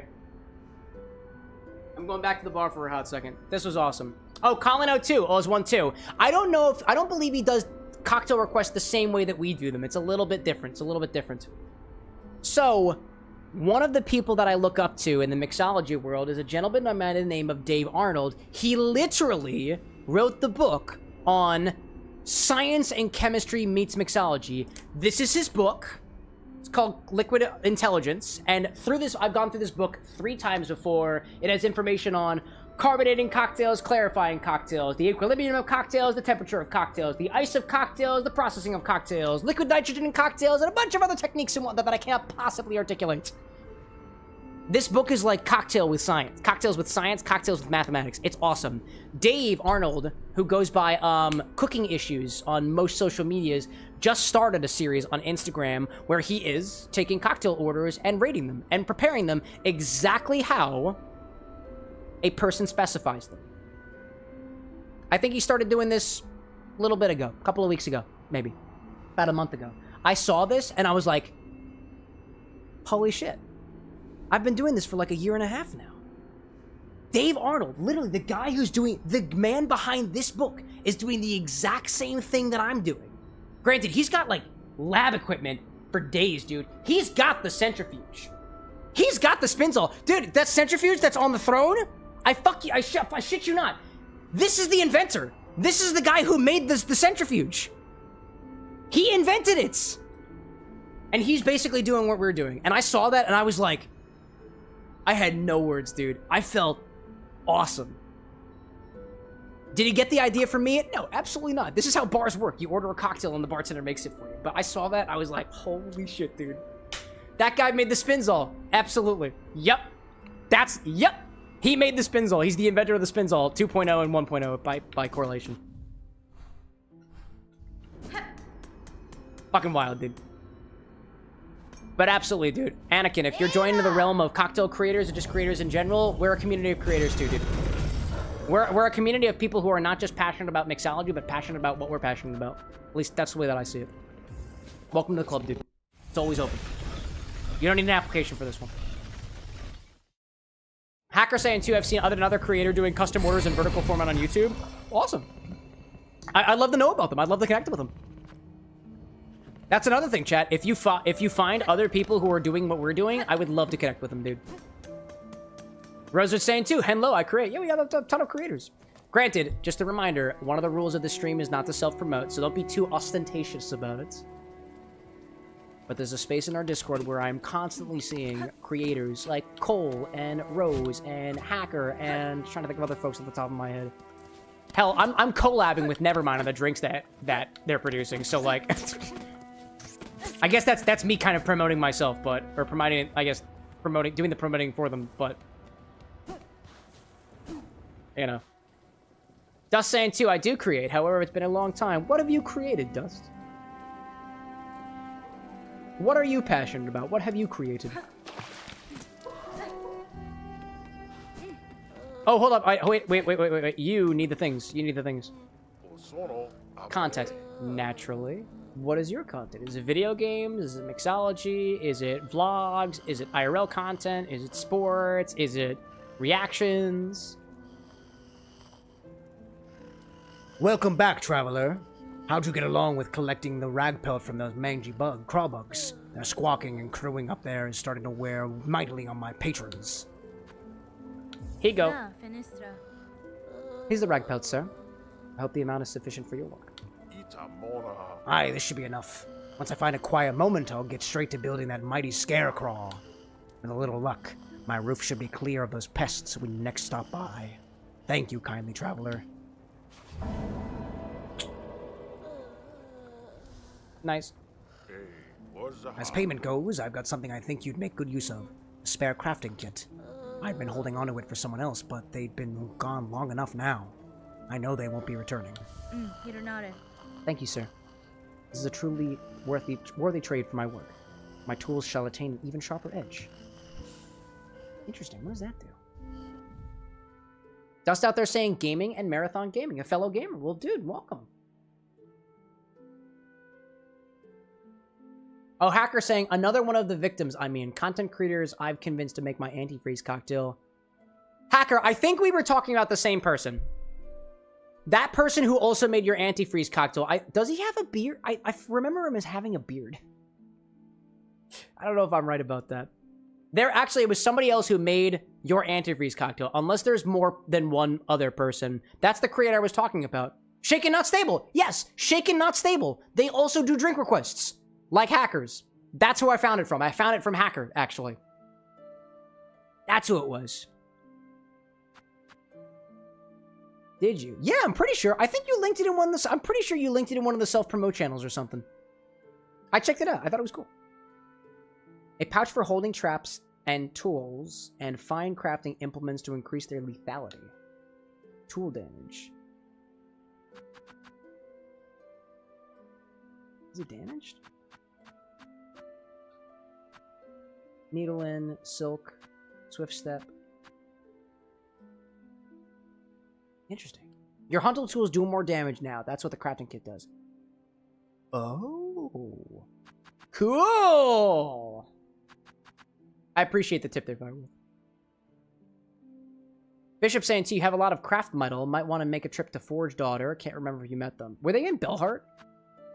I'm going back to the bar for a hot second. This was awesome. Oh, Colin O2. Oh, it's 1-2. I don't believe he does cocktail requests the same way that we do them. It's a little bit different. So, one of the people that I look up to in the mixology world is a gentleman by the name of Dave Arnold. He literally wrote the book on science and chemistry meets mixology. This is his book. It's called Liquid Intelligence, and I've gone through this book 3 times before. It has information on carbonating cocktails, clarifying cocktails, the equilibrium of cocktails, the temperature of cocktails, the ice of cocktails, the processing of cocktails, liquid nitrogen in cocktails, and a bunch of other techniques and whatnot that I can't possibly articulate. This book is like cocktails with science, cocktails with mathematics. It's awesome. Dave Arnold, who goes by Cooking Issues on most social medias, just started a series on Instagram where he is taking cocktail orders and rating them and preparing them exactly how a person specifies them. I think he started doing this a little bit ago, a couple of weeks ago, maybe, about a month ago. I saw this and I was like, holy shit. I've been doing this for like a year and a half now. Dave Arnold, literally the man behind this book is doing the exact same thing that I'm doing. Granted, he's got like lab equipment for days, dude. He's got the centrifuge. He's got the spinzall. Dude, that centrifuge that's on the throne, I shit you not. This is the inventor. This is the guy who made the centrifuge. He invented it. And he's basically doing what we're doing. And I saw that and I was like, I had no words, dude. I felt awesome. Did he get the idea from me? No, absolutely not. This is how bars work. You order a cocktail and the bartender makes it for you. But I saw that, I was like, holy shit, dude. That guy made the spinzall. Absolutely. Yep. Yep. He made the spinzall. He's the inventor of the spinzall 2.0 and 1.0 by correlation. Fucking wild, dude. But absolutely, dude. Anakin, if you're joining the realm of cocktail creators or just creators in general, we're a community of creators too, dude. We're a community of people who are not just passionate about mixology, but passionate about what we're passionate about. At least that's the way that I see it. Welcome to the club, dude. It's always open. You don't need an application for this one. Hacker saying too, I've seen another creator doing custom orders in vertical format on YouTube. Awesome. I'd love to know about them. I'd love to connect with them. That's another thing, chat. If you find other people who are doing what we're doing, I would love to connect with them, dude. Rose was saying too, hello, I create. Yeah, we have a ton of creators. Granted, just a reminder, one of the rules of the stream is not to self-promote, so don't be too ostentatious about it. But there's a space in our Discord where I'm constantly seeing creators like Cole and Rose and Hacker and trying to think of other folks at the top of my head. Hell, I'm collabing with Nevermind on the drinks that they're producing. So like, I guess that's me kind of promoting myself, but or promoting, I guess, doing the promoting for them. But you know, Dust saying too, I do create. However, it's been a long time. What have you created, Dust? What are you passionate about? What have you created? Oh, hold up. Wait. You need the things. You need the things. Content. Naturally. What is your content? Is it video games? Is it mixology? Is it vlogs? Is it IRL content? Is it sports? Is it reactions? Welcome back, traveler. How'd you get along with collecting the rag pelt from those mangy crawl bugs? They're squawking and crowing up there and starting to wear mightily on my patrons. Here you go. Here's the rag pelt, sir. I hope the amount is sufficient for your work. Aye, this should be enough. Once I find a quiet moment, I'll get straight to building that mighty scarecraw. With a little luck, my roof should be clear of those pests when you next stop by. Thank you, kindly traveler. Nice. As payment goes, I've got something I think you'd make good use of. A spare crafting kit. I've been holding onto it for someone else, but they've been gone long enough now. I know they won't be returning. Thank you, sir. This is a truly worthy trade for my work. My tools shall attain an even sharper edge. Interesting. What does that do? Dust out there saying gaming and marathon gaming. A fellow gamer. Well, dude, welcome. Oh, Hacker saying, another one of the victims, content creators I've convinced to make my antifreeze cocktail. Hacker, I think we were talking about the same person. That person who also made your antifreeze cocktail. Does he have a beard? I remember him as having a beard. I don't know if I'm right about that. It was somebody else who made your antifreeze cocktail. Unless there's more than one other person. That's the creator I was talking about. Shaken Not Stable. Yes, Shaken Not Stable. They also do drink requests. Like Hackers. That's who I found it from. I found it from Hacker, actually. That's who it was. Did you? Yeah, I'm pretty sure. I think you linked it in one of the... I'm pretty sure you linked it in one of the self-promote channels or something. I checked it out. I thought it was cool. A pouch for holding traps and tools and fine crafting implements to increase their lethality. Tool damage. Is it damaged? Needle in, silk, swift step. Interesting. Your hunter tools do more damage now. That's what the crafting kit does. Oh. Cool! I appreciate the tip there, by the way. Bishop saying to you, have a lot of craft metal. Might want to make a trip to Forge Daughter. Can't remember if you met them. Were they in Bellheart?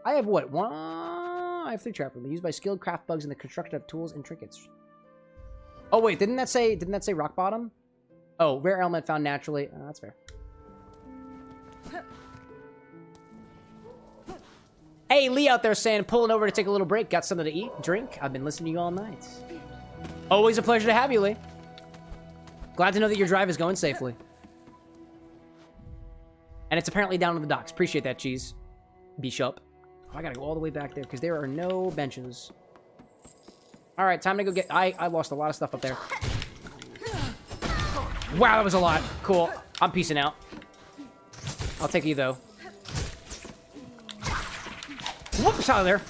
I have what? I have 3 trap rooms used by skilled craft bugs in the construction of tools and trinkets. Oh wait, didn't that say rock bottom? Oh, rare element found naturally. Oh, that's fair. Hey, Lee out there saying, pulling over to take a little break. Got something to eat, drink? I've been listening to you all night. Always a pleasure to have you, Lee. Glad to know that your drive is going safely. And it's apparently down to the docks. Appreciate that, Cheese. Bishop. Oh, I gotta go all the way back there because there are no benches. All right, time to go get... I lost a lot of stuff up there. Wow, that was a lot. Cool. I'm peacing out. I'll take you, though. Whoops, out of there.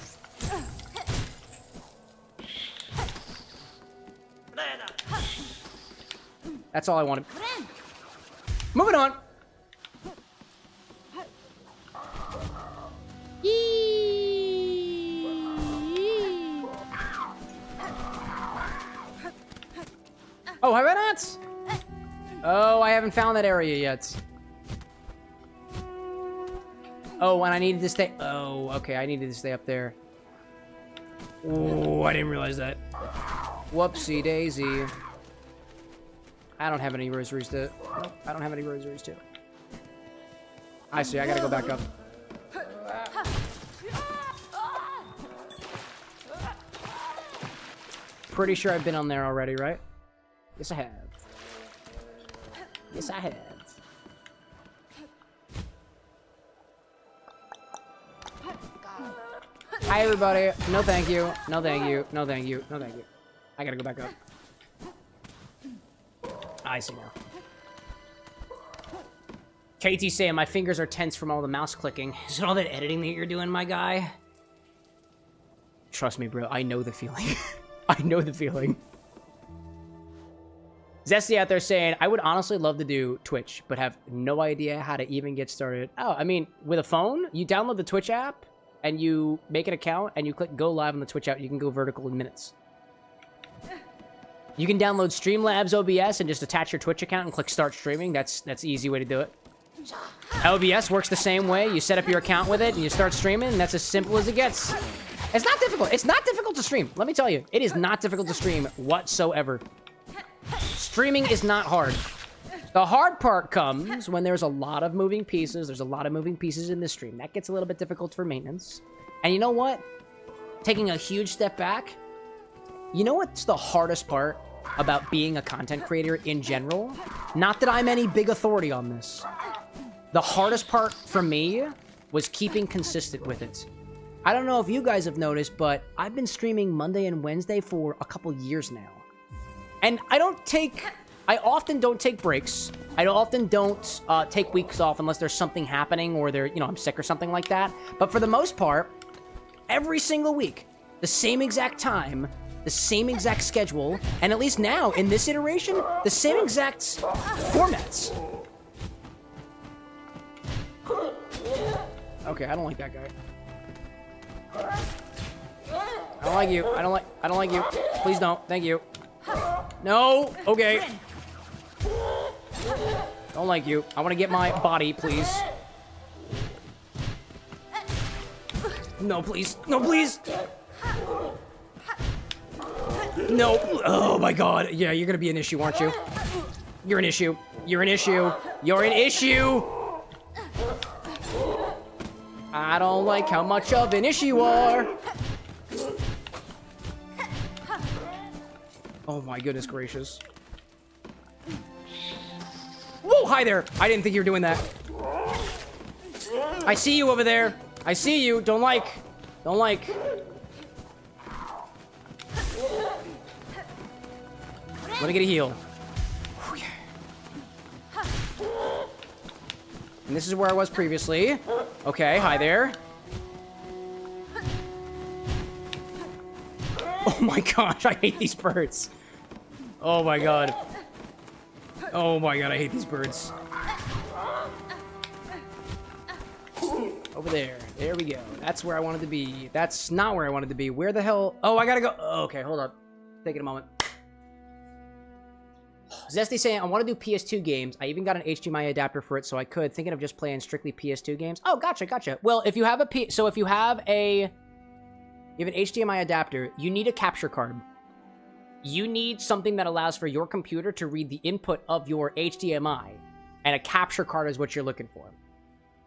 That's all I wanted. Moving on. Oh, have I not? Oh, I haven't found that area yet. Oh, and I needed to stay... Oh, okay, I needed to stay up there. Oh, I didn't realize that. Whoopsie daisy. I don't have any rosaries to... Nope, I don't have any rosaries to. I see, I gotta go back up. pretty sure I've been on there already, right? Yes, I have. Yes, I have. Hi, everybody. No, thank you. No, thank you. No, thank you. No, thank you. I gotta go back up. I see now. KT saying my fingers are tense from all the mouse clicking. Is it all that editing that you're doing, my guy? Trust me, bro. I know the feeling. I know the feeling. Zesty out there saying, I would honestly love to do Twitch, but have no idea how to even get started. Oh, I mean, with a phone, you download the Twitch app, and you make an account, and you click go live on the Twitch app. You can go vertical in minutes. You can download Streamlabs OBS and just attach your Twitch account and click start streaming. That's the easy way to do it. OBS works the same way. You set up your account with it, and you start streaming, and that's as simple as it gets. It's not difficult. It's not difficult to stream. Let me tell you. It is not difficult to stream whatsoever. Streaming is not hard. The hard part comes when there's a lot of moving pieces. There's a lot of moving pieces in this stream. That gets a little bit difficult for maintenance. And you know what? Taking a huge step back, you know what's the hardest part about being a content creator in general? Not that I'm any big authority on this. The hardest part for me was keeping consistent with it. I don't know if you guys have noticed, but I've been streaming Monday and Wednesday for a couple years now. And I often don't take breaks. I often don't take weeks off unless there's something happening or I'm sick or something like that. But for the most part, every single week, the same exact time, the same exact schedule, and at least now, in this iteration, the same exact formats. Okay, I don't like that guy. I don't like you. I don't like you. Please don't. Thank you. No. Okay. Don't like you. I want to get my body, please. No, please. No, please. No. Oh, my God. Yeah, you're going to be an issue, aren't you? You're an issue. You're an issue. You're an issue. I don't like how much of an issue you are. Oh my goodness gracious. Whoa, hi there. I didn't think you were doing that. I see you over there. I see you. Don't like. Don't like. Let me get a heal. Okay. And this is where I was previously. Okay, hi there. Oh my gosh, I hate these birds. Oh my god. Oh my god, I hate these birds. Over there. There we go. That's where I wanted to be. That's not where I wanted to be. Where the hell? Oh, I gotta go. Oh, okay, hold up. Take it a moment. Zesty saying, I want to do PS2 games. I even got an HDMI adapter for it, so I could. Thinking of just playing strictly PS2 games. Oh, gotcha, gotcha. Well, if you have if you have an HDMI adapter, you need a capture card. You need something that allows for your computer to read the input of your HDMI, and a capture card is what you're looking for.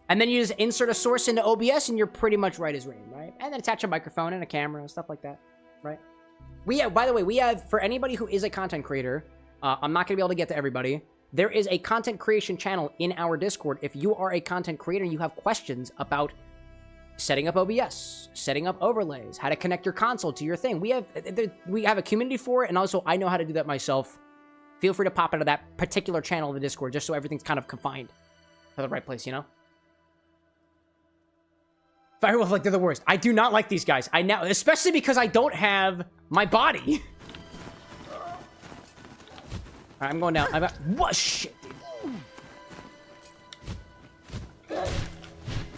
And then you just insert a source into OBS, and you're pretty much right as rain, right? And then attach a microphone and a camera and stuff like that, right? By the way, we have, for anybody who is a content creator, I'm not going to be able to get to everybody. There is a content creation channel in our Discord. If you are a content creator and you have questions about setting up OBS, setting up overlays, how to connect your console to your thing, we have a community for it, and also I know how to do that myself. Feel free to pop into that particular channel of the Discord just so everything's kind of confined to the right place, you know? Firewolf, like, they're the worst. I do not like these guys. I now, especially because I don't have my body. Alright, I'm going down. What? Shit, dude.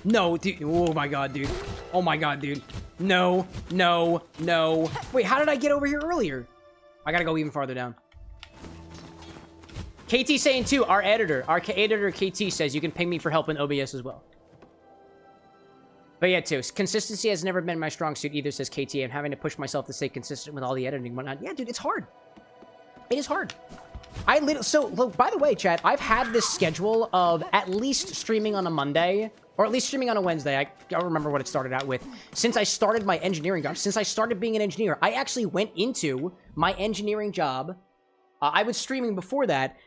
No, dude. Oh my god, dude. Oh my god, dude. No, no, no. Wait, how did I get over here earlier? I gotta go even farther down. KT saying too, our editor KT says you can ping me for help in OBS as well. But yeah, too, consistency has never been my strong suit either, says KT. I'm having to push myself to stay consistent with all the editing and whatnot. Yeah, dude, it's hard. It is hard. So, look, by the way, chat, I've had this schedule of at least streaming on a Monday Or at least streaming on a Wednesday. I don't remember what it started out with. Since I started my engineering job, since I started being an engineer, I actually went into my engineering job. I was streaming before that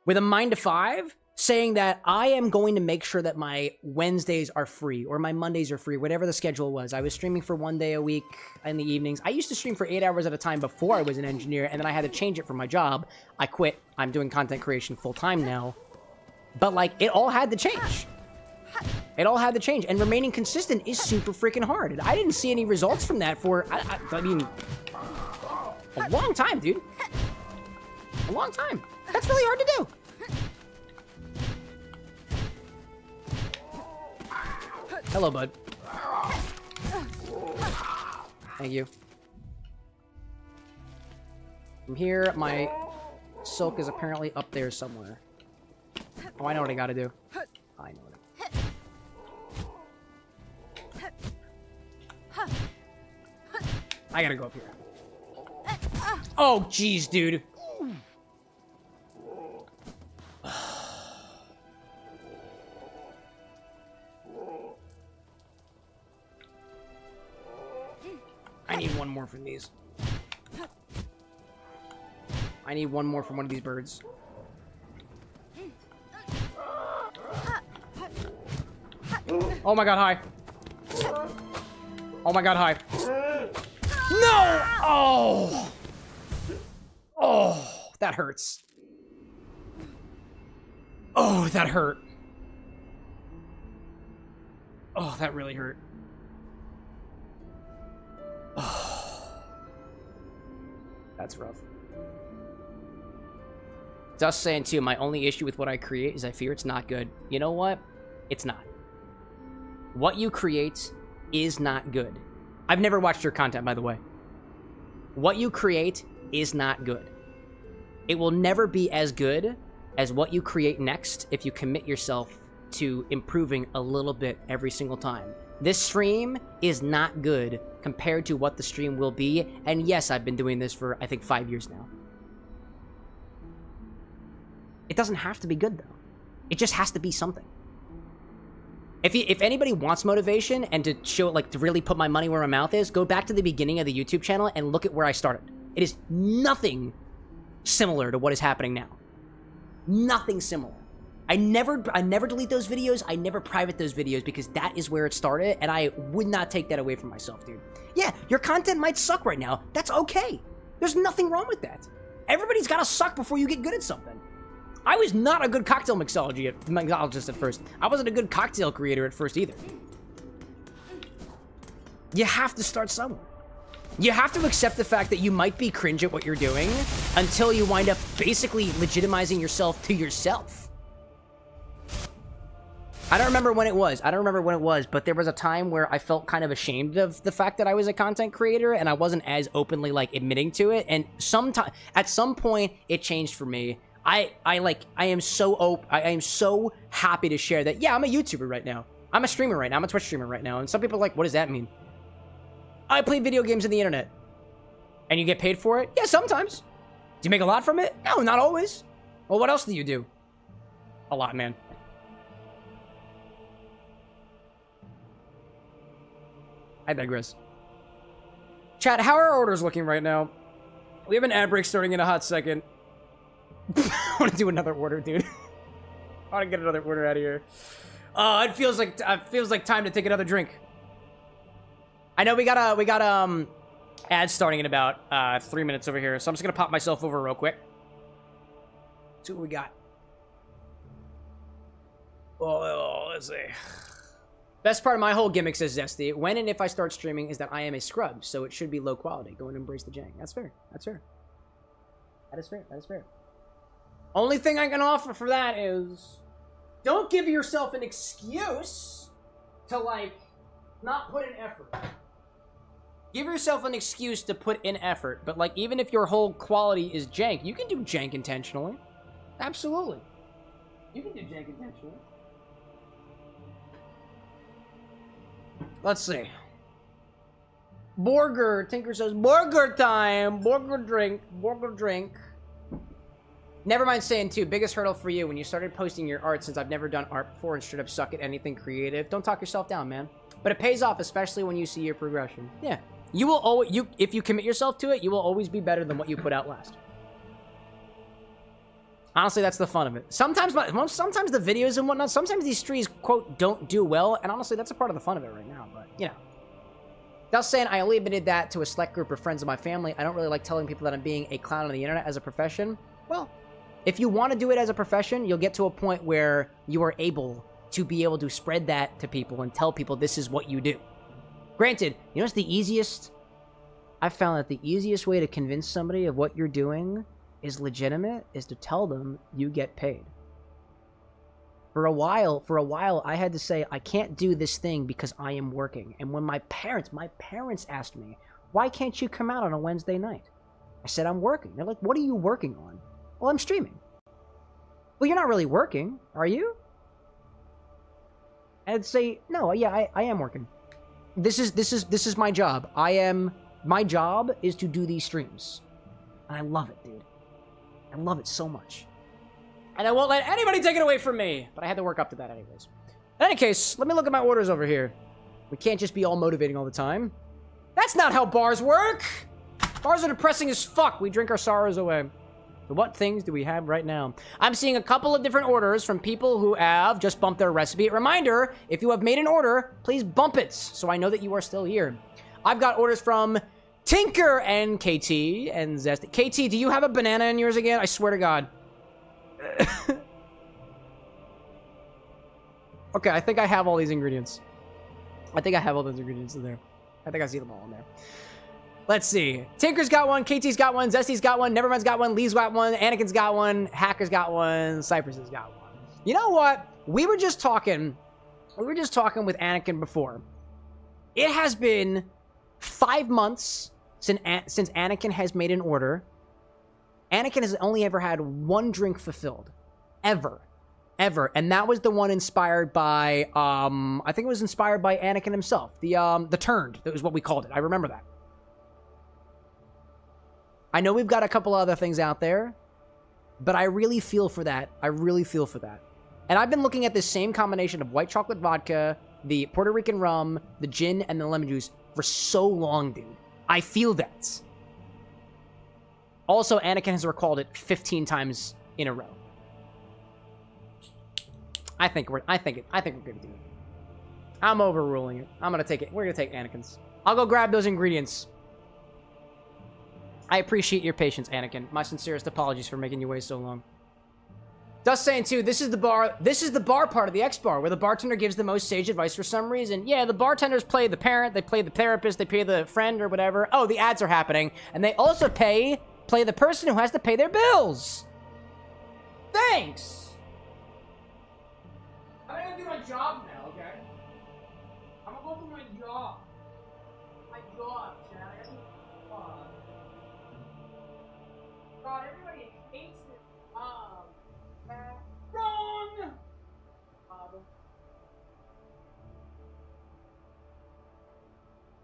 with a mind to 5, saying that I am going to make sure that my Wednesdays are free or my Mondays are free, whatever the schedule was. I was streaming for 1 day a week in the evenings. I used to stream for 8 hours at a time before I was an engineer, and then I had to change it for my job. I quit. I'm doing content creation full time now. But, like, it all had to change. It all had to change, and remaining consistent is super freaking hard. And I didn't see any results from that for, I mean, a long time, dude. A long time. That's really hard to do. Hello, bud. Thank you. From here, my silk is apparently up there somewhere. Oh, I know what I gotta do. I know what I gotta go up here. Oh, jeez, dude. I need one more from these. I need one more from one of these birds. Oh my god, hi. Oh my god, hi. No! Oh! Oh, that hurts. Oh, that hurt. Oh, that really hurt. Oh. That's rough. Dust saying too, my only issue with what I create is I fear it's not good. You know what? It's not. What you create is not good. I've never watched your content, by the way. What you create is not good. It will never be as good as what you create next if you commit yourself to improving a little bit every single time. This stream is not good compared to what the stream will be, and yes, I've been doing this for, I think, 5 years now. It doesn't have to be good, though. It just has to be something. If anybody wants motivation and to show, like, to really put my money where my mouth is, go back to the beginning of the YouTube channel and look at where I started. It is nothing similar to what is happening now. Nothing similar. I never delete those videos. I never private those videos because that is where it started, and I would not take that away from myself, dude. Yeah, your content might suck right now. That's okay. There's nothing wrong with that. Everybody's gotta suck before you get good at something. I was not a good cocktail mixologist at first. I wasn't a good cocktail creator at first either. You have to start somewhere. You have to accept the fact that you might be cringe at what you're doing until you wind up basically legitimizing yourself to yourself. I don't remember when it was. But there was a time where I felt kind of ashamed of the fact that I was a content creator and I wasn't as openly, like, admitting to it. And at some point, it changed for me. I am so happy to share that, yeah, I'm a YouTuber right now. I'm a streamer right now. I'm a Twitch streamer right now. And some people are like, what does that mean? I play video games on the internet. And you get paid for it? Yeah, sometimes. Do you make a lot from it? No, not always. Well, what else do you do? A lot, man. I digress. Chat, how are our orders looking right now? We have an ad break starting in a hot second. I want to do another order, dude. I want to get another order out of here. It feels like time to take another drink. I know we got ads starting in about 3 minutes over here, so I'm just gonna pop myself over real quick. See what we got. Oh, let's see. Best part of my whole gimmick, says Zesty, when and if I start streaming, is that I am a scrub, so it should be low quality. Go and embrace the jank. That's fair. That's fair. That is fair. That is fair. Only thing I can offer for that is, don't give yourself an excuse to, like, not put in effort. Give yourself an excuse to put in effort, but, like, even if your whole quality is jank, you can do jank intentionally. Absolutely. You can do jank intentionally. Let's see. Borger, Tinker says, burger time, burger drink, burger drink. Never mind saying, too, biggest hurdle for you when you started posting your art, since I've never done art before and straight up suck at anything creative. Don't talk yourself down, man. But it pays off, especially when you see your progression. Yeah. You will always, if you commit yourself to it, you will always be better than what you put out last. Honestly, that's the fun of it. Sometimes the videos and whatnot, sometimes these streams, quote, don't do well. And honestly, that's a part of the fun of it right now. But, you know. Just saying, I only admitted that to a select group of friends of my family. I don't really like telling people that I'm being a clown on the internet as a profession. Well, if you want to do it as a profession, you'll get to a point where you are able to be able to spread that to people and tell people this is what you do. Granted, you know what's the easiest? I've found that the easiest way to convince somebody of what you're doing is legitimate is to tell them you get paid. For a while, I had to say, I can't do this thing because I am working. And when my parents asked me, why can't you come out on a Wednesday night? I said, I'm working. They're like, what are you working on? Well, I'm streaming. Well, you're not really working, are you? And I'd say, no, yeah, I am working. This is my job. My job is to do these streams. And I love it, dude. I love it so much. And I won't let anybody take it away from me. But I had to work up to that anyways. In any case, let me look at my orders over here. We can't just be all motivating all the time. That's not how bars work. Bars are depressing as fuck. We drink our sorrows away. So what things do we have right now? I'm seeing a couple of different orders from people who have just bumped their recipe. Reminder, if you have made an order, please bump it so I know that you are still here. I've got orders from Tinker and KT and Zesty. KT, do you have a banana in yours again? I swear to God. Okay, I think I have all these ingredients. I think I have all those ingredients in there. I think I see them all in there. Let's see. Tinker's got one, KT's got one, Zesty's got one, Nevermind's got one, Lee's got one, Anakin's got one, Hacker's got one, Cypress has got one. You know what? We were just talking with Anakin before. It has been 5 months since Anakin has made an order. Anakin has only ever had one drink fulfilled. Ever. And that was the one inspired by, I think it was inspired by Anakin himself. The Turned, that was what we called it. I remember that. I know we've got a couple other things out there, but I really feel for that. And I've been looking at this same combination of white chocolate vodka, the Puerto Rican rum, the gin, and the lemon juice for so long, dude. I feel that. Also, Anakin has recalled it 15 times in a row. I think we're gonna do it. I'm overruling it. I'm gonna take it. We're gonna take Anakin's. I'll go grab those ingredients. I appreciate your patience, Anakin. My sincerest apologies for making you wait so long. Just saying, too, this is the bar part of the X bar, where the bartender gives the most sage advice for some reason. Yeah, the bartenders play the parent, they play the therapist, they play the friend or whatever. Oh, the ads are happening. And they also play the person who has to pay their bills. Thanks! I'm gonna do my job now, okay? I'm gonna go do my job. My job, Chad. God, everybody hates it. Wrong!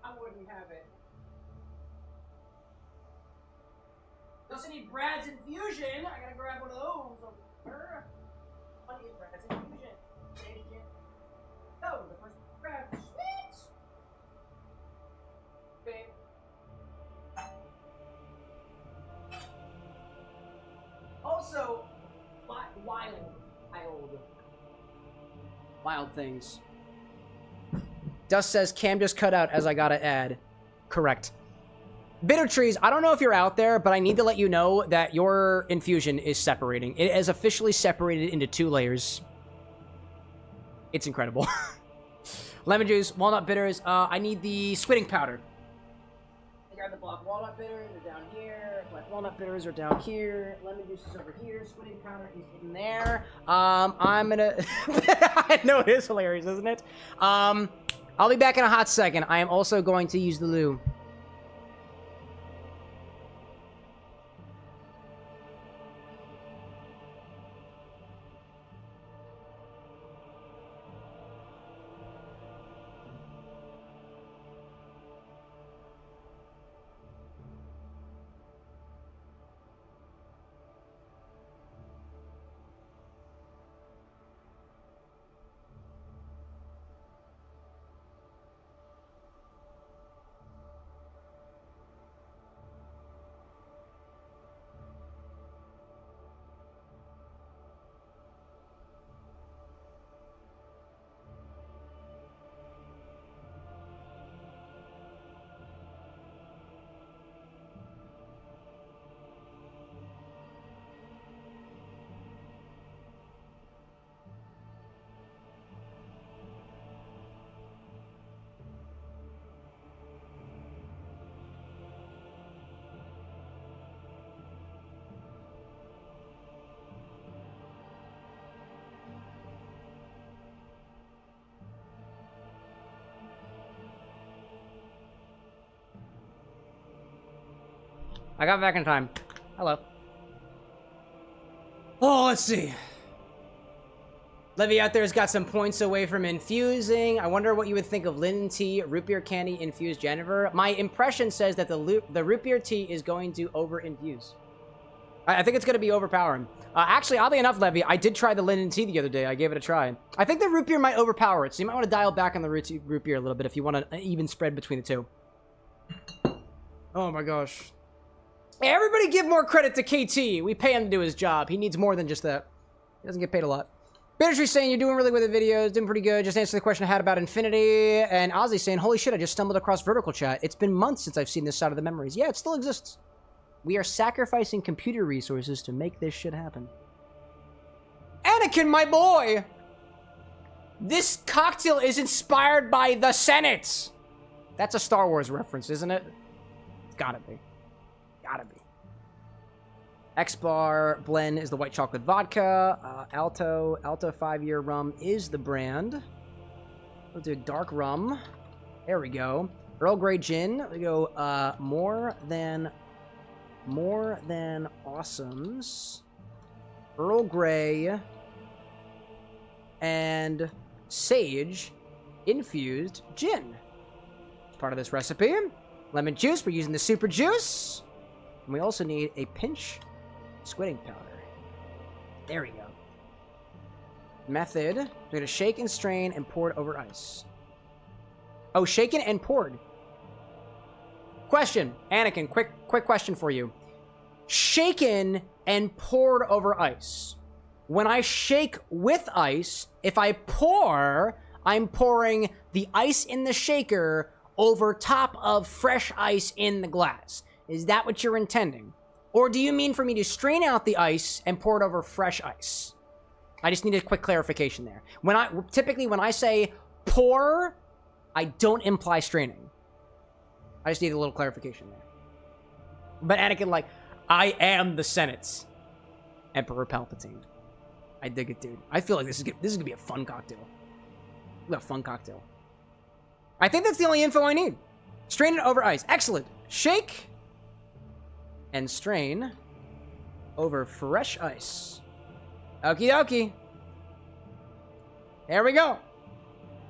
I wouldn't have it. Doesn't need Brad's infusion. I gotta grab one of those over here. What is Brad's infusion? Oh, the first grab. Sweet! Okay. Also, wild things. Dust says, Cam just cut out as I gotta add. Correct. Bitter Trees, I don't know if you're out there, but I need to let you know that your infusion is separating. It is officially separated into 2 layers. It's incredible. Lemon juice, walnut bitters. I need the squidding powder. I grab the black walnut bitters, they're down here. Black walnut bitters are down here. Lemon juice is over here. Squidding powder is in there. I'm gonna... I know it is hilarious, isn't it? I'll be back in a hot second. I am also going to use the loo. I got back in time. Hello. Oh, let's see. Levy out there has got some points away from infusing. I wonder what you would think of lemon tea, root beer candy, infused Jennifer. My impression says that the root beer tea is going to over-infuse. I think it's going to be overpowering. Actually, oddly enough, Levy, I did try the lemon tea the other day. I gave it a try. I think the root beer might overpower it, so you might want to dial back on the root beer a little bit if you want an even spread between the two. Oh my gosh. Hey, everybody give more credit to KT. We pay him to do his job. He needs more than just that. He doesn't get paid a lot. Bittertree saying, you're doing really well with the videos, doing pretty good. Just answer the question I had about Infinity. And Ozzy saying, holy shit, I just stumbled across Vertical Chat. It's been months since I've seen this side of the memories. Yeah, it still exists. We are sacrificing computer resources to make this shit happen. Anakin, my boy! This cocktail is inspired by the Senate! That's a Star Wars reference, isn't it? It's gotta be. Gotta be. X-Bar Blend is the white chocolate vodka. Alto 5-year rum is the brand. We'll do dark rum. There we go. Earl Grey gin. We go more than awesomes. Earl Grey and sage infused gin. Part of this recipe. Lemon juice. We're using the super juice. And we also need a pinch squidding powder. There we go. Method. We're going to shake and strain and pour it over ice. Oh, shaken and poured. Question. Anakin, quick question for you. Shaken and poured over ice. When I shake with ice, if I pour, I'm pouring the ice in the shaker over top of fresh ice in the glass. Is that what you're intending? Or do you mean for me to strain out the ice and pour it over fresh ice? I just need a quick clarification there. Typically when I say pour, I don't imply straining. I just need a little clarification there. But Anakin, like, I am the Senate's Emperor Palpatine. I dig it, dude. I feel like this is gonna be a fun cocktail. A fun cocktail. I think that's the only info I need. Strain it over ice. Excellent. Shake and strain over fresh ice. Okie dokie. There we go.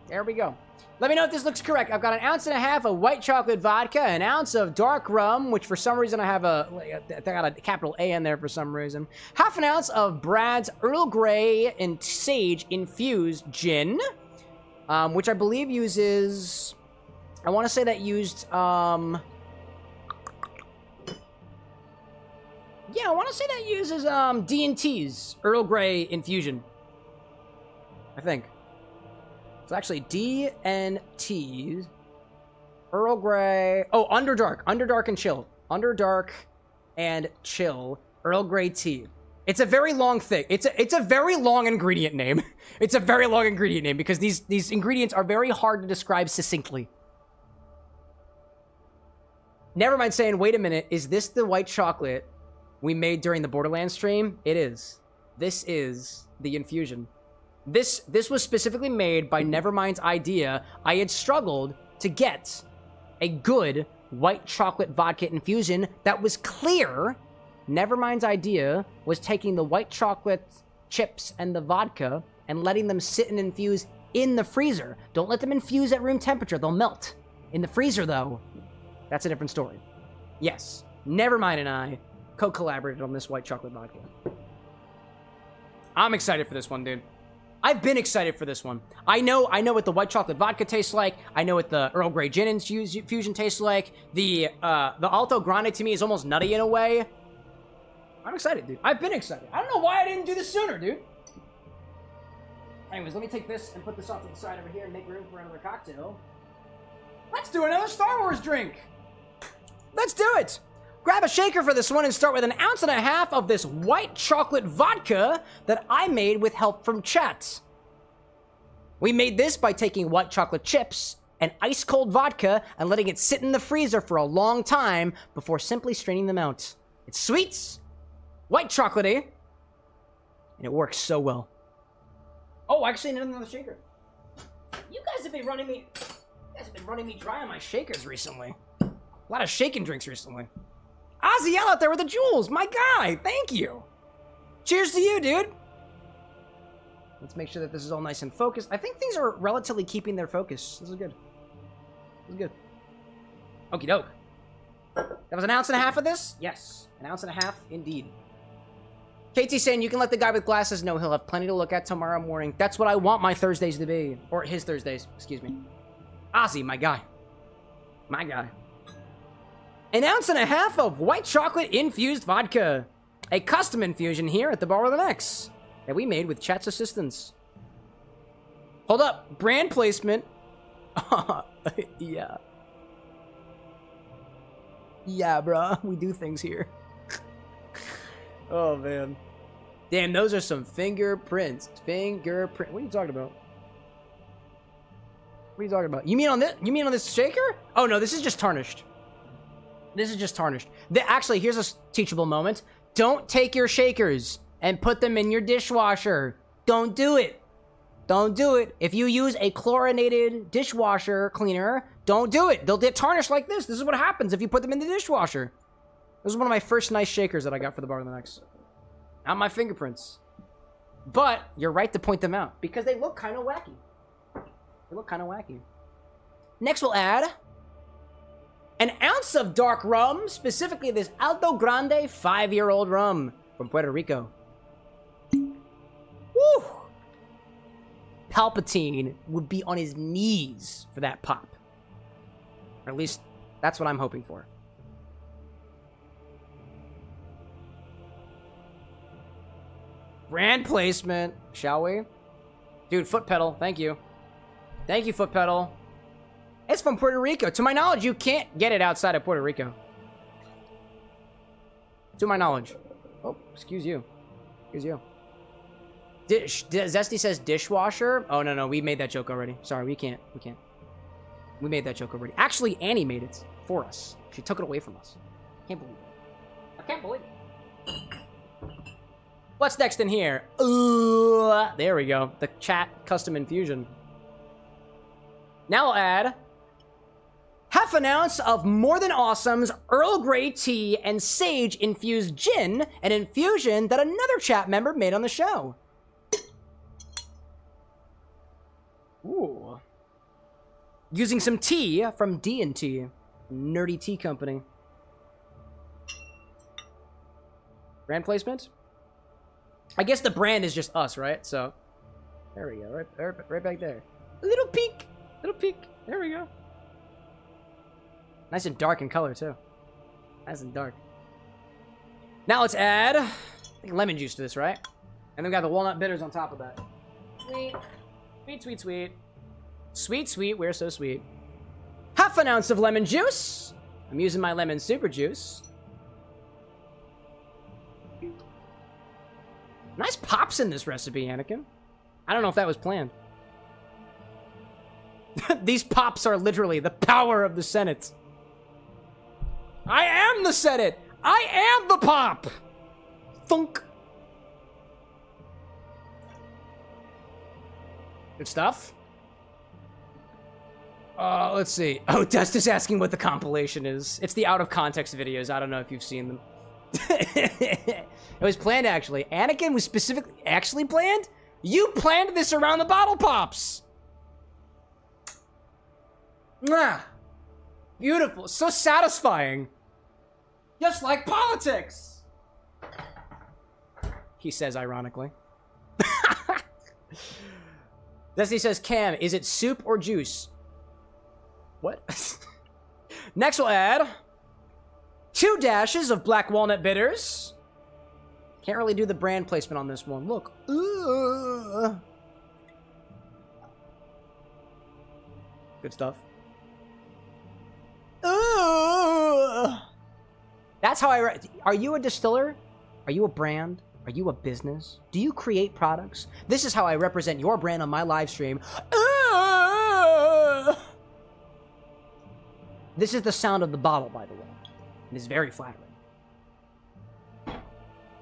There we go. Let me know if this looks correct. I've got 1.5 ounces of white chocolate vodka, 1 ounce of dark rum, which for some reason I got a capital A in there for some reason. 1/2 ounce of Brad's Earl Grey and sage infused gin, which I believe uses, I want to say that used, yeah, I want to say that uses D&T's Earl Grey infusion. I think. It's actually D&T's Earl Grey. Oh, Underdark and Chill. Underdark and Chill Earl Grey tea. It's a very long thing. It's a very long ingredient name. It's a very long ingredient name because these ingredients are very hard to describe succinctly. Never mind saying, wait a minute, is this the white chocolate we made during the Borderlands stream? It is. This is the infusion. This was specifically made by Nevermind's idea. I had struggled to get a good white chocolate vodka infusion that was clear. Nevermind's idea was taking the white chocolate chips and the vodka and letting them sit and infuse in the freezer. Don't let them infuse at room temperature. They'll melt. In the freezer, though, that's a different story. Yes, Nevermind and I co-collaborated on this white chocolate vodka. I'm excited for this one, dude. I've been excited for this one. I know what the white chocolate vodka tastes like. I know what the Earl Grey gin infusion tastes like. The Alto Grande to me is almost nutty in a way. I'm excited, dude. I've been excited. I don't know why I didn't do this sooner, dude. Anyways, let me take this and put this off to the side over here and make room for another cocktail. Let's do another Star Wars drink. Let's do it. Grab a shaker for this one and start with 1.5 ounces of this white chocolate vodka that I made with help from chat. We made this by taking white chocolate chips and ice cold vodka and letting it sit in the freezer for a long time before simply straining them out. It's sweet, white chocolatey, and it works so well. Oh, actually, another shaker. You guys have been running me dry on my shakers recently. A lot of shaking drinks recently. Ozzy out there with the jewels. My guy. Thank you. Cheers to you, dude. Let's make sure that this is all nice and focused. I think things are relatively keeping their focus. This is good. This is good. Okie doke. That was an ounce and a half of this? Yes. An ounce and a half, indeed. KT saying you can let the guy with glasses know he'll have plenty to look at tomorrow morning. That's what I want my Thursdays to be. Or his Thursdays, excuse me. Ozzy, my guy. My guy. An ounce and a half of white chocolate infused vodka. A custom infusion here at the bar with an X that we made with chat's assistance. Hold up. Brand placement. Yeah. Yeah, bruh. We do things here. Oh, man. Damn, those are some fingerprints. Fingerprint. What are you talking about? What are you talking about? You mean on this? You mean on this shaker? Oh, no. This is just tarnished. This is just tarnished. Actually, here's a teachable moment. Don't take your shakers and put them in your dishwasher. Don't do it. Don't do it. If you use a chlorinated dishwasher cleaner, don't do it. They'll get tarnished like this. This is what happens if you put them in the dishwasher. This is one of my first nice shakers that I got for the bar of the next. Not my fingerprints. But you're right to point them out because they look kind of wacky. They look kind of wacky. Next we'll add an ounce of dark rum, specifically this Alto Grande 5-year-old rum from Puerto Rico. Woo! Palpatine would be on his knees for that pop. Or at least, that's what I'm hoping for. Brand placement, shall we? Dude, foot pedal, thank you. Thank you, foot pedal. It's from Puerto Rico. To my knowledge, you can't get it outside of Puerto Rico. To my knowledge. Oh, excuse you. Excuse you. Zesty says dishwasher. Oh, no, we made that joke already. Sorry, we can't. We made that joke already. Actually, Annie made it for us. She took it away from us. Can't believe it. I can't believe it. What's next in here? There we go. The chat custom infusion. Now I'll add half an ounce of More Than Awesome's Earl Grey tea and sage infused gin, an infusion that another chat member made on the show. Ooh. Using some tea from D&T, Nerdy Tea Company. Brand placement? I guess the brand is just us, right? So, there we go, right back there. A little peek, there we go. Nice and dark in color, too. Nice and dark. Now let's add, I think, lemon juice to this, right? And then we got the walnut bitters on top of that. Sweet. Sweet, sweet, sweet. Sweet, sweet, we're so sweet. Half an ounce of lemon juice. I'm using my lemon super juice. Nice pops in this recipe, Anakin. I don't know if that was planned. These pops are literally the power of the Senate. I am the Senate! I am the pop! Thunk. Good stuff. Let's see. Oh, Dust is asking what the compilation is. It's the out of context videos. I don't know if you've seen them. It was planned, actually. Anakin was specifically actually planned? You planned this around the bottle pops! Mwah! Beautiful. So satisfying. Just like politics! He says ironically. Destiny says, Cam, is it soup or juice? What? Next we'll add 2 dashes of black walnut bitters. Can't really do the brand placement on this one. Look. Good stuff. That's how are you a distiller? Are you a brand? Are you a business? Do you create products? This is how I represent your brand on my live stream. This is the sound of the bottle, by the way. It is very flattering.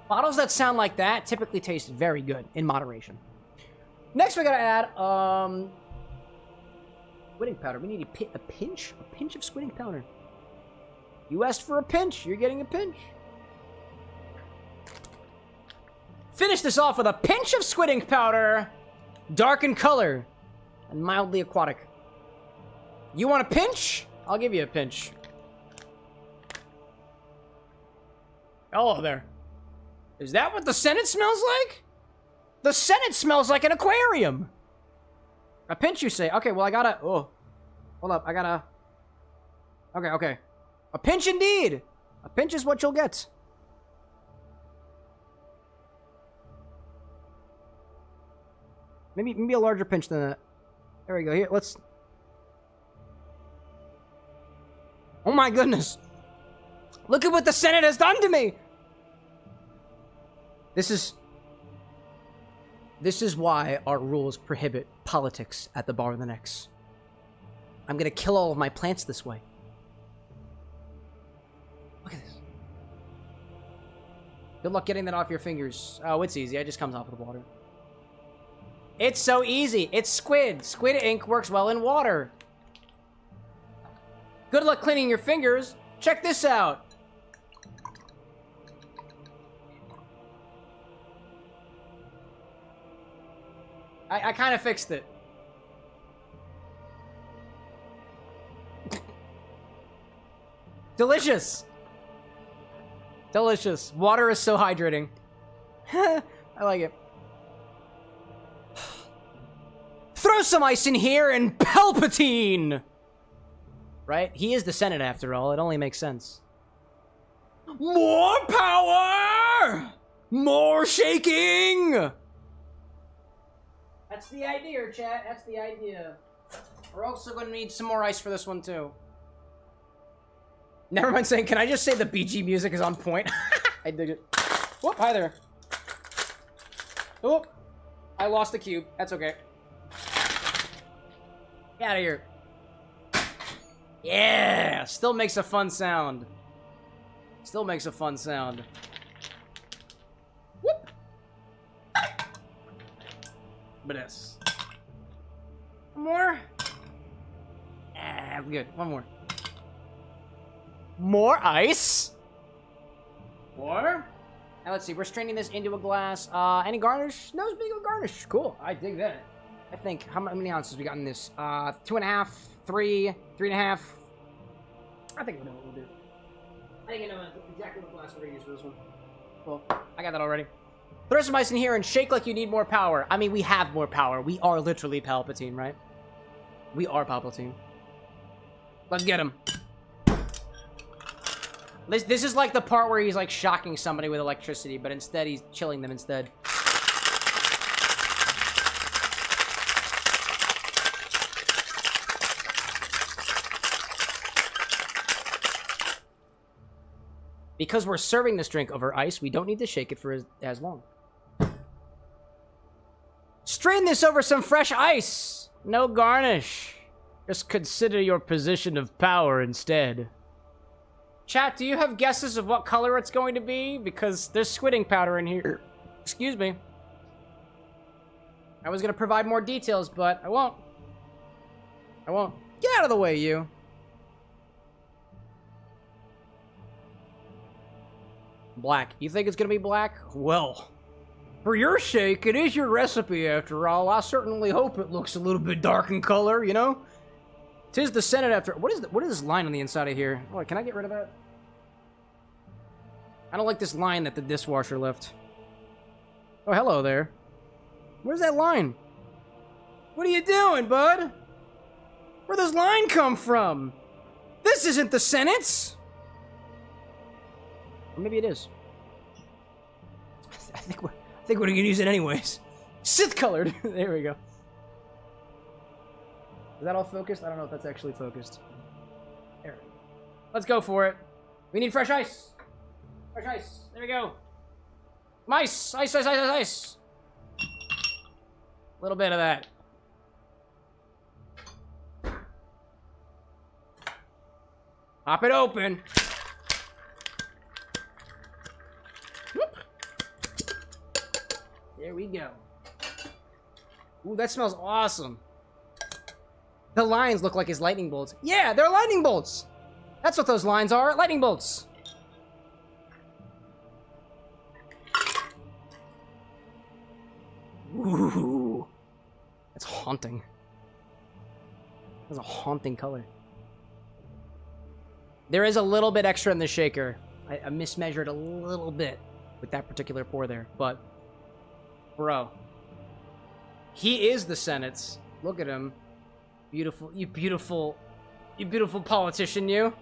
Bottles that sound like that typically taste very good, in moderation. Next, we gotta add, squidding powder. We need a pinch of squidding powder. You asked for a pinch. You're getting a pinch. Finish this off with a pinch of squid ink powder. Dark in color and mildly aquatic. You want a pinch? I'll give you a pinch. Hello there. Is that what the Senate smells like? The Senate smells like an aquarium. A pinch, you say? Okay, well, I gotta... Oh. Hold up, I gotta... Okay. A pinch indeed. A pinch is what you'll get. Maybe a larger pinch than that. There we go. Here, let's... Oh my goodness. Look at what the Senate has done to me. This is why our rules prohibit politics at the bar of the Nex. I'm gonna kill all of my plants this way. Look at this. Good luck getting that off your fingers. Oh, it's easy. It just comes off with water. It's so easy. It's squid. Squid ink works well in water. Good luck cleaning your fingers. Check this out. I kind of fixed it. Delicious. Delicious. Water is so hydrating. I like it. Throw some ice in here and Palpatine! Right? He is the Senate after all. It only makes sense. More power! More shaking! That's the idea, chat. That's the idea. We're also going to need some more ice for this one, too. Never mind saying, can I just say the BG music is on point? I dig it. Whoop, hi there. Whoop. I lost the cube. That's okay. Get out of here. Yeah! Still makes a fun sound. Still makes a fun sound. Whoop! But this. One more? Ah, good. One more. More ice? More? Now let's see. We're straining this into a glass. Any garnish? No, it's big of garnish. Cool. I dig that. I think, how many ounces we got in this? 2.5, 3, 3.5. I think I know what we'll do. I think I know exactly what glass we're gonna use for this one. Cool. I got that already. Throw some ice in here and shake like you need more power. I mean, we have more power. We are literally Palpatine, right? We are Palpatine. Let's get him. This is like the part where he's like shocking somebody with electricity, but instead he's chilling them instead. Because we're serving this drink over ice, we don't need to shake it for as long. Strain this over some fresh ice. No garnish. Just consider your position of power instead. Chat, do you have guesses of what color it's going to be? Because there's squid ink powder in here. Excuse me. I was going to provide more details, but I won't. I won't. Get out of the way, you. Black. You think it's gonna be black? Well, for your sake, it is your recipe after all. I certainly hope it looks a little bit dark in color, you know? 'Tis the Senate after... What is this line on the inside of here? Oh, can I get rid of that? I don't like this line that the dishwasher left. Oh, hello there. Where's that line? What are you doing, bud? Where'd this line come from? This isn't the Senate's! Or maybe it is. I think we're gonna use it anyways. Sith colored. There we go. Is that all focused? I don't know if that's actually focused. There. Let's go for it. We need fresh ice. Fresh ice. There we go. Ice. Ice. Ice. Ice. Ice. Ice. A little bit of that. Pop it open. There we go. Ooh, that smells awesome. The lines look like his lightning bolts. Yeah, they're lightning bolts. That's what those lines are. Lightning bolts. Ooh. That's haunting. That's a haunting color. There is a little bit extra in the shaker. I mismeasured a little bit with that particular pour there, but bro, he is the Senate's. Look at him. Beautiful, you beautiful politician, you.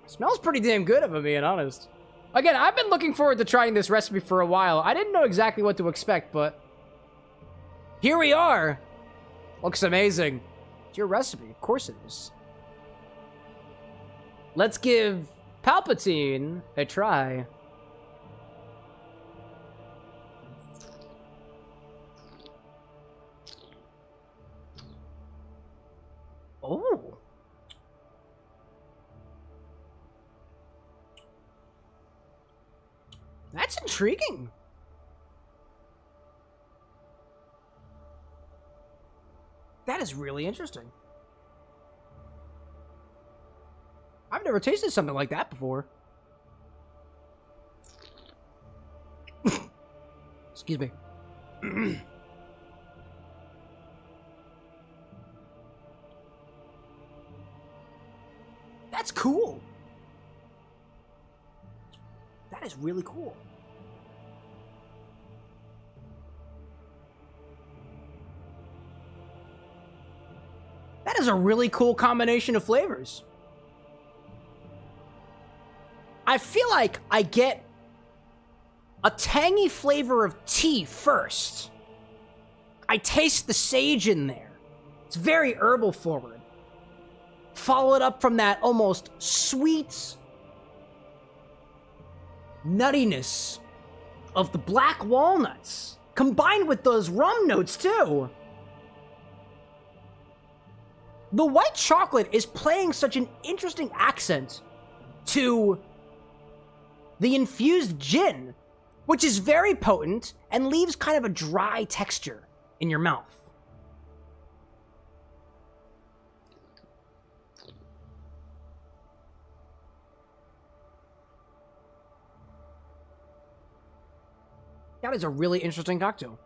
Smells pretty damn good, if I'm being honest. Again, I've been looking forward to trying this recipe for a while. I didn't know exactly what to expect, but here we are. Looks amazing. It's your recipe. Of course it is. Let's give Palpatine a try. Oh. That's intriguing. That is really interesting. I've never tasted something like that before. Excuse me. That's cool. That is really cool. That is a really cool combination of flavors. I feel like I get a tangy flavor of tea first. I taste the sage in there. It's very herbal forward. Follow it up from that almost sweet nuttiness of the black walnuts, combined with those rum notes too. The white chocolate is playing such an interesting accent to the infused gin, which is very potent and leaves kind of a dry texture in your mouth. That is a really interesting cocktail.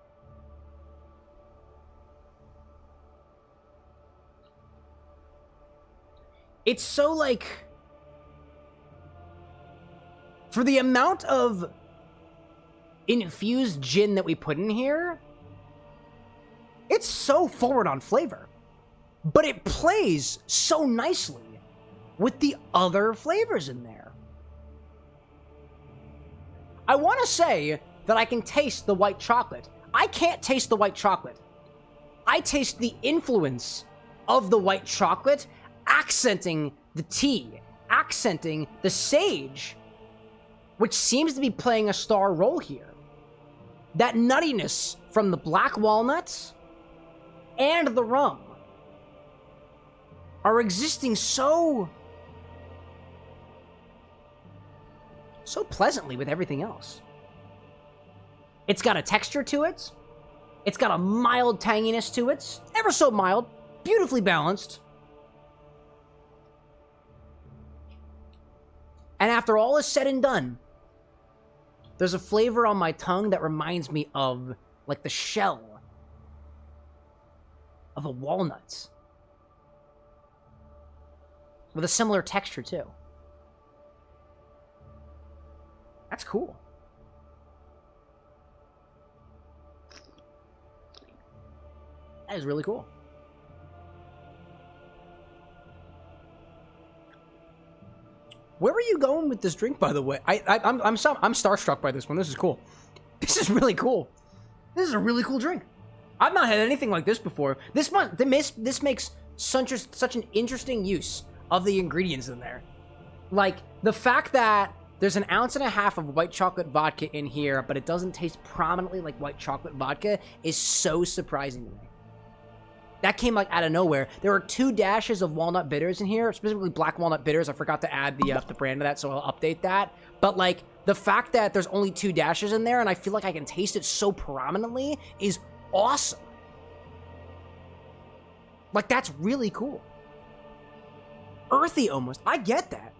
It's so like, for the amount of infused gin that we put in here, it's so forward on flavor, but it plays so nicely with the other flavors in there. I want to say that I can taste the white chocolate. I can't taste the white chocolate. I taste the influence of the white chocolate accenting the tea, accenting the sage, which seems to be playing a star role here. That nuttiness from the black walnuts and the rum are existing so pleasantly with everything else. It's got a texture to it. It's got a mild tanginess to it. Ever so mild, beautifully balanced. And after all is said and done, there's a flavor on my tongue that reminds me of, like, the shell of a walnut. With a similar texture, too. That's cool. That is really cool. Where were you going with this drink, by the way? I'm starstruck by this one. This is cool. This is really cool. This is a really cool drink. I've not had anything like this before. This makes such an interesting use of the ingredients in there. Like, the fact that there's 1.5 ounces of white chocolate vodka in here, but it doesn't taste prominently like white chocolate vodka is so surprising to me. That came like out of nowhere. There are 2 dashes of walnut bitters in here, specifically black walnut bitters. I forgot to add the brand of that, so I'll update that. But like, the fact that there's only 2 dashes in there and I feel like I can taste it so prominently is awesome. Like, that's really cool. earthy almost. I get that.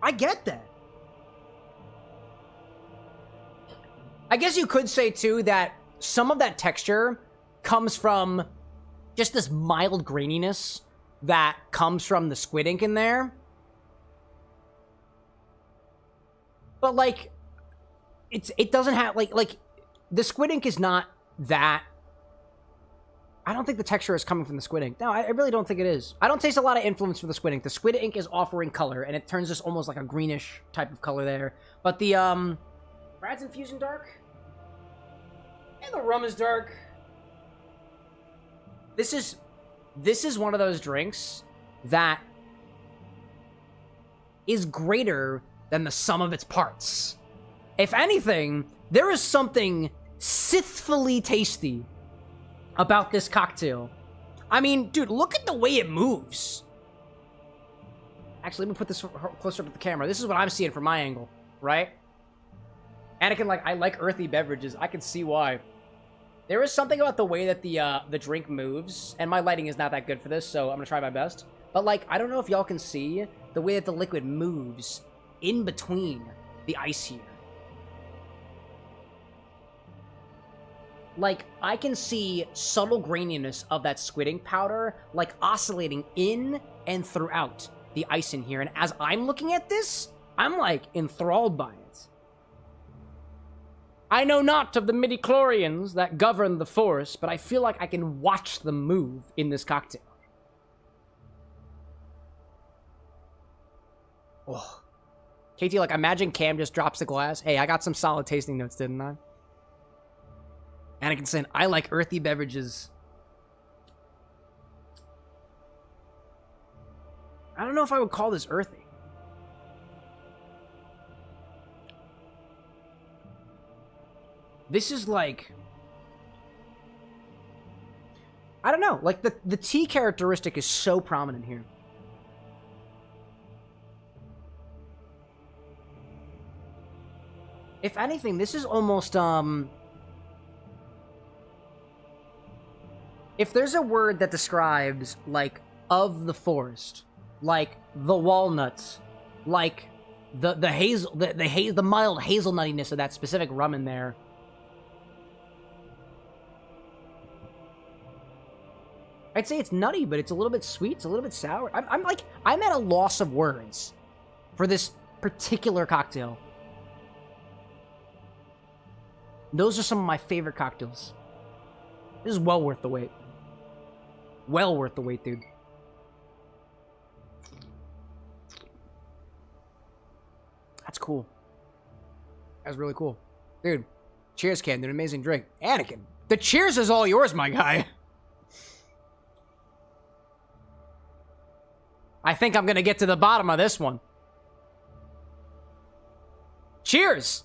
I get that. I guess you could say, too, that some of that texture comes from just this mild graininess that comes from the squid ink in there. But, like, it doesn't have, like, the squid ink is not that... I don't think the texture is coming from the squid ink. No, I really don't think it is. I don't taste a lot of influence from the squid ink. The squid ink is offering color, and it turns this almost like a greenish type of color there. But the, Brad's Infusion Dark... and the rum is dark. This is one of those drinks that is greater than the sum of its parts. If anything, there is something sithfully tasty about this cocktail. I mean, dude, look at the way it moves. Actually, let me put this closer up at the camera. This is what I'm seeing from my angle, right? Anakin, like, I like earthy beverages. I can see why. There is something about the way that the drink moves, and my lighting is not that good for this, so I'm gonna try my best. But, like, I don't know if y'all can see the way that the liquid moves in between the ice here. Like, I can see subtle graininess of that squid ink powder, like, oscillating in and throughout the ice in here. And as I'm looking at this, I'm, like, enthralled by it. I know not of the midichlorians that govern the forest, but I feel like I can watch them move in this cocktail. Oh. KT, like, imagine Cam just drops the glass. Hey, I got some solid tasting notes, didn't I? Anakin saying, I like earthy beverages. I don't know if I would call this earthy. This is like... I don't know. Like, the tea characteristic is so prominent here. If anything, this is almost, if there's a word that describes, like, of the forest, like, the walnuts, like, the mild hazelnuttiness of that specific rum in there, I'd say it's nutty, but it's a little bit sweet, it's a little bit sour. I'm at a loss of words for this particular cocktail. Those are some of my favorite cocktails. This is well worth the wait. Well worth the wait, dude. That's cool. That's really cool. Dude, cheers, Ken. An amazing drink. Anakin, the cheers is all yours, my guy. I think I'm gonna get to the bottom of this one. Cheers!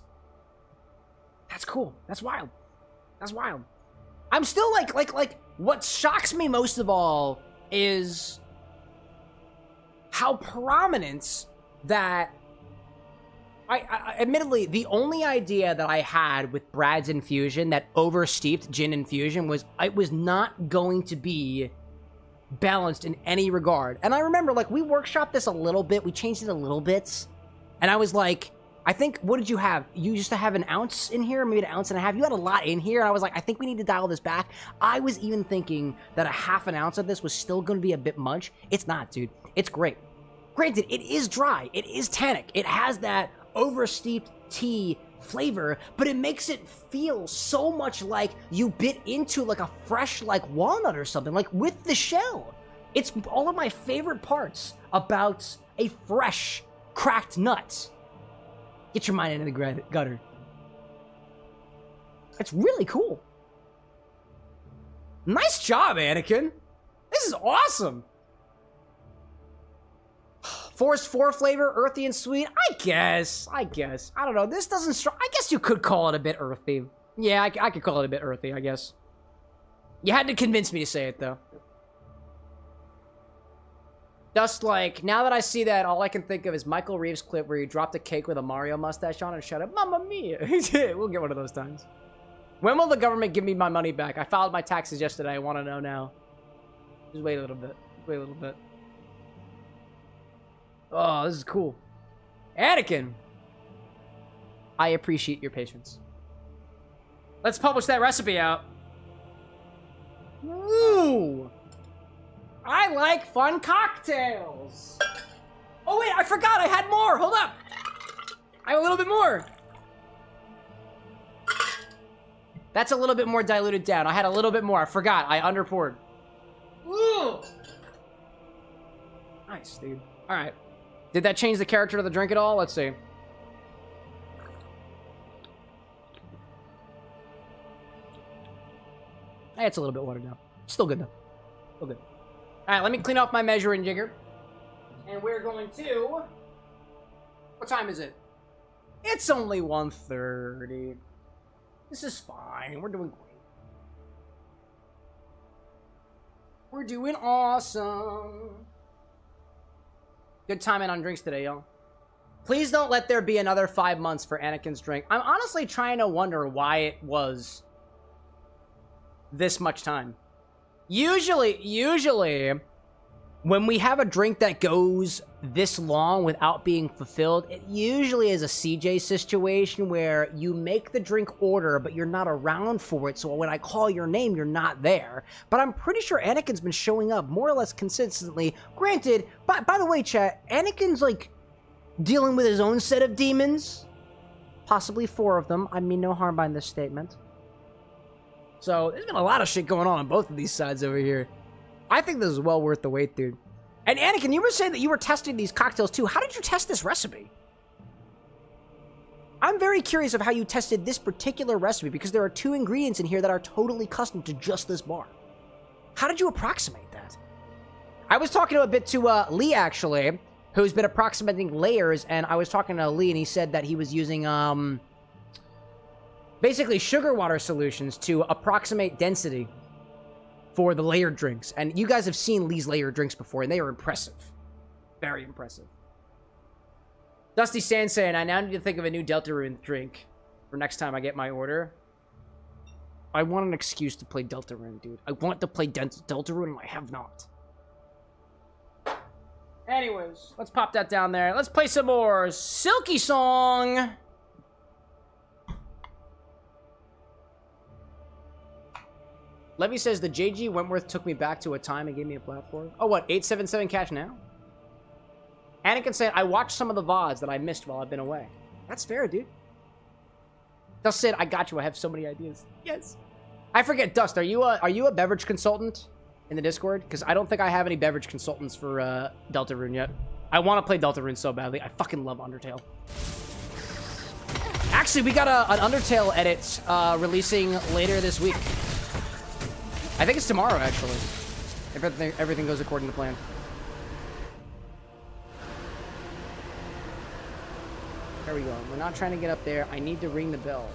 That's cool. That's wild. That's wild. I'm still like, what shocks me most of all is how prominent that... I admittedly, the only idea that I had with Brad's infusion, that oversteeped gin infusion, was it was not going to be balanced in any regard. And I remember, like, we workshopped this a little bit, we changed it a little bit, and I was like, I think, what did you have? You used to have an ounce in here, maybe an ounce and a half. You had a lot in here, and I was like, I think we need to dial this back. I was even thinking that a half an ounce of this was still going to be a bit much. It's not, dude. It's great. Granted, it is dry. It is tannic. It has that oversteeped tea flavor, but it makes it feel so much like you bit into like a fresh like walnut or something, like with the shell. It's all of my favorite parts about a fresh cracked nut. Get your mind into the gutter. It's really cool. Nice job, Anakin. This is awesome. Forest 4 flavor, earthy and sweet. I guess. I don't know. This doesn't... I guess you could call it a bit earthy. Yeah, I could call it a bit earthy, I guess. You had to convince me to say it, though. Just like, now that I see that, all I can think of is Michael Reeves' clip where he dropped a cake with a Mario mustache on and shouted, Mamma Mia! We'll get one of those times. When will the government give me my money back? I filed my taxes yesterday. I want to know now. Just wait a little bit. Wait a little bit. Oh, this is cool. Anakin! I appreciate your patience. Let's publish that recipe out. Ooh! I like fun cocktails! Oh wait, I forgot I had more! Hold up! I have a little bit more! That's a little bit more diluted down. I had a little bit more. I forgot. I underpoured. Ooh! Nice, dude. Alright. Did that change the character of the drink at all? Let's see. Hey, it's a little bit watered down. Still good, though. Still good. Alright, let me clean off my measuring jigger. And we're going to... What time is it? It's only 1:30. This is fine. We're doing great. We're doing awesome. Good timing on drinks today, y'all. Please don't let there be another 5 months for Anakin's drink. I'm honestly trying to wonder why it was this much time. Usually, when we have a drink that goes this long without being fulfilled, it usually is a CJ situation where you make the drink order, but you're not around for it, so when I call your name, you're not there. But I'm pretty sure Anakin's been showing up more or less consistently. Granted, by the way, chat, Anakin's, like, dealing with his own set of demons. Possibly 4 of them. I mean no harm by this statement. So, there's been a lot of shit going on both of these sides over here. I think this is well worth the wait, dude. And Anakin, you were saying that you were testing these cocktails too. How did you test this recipe? I'm very curious of how you tested this particular recipe because there are 2 ingredients in here that are totally custom to just this bar. How did you approximate that? I was talking a bit to Lee, actually, who's been approximating layers, and I was talking to Lee, and he said that he was using, basically sugar water solutions to approximate density for the layered drinks. And you guys have seen Lee's layered drinks before, and they are impressive. Very impressive. Dusty Sand saying, I now need to think of a new Deltarune drink for next time I get my order. I want an excuse to play Deltarune, dude. I want to play Deltarune, and I have not. Anyways, let's pop that down there. Let's play some more Silky Song. Levy says the JG Wentworth took me back to a time and gave me a platform. Oh, what? 877 cash now? Anakin said, I watched some of the VODs that I missed while I've been away. That's fair, dude. Dust said, I got you. I have so many ideas. Yes. I forget, Dust, are you a beverage consultant in the Discord? Because I don't think I have any beverage consultants for Deltarune yet. I want to play Deltarune so badly. I fucking love Undertale. Actually, we got an Undertale edit releasing later this week. I think it's tomorrow, actually. If everything goes according to plan. There we go. We're not trying to get up there. I need to ring the bell.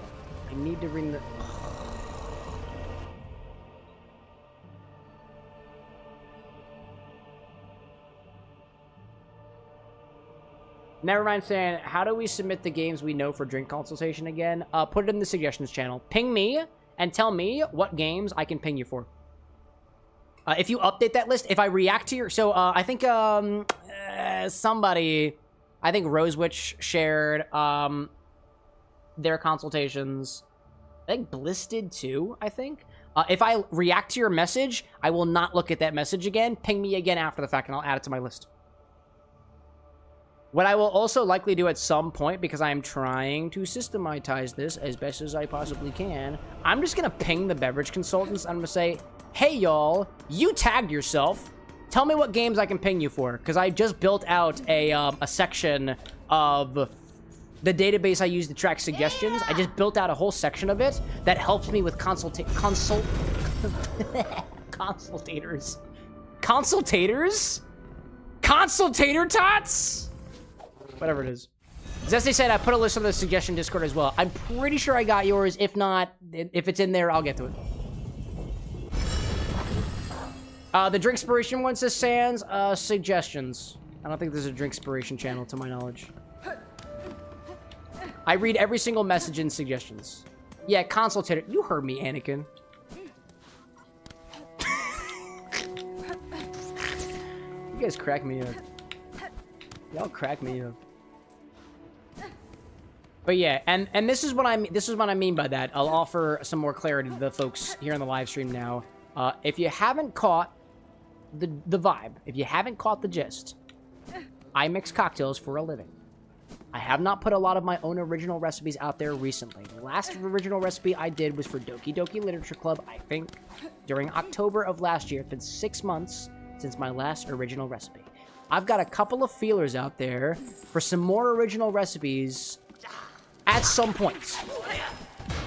I need to ring the... Nevermind saying, how do we submit the games we know for drink consultation again? Put it in the suggestions channel. Ping me and tell me what games I can ping you for. If you update that list, if I react to your... So, I think, somebody... I think Rosewitch shared, their consultations. I think Bliss did too, I think. If I react to your message, I will not look at that message again. Ping me again after the fact, and I'll add it to my list. What I will also likely do at some point, because I am trying to systematize this as best as I possibly can, I'm just going to ping the beverage consultants. I'm going to say, hey, y'all, you tagged yourself. Tell me what games I can ping you for, because I just built out a section of the database I use to track suggestions. I just built out a whole section of it that helps me with consultators. Consultator tots? Whatever it is. Zesty said I put a list on the suggestion Discord as well. I'm pretty sure I got yours. If not, if it's in there, I'll get to it. The Drinkspiration one says Sans, suggestions. I don't think there's a Drinkspiration channel to my knowledge. I read every single message in suggestions. Yeah, consultator. You heard me, Anakin. You guys crack me up. Y'all crack me up. But yeah, and this is what I mean by that. I'll offer some more clarity to the folks here on the live stream now. If you haven't caught the vibe, if you haven't caught the gist, I mix cocktails for a living. I have not put a lot of my own original recipes out there recently. The last original recipe I did was for Doki Doki Literature Club, I think, during October of last year. It's been 6 months since my last original recipe. I've got a couple of feelers out there for some more original recipes at some point.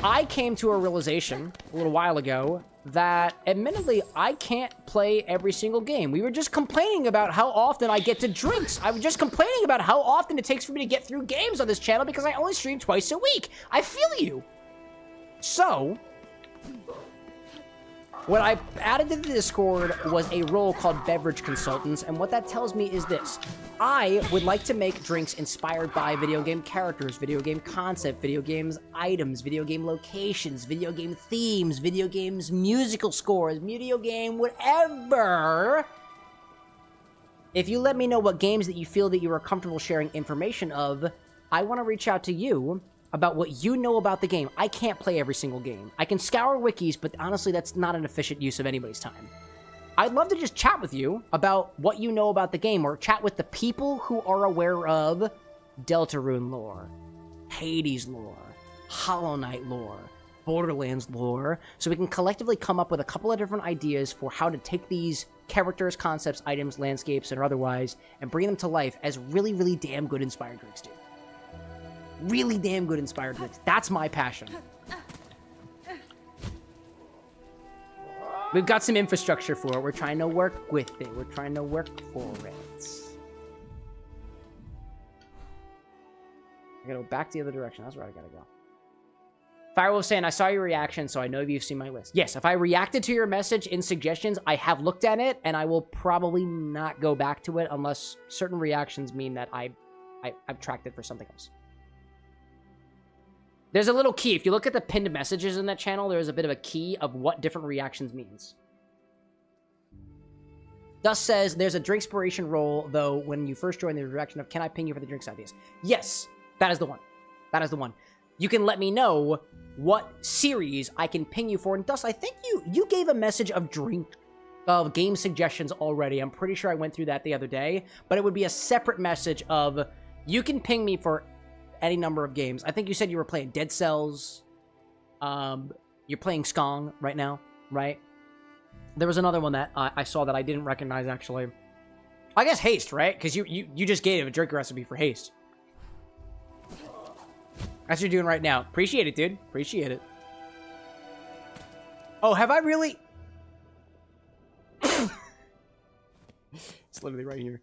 I came to a realization a little while ago that, admittedly, I can't play every single game. We were just complaining about how often I get to drinks. I was just complaining about how often it takes for me to get through games on this channel because I only stream twice a week. I feel you. So, what I added to the Discord was a role called Beverage Consultants, and what that tells me is this. I would like to make drinks inspired by video game characters, video game concept, video games items, video game locations, video game themes, video games musical scores, video game whatever. If you let me know what games that you feel that you are comfortable sharing information of, I want to reach out to you about what you know about the game. I can't play every single game. I can scour wikis, but honestly, that's not an efficient use of anybody's time. I'd love to just chat with you about what you know about the game, or chat with the people who are aware of Deltarune lore, Hades lore, Hollow Knight lore, Borderlands lore, so we can collectively come up with a couple of different ideas for how to take these characters, concepts, items, landscapes, and otherwise, and bring them to life as really, really damn good inspired drinks do. Really damn good inspired drinks. That's my passion. We've got some infrastructure for it. We're trying to work with it. We're trying to work for it. I gotta go back the other direction. That's where I gotta go. Firewolf saying, I saw your reaction, so I know you've seen my list. Yes, if I reacted to your message in suggestions, I have looked at it, and I will probably not go back to it unless certain reactions mean that I've tracked it for something else. There's a little key. If you look at the pinned messages in that channel, there's a bit of a key of what different reactions means. Thus says, there's a drinkspiration role, though, when you first join the direction of, can I ping you for the drinks ideas? Yes, that is the one. That is the one. You can let me know what series I can ping you for. And thus, I think you gave a message of game suggestions already. I'm pretty sure I went through that the other day. But it would be a separate message of, you can ping me for any number of games. I think you said you were playing Dead Cells. You're playing Skong right now, right? There was another one that I saw that I didn't recognize, actually. I guess Haste, right? Because you just gave a drink recipe for Haste. That's what you're doing right now. Appreciate it, dude. Appreciate it. Oh, have I really? It's literally right here.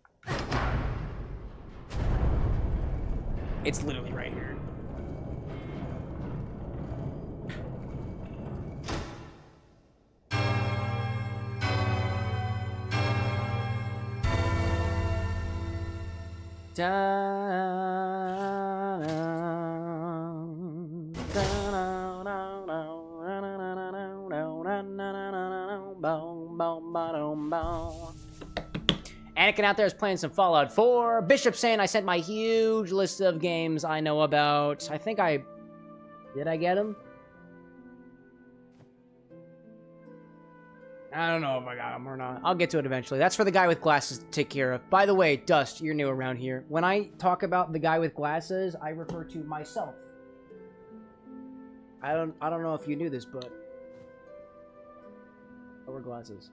It's literally right here. Anakin out there is playing some Fallout 4. Bishop saying I sent my huge list of games I know about. I think did I get them? I don't know if I got them or not. I'll get to it eventually. That's for the guy with glasses to take care of. By the way, Dust, you're new around here. When I talk about the guy with glasses, I refer to myself. I don't know if you knew this, but I wear glasses.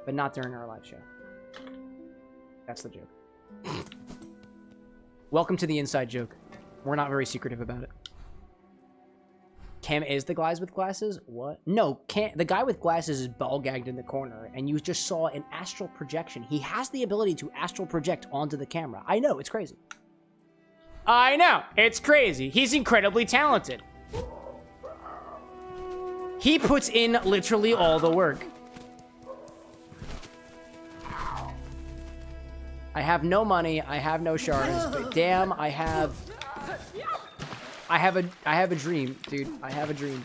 But not during our live show. That's the joke. Welcome to the inside joke. We're not very secretive about it. Cam is the guy with glasses? What? No, the guy with glasses is ball-gagged in the corner, and you just saw an astral projection. He has the ability to astral project onto the camera. I know, it's crazy. I know, it's crazy. He's incredibly talented. He puts in literally all the work. I have no money, I have no shards, but damn, I have a dream, dude. I have a dream.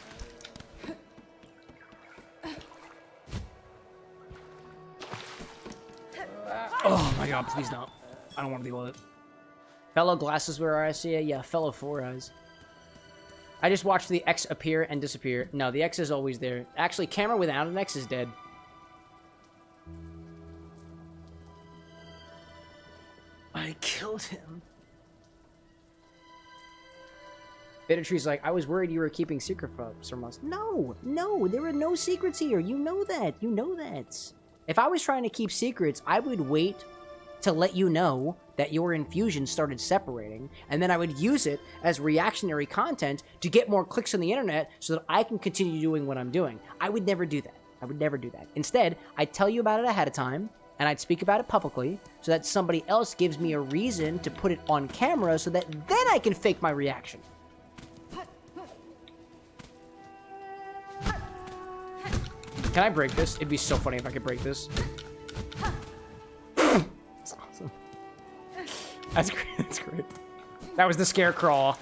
Oh my god, please don't. I don't want to deal with it. Fellow glasses wearer, I see it. Yeah, fellow four eyes. I just watched the X appear and disappear. No, the X is always there. Actually, camera without an X is dead. I killed him. Bittertree's like, I was worried you were keeping secret from us. No, no, there are no secrets here. You know that. You know that. If I was trying to keep secrets, I would wait to let you know that your infusion started separating, and then I would use it as reactionary content to get more clicks on the internet so that I can continue doing what I'm doing. I would never do that. I would never do that. Instead, I'd tell you about it ahead of time, and I'd speak about it publicly so that somebody else gives me a reason to put it on camera so that then I can fake my reaction. Can I break this? It'd be so funny if I could break this. That's awesome. That's great. That's great. That was the scare crawl.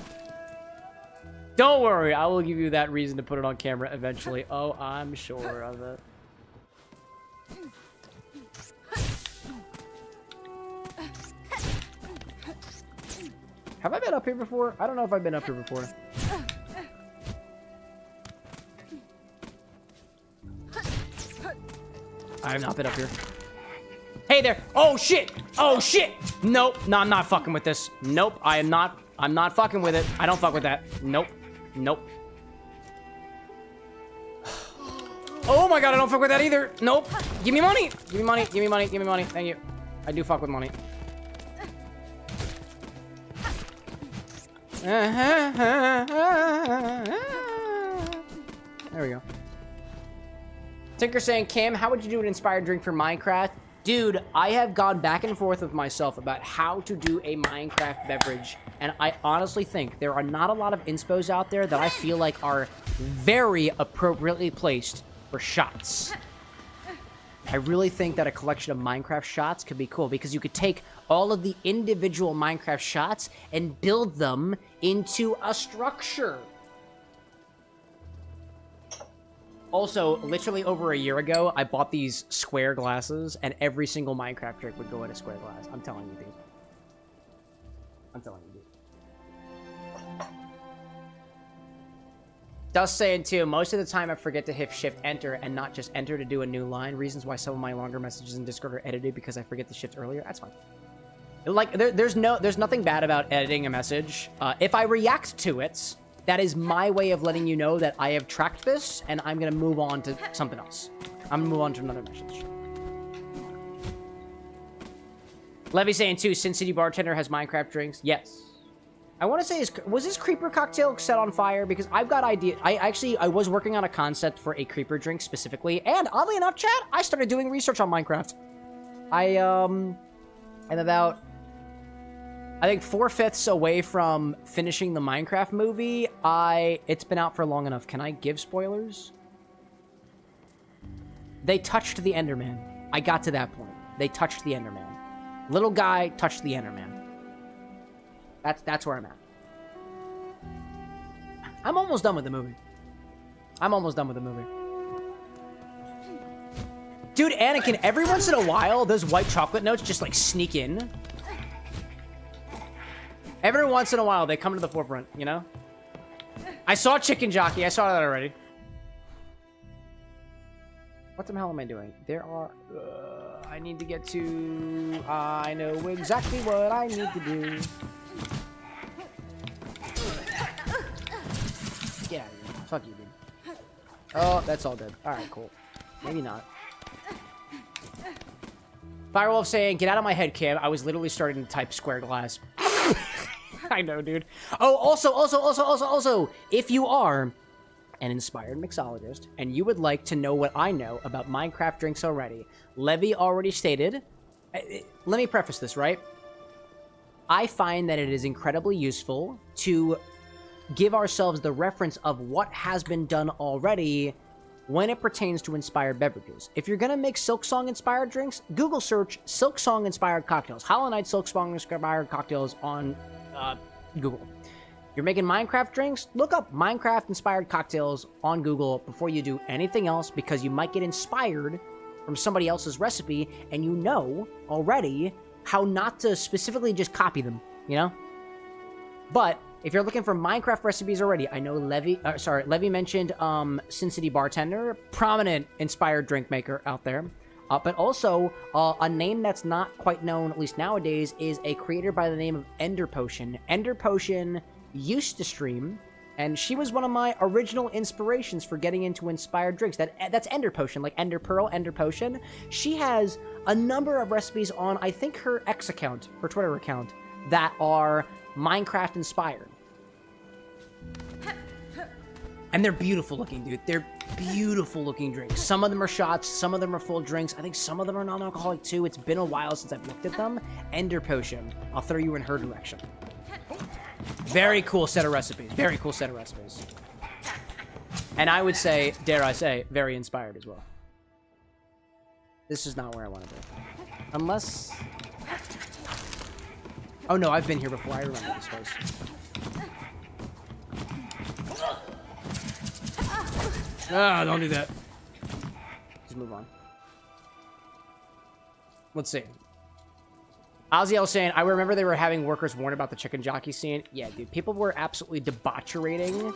Don't worry, I will give you that reason to put it on camera eventually. Oh, I'm sure of it. Have I been up here before? I don't know if I've been up here before. I have not been up here. Hey there! Oh shit! Oh shit! Nope. No, I'm not fucking with this. Nope. I'm not fucking with it. I don't fuck with that. Nope. Nope. Oh my god, I don't fuck with that either. Nope. Give me money. Give me money. Give me money. Give me money. Thank you. I do fuck with money. There we go. Tinker saying, Cam, how would you do an inspired drink for Minecraft? Dude, I have gone back and forth with myself about how to do a Minecraft beverage, and I honestly think there are not a lot of inspos out there that I feel like are very appropriately placed for shots. I really think that a collection of Minecraft shots could be cool, because you could take all of the individual Minecraft shots and build them into a structure. Also, literally over a year ago, I bought these square glasses, and every single Minecraft drink would go in a square glass. I'm telling you, dude. I'm telling you, dude. Dust saying, too, most of the time I forget to hit Shift Enter and not just Enter to do a new line. Reasons why some of my longer messages in Discord are edited because I forget to shift earlier. That's fine. Like, there's nothing bad about editing a message. If I react to it, that is my way of letting you know that I have tracked this, and I'm going to move on to something else. I'm going to move on to another message. Levy saying, too, Sin City Bartender has Minecraft drinks. Yes. I want to say, was this Creeper cocktail set on fire? Because I've got idea. I was working on a concept for a Creeper drink specifically, and oddly enough, chat, I started doing research on Minecraft. I am about, I think 4/5 away from finishing the Minecraft movie. It's been out for long enough. Can I give spoilers? They touched the Enderman. I got to that point. They touched the Enderman. Little guy touched the Enderman. That's where I'm at. I'm almost done with the movie. I'm almost done with the movie. Dude, Anakin, every once in a while, those white chocolate notes just, like, sneak in. Every once in a while, they come to the forefront, you know? I saw Chicken Jockey. I saw that already. What the hell am I doing? There are... I need to get to... I know exactly what I need to do. Get out of here. Fuck you, dude. Oh, that's all dead. Alright, cool. Maybe not. Firewolf saying, get out of my head, Cam. I was literally starting to type square glass. I know, dude. Oh, also, if you are an inspired mixologist and you would like to know what I know about Minecraft drinks already, Levy already stated, let me preface this, right? I find that it is incredibly useful to give ourselves the reference of what has been done already when it pertains to inspired beverages. If you're gonna make Silksong inspired drinks, Google search Silksong inspired cocktails. Hollow Knight Silksong inspired cocktails on Google. You're making Minecraft drinks, look up Minecraft inspired cocktails on Google before you do anything else, because you might get inspired from somebody else's recipe, and you know already how not to specifically just copy them, you know? But if you're looking for Minecraft recipes already, I know Levy mentioned Sin City Bartender, prominent inspired drink maker out there. But also, a name that's not quite known, at least nowadays, is a creator by the name of Ender Potion. Ender Potion used to stream, and she was one of my original inspirations for getting into inspired drinks. That's Ender Potion, like Ender Pearl, Ender Potion. She has a number of recipes on, I think, her X account, her Twitter account, that are Minecraft inspired. And they're beautiful looking, dude. They're beautiful looking drinks. Some of them are shots, some of them are full drinks. I think some of them are non-alcoholic too. It's been a while since I've looked at them. Ender Potion. I'll throw you in her direction. Very cool set of recipes. Very cool set of recipes. And I would say, dare I say, very inspired as well. This is not where I want to be. Unless... Oh no, I've been here before. I remember this place. Ah, don't do that. Just move on. Let's see. Ozzy was saying, I remember they were having workers warn about the chicken jockey scene. Yeah, dude, people were absolutely debaucherating.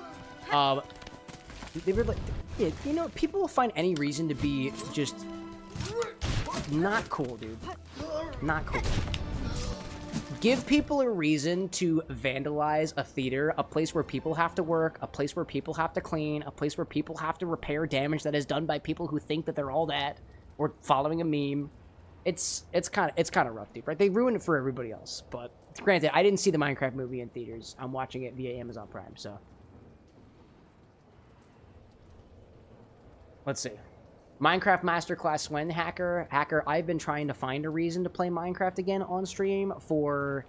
They were like, yeah, you know, people will find any reason to be just not cool, dude. Not cool. Give people a reason to vandalize a theater, a place where people have to work, a place where people have to clean, a place where people have to repair damage that is done by people who think that they're all that, or following a meme. It's kind of rough, dude, right? They ruined it for everybody else, but granted, I didn't see the Minecraft movie in theaters. I'm watching it via Amazon Prime, so. Let's see. Minecraft Masterclass Swen Hacker. I've been trying to find a reason to play Minecraft again on stream for...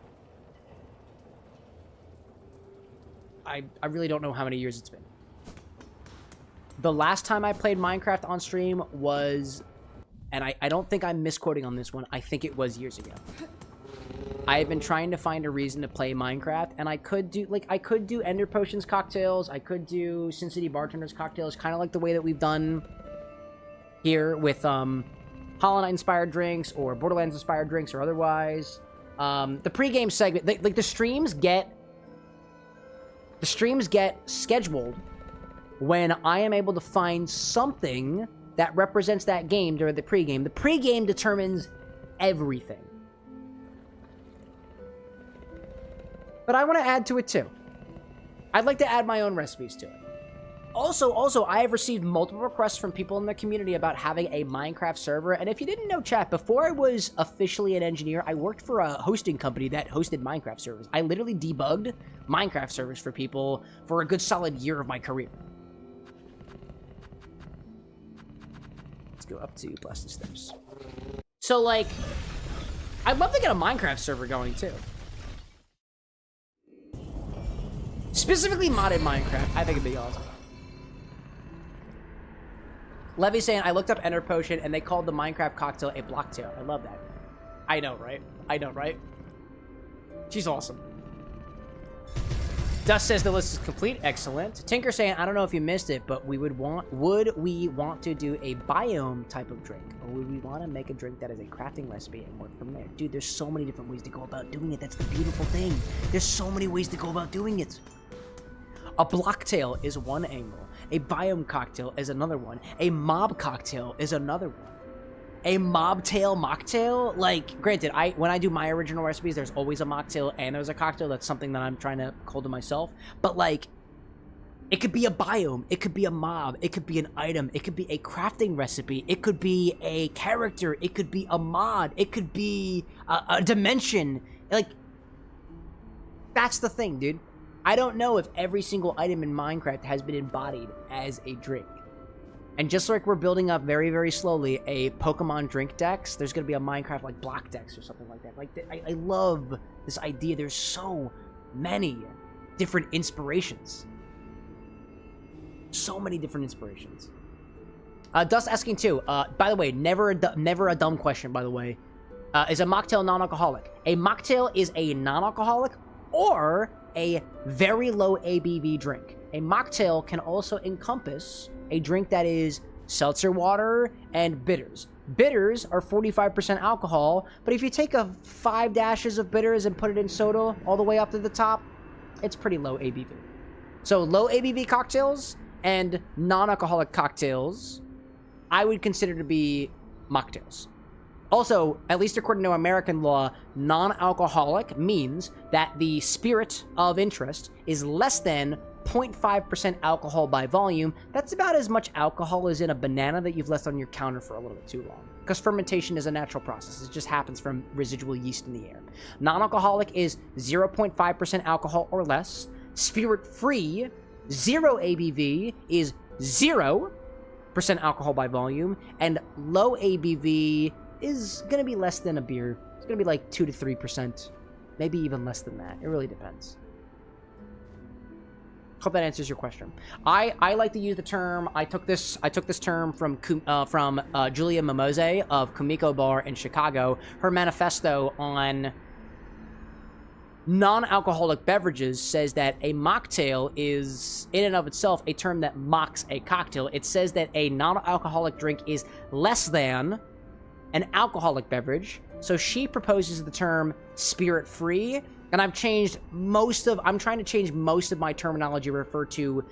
I really don't know how many years it's been. The last time I played Minecraft on stream was... And I don't think I'm misquoting on this one. I think it was years ago. I've been trying to find a reason to play Minecraft, and I could do Ender Potions cocktails. I could do Sin City Bartender's cocktails, kind of like the way that we've done here with Hollow Knight inspired drinks or Borderlands inspired drinks or otherwise. The pregame segment, like the streams get scheduled when I am able to find something that represents that game during the pregame. The pregame determines everything. But I want to add to it too. I'd like to add my own recipes to it. Also, I have received multiple requests from people in the community about having a Minecraft server. And if you didn't know, chat, before I was officially an engineer, I worked for a hosting company that hosted Minecraft servers. I literally debugged Minecraft servers for people for a good solid year of my career. Let's go up to Blasted Steps. So, like, I'd love to get a Minecraft server going, too. Specifically modded Minecraft. I think it'd be awesome. Levy saying, I looked up Ender Potion and they called the Minecraft cocktail a blocktail. I love that. I know, right? I know, right? She's awesome. Dust says the list is complete. Excellent. Tinker saying, I don't know if you missed it, but would we want to do a biome type of drink? Or would we want to make a drink that is a crafting recipe and work from there? Dude, there's so many different ways to go about doing it. That's the beautiful thing. There's so many ways to go about doing it. A blocktail is one angle. A biome cocktail is another one. A mob cocktail is another one. A mobtail mocktail? Like, granted, when I do my original recipes, there's always a mocktail and there's a cocktail. That's something that I'm trying to hold to myself. But, like, it could be a biome. It could be a mob. It could be an item. It could be a crafting recipe. It could be a character. It could be a mod. It could be a dimension. Like, that's the thing, dude. I don't know if every single item in Minecraft has been embodied as a drink. And just like we're building up very, very slowly a Pokemon drink dex, there's going to be a Minecraft, like, block dex or something like that. Like, I love this idea. There's so many different inspirations. So many different inspirations. Dust asking, too. By the way, never a dumb question, by the way. Is a mocktail non-alcoholic? A mocktail is a non-alcoholic or a very low ABV drink. A mocktail can also encompass a drink that is seltzer water, and bitters. Bitters are 45% alcohol, but if you take 5 dashes of bitters and put it in soda all the way up to the top, it's pretty low ABV. So low ABV cocktails and non-alcoholic cocktails, I would consider to be mocktails. Also, at least according to American law, non-alcoholic means that the spirit of interest is less than 0.5% alcohol by volume. That's about as much alcohol as in a banana that you've left on your counter for a little bit too long. Because fermentation is a natural process. It just happens from residual yeast in the air. Non-alcoholic is 0.5% alcohol or less. Spirit-free, 0 ABV, is 0% alcohol by volume. And low ABV is going to be less than a beer. It's going to be like 2 to 3%. Maybe even less than that. It really depends. Hope that answers your question. I like to use the term. I took this term from Julia Mimose of Kumiko Bar in Chicago. Her manifesto on non-alcoholic beverages says that a mocktail is, in and of itself, a term that mocks a cocktail. It says that a non-alcoholic drink is less than an alcoholic beverage. So she proposes the term spirit-free. And I'm trying to change most of my terminology to refer to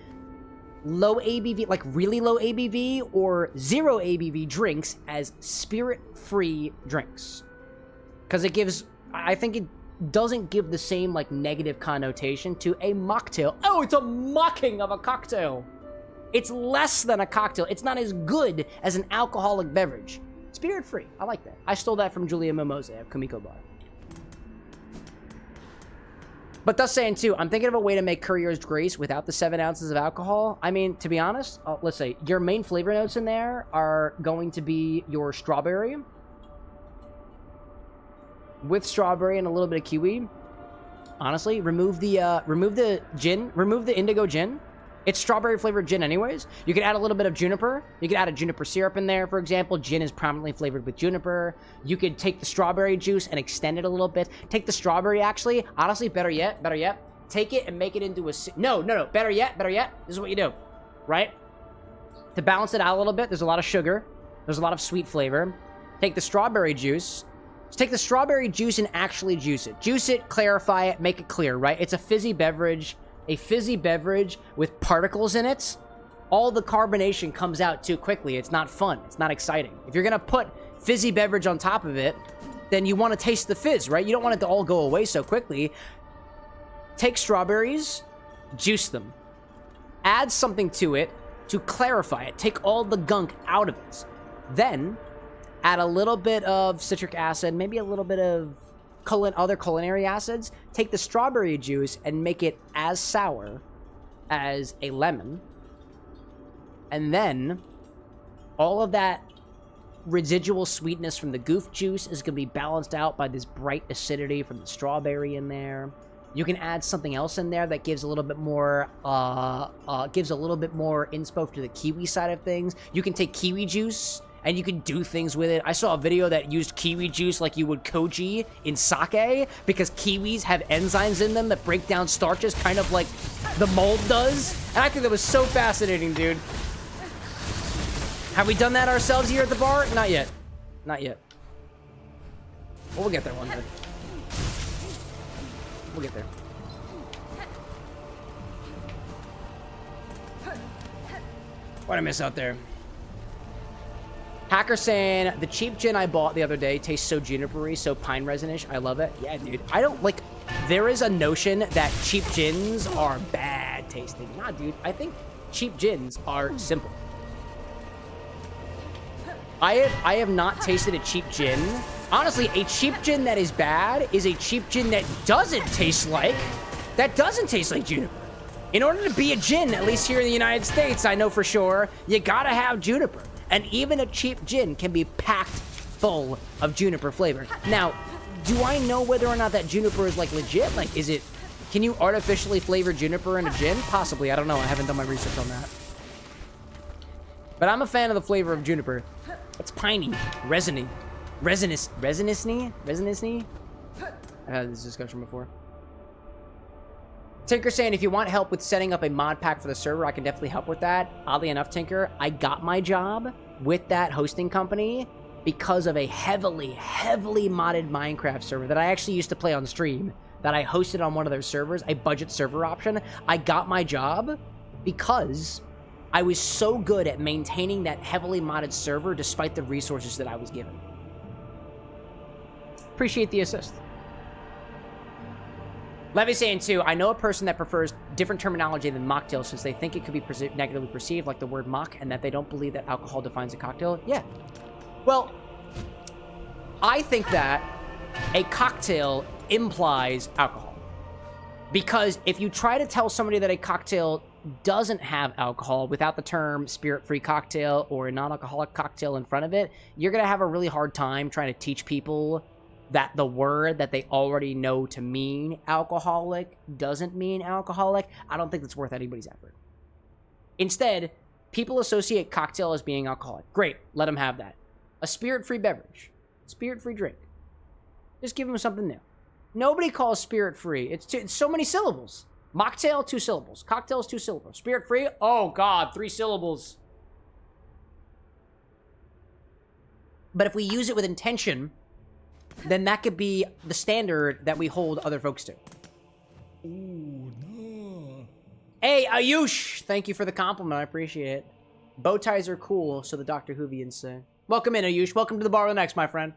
low ABV, like really low ABV or 0 ABV drinks as spirit-free drinks. Because I think it doesn't give the same like negative connotation to a mocktail. Oh, it's a mocking of a cocktail. It's less than a cocktail. It's not as good as an alcoholic beverage. Spirit-free. I like that. I stole that from Julia Mimose of Kumiko Bar. But thus saying, too, I'm thinking of a way to make Courier's Grace without the 7 ounces of alcohol. I mean, to be honest, let's say your main flavor notes in there are going to be your strawberry with strawberry and a little bit of kiwi. Honestly, remove the gin, remove the indigo gin. It's strawberry flavored gin anyways. You can add a little bit of juniper. You can add a juniper syrup in there, for example. Gin is prominently flavored with juniper. You could take the strawberry juice and extend it a little bit. Take the strawberry, actually. Honestly, better yet. Take it and make it into a... No. Better yet. This is what you do, right? To balance it out a little bit, there's a lot of sugar. There's a lot of sweet flavor. Take the strawberry juice. Just take the strawberry juice and actually juice it. Juice it, clarify it, make it clear, right? It's a fizzy beverage. A fizzy beverage with particles in it, all the carbonation comes out too quickly. It's not fun. It's not exciting. If you're going to put fizzy beverage on top of it, then you want to taste the fizz, right? You don't want it to all go away so quickly. Take strawberries, juice them. Add something to it to clarify it. Take all the gunk out of it. Then add a little bit of citric acid, maybe a little bit of other culinary acids. Take the strawberry juice and make it as sour as a lemon. And then all of that residual sweetness from the goof juice is going to be balanced out by this bright acidity from the strawberry in there. You can add something else in there that gives a little bit more inspo to the kiwi side of things. You can take kiwi juice and you can do things with it. I saw a video that used kiwi juice like you would koji in sake, because kiwis have enzymes in them that break down starches, kind of like the mold does. And I think that was so fascinating, dude. Have we done that ourselves here at the bar? Not yet. Not yet. Well, we'll get there one day. We'll get there. What'd I miss out there? Hacker saying, the cheap gin I bought the other day tastes so junipery, so pine resinish. I love it. Yeah, dude. I don't like... There is a notion that cheap gins are bad tasting. Nah, dude. I think cheap gins are simple. I have not tasted a cheap gin. Honestly, a cheap gin that is bad is a cheap gin that doesn't taste like juniper. In order to be a gin, at least here in the United States, I know for sure, you gotta have juniper. And even a cheap gin can be packed full of juniper flavor. Now, do I know whether or not that juniper is like legit? Like, can you artificially flavor juniper in a gin? Possibly, I don't know. I haven't done my research on that. But I'm a fan of the flavor of juniper. It's piney, resiny, resinous-y? I've had this discussion before. Tinker saying, if you want help with setting up a mod pack for the server, I can definitely help with that. Oddly enough, Tinker, I got my job with that hosting company because of a heavily, heavily modded Minecraft server that I actually used to play on stream, that I hosted on one of their servers, a budget server option. I got my job because I was so good at maintaining that heavily modded server despite the resources that I was given. Appreciate the assist. Levy saying too, I know a person that prefers different terminology than mocktail since they think it could be negatively perceived, like the word mock, and that they don't believe that alcohol defines a cocktail. Yeah. Well, I think that a cocktail implies alcohol. Because if you try to tell somebody that a cocktail doesn't have alcohol without the term spirit-free cocktail or a non-alcoholic cocktail in front of it, you're going to have a really hard time trying to teach people that the word that they already know to mean alcoholic doesn't mean alcoholic. I don't think that's worth anybody's effort. Instead, people associate cocktail as being alcoholic. Great, let them have that. A spirit-free beverage, spirit-free drink. Just give them something new. Nobody calls spirit-free. It's so many syllables. Mocktail, 2 syllables. Cocktails, 2 syllables. Spirit-free, oh god, 3 syllables. But if we use it with intention, then that could be the standard that we hold other folks to. Ooh, no. Hey, Ayush! Thank you for the compliment. I appreciate it. Bow ties are cool, so the Dr. Whovians say. Welcome in, Ayush. Welcome to the bar with X, my friend.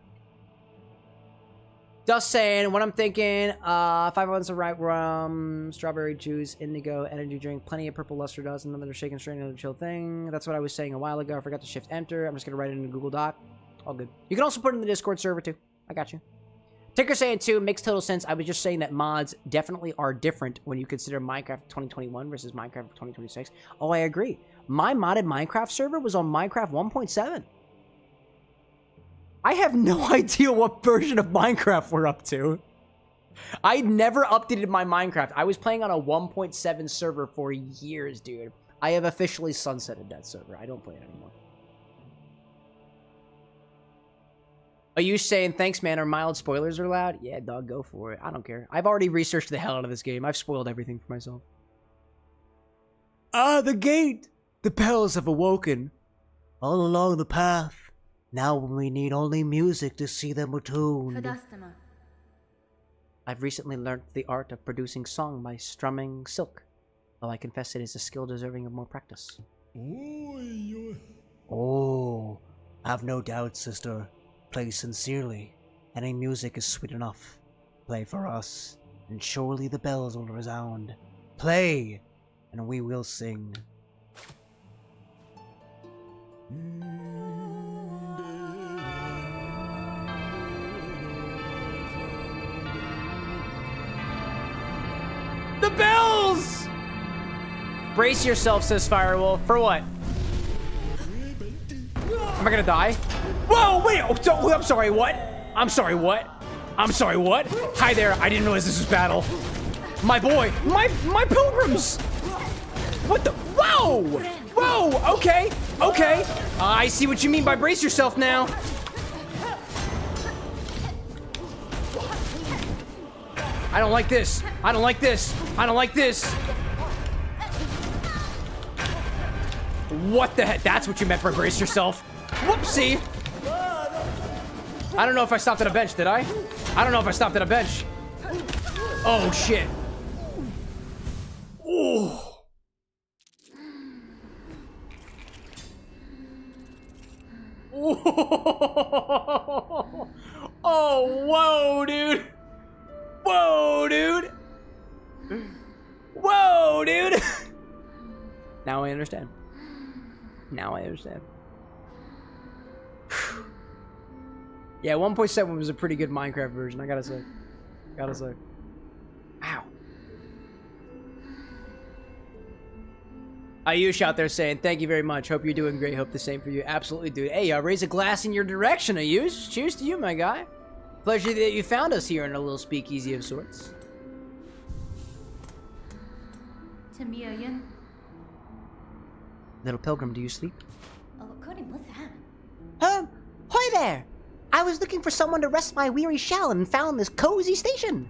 Just saying, what I'm thinking, 5 ounces of right rum, strawberry juice, indigo, energy drink, plenty of purple luster dust, another shaken strain, another chill thing. That's what I was saying a while ago. I forgot to shift enter. I'm just going to write it in a Google Doc. All good. You can also put it in the Discord server, too. I got you. Tinker saying, too, makes total sense. I was just saying that mods definitely are different when you consider Minecraft 2021 versus Minecraft 2026. Oh, I agree. My modded Minecraft server was on Minecraft 1.7. I have no idea what version of Minecraft we're up to. I never updated my Minecraft. I was playing on a 1.7 server for years, dude. I have officially sunsetted that server. I don't play it anymore. Are you saying, thanks, man, are mild spoilers allowed? Yeah, dog, go for it. I don't care. I've already researched the hell out of this game. I've spoiled everything for myself. Ah, the gate! The bells have awoken. All along the path. Now we need only music to see them attuned. I've recently learnt the art of producing song by strumming silk, though I confess it is a skill deserving of more practice. Oh, I've no doubt, sister. Play sincerely. Any music is sweet enough. Play for us, and surely the bells will resound. Play, and we will sing. The bells! Brace yourself, says Firewolf. For what? Am I gonna die? Whoa, wait! Oh, I'm sorry, what? I'm sorry, what? I'm sorry, what? Hi there, I didn't realize this was battle. My boy, my pilgrims! What the? Whoa! Whoa, okay, okay. I see what you mean by brace yourself now. I don't like this. I don't like this. I don't like this. What the heck? That's what you meant by brace yourself. Whoopsie. I don't know if I stopped at a bench, did I? I don't know if I stopped at a bench. Oh, shit. Oh. Oh, whoa, dude. Whoa, dude. Whoa, dude. Now I understand. Now I understand. Yeah, 1.7 was a pretty good Minecraft version, I gotta say. Gotta say. Ow. Ayush out there saying, thank you very much. Hope you're doing great. Hope the same for you. Absolutely, dude. Hey, raise a glass in your direction, Ayush. Cheers to you, my guy. Pleasure that you found us here in a little speakeasy of sorts. Little pilgrim, do you sleep? What's that? Hi there! I was looking for someone to rest my weary shell and found this cozy station.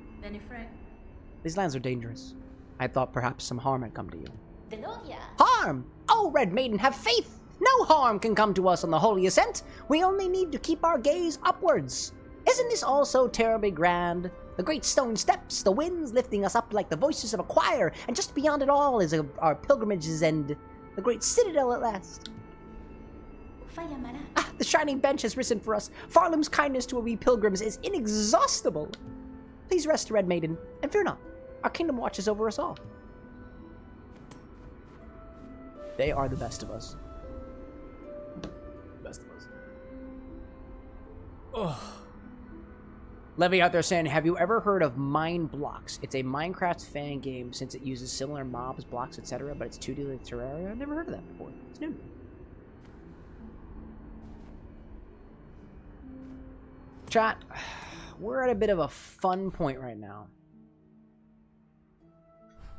These lands are dangerous. I thought perhaps some harm had come to you. Deloria. Harm! Oh, Red Maiden, have faith! No harm can come to us on the holy ascent. We only need to keep our gaze upwards. Isn't this all so terribly grand? The great stone steps, the winds lifting us up like the voices of a choir, and just beyond it all is our pilgrimage's end, the great citadel at last. Ah, the shining bench has risen for us. Farlam's kindness to we pilgrims is inexhaustible. Please rest, Red Maiden, and fear not. Our kingdom watches over us all. They are the best of us. Best of us. Oh. Levy out there saying, have you ever heard of Mine Blocks? It's a Minecraft fan game since it uses similar mobs, blocks, etc., but it's 2D like Terraria. I've never heard of that before. It's new. Chat, we're at a bit of a fun point right now.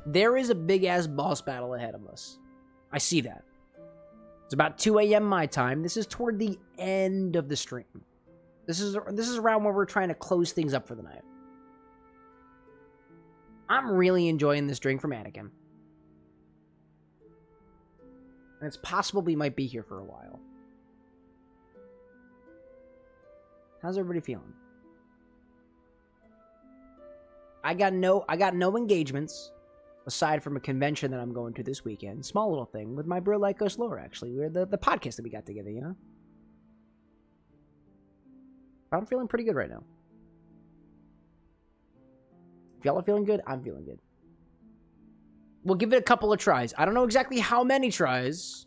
There is a big-ass boss battle ahead of us. I see that. It's about 2 a.m. my time. This is toward the end of the stream. This is around where we're trying to close things up for the night. I'm really enjoying this drink from Anakin. And it's possible we might be here for a while. How's everybody feeling? I got no engagements aside from a convention that I'm going to this weekend. Small little thing with my bro Lycos Lore, actually. We're the podcast that we got together, you know? I'm feeling pretty good right now. If y'all are feeling good, I'm feeling good. We'll give it a couple of tries. I don't know exactly how many tries,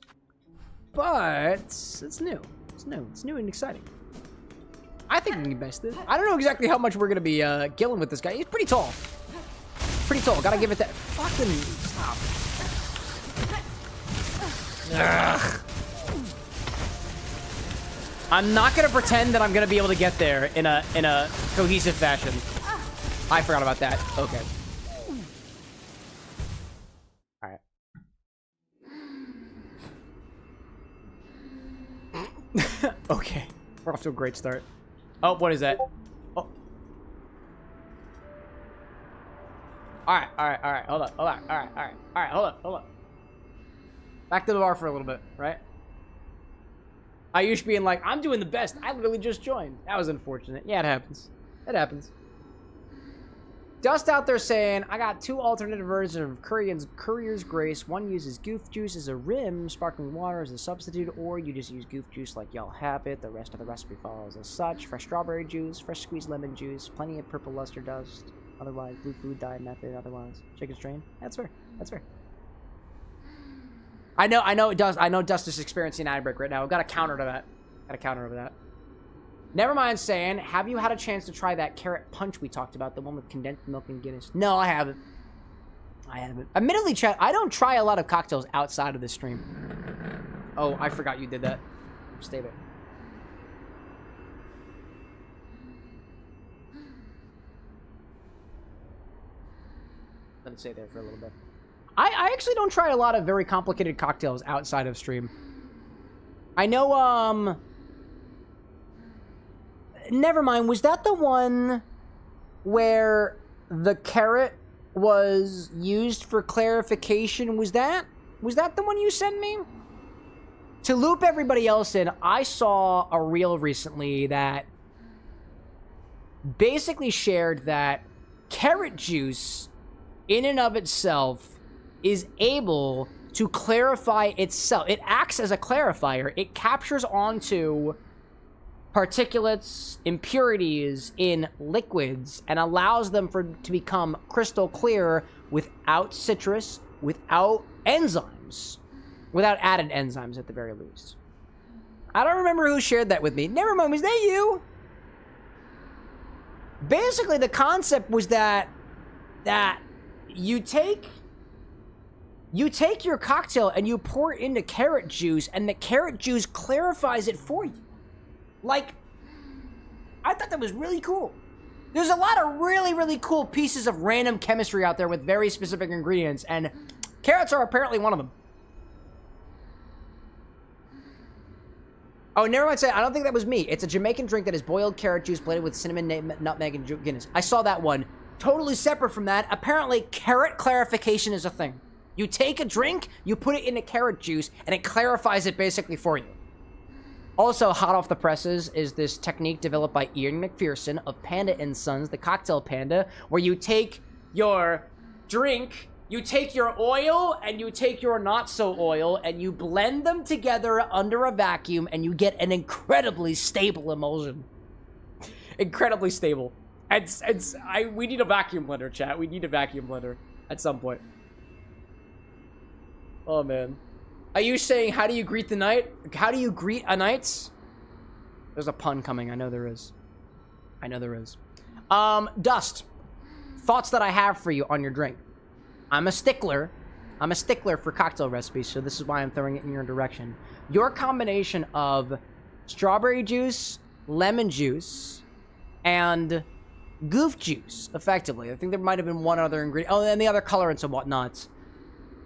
but it's new. It's new. It's new and exciting. I think we can best this. I don't know exactly how much we're going to be killing with this guy. He's pretty tall. Pretty tall. Gotta give it that. Fucking stop. Ugh. I'm not gonna pretend that I'm gonna be able to get there in a cohesive fashion. I forgot about that. Okay. All right. Okay. We're off to a great start. Oh, what is that? Oh. All right. Hold up. All right. Hold up. Back to the bar for a little bit, right? Ayush being like, I'm doing the best. I literally just joined. That was unfortunate. Yeah, it happens. It happens. Dust out there saying, I got 2 alternative versions of Courier's Grace. One uses goof juice as a rim, sparkling water as a substitute, or you just use goof juice like y'all have it. The rest of the recipe follows as such. Fresh strawberry juice, fresh squeezed lemon juice, plenty of purple luster dust. Otherwise, blue food dye method. Otherwise, chicken strain. That's fair. That's fair. I know it does. I know Dust is experiencing an ad break right now. I've got a counter to that. Got a counter over that. Never mind saying, have you had a chance to try that carrot punch we talked about? The one with condensed milk and Guinness? No, I haven't. I haven't. Admittedly, chat, I don't try a lot of cocktails outside of this stream. Oh, I forgot you did that. Stay there. Let it stay there for a little bit. I actually don't try a lot of very complicated cocktails outside of stream. I know, never mind. Was that the one where the carrot was used for clarification? Was that the one you sent me? To loop everybody else in, I saw a reel recently that basically shared that carrot juice in and of itself is able to clarify itself. It acts as a clarifier. It captures onto particulates, impurities in liquids, and allows them to become crystal clear without citrus, without enzymes, without added enzymes at the very least. I don't remember who shared that with me. Never mind, was that you? Basically, the concept was that you take your cocktail and you pour it into carrot juice, and the carrot juice clarifies it for you. Like, I thought that was really cool. There's a lot of really, really cool pieces of random chemistry out there with very specific ingredients, and carrots are apparently one of them. Oh, never mind. I don't think that was me. It's a Jamaican drink that is boiled carrot juice blended with cinnamon, nutmeg, and Guinness. I saw that one. totally separate from that, apparently carrot clarification is a thing. You take a drink, you put it in a carrot juice, and it clarifies it basically for you. Also, hot off the presses is this technique developed by Ian McPherson of Panda & Sons, the cocktail panda, where you take your drink, you take your oil, and you take your not-so-oil, and you blend them together under a vacuum, and you get an incredibly stable emulsion. Incredibly stable. We need a vacuum blender, chat. We need a vacuum blender at some point. Oh, man. Are you saying, how do you greet the night? How do you greet a night? There's a pun coming. I know there is. I know there is. Dust. Thoughts that I have for you on your drink. I'm a stickler. I'm a stickler for cocktail recipes, so this is why I'm throwing it in your direction. Your combination of strawberry juice, lemon juice, and goof juice, effectively. I think there might have been one other ingredient. Oh, and the other colorants and whatnot.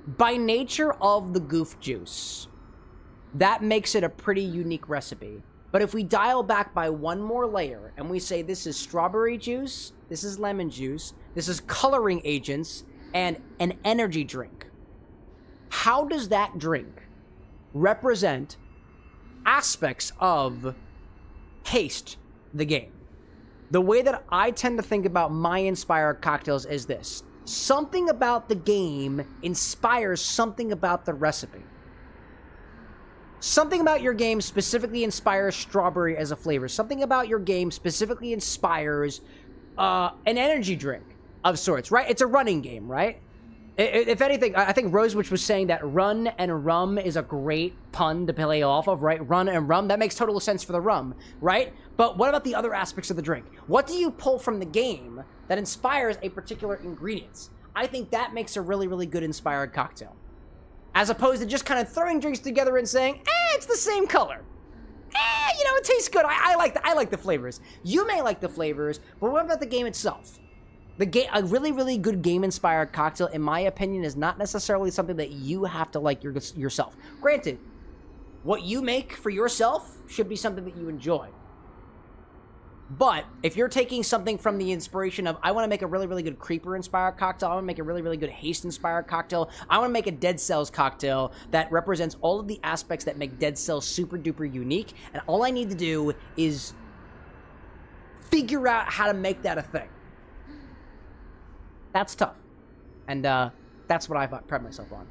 By nature of the goof juice, that makes it a pretty unique recipe. But if we dial back by one more layer and we say this is strawberry juice, this is lemon juice, this is coloring agents, and an energy drink, how does that drink represent aspects of Haste the game? The way that I tend to think about my inspired cocktails is this. Something about the game inspires something about the recipe. Something about your game specifically inspires strawberry as a flavor. Something about your game specifically inspires an energy drink of sorts, right? It's a running game, right? If anything, I think Rosewitch was saying that run and rum is a great pun to play off of, right? Run and rum, that makes total sense for the rum, right? But what about the other aspects of the drink? What do you pull from the game that inspires a particular ingredient? I think that makes a really, really good inspired cocktail. As opposed to just kind of throwing drinks together and saying, it's the same color. You know, it tastes good. I like the flavors. You may like the flavors, but what about the game itself? A really, really good game-inspired cocktail, in my opinion, is not necessarily something that you have to like yourself. Granted, what you make for yourself should be something that you enjoy. But if you're taking something from the inspiration of, I want to make a really, really good creeper-inspired cocktail, I want to make a really, really good haste-inspired cocktail, I want to make a Dead Cells cocktail that represents all of the aspects that make Dead Cells super-duper unique, and all I need to do is figure out how to make that a thing. That's tough. And that's what I pride myself on.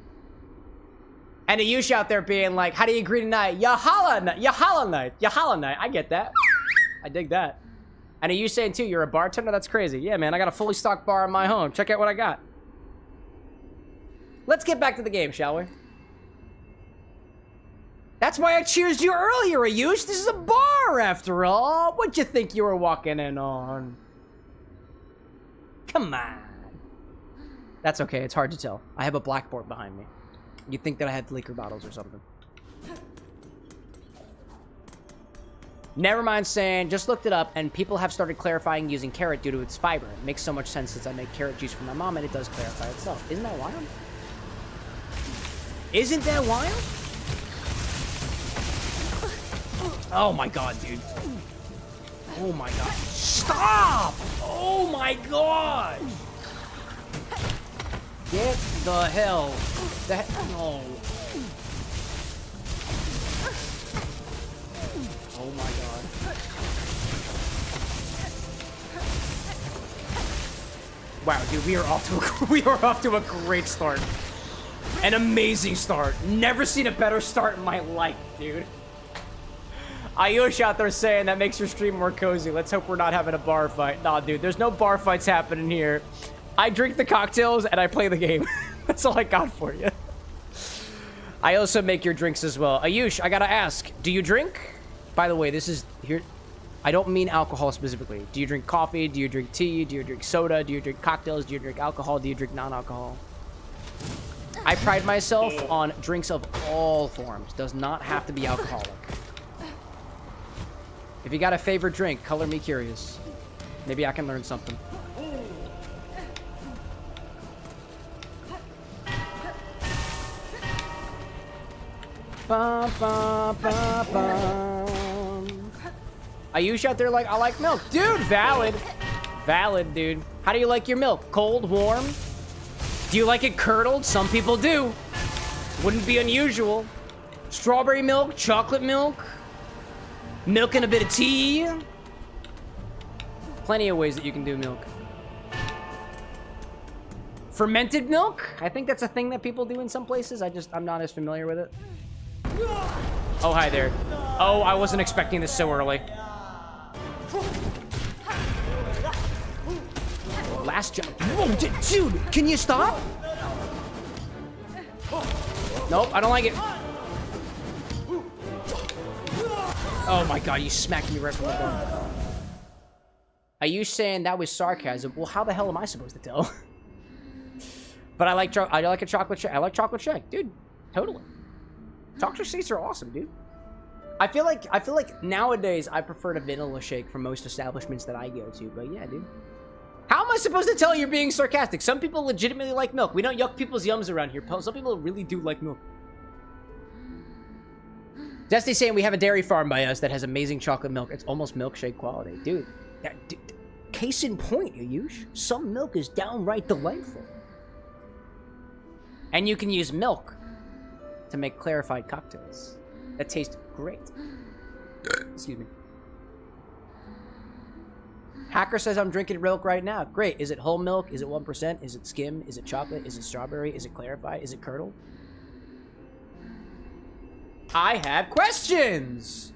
And a Yush out there being like, how do you greet a night? Yahala night. Yahala night. Yahala night. I get that. I dig that. And are you saying too, you're a bartender? That's crazy. Yeah, man, I got a fully stocked bar in my home. Check out what I got. Let's get back to the game, shall we? That's why I cheersed you earlier, Ayush. This is a bar, after all. What'd you think you were walking in on? Come on. That's okay. It's hard to tell. I have a blackboard behind me. You'd think that I had liquor bottles or something. Never mind saying, just looked it up, and people have started clarifying using carrot due to its fiber. It makes so much sense since I make carrot juice for my mom, and it does clarify itself. Isn't that wild? Isn't that wild? Oh my god, dude. Oh my god. Stop! Oh my god! Get the hell. No. Oh my god. Wow, dude, we are off to a great start. An amazing start. Never seen a better start in my life, dude. Ayush out there saying that makes your stream more cozy. Let's hope we're not having a bar fight. Nah, dude, there's no bar fights happening here. I drink the cocktails and I play the game. That's all I got for you. I also make your drinks as well. Ayush, I gotta ask, do you drink? By the way, this is here. I don't mean alcohol specifically. Do you drink coffee? Do you drink tea? Do you drink soda? Do you drink cocktails? Do you drink alcohol? Do you drink non-alcohol? I pride myself on drinks of all forms. Does not have to be alcoholic. If you got a favorite drink, color me curious. Maybe I can learn something. Ba, ba, ba, ba. Ayush out there like, I like milk. Dude, valid. Valid, dude. How do you like your milk? Cold, warm? Do you like it curdled? Some people do. Wouldn't be unusual. Strawberry milk, chocolate milk, milk and a bit of tea. Plenty of ways that you can do milk. Fermented milk? I think that's a thing that people do in some places. I'm not as familiar with it. Oh, hi there. Oh, I wasn't expecting this so early. Last job. Whoa, dude, can you stop? Nope, I don't like it. Oh my god, you smacked me right from the bone. Are you saying that was sarcasm? Well, how the hell am I supposed to tell? But I like a chocolate shake. I like chocolate shake, dude. Totally. Chocolate shakes are awesome, dude. I feel like nowadays I prefer a vanilla shake from most establishments that I go to. But yeah, dude. How am I supposed to tell you're being sarcastic? Some people legitimately like milk. We don't yuck people's yums around here. Some people really do like milk. Destiny's saying we have a dairy farm by us that has amazing chocolate milk. It's almost milkshake quality. Dude, case in point, Ayush. Some milk is downright delightful. And you can use milk to make clarified cocktails that taste great. Excuse me. Hacker says I'm drinking milk right now. Great. Is it whole milk? Is it 1%? Is it skim? Is it chocolate? Is it strawberry? Is it clarified? Is it curdled? I have questions.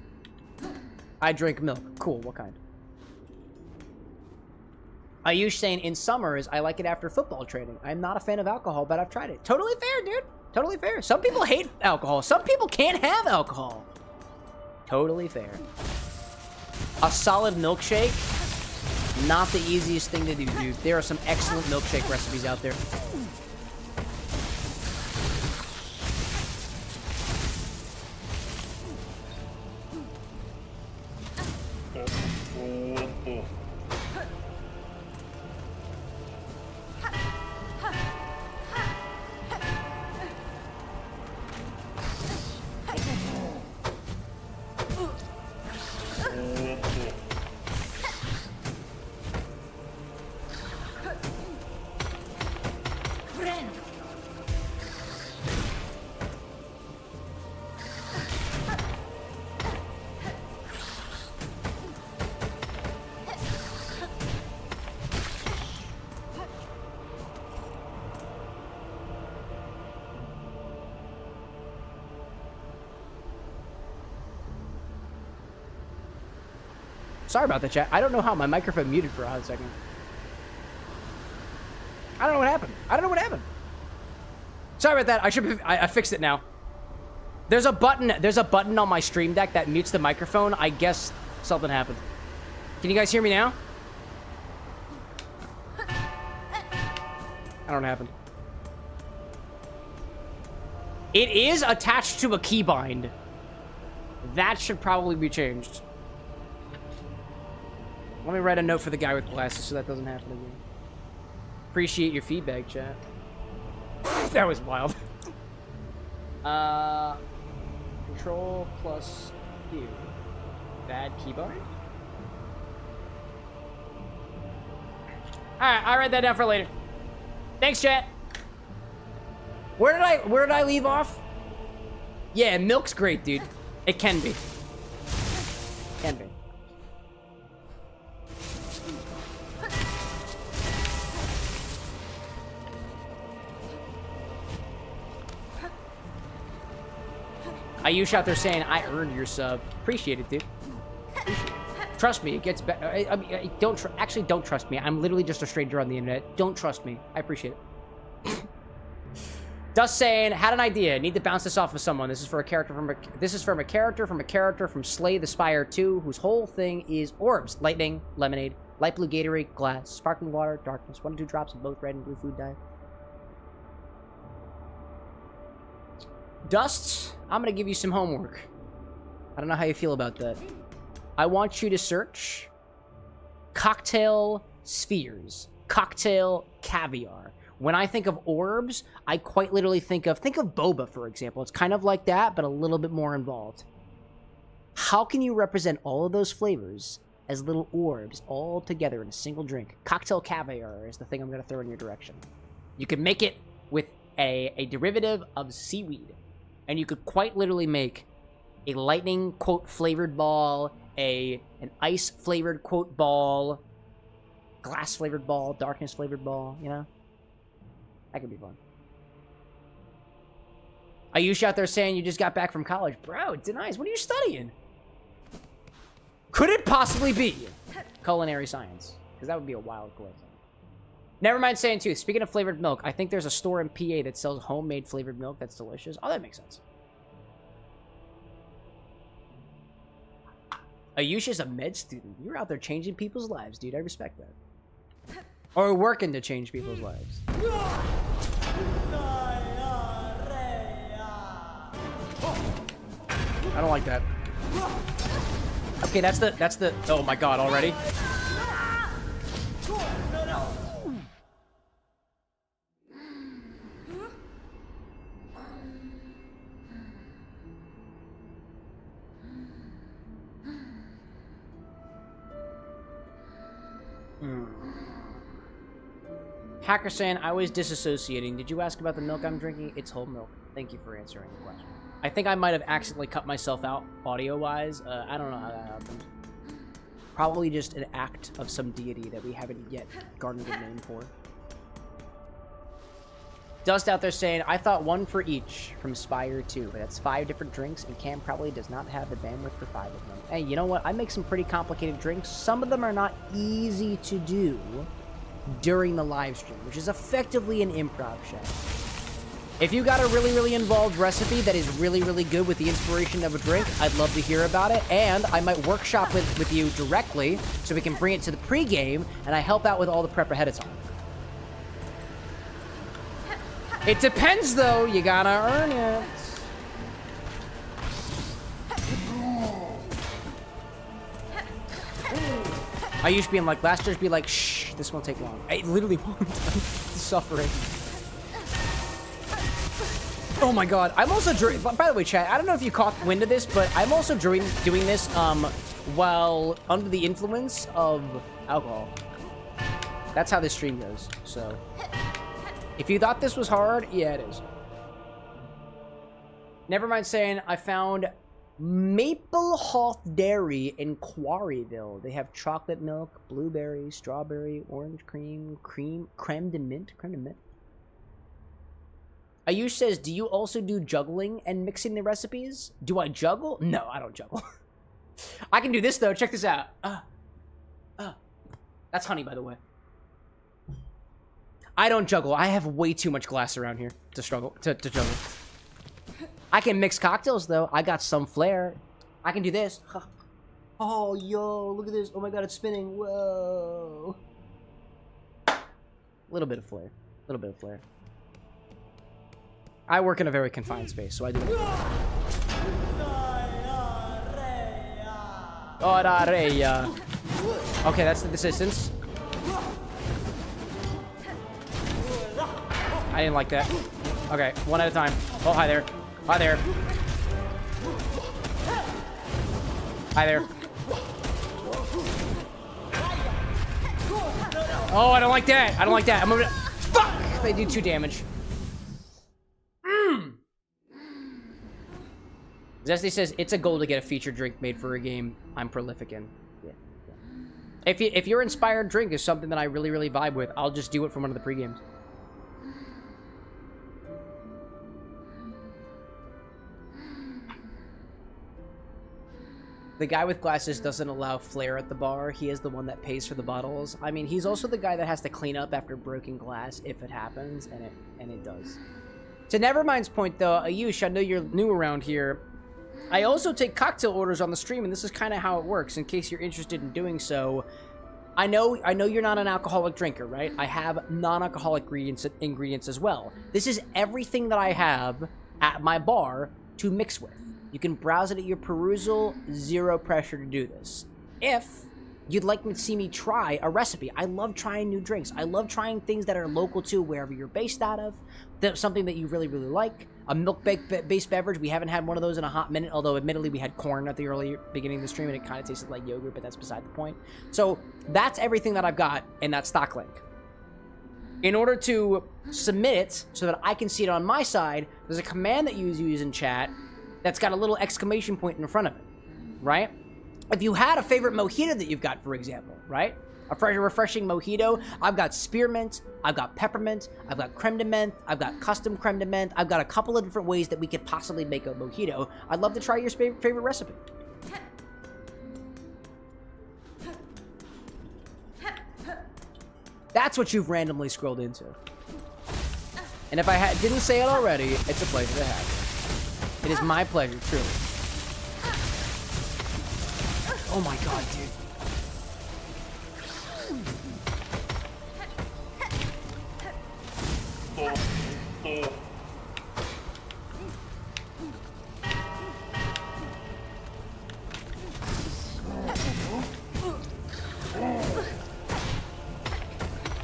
I drink milk. Cool. What kind? Ayush saying in summers, I like it after football training. I'm not a fan of alcohol, but I've tried it. Totally fair, dude. Totally fair. Some people hate alcohol. Some people can't have alcohol. Totally fair. A solid milkshake, not the easiest thing to do, dude. There are some excellent milkshake recipes out there. Sorry about that, chat. I don't know how my microphone muted for a hot second. I don't know what happened. I don't know what happened. Sorry about that. I fixed it now. There's a button on my stream deck that mutes the microphone. I guess something happened. Can you guys hear me now? I don't know what happened. It is attached to a keybind. That should probably be changed. Let me write a note for the guy with glasses so that doesn't happen again. Appreciate your feedback, chat. That was wild. Control plus Q. Bad keyboard? Alright, I'll write that down for later. Thanks, chat. Where did I leave off? Yeah, milk's great, dude. It can be. Can be. Ayush out there saying, I earned your sub. Appreciate it, dude. Appreciate it. Trust me, it gets better. I mean, actually, don't trust me. I'm literally just a stranger on the internet. Don't trust me. I appreciate it. Dust saying, had an idea. Need to bounce this off of someone. This is for a character from a character from Slay the Spire 2, whose whole thing is orbs, lightning, lemonade, light blue Gatorade, glass, sparkling water, darkness, 1 to 2 drops of both red and blue food dye. Dust, I'm gonna give you some homework. I don't know how you feel about that. I want you to search cocktail spheres, cocktail caviar. When I think of orbs, I quite literally think of boba, for example. It's kind of like that, but a little bit more involved. How can you represent all of those flavors as little orbs all together in a single drink. Cocktail caviar is the thing I'm going to throw in your direction. You can make it with a derivative of seaweed. And you could quite literally make a lightning, quote, flavored ball, an ice flavored, quote, ball, glass flavored ball, darkness flavored ball, you know? That could be fun. Ayush out there saying you just got back from college. Bro, denies. What are you studying? Could it possibly be culinary science? Because that would be a wild coincidence. Never mind saying too. Speaking of flavored milk, I think there's a store in PA that sells homemade flavored milk that's delicious. Oh, that makes sense. Ayush is a med student. You're out there changing people's lives, dude. I respect that. Or working to change people's lives. I don't like that. Okay, that's the, oh my god, already? Hacker saying, I was disassociating. Did you ask about the milk I'm drinking? It's whole milk. Thank you for answering the question. I think I might have accidentally cut myself out audio-wise. I don't know how that happened. Probably just an act of some deity that we haven't yet garnered a name for. Dust out there saying, I thought one for each from Spire 2, but that's 5 different drinks, and Cam probably does not have the bandwidth for 5 of them. Hey, you know what? I make some pretty complicated drinks. Some of them are not easy to do during the live stream, which is effectively an improv show. If you got a really, really involved recipe that is really, really good with the inspiration of a drink, I'd love to hear about it, and I might workshop with you directly so we can bring it to the pregame, and I help out with all the prep ahead of time. It depends, though. You gotta earn it. I used to be like, last year's be like, shh, this won't take long. I literally won't. Suffering. Oh my god. I'm also by the way, chat, I don't know if you caught wind of this, but I'm also doing this while under the influence of alcohol. That's how this stream goes. So if you thought this was hard, yeah, it is. Never mind saying I found Maple Hoff Dairy in Quarryville. They have chocolate milk, blueberry, strawberry, orange cream, creme de mint. Ayush says, do you also do juggling and mixing the recipes? Do I juggle? No, I don't juggle. I can do this, though. Check this out. That's honey, by the way. I don't juggle. I have way too much glass around here to juggle. I can mix cocktails, though. I got some flair. I can do this. Oh, yo, look at this. Oh, my God, it's spinning. Whoa. A little bit of flair. I work in a very confined space, so I do that. Okay, that's the distance. I didn't like that. Okay, one at a time. Oh, hi there. Hi there. Hi there. Oh, I don't like that. I'm gonna... Fuck! They do 2 damage. Zesty says, it's a goal to get a featured drink made for a game I'm prolific in. Yeah. If your inspired drink is something that I really, really vibe with, I'll just do it from one of the pre-games. The guy with glasses doesn't allow flair at the bar. He is the one that pays for the bottles. I mean, he's also the guy that has to clean up after broken glass if it happens, and it does. To Nevermind's point, though, Ayush, I know you're new around here. I also take cocktail orders on the stream, and this is kind of how it works, in case you're interested in doing so. I know you're not an alcoholic drinker, right? I have non-alcoholic ingredients as well. This is everything that I have at my bar to mix with. You can browse it at your perusal, zero pressure to do this. If you'd like to see me try a recipe, I love trying new drinks. I love trying things that are local to wherever you're based out of, something that you really, really like. a milk-based beverage. We haven't had one of those in a hot minute, although admittedly we had corn at the early beginning of the stream and it kind of tasted like yogurt, but that's beside the point. So that's everything that I've got in that stock link. In order to submit it so that I can see it on my side, there's a command that you use in chat that's got a little exclamation point in front of it, right? If you had a favorite mojito that you've got, for example, right? A fresh, refreshing mojito. I've got spearmint. I've got peppermint. I've got creme de menthe. I've got custom creme de menthe. I've got a couple of different ways that we could possibly make a mojito. I'd love to try your favorite recipe. That's what you've randomly scrolled into. And if I didn't say it already, it's a pleasure to have you. It is my pleasure, truly. Oh my god, dude.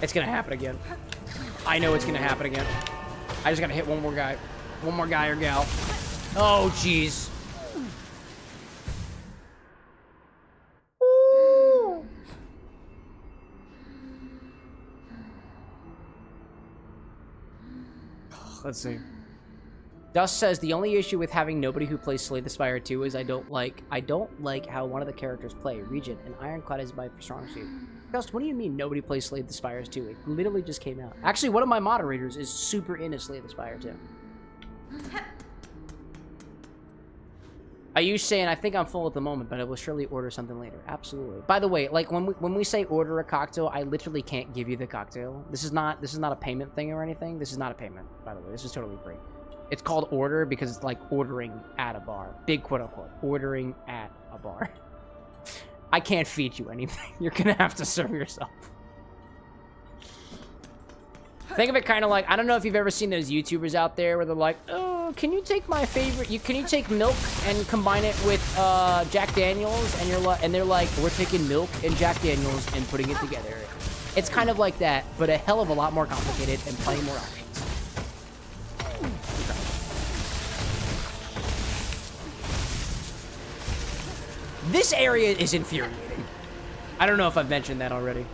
It's gonna happen again. I know it's gonna happen again. I just gotta hit one more guy. One more guy or gal. Oh, jeez. Let's see. Dust says the only issue with having nobody who plays Slay the Spire 2 is I don't like how one of the characters play. Regent and Ironclad is my strong suit. Dust, what do you mean nobody plays Slay the Spire 2? It literally just came out. Actually, one of my moderators is super into Slay the Spire 2. Are you saying I think I'm full at the moment, but I will surely order something later? Absolutely. By the way, like when we say order a cocktail, I literally can't give you the cocktail. This is not a payment thing or anything. This is not a payment, by the way. This is totally free. It's called order because it's like ordering at a bar. Big quote unquote. Ordering at a bar. I can't feed you anything. You're gonna have to serve yourself. Think of it kind of like, I don't know if you've ever seen those YouTubers out there where they're like, oh, can you take my favorite, can you take milk and combine it with Jack Daniels? And they're like, we're taking milk and Jack Daniels and putting it together. It's kind of like that, but a hell of a lot more complicated and plenty more options. This area is infuriating. I don't know if I've mentioned that already.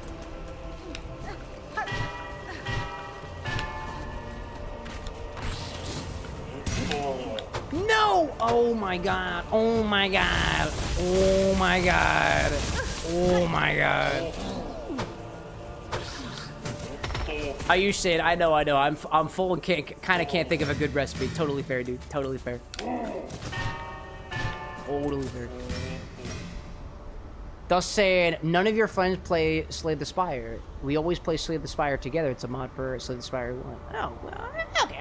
No! Oh my god. Oh my god. Oh my god. Oh my god. How you say it? I know. I'm full and kind of can't think of a good recipe. Totally fair, dude. Totally fair. Totally fair. Thus saying, none of your friends play Slay the Spire. We always play Slay the Spire together. It's a mod for Slay the Spire 1. Oh, well, okay.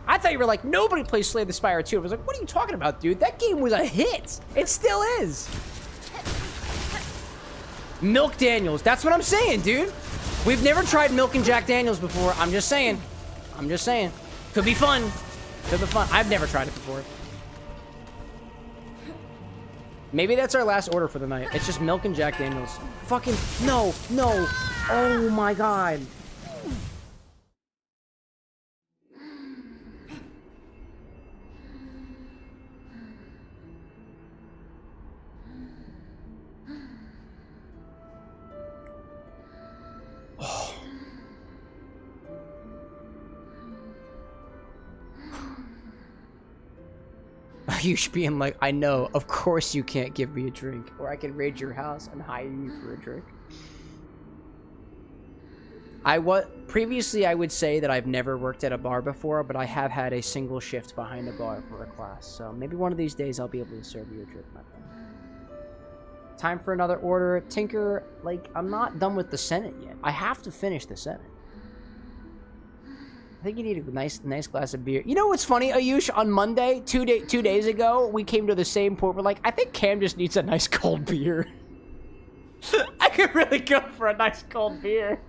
I thought you were like, nobody plays Slay the Spire 2. I was like, what are you talking about, dude? That game was a hit. It still is. Milk Daniels. That's what I'm saying, dude. We've never tried Milk and Jack Daniels before. I'm just saying. Could be fun. I've never tried it before. Maybe that's our last order for the night. It's just milk and Jack Daniels. Fucking, no. Oh my god. Oh. You should be in like, I know, of course you can't give me a drink, or I can raid your house and hire you for a drink. Previously I would say that I've never worked at a bar before, but I have had a single shift behind a bar for a class, so maybe one of these days I'll be able to serve you a drink, my friend. Time for another order. Tinker, like, I'm not done with the Senate yet. I have to finish the Senate. I think you need a nice glass of beer. You know what's funny, Ayush? On Monday, two days ago, we came to the same point. We're like, I think Cam just needs a nice cold beer. I could really go for a nice cold beer.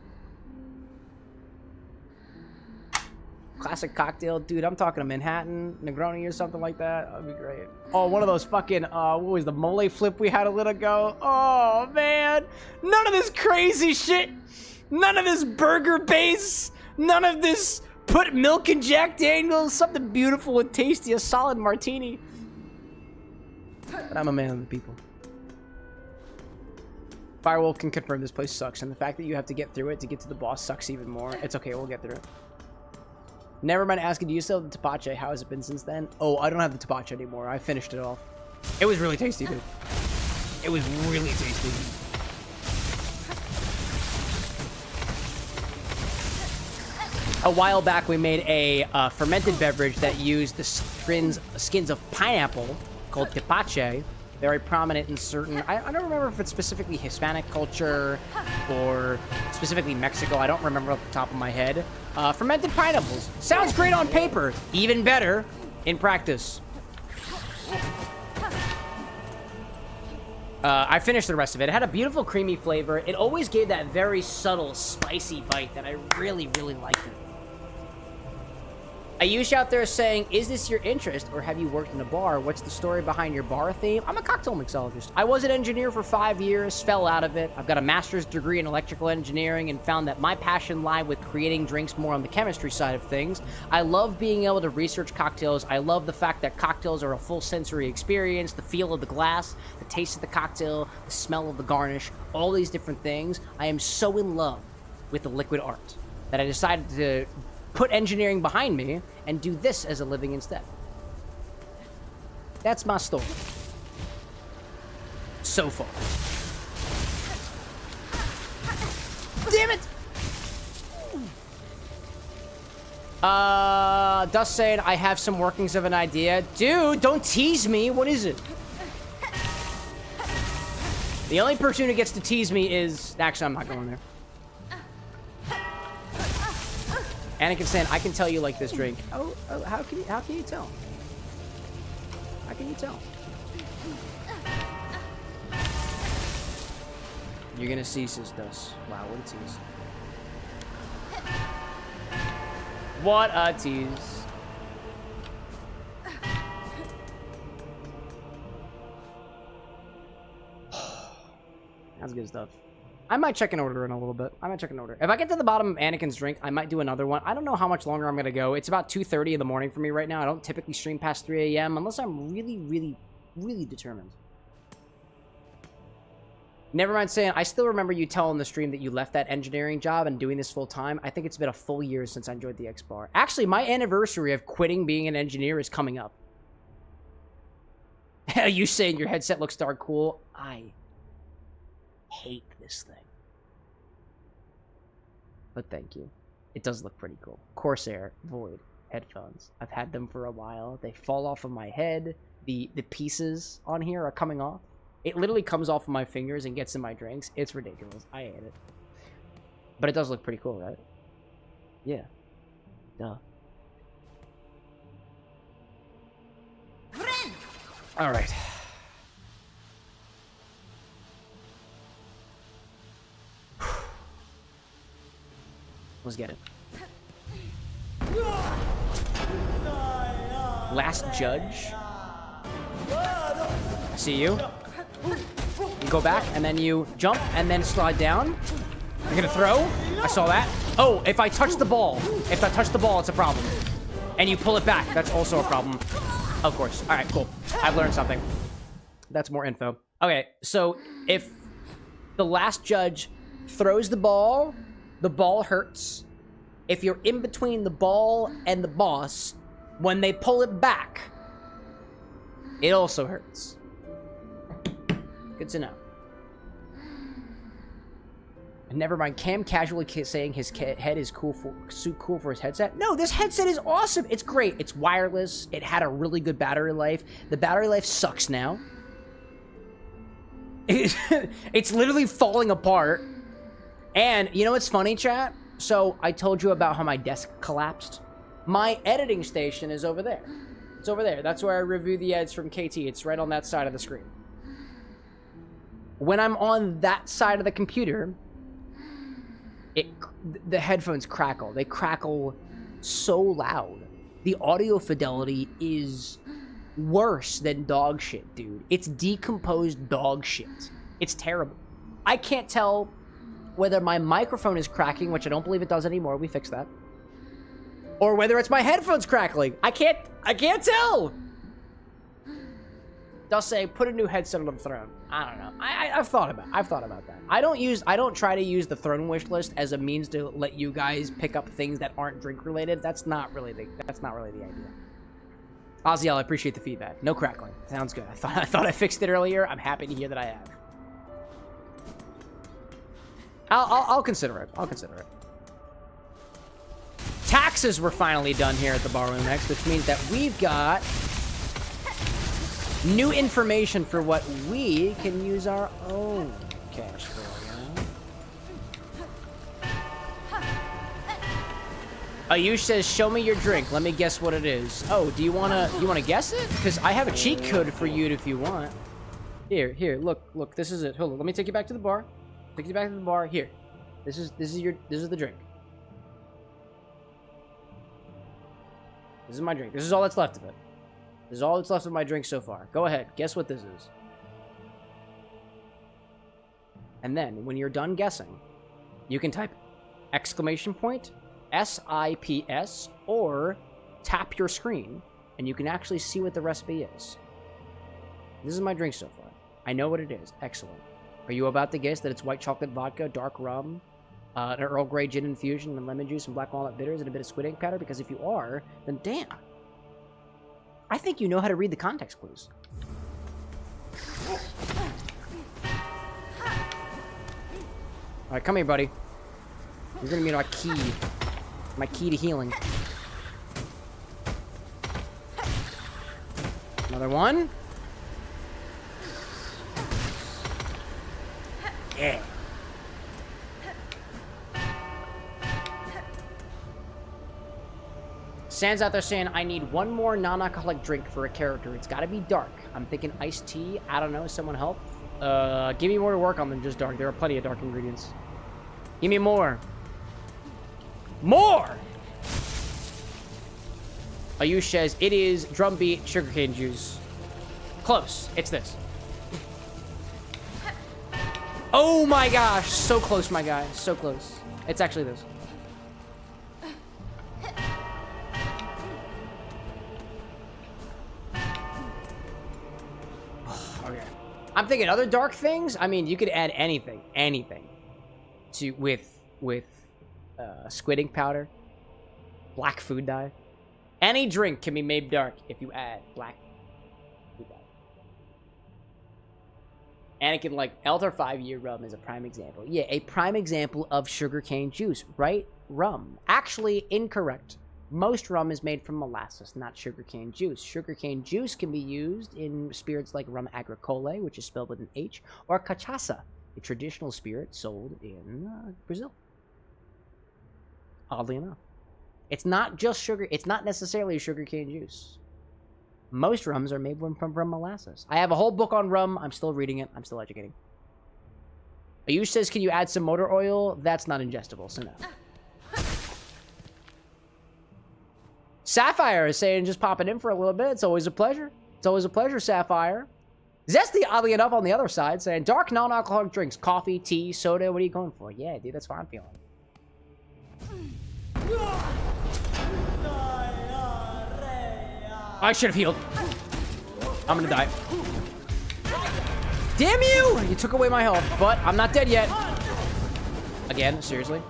Classic cocktail, dude. I'm talking a Manhattan, Negroni or something like that. That'd be great. Oh, one of those fucking, what was the mole flip we had a little ago? Oh, man. None of this crazy shit. None of this burger base. None of this Put milk in Jack Daniels. Something beautiful and tasty. A solid martini. But I'm a man of the people. Firewolf can confirm this place sucks, and the fact that you have to get through it to get to the boss sucks even more. It's okay, we'll get through it. Never mind asking, do you still have the tapache? How has it been since then? Oh, I don't have the tapache anymore. I finished it off. It was really tasty, dude. It was really tasty. A while back, we made a fermented beverage that used the skins of pineapple called tepache. Very prominent in certain... I don't remember if it's specifically Hispanic culture or specifically Mexico. I don't remember off the top of my head. Fermented pineapples. Sounds great on paper. Even better in practice. I finished the rest of it. It had a beautiful creamy flavor. It always gave that very subtle, spicy bite that I really, really liked it. Ayush out there saying, is this your interest or have you worked in a bar? What's the story behind your bar theme? I'm a cocktail mixologist. I was an engineer for 5 years, fell out of it. I've got a master's degree in electrical engineering and found that my passion lied with creating drinks more on the chemistry side of things. I love being able to research cocktails. I love the fact that cocktails are a full sensory experience, the feel of the glass, the taste of the cocktail, the smell of the garnish, all these different things. I am so in love with the liquid art that I decided to put engineering behind me and do this as a living instead. That's my story. So far. Damn it! Dust saying, I have some workings of an idea. Dude, don't tease me. What is it? The only person who gets to tease me is... Actually, I'm not going there. Anakin saying, I can tell you like this drink. Oh, how can you tell? How can you tell? You're gonna see, sis does. Wow, what a tease. What a tease. That's good stuff. I might check an order in a little bit. I might check an order. If I get to the bottom of Anakin's drink, I might do another one. I don't know how much longer I'm going to go. It's about 2:30 in the morning for me right now. I don't typically stream past 3 a.m. unless I'm really, really, really determined. Never mind saying, I still remember you telling the stream that you left that engineering job and doing this full time. I think it's been a full year since I joined the X Bar. Actually, my anniversary of quitting being an engineer is coming up. You saying your headset looks dark cool? I hate this thing. But thank you. It does look pretty cool. Corsair Void headphones. I've had them for a while. They fall off of my head. The pieces on here are coming off. It literally comes off of my fingers and gets in my drinks. It's ridiculous. I hate it. But it does look pretty cool, right? Yeah. Duh. All right. Let's get it. Last judge. I see you. You go back, and then you jump, and then slide down. You're gonna throw. I saw that. Oh, if I touch the ball. If I touch the ball, it's a problem. And you pull it back. That's also a problem. Of course. All right, cool. I've learned something. That's more info. Okay, so if the last judge throws the ball hurts. If you're in between the ball and the boss, when they pull it back, it also hurts. Good to know. And never mind, Cam casually saying his head is cool for his headset. No, this headset is awesome. It's great. It's wireless. It had a really good battery life. The battery life sucks now. It's literally falling apart. And you know what's funny, chat? So I told you about how my desk collapsed. My editing station is over there. It's over there. That's where I review the eds from KT. It's right on that side of the screen. When I'm on that side of the computer, the headphones crackle. They crackle so loud. The audio fidelity is worse than dog shit, dude. It's decomposed dog shit. It's terrible. I can't tell whether my microphone is cracking, which I don't believe it does anymore. We fixed that. Or whether it's my headphones crackling. I can't tell. They'll say, put a new headset on the throne. I don't know. I've thought about that. I don't try to use the throne wish list as a means to let you guys pick up things that aren't drink related. That's not really the idea. Oziel, I appreciate the feedback. No crackling. Sounds good. I thought I fixed it earlier. I'm happy to hear that I have. I'll consider it. Taxes were finally done here at the barroom next, which means that we've got new information for what we can use our own cash for. Ayush says, "Show me your drink. Let me guess what it is." Oh, do you wanna guess it? Because I have a cheat code for you if you want. Here, look. This is it. Hold on. Let me take you back to the bar. Here. This is the drink. This is my drink. This is all that's left of it. This is all that's left of my drink so far. Go ahead. Guess what this is. And then, when you're done guessing, you can type !SIPS or tap your screen, and you can actually see what the recipe is. This is my drink so far. I know what it is. Excellent. Are you about to guess that it's white chocolate vodka, dark rum, an Earl Grey gin infusion, and lemon juice and black walnut bitters, and a bit of squid ink powder? Because if you are, then damn. I think you know how to read the context clues. Alright, come here, buddy. You're gonna be my key. My key to healing. Another one. Yeah. Sans out there saying, I need one more non-alcoholic drink for a character. It's gotta be dark. I'm thinking iced tea. I don't know. Someone help. Give me more to work on than just dark. There are plenty of dark ingredients. Give me more. More! Ayush says, it is drumbeat sugarcane juice. Close. It's this. Oh my gosh. So close, my guy. So close. It's actually this. Okay. I'm thinking other dark things. I mean, you could add anything to with squid ink powder, black food dye. Any drink can be made dark if you add black food dye. Anakin, like, Elder 5-year rum is a prime example. Yeah, a prime example of sugarcane juice, right? Rum. Actually, incorrect. Most rum is made from molasses, not sugarcane juice. Sugarcane juice can be used in spirits like rum agricole, which is spelled with an H, or cachaça, a traditional spirit sold in Brazil. Oddly enough. It's not just sugar. It's not necessarily sugarcane juice. Most rums are made from molasses. I have a whole book on rum. I'm still reading it. I'm still educating. Ayush says, can you add some motor oil? That's not ingestible, so no. Sapphire is saying, just pop it in for a little bit. It's always a pleasure. It's always a pleasure, Sapphire. Zesty, oddly enough, on the other side, saying, dark non-alcoholic drinks, coffee, tea, soda, what are you going for? Yeah, dude, that's what I'm feeling. I should have healed. I'm gonna die. Damn you! You took away my health, but I'm not dead yet. Again, seriously?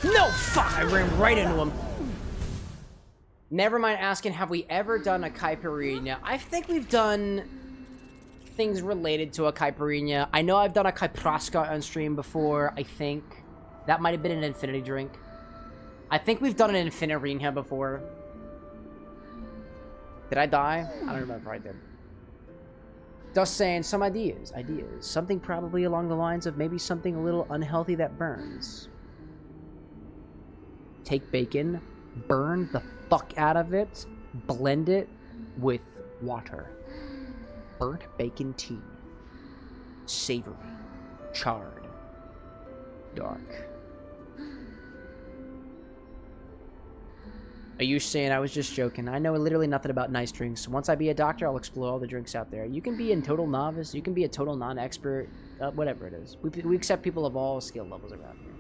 No, fuck! I ran right into him. Never mind asking, have we ever done a caipirinha? I think we've done things related to a caipirinha. I know I've done a caiprasca on stream before, I think. That might have been an infinity drink. I think we've done an infinirinha before. Did I die? I don't remember if I did. Just saying, some ideas. Something probably along the lines of maybe something a little unhealthy that burns. Take bacon, burn the fuck out of it, blend it with water. Burnt bacon tea. Savory. Charred. Dark. Are you saying I was just joking? I know literally nothing about nice drinks. Once I be a doctor, I'll explore all the drinks out there. You can be a total novice. You can be a total non-expert. Whatever it is. We accept people of all skill levels around here.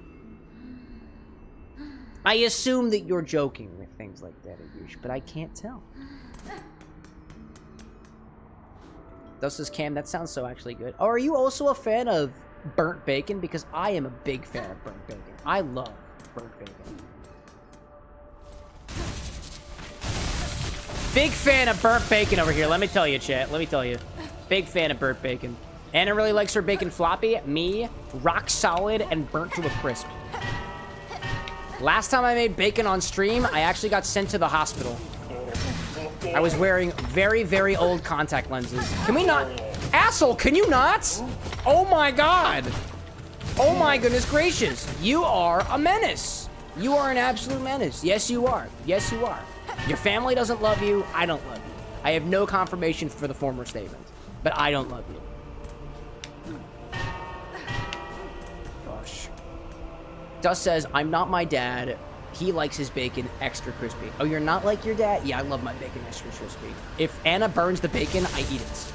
I assume that you're joking with things like that, Ayush, but I can't tell. Thus says Cam, that sounds so actually good. Oh, are you also a fan of burnt bacon? Because I am a big fan of burnt bacon. I love burnt bacon. Big fan of burnt bacon over here. Let me tell you, chat. Let me tell you. Big fan of burnt bacon. Anna really likes her bacon floppy. Me, rock solid and burnt to a crisp. Last time I made bacon on stream, I actually got sent to the hospital. I was wearing very, very old contact lenses. Can we not? Asshole, can you not? Oh my god. Oh my goodness gracious. You are a menace. You are an absolute menace. Yes, you are. Yes, you are. Your family doesn't love you. I don't love you. I have no confirmation for the former statement, but I don't love you. Gosh. Dust says, I'm not my dad. He likes his bacon extra crispy. Oh, you're not like your dad? Yeah, I love my bacon extra crispy. If Anna burns the bacon, I eat it.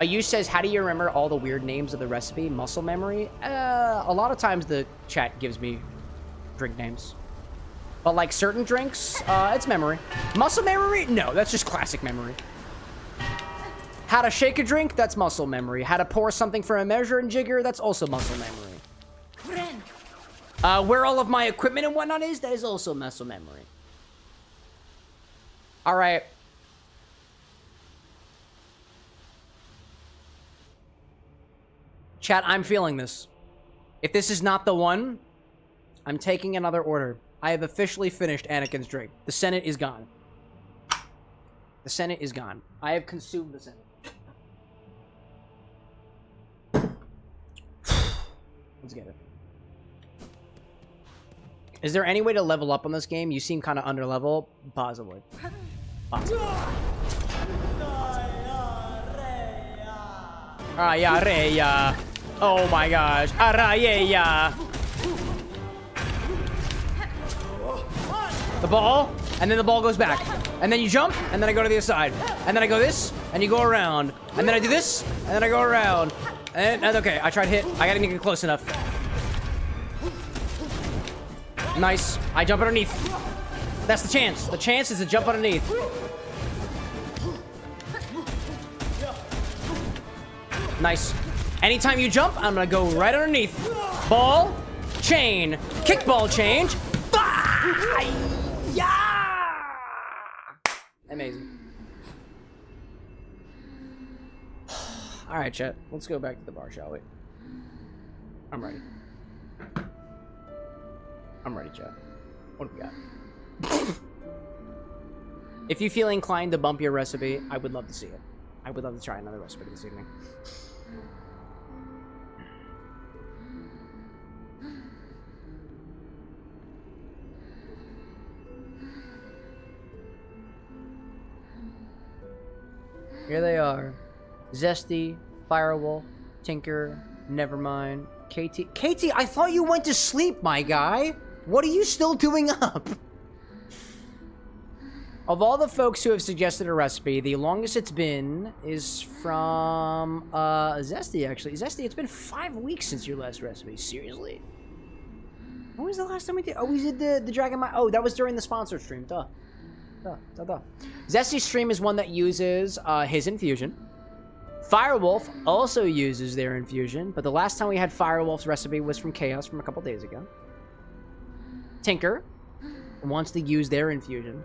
Ayush says, how do you remember all the weird names of the recipe? Muscle memory? A lot of times the chat gives me drink names. But like certain drinks, it's memory. Muscle memory? No, that's just classic memory. How to shake a drink? That's muscle memory. How to pour something from a measuring jigger? That's also muscle memory. Where all of my equipment and whatnot is? That is also muscle memory. All right. Chat, I'm feeling this. If this is not the one, I'm taking another order. I have officially finished Anakin's drink. The Senate is gone. The Senate is gone. I have consumed the Senate. Let's get it. Is there any way to level up on this game? You seem kind of under level. Possibly. Possibly. Araya. Oh my gosh. Araya. The ball, and then the ball goes back. And then you jump, and then I go to the other side. And then I go this, and you go around. And then I do this, and then I go around. And okay, I tried to hit. I gotta get close enough. Nice. I jump underneath. That's the chance. The chance is to jump underneath. Nice. Anytime you jump, I'm gonna go right underneath. Ball, chain, kickball change. Yeah! Amazing. All right, chat. Let's go back to the bar, shall we? I'm ready. I'm ready, chat. What do we got? If you feel inclined to bump your recipe, I would love to see it. I would love to try another recipe this evening. Here they are. Zesty, Firewolf, Tinker, Nevermind, KT. KT, I thought you went to sleep, my guy. What are you still doing up? Of all the folks who have suggested a recipe, the longest it's been is from Zesty, actually. Zesty, it's been 5 weeks since your last recipe. Seriously? When was the last time we did? Oh, we did the Dragon Mine. Oh, that was during the sponsor stream. Duh. Zesty's stream is one that uses his infusion. Firewolf also uses their infusion, but the last time we had Firewolf's recipe was from Chaos from a couple days ago. Tinker wants to use their infusion.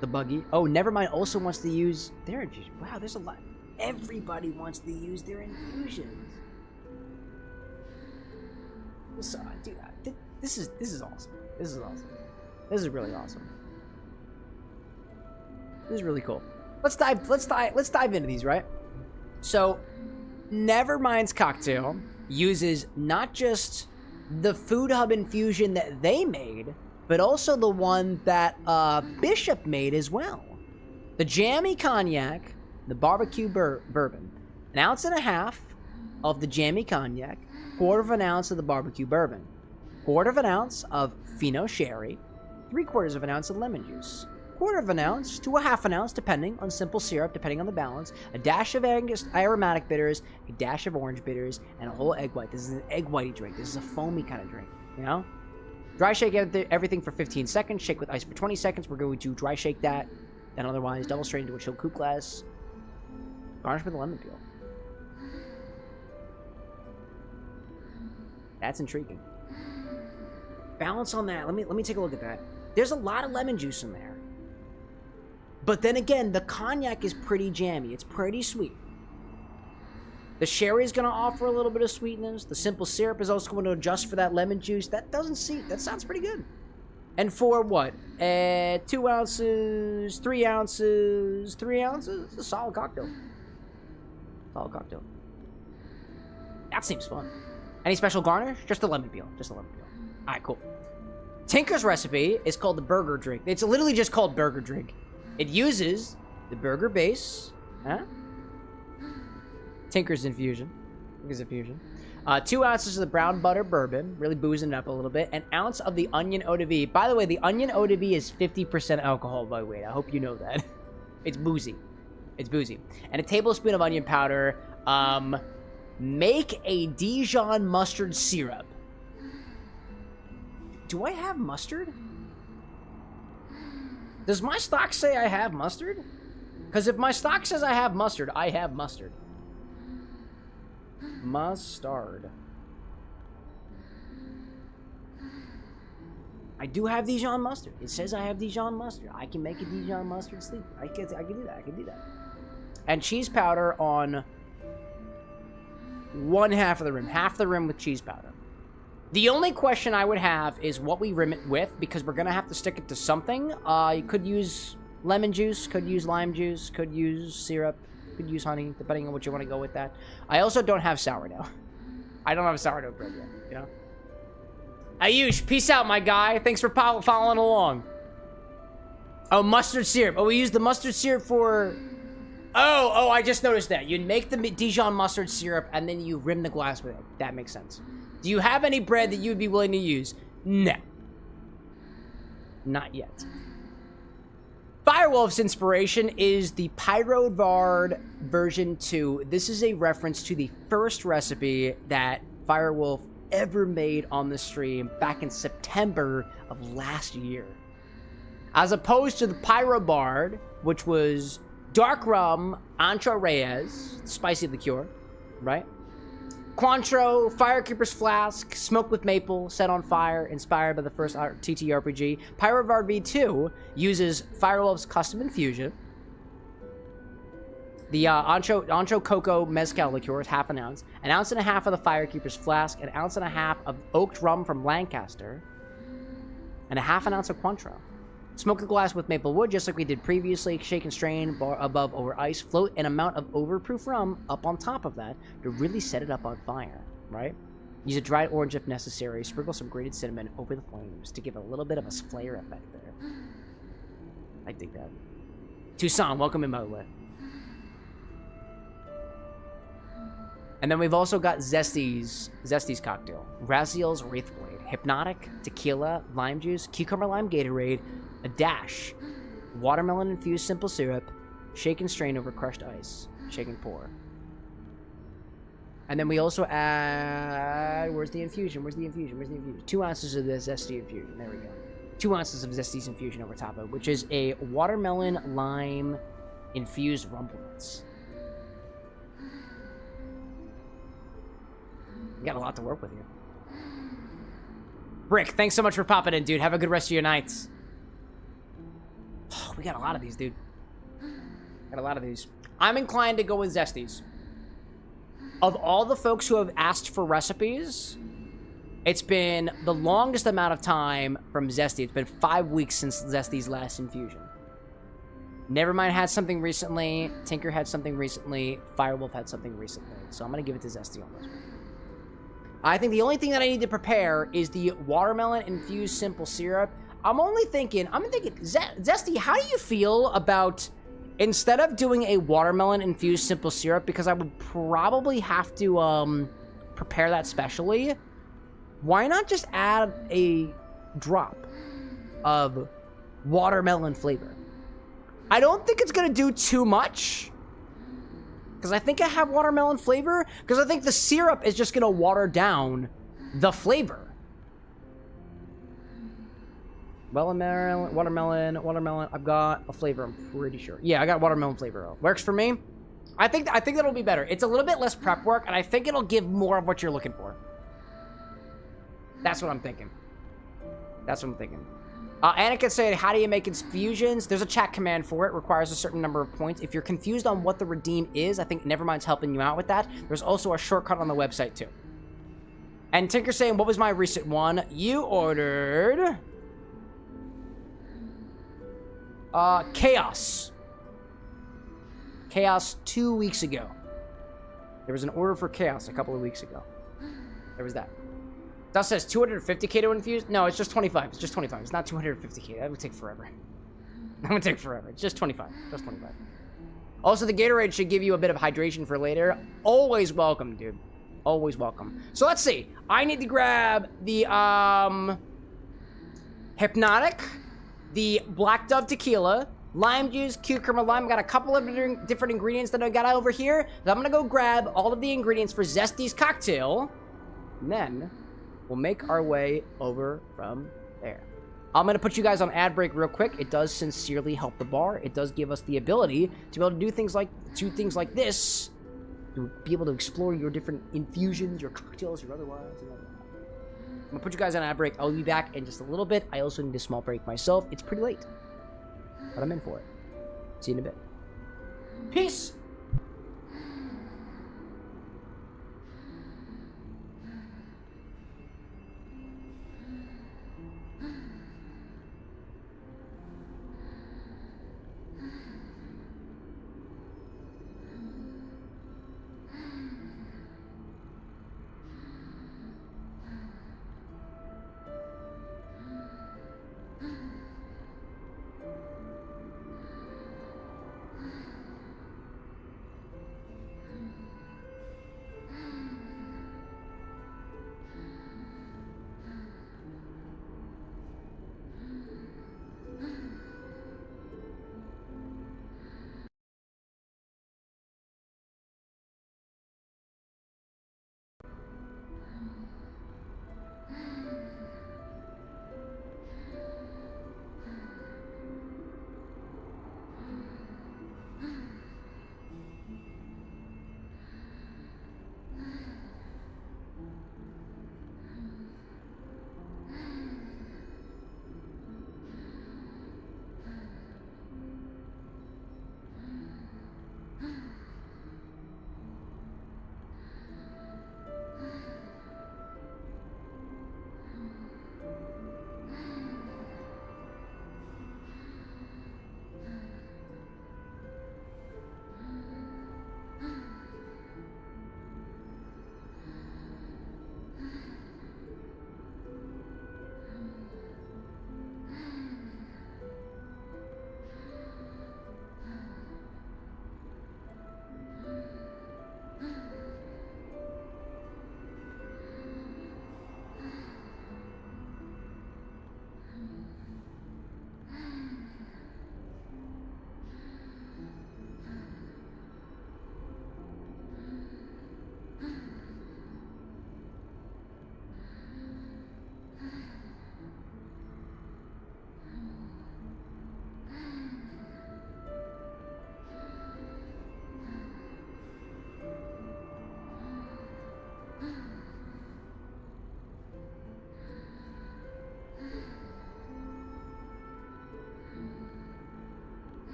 The Buggy. Oh, Nevermind also wants to use their infusion. Wow, there's a lot. Everybody wants to use their infusions. So, dude, this is awesome. This is awesome. This is really awesome. This is really cool. Let's dive into these, right? So, Nevermind's cocktail uses not just the Food Hub infusion that they made, but also the one that Bishop made as well. The jammy cognac, the barbecue bourbon, 1.5 ounces of the jammy cognac, quarter of an ounce of the barbecue bourbon, quarter of an ounce of Fino sherry, 3/4 of an ounce of lemon juice, quarter of an ounce to a half an ounce, depending on simple syrup, depending on the balance, a dash of aromatic bitters, a dash of orange bitters, and a whole egg white. This is an egg whitey drink. This is a foamy kind of drink, you know? Dry shake everything for 15 seconds. Shake with ice for 20 seconds. We're going to dry shake that, and otherwise double strain into a chilled coupe glass. Garnish with a lemon peel. That's intriguing. Balance on that. Let me take a look at that. There's a lot of lemon juice in there. But then again, the cognac is pretty jammy. It's pretty sweet. The sherry is going to offer a little bit of sweetness. The simple syrup is also going to adjust for that lemon juice. That sounds pretty good. And for what? 2 ounces, 3 ounces, 3 ounces? It's a solid cocktail. Solid cocktail. That seems fun. Any special garnish? Just a lemon peel. Just a lemon peel. All right, cool. Tinker's recipe is called the burger drink. It's literally just called burger drink. It uses the burger base, Tinker's infusion. 2 ounces of the brown butter bourbon, really boozing it up a little bit. An ounce of the onion eau de vie. By the way, the onion eau de vie is 50% alcohol by weight. I hope you know that. It's boozy. It's boozy. And a tablespoon of onion powder. Make a Dijon mustard syrup. Do I have mustard? Does my stock say I have mustard? Because if my stock says I have mustard, I have mustard. Mustard. I do have Dijon mustard. It says I have Dijon mustard. I can make a Dijon mustard sleep. I can do that. I can do that. And cheese powder on one half of the rim. Half the rim with cheese powder. The only question I would have is what we rim it with, because we're going to have to stick it to something. You could use lemon juice, could use lime juice, could use syrup, could use honey, depending on what you want to go with that. I also don't have sourdough. I don't have sourdough bread yet, you know? Ayush, peace out, my guy. Thanks for following along. Oh, mustard syrup. Oh, we use the mustard syrup for... Oh, I just noticed that. You make the Dijon mustard syrup, and then you rim the glass with it. That makes sense. Do you have any bread that you would be willing to use? No. Not yet. Firewolf's inspiration is the Pyrovard version 2. This is a reference to the first recipe that Firewolf ever made on the stream back in September of last year. As opposed to the Pyrobard, which was dark rum, Ancho Reyes, spicy liqueur, right? Cointreau, Firekeeper's Flask, smoked with maple, set on fire, inspired by the first TTRPG. Pyrovard V2 uses Firewolf's custom infusion. The Ancho Cocoa Mezcal liqueur is half an ounce. An ounce and a half of the Firekeeper's Flask. An ounce and a half of oaked rum from Lancaster. And a half an ounce of Cointreau. Smoke the glass with maple wood, just like we did previously. Shake and strain, bar above over ice. Float an amount of overproof rum up on top of that to really set it up on fire, right? Use a dried orange if necessary. Sprinkle some grated cinnamon over the flames to give a little bit of a flare effect there. I dig that. Tucson, welcome in, by the way. And then we've also got Zesty's cocktail. Raziel's Wraithblade. Hypnotic, tequila, lime juice, cucumber lime Gatorade, a dash, watermelon-infused simple syrup, shake and strain over crushed ice, shake and pour. And then we also add... Where's the infusion? 2 ounces of the Zesty infusion. There we go. 2 ounces of Zesty's infusion over top of it, which is a watermelon-lime-infused rumplets. You got a lot to work with here. Brick, thanks so much for popping in, dude. Have a good rest of your nights. Oh, we got a lot of these, dude. Got a lot of these. I'm inclined to go with Zesty's. Of all the folks who have asked for recipes, it's been the longest amount of time from Zesty. It's been 5 weeks since Zesty's last infusion. Nevermind had something recently. Tinker had something recently. Firewolf had something recently. So I'm going to give it to Zesty on this one. I think the only thing that I need to prepare is the watermelon-infused simple syrup. I'm thinking, Zesty, how do you feel about, instead of doing a watermelon-infused simple syrup, because I would probably have to prepare that specially, why not just add a drop of watermelon flavor? I don't think it's gonna do too much, because I think I have watermelon flavor, because I think the syrup is just gonna water down the flavor. Watermelon. I've got a flavor, I'm pretty sure. Yeah, I got watermelon flavor. Works for me. I think that'll be better. It's a little bit less prep work, and I think it'll give more of what you're looking for. That's what I'm thinking. Anakin said, how do you make infusions? There's a chat command for it. Requires a certain number of points. If you're confused on what the redeem is, I think Nevermind's helping you out with that. There's also a shortcut on the website, too. And Tinker's saying, what was my recent one? You ordered... Chaos. Chaos 2 weeks ago. There was an order for Chaos a couple of weeks ago. There was that. That says 250k to infuse? No, it's just 25. It's just 25. It's not 250k. That would take forever. It's just 25. Just 25. Also, the Gatorade should give you a bit of hydration for later. Always welcome, dude. Always welcome. So let's see. I need to grab the, Hypnotic, the Black Dove Tequila, lime juice, cucumber, lime. Got a couple of different ingredients that I got over here. So I'm gonna go grab all of the ingredients for Zesty's cocktail. And then we'll make our way over from there. I'm gonna put you guys on ad break real quick. It does sincerely help the bar. It does give us the ability to be able to do things like this, to be able to explore your different infusions, your cocktails, your otherwise. I'm gonna put you guys on ad break. I'll be back in just a little bit. I also need a small break myself. It's pretty late, but I'm in for it. See you in a bit. Peace.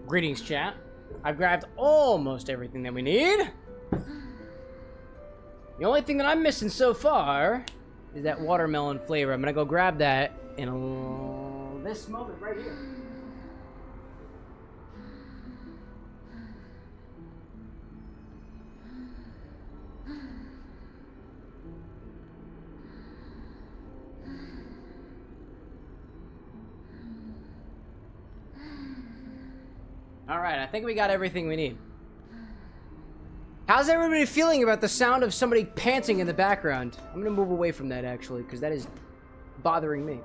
Greetings, chat. I've grabbed almost everything that we need. The only thing that I'm missing so far is that watermelon flavor. I'm gonna go grab that in this moment right here. Alright, I think we got everything we need. How's everybody feeling about the sound of somebody panting in the background? I'm gonna move away from that, actually, because that is bothering me.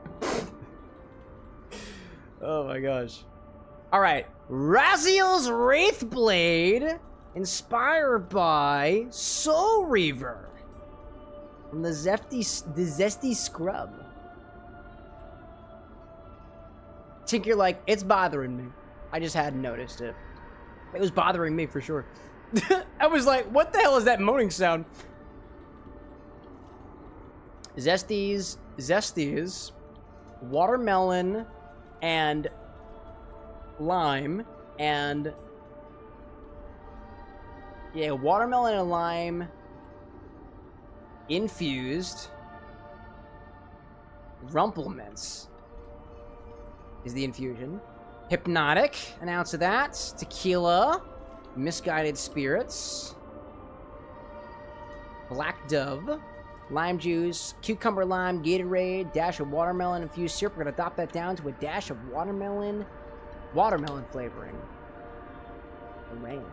Oh my gosh. Alright. Raziel's Wraithblade, inspired by Soul Reaver. From the Zesty Scrub. Tinker, like, it's bothering me. I just hadn't noticed it. It was bothering me for sure. I was like, what the hell is that moaning sound? Zesties, watermelon, and lime, and yeah, watermelon and lime infused. Rumplements is the infusion. Hypnotic, an ounce of that. Tequila. Misguided spirits. Black Dove. Lime juice. Cucumber lime. Gatorade. Dash of watermelon infused syrup. We're going to dop that down to a dash of watermelon flavoring. Man.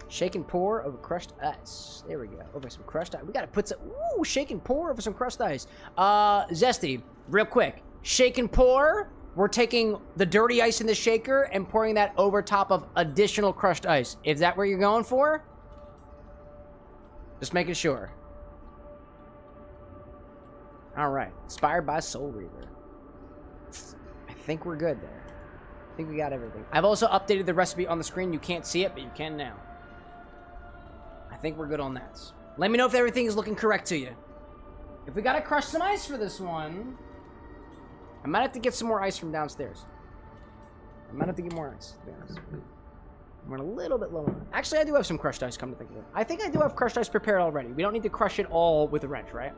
Shake and pour over crushed ice. There we go. Over some crushed ice. We got to put some... Ooh, shake and pour over some crushed ice. Zesty, real quick. Shake and pour... We're taking the dirty ice in the shaker and pouring that over top of additional crushed ice. Is that what you're going for? Just making sure. All right. Inspired by Soul Reaver. I think we're good there. I think we got everything. I've also updated the recipe on the screen. You can't see it, but you can now. I think we're good on that. Let me know if everything is looking correct to you. If we gotta crush some ice for this one... I might have to get some more ice from downstairs. I might have to get more ice, to be honest. I'm running a little bit low on it. Actually, I do have some crushed ice, come to think of it. I think I do have crushed ice prepared already. We don't need to crush it all with a wrench, right?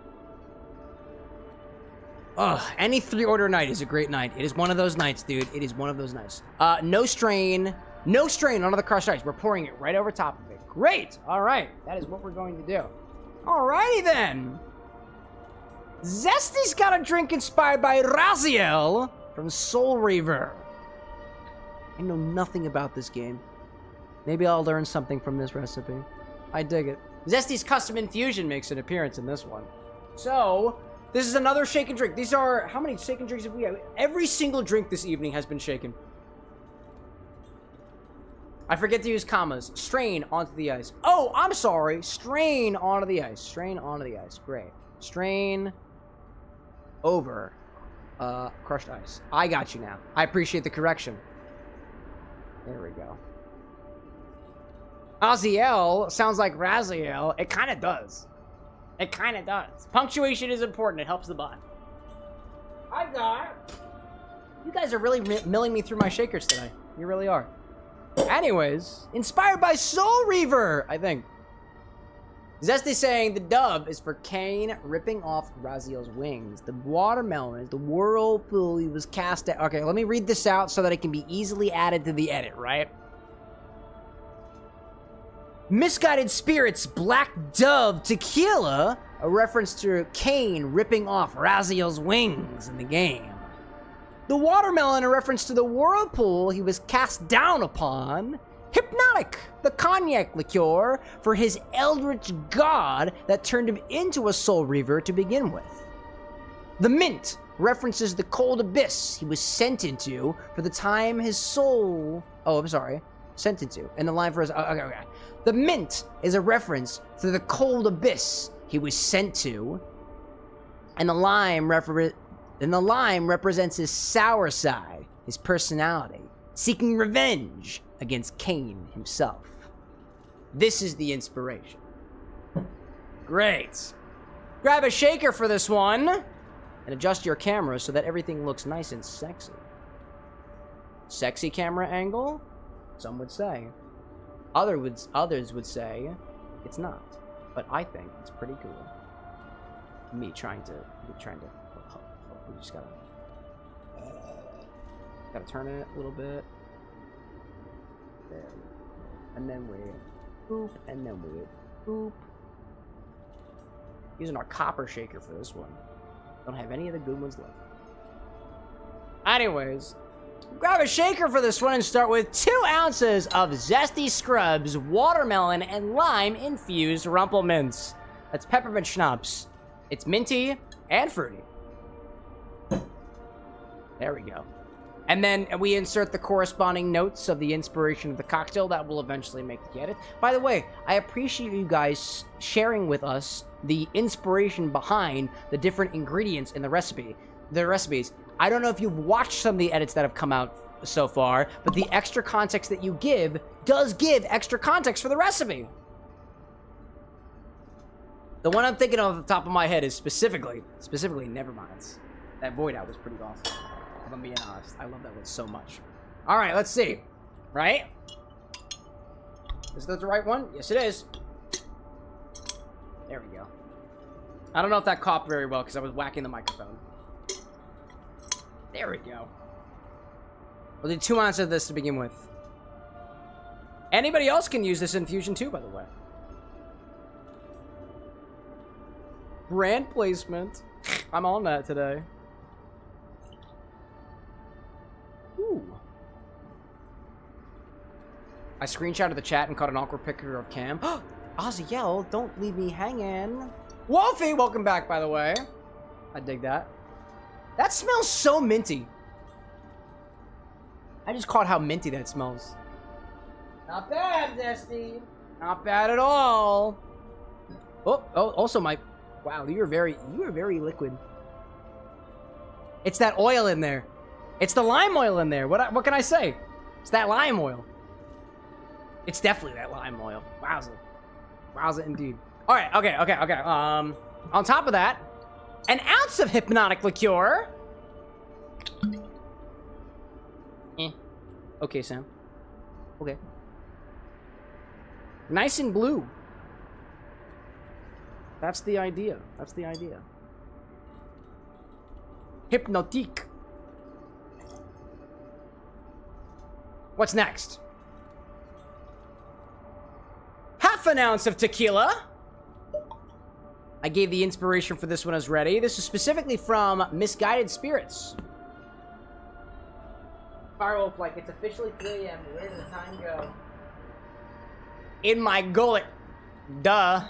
Ugh, any 3-order night is a great night. It is one of those nights, dude. It is one of those nights. No strain onto the crushed ice. We're pouring it right over top of it. Great! All right, that is what we're going to do. Alrighty then. Zesty's got a drink inspired by Raziel from Soul Reaver. I know nothing about this game. Maybe I'll learn something from this recipe. I dig it. Zesty's Custom Infusion makes an appearance in this one. So, this is another shake and drink. These are... How many shake and drinks have we had? Every single drink this evening has been shaken. I forget to use commas. Strain onto the ice. Oh, I'm sorry. Strain onto the ice. Strain onto the ice. Great. Strain... over crushed ice. I got you now. I appreciate the correction. There we go. Raziel sounds like Raziel. It kind of does. It kind of does. Punctuation is important. It helps the bot. I got... You guys are really milling me through my shakers today. You really are. Anyways, inspired by Soul Reaver, I think. Zesty saying the dub is for Cain ripping off Raziel's wings. The watermelon is the whirlpool he was cast at. Okay, let me read this out so that it can be easily added to the edit, right? Misguided Spirits, Black Dove, Tequila, a reference to Cain ripping off Raziel's wings in the game. The watermelon, a reference to the whirlpool he was cast down upon. Hypnotic, the cognac liqueur for his eldritch god that turned him into a Soul Reaver to begin with. The mint references the cold abyss he was sent into for the time his soul... Oh, I'm sorry. Sent into. And the line for his... Okay. The mint is a reference to the cold abyss he was sent to. And the lime represents his sour side, his personality, seeking revenge against Cain himself. This is the inspiration. Great. Grab a shaker for this one and adjust your camera so that everything looks nice and sexy. Sexy camera angle? Some would say. Others would say it's not. But I think it's pretty cool. Me trying to we just gotta turn it a little bit. There. And then we boop, and then we boop. Using our copper shaker for this one. Don't have any of the good ones left. Anyways, Grab a shaker for this one and start with 2 ounces of Zesty Scrubs watermelon and lime infused Rumpelmints. That's peppermint schnapps. It's minty and fruity. There we go. And then we insert the corresponding notes of the inspiration of the cocktail that will eventually make the edit. By the way, I appreciate you guys sharing with us the inspiration behind the different ingredients in the recipes. I don't know if you've watched some of the edits that have come out so far, but the extra context that you give does give extra context for the recipe. The one I'm thinking of off the top of my head is specifically Neverminds. That void out was pretty awesome. If I'm being honest, I love that one so much. All right, let's see. Right? Is that the right one? Yes, it is. There we go. I don't know if that caught very well because I was whacking the microphone. There we go. We'll do 2 ounces of this to begin with. Anybody else can use this infusion too, by the way. Brand placement. I'm on that today. Ooh. I screenshotted the chat and caught an awkward picture of Cam. Ozzy Yell, don't leave me hanging. Wolfie, welcome back, by the way. I dig that. That smells so minty. I just caught how minty that smells. Not bad, Zesty. Not bad at all. Oh, also my... Wow, you are very liquid. It's that oil in there. It's the lime oil in there. What can I say? It's that lime oil. It's definitely that lime oil. Wowza. Wowza indeed. All right, okay. On top of that, an ounce of hypnotic liqueur. Okay, Sam. Okay. Nice and blue. That's the idea. That's the idea. Hypnotique. What's next? Half an ounce of tequila. I gave the inspiration for this one as ready. This is specifically from Misguided Spirits. Firewolf, like, it's officially 3 a.m. Where does the time go? In my gullet. Duh.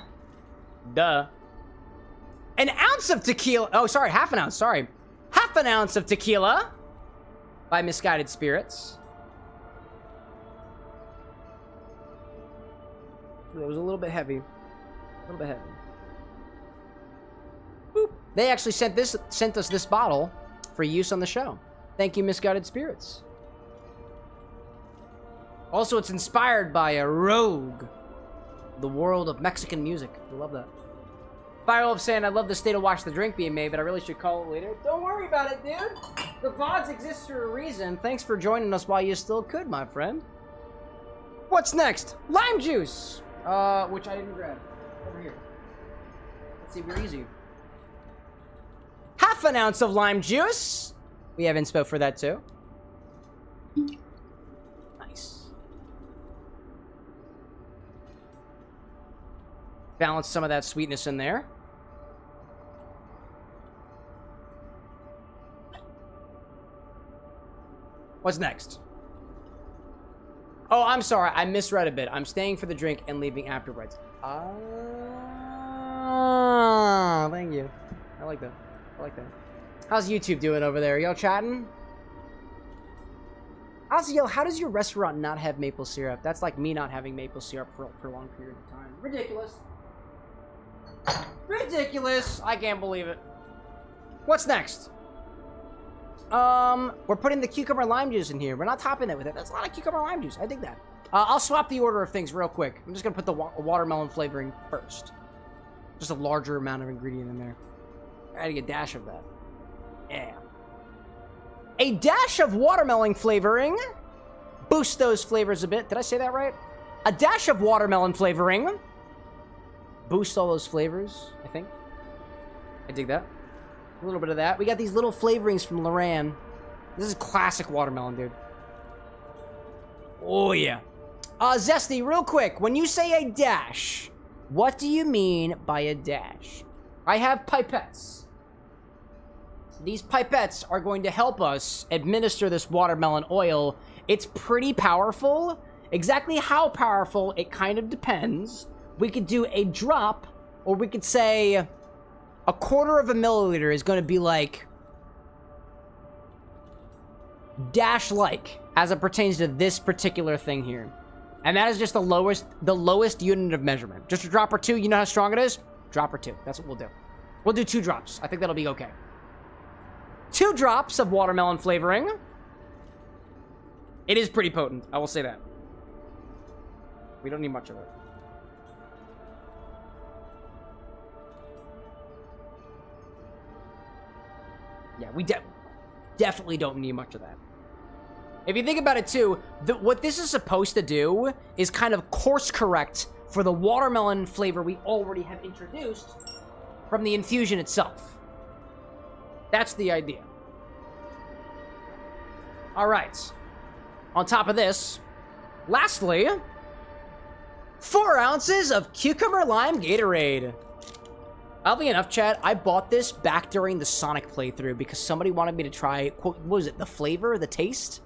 An ounce of tequila. Oh, sorry, half an ounce. Sorry. Half an ounce of tequila by Misguided Spirits. It was a little bit heavy. Boop. They actually sent us this bottle for use on the show. Thank you, Misguided Spirits. Also, it's inspired by a rogue. The world of Mexican music. I love that. Firewolf saying, I love the state of Watch the Drink being made, but I really should call it later. Don't worry about it, dude. The VODs exist for a reason. Thanks for joining us while you still could, my friend. What's next? Lime juice. Which I didn't grab. Over here. Let's see, we're easy. Half an ounce of lime juice. We have inspo for that too. Nice. Balance some of that sweetness in there. What's next? Oh, I'm sorry. I misread a bit. I'm staying for the drink and leaving afterwards. Ah, thank you. I like that. How's YouTube doing over there? Y'all chatting? Also, yo, how does your restaurant not have maple syrup? That's like me not having maple syrup for a long period of time. Ridiculous. Ridiculous. I can't believe it. What's next? We're putting the cucumber lime juice in here. We're not topping it with it. That's a lot of cucumber lime juice. I dig that. I'll swap the order of things real quick. I'm just gonna put the watermelon flavoring first. Just a larger amount of ingredient in there. Adding a dash of that. Yeah. A dash of watermelon flavoring. Boost those flavors a bit. Did I say that right? A dash of watermelon flavoring. Boost all those flavors, I think. I dig that. A little bit of that. We got these little flavorings from Loran. This is classic watermelon, dude. Oh, yeah. Zesty, real quick. When you say a dash, what do you mean by a dash? I have pipettes. these pipettes are going to help us administer this watermelon oil. It's pretty powerful. Exactly how powerful, it kind of depends. We could do a drop, or we could say a quarter of a milliliter is going to be like dash-like as it pertains to this particular thing here. And that is just the lowest unit of measurement. Just a drop or two. You know how strong it is? Drop or two. That's what we'll do. We'll do 2 drops. I think that'll be okay. 2 drops of watermelon flavoring. It is pretty potent. I will say that. We don't need much of it. Yeah, we definitely don't need much of that. If you think about it too, what this is supposed to do is kind of course correct for the watermelon flavor we already have introduced from the infusion itself. That's the idea. All right. On top of this, lastly, 4 ounces of cucumber lime Gatorade. Oddly enough, chat, I bought this back during the Sonic playthrough because somebody wanted me to try, quote, what was it, the flavor, the taste?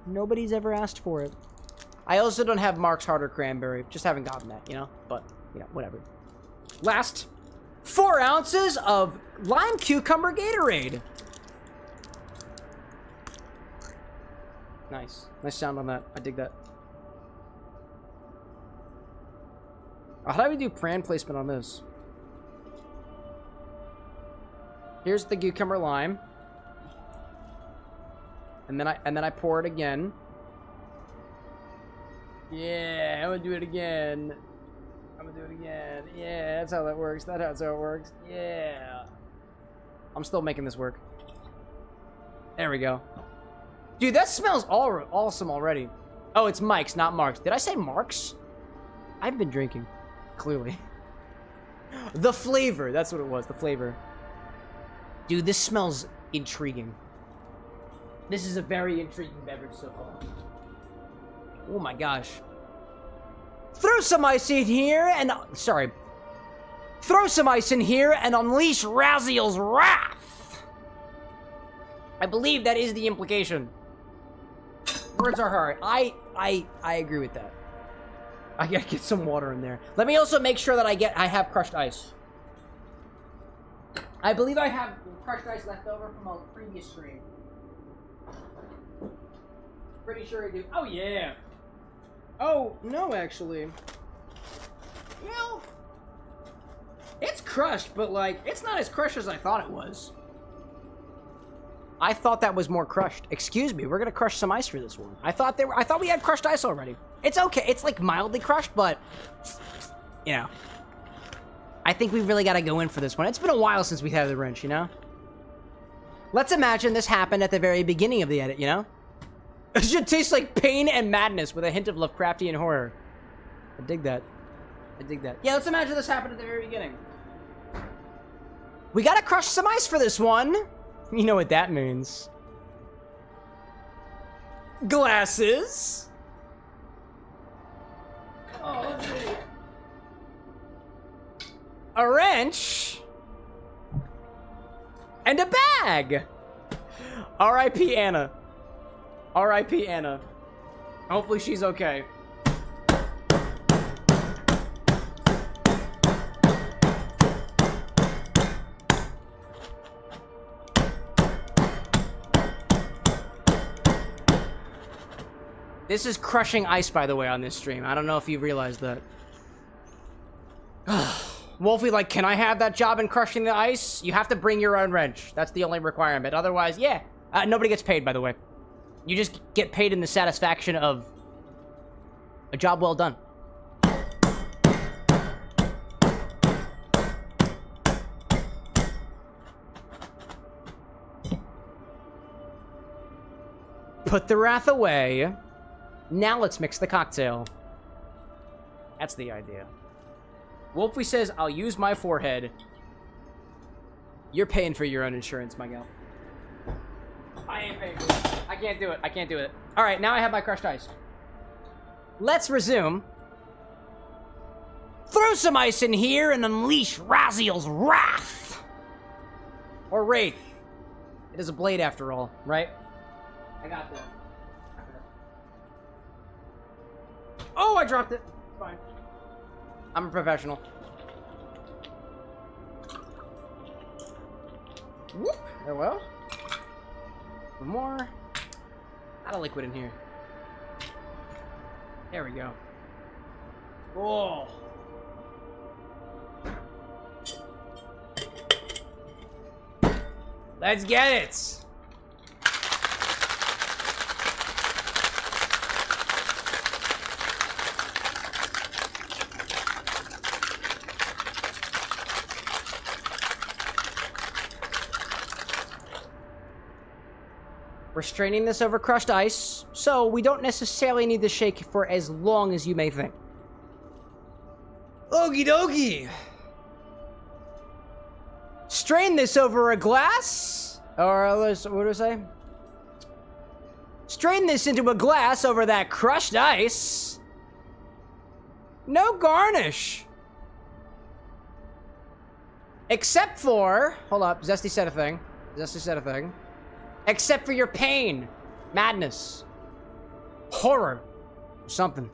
Nobody's ever asked for it. I also don't have Mark's Harder Cranberry. Just haven't gotten that, you know? But, you know, whatever. Last, 4 ounces of lime cucumber Gatorade. Nice. Nice sound on that. I dig that. How do we do brand placement on this? Here's the cucumber lime. And then I pour it again. Yeah, I'm gonna do it again. Yeah, that's how that works. That's how it works. Yeah. I'm still making this work. There we go. Dude, that smells awesome already. Oh, it's Mike's, not Mark's. Did I say Mark's? I've been drinking. Clearly. The flavor. That's what it was. The flavor. Dude, this smells intriguing. This is a very intriguing beverage so far. Oh my gosh. Throw some ice in here and... Sorry. Throw some ice in here and unleash Raziel's wrath. I believe that is the implication. Words are hard. I agree with that. I gotta get some water in there. Let me also make sure that I have crushed ice. I believe I have crushed ice left over from a previous stream. Pretty sure I do. Oh, yeah. Oh, no, actually. Well, it's crushed, but, like, it's not as crushed as I thought it was. I thought that was more crushed. Excuse me, we're gonna crush some ice for this one. I thought we had crushed ice already. It's okay. It's, like, mildly crushed, but, you know. I think we really gotta go in for this one. It's been a while since we had the wrench, you know? Let's imagine this happened at the very beginning of the edit, you know? It should taste like pain and madness with a hint of Lovecraftian horror. I dig that. I dig that. Yeah, let's imagine this happened at the very beginning. We gotta crush some ice for this one. You know what that means. Glasses. Oh, gee. A wrench. And a bag. R.I.P. Anna. R.I.P. Anna. Hopefully she's okay. This is crushing ice, by the way, on this stream. I don't know if you realized that. Wolfie, like, can I have that job in crushing the ice? You have to bring your own wrench. That's the only requirement. Otherwise, yeah. Nobody gets paid, by the way. You just get paid in the satisfaction of a job well done. Put the wrath away. Now let's mix the cocktail. That's the idea. Wolfie says, I'll use my forehead. You're paying for your own insurance, my gal. I ain't paying for it. I can't do it. I can't do it. All right, now I have my crushed ice. Let's resume. Throw some ice in here and unleash Raziel's wrath. Or wraith. It is a blade after all, right? I got that. Oh, I dropped it. It's fine. I'm a professional. Whoop. There we go. One more. A lot of liquid in here. There we go. Oh. Let's get it. We're straining this over crushed ice, so we don't necessarily need to shake for as long as you may think. Okie dokie. Strain this over a glass, or what do I say? Strain this into a glass over that crushed ice. No garnish. Except for, hold up, Zesty said a thing. Zesty said a thing. Except for your pain, madness, horror, or something.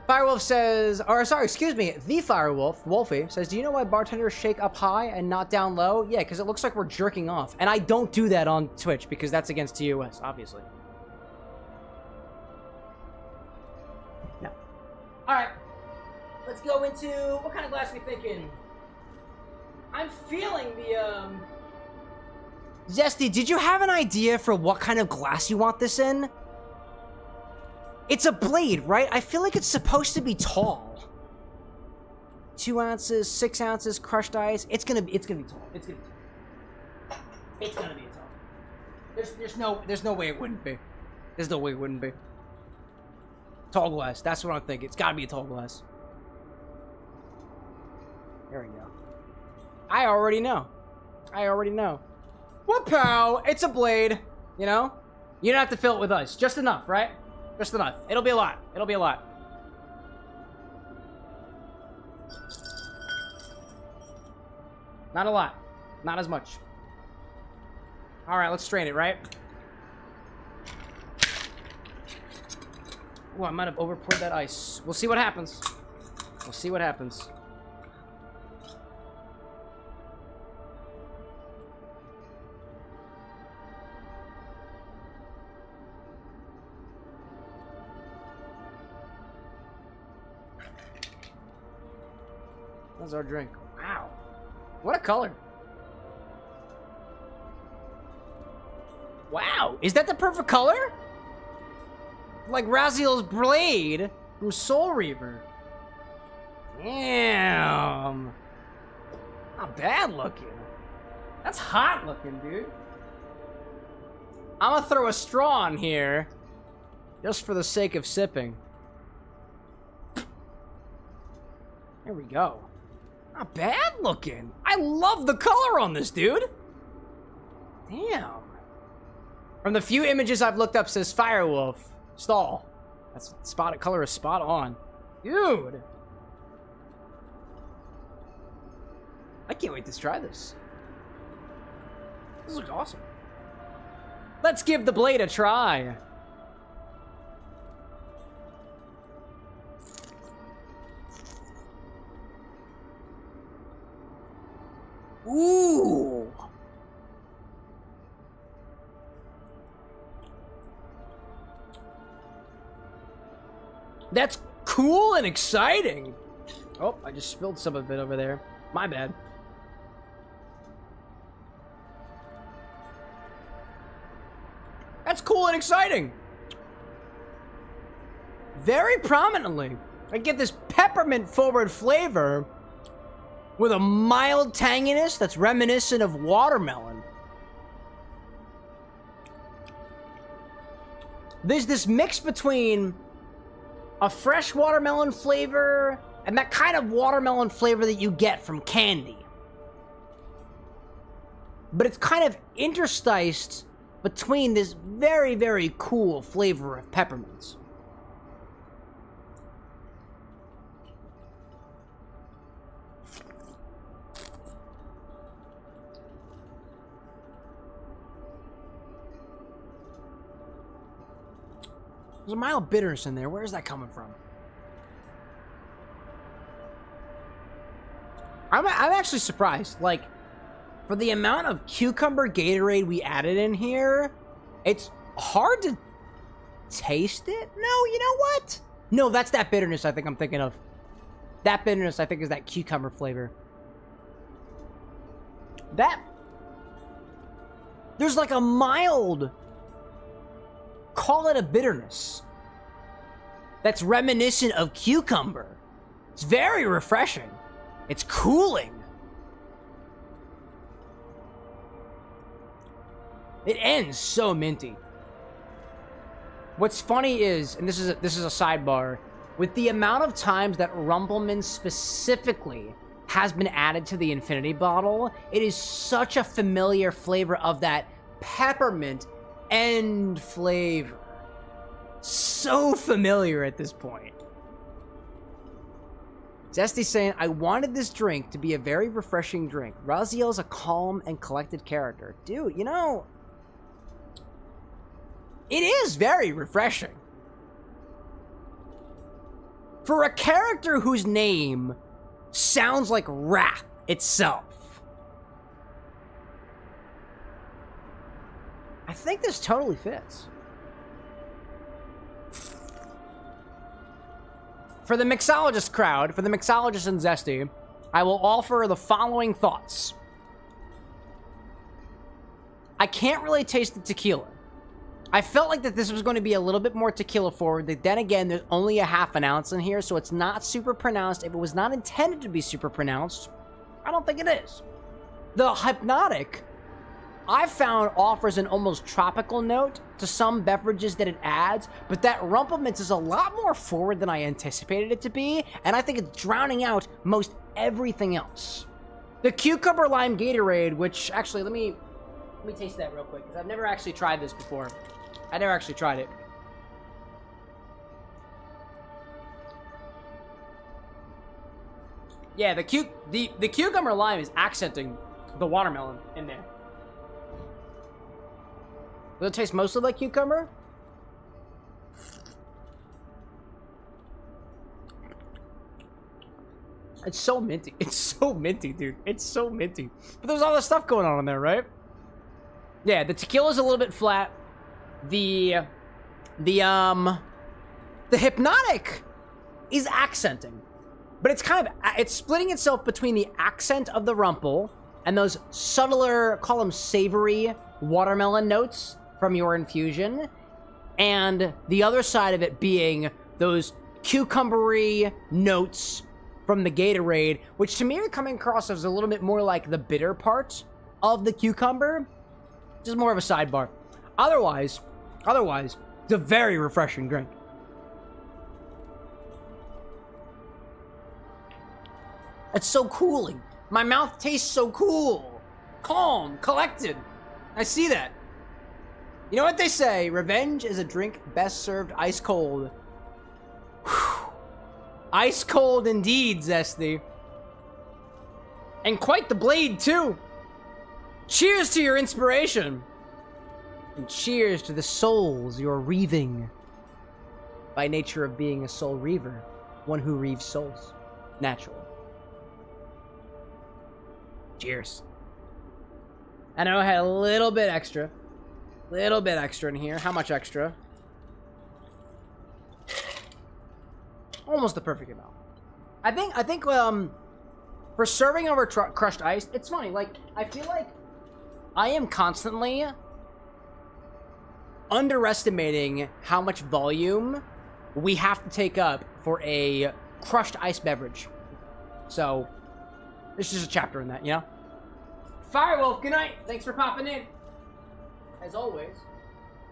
Firewolf says, or sorry, excuse me, the Firewolf, Wolfie, says, do you know why bartenders shake up high and not down low? Yeah, because it looks like we're jerking off. And I don't do that on Twitch because that's against TOS, obviously. No. All right. Let's go into, what kind of glass are we thinking? I'm feeling the, Zesty, did you have an idea for what kind of glass you want this in? It's a blade, right? I feel like it's supposed to be tall. 2 ounces, 6 ounces, crushed ice. It's gonna be tall. It's gonna be tall. It's gonna be tall. There's no way it wouldn't be. There's no way it wouldn't be. Tall glass. That's what I'm thinking. It's gotta be a tall glass. There we go. I already know. Whoop-pow! It's a blade. You know? You don't have to fill it with ice. Just enough, right? Just enough. It'll be a lot. It'll be a lot. Not a lot. Not as much. Alright, let's strain it, right? Ooh, I might have overpoured that ice. We'll see what happens. We'll see what happens. That's our drink. Wow. What a color. Wow. Is that the perfect color? Like Raziel's blade from Soul Reaver. Damn. Not bad looking. That's hot looking, dude. I'm gonna throw a straw in here just for the sake of sipping. There we go. Not bad looking. I love the color on this, dude. Damn. From the few images I've looked up, says Firewolf. Stall. That's spot. Color is spot on. Dude. I can't wait to try this. This looks awesome. Let's give the blade a try. Ooh. That's cool and exciting. Oh, I just spilled some of it over there. My bad. That's cool and exciting. Very prominently. I get this peppermint forward flavor with a mild tanginess that's reminiscent of watermelon. There's this mix between a fresh watermelon flavor and that kind of watermelon flavor that you get from candy. But it's kind of interspiced between this very, very cool flavor of peppermints. There's a mild bitterness in there. Where is that coming from? I'm actually surprised. Like, for the amount of cucumber Gatorade we added in here, it's hard to taste it. No, you know what? No, that's that bitterness I think I'm thinking of. That bitterness I think is that cucumber flavor. There's like a mild, call it a bitterness, that's reminiscent of cucumber. It's very refreshing. It's cooling. It ends so minty. What's funny is, and this is a sidebar, with the amount of times that Rumpleman specifically has been added to the Infinity Bottle, it is such a familiar flavor of that peppermint end flavor. So familiar at this point. Zesty's saying, I wanted this drink to be a very refreshing drink. Raziel's a calm and collected character. Dude, you know, it is very refreshing. For a character whose name sounds like rap itself, I think this totally fits. For the mixologist crowd, for the mixologist and Zesty, I will offer the following thoughts. I can't really taste the tequila. I felt like that this was going to be a little bit more tequila forward. But then again, there's only a half an ounce in here, so it's not super pronounced. If it was not intended to be super pronounced, I don't think it is. The Hypnotic, I found, offers an almost tropical note to some beverages that it adds, but that Rumplemint's is a lot more forward than I anticipated it to be, and I think it's drowning out most everything else. The Cucumber Lime Gatorade, which, actually, let me taste that real quick, because I've never actually tried this before. I never actually tried it. Yeah, the cucumber lime is accenting the watermelon in there. Does it taste mostly like cucumber? It's so minty. It's so minty, dude. It's so minty. But there's all this stuff going on in there, right? Yeah, the tequila's a little bit flat. The Hypnotic is accenting. But it's kind of, it's splitting itself between the accent of the Rumple and those subtler, call them savory watermelon notes from your infusion, and the other side of it being those cucumbery notes from the Gatorade, which to me are coming across as a little bit more like the bitter part of the cucumber. Just more of a sidebar. Otherwise, it's a very refreshing drink. It's so cooling. My mouth tastes so cool. Calm, collected. I see that. You know what they say? Revenge is a drink best served ice cold. Whew. Ice cold indeed, Zesty. And quite the blade, too. Cheers to your inspiration. And cheers to the souls you're reaving. By nature of being a soul reaver, one who reaves souls. Naturally. Cheers. I know I had a little bit extra. Little bit extra in here. How much extra? Almost the perfect amount. I think for serving over crushed ice, it's funny, like, I feel like I am constantly underestimating how much volume we have to take up for a crushed ice beverage. So, this is a chapter in that, you know? Firewolf, good night. Thanks for popping in. As always.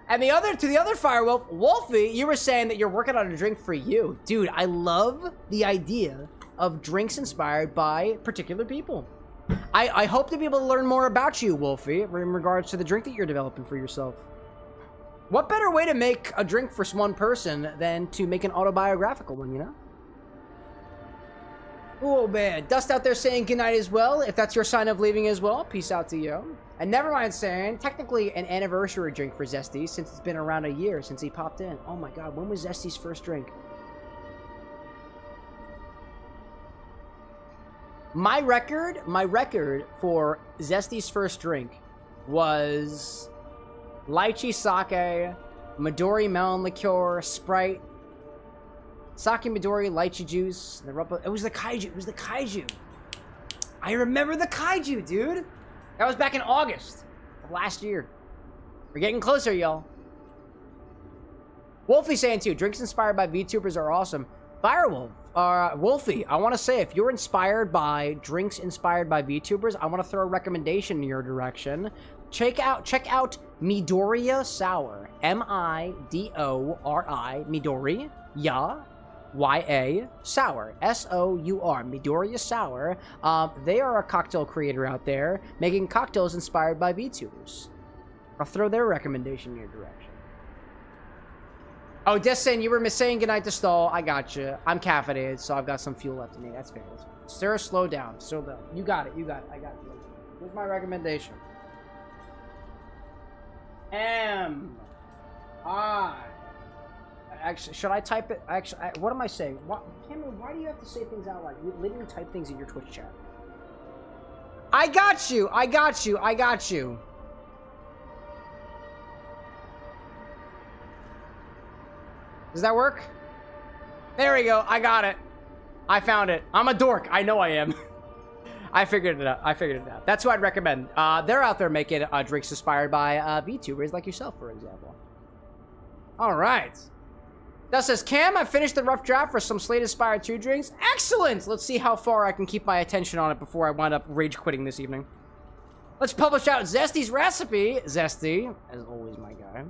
And to the other Firewolf, Wolfie, you were saying that you're working on a drink for you. Dude, I love the idea of drinks inspired by particular people. I hope to be able to learn more about you, Wolfie, in regards to the drink that you're developing for yourself. What better way to make a drink for one person than to make an autobiographical one, you know? Oh, man. Dust out there saying goodnight as well. If that's your sign of leaving as well, peace out to you. And never mind saying, technically an anniversary drink for Zesty, since it's been around a year since he popped in. Oh my god, when was Zesty's first drink? My record for Zesty's first drink was lychee sake, Midori melon liqueur, Sprite, sake Midori, lychee juice. It was the kaiju. It was the kaiju. I remember the kaiju, dude. That was back in August of last year. We're getting closer, y'all. Wolfie saying too, drinks inspired by VTubers are awesome. Firewolf, Wolfie, I want to say if you're inspired by drinks inspired by VTubers, I want to throw a recommendation in your direction. Check out Midoriya Sour, M-I-D-O-R-I, Midori, Y-A, Sour, S-O-U-R, Midoriya Sour. They are a cocktail creator out there making cocktails inspired by VTubers. I'll throw their recommendation in your direction. Oh, Destin, you were saying goodnight to Stall. I got you. I'm caffeinated, so I've got some fuel left in me. That's fair. Sir, slow down. Slow down. You got it. I got you. Here's my recommendation. Actually, should I type it? Actually, what am I saying? Cameron, why do you have to say things out loud? You literally type things in your Twitch chat. I got you. Does that work? There we go. I got it. I found it. I'm a dork. I know I am. I figured it out. That's who I'd recommend. They're out there making drinks inspired by VTubers like yourself, for example. All right. That says, Cam, I finished the rough draft for some Slate-inspired 2 drinks. Excellent! Let's see how far I can keep my attention on it before I wind up rage quitting this evening. Let's publish out Zesty's recipe. Zesty, as always, my guy.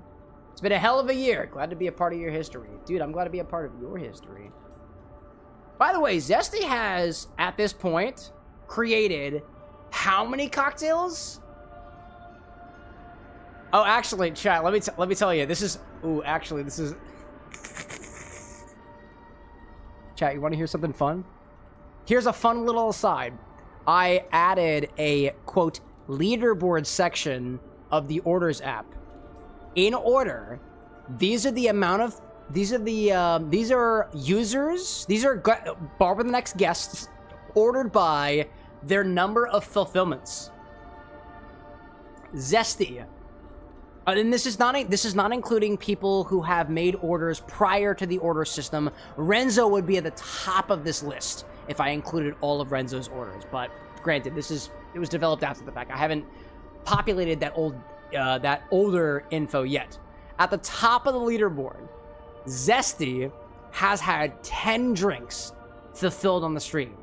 It's been a hell of a year. Glad to be a part of your history. Dude, I'm glad to be a part of your history. By the way, Zesty has, at this point, created how many cocktails? Oh, actually, chat, let me tell you. This is... Ooh, actually, this is... Chat, you want to hear something fun? Here's a fun little aside. I added a, quote, leaderboard section of the Orders app. In order, these are users, these are Bar with the Next guests ordered by their number of fulfillments. Zesty. And this is not including people who have made orders prior to the order system. Renzo would be at the top of this list if I included all of Renzo's orders. But granted, it was developed after the fact. I haven't populated that older info yet. At the top of the leaderboard, Zesty has had 10 drinks fulfilled on the stream.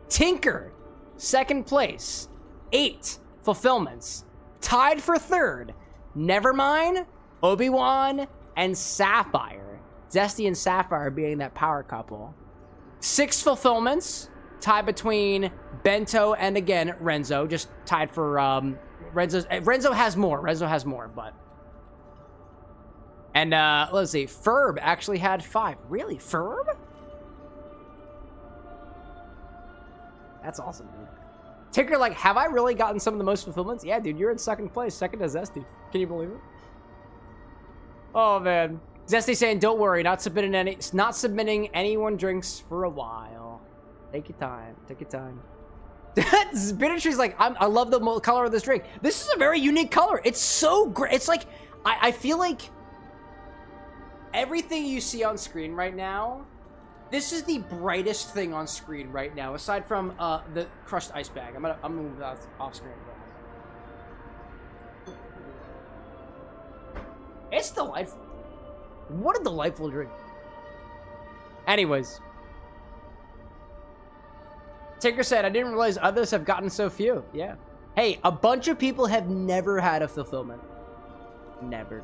Tinker, second place, 8 fulfillments. Tied for third, Nevermind, Obi-Wan, and Sapphire. Zesty and Sapphire being that power couple. 6 fulfillments, tied between Bento and, again, Renzo. Just tied for, Renzo has more, but... And, let's see, Ferb actually had 5. Really? Ferb? That's awesome, dude. Tinker, like, have I really gotten some of the most fulfillments? Yeah, dude, you're in second place. Second to Zesty. Can you believe it? Oh, man. Zesty saying, don't worry, not submitting anyone drinks for a while. Take your time. Take your time. Bittertree's like, I love the color of this drink. This is a very unique color. It's so great. It's like, I feel like everything you see on screen right now, this is the brightest thing on screen right now, aside from the crushed ice bag. I'm gonna move that off screen. It's delightful. What a delightful drink. Anyways. Tinker said, I didn't realize others have gotten so few. Yeah. Hey, a bunch of people have never had a fulfillment. Never.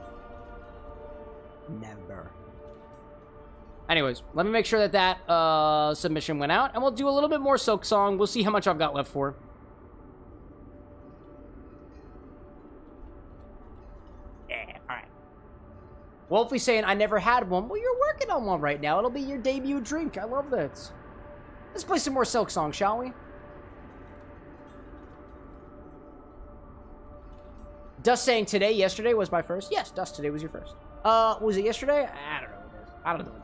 Anyways, let me make sure that submission went out, and we'll do a little bit more Silk Song. We'll see how much I've got left for. Yeah, alright. Wolfie's saying, I never had one. Well, you're working on one right now. It'll be your debut drink. I love that. Let's play some more Silk Song, shall we? Dust saying today, yesterday was my first. Yes, Dust, today was your first. Was it yesterday? I don't know what it is. I don't know.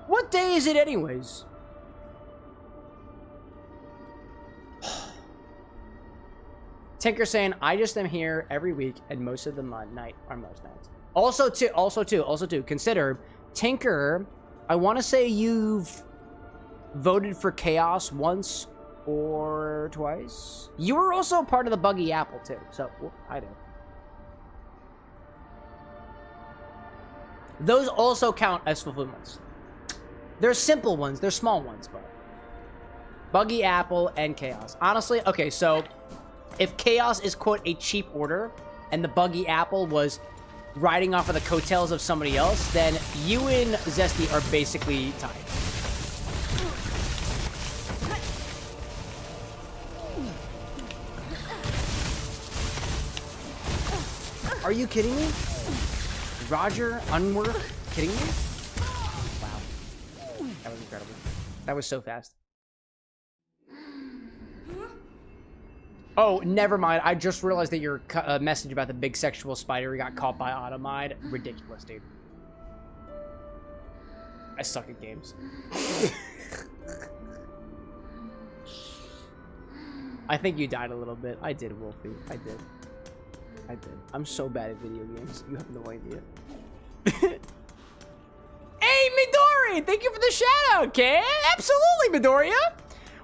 What day is it anyways? Tinker saying, I just am here every week and most of the night are most nights. Also too, consider, Tinker, I want to say you've voted for Chaos once or twice. You were also part of the Buggy Apple too, so well, I do. Those also count as fulfillments. They're simple ones, they're small ones, but Buggy Apple and Chaos. Honestly, okay, so if Chaos is, quote, a cheap order, and the Buggy Apple was riding off of the coattails of somebody else, then you and Zesty are basically tied. Are you kidding me? Roger Unworth? Kidding me? Wow. That was incredible. That was so fast. Oh, never mind. I just realized that your message about the big sexual spider got caught by Automide. Ridiculous, dude. I suck at games. I think you died a little bit. I did, Wolfie. I did. I'm so bad at video games. You have no idea. Hey, Midori! Thank you for the shout-out, Ken! Absolutely, Midoriya!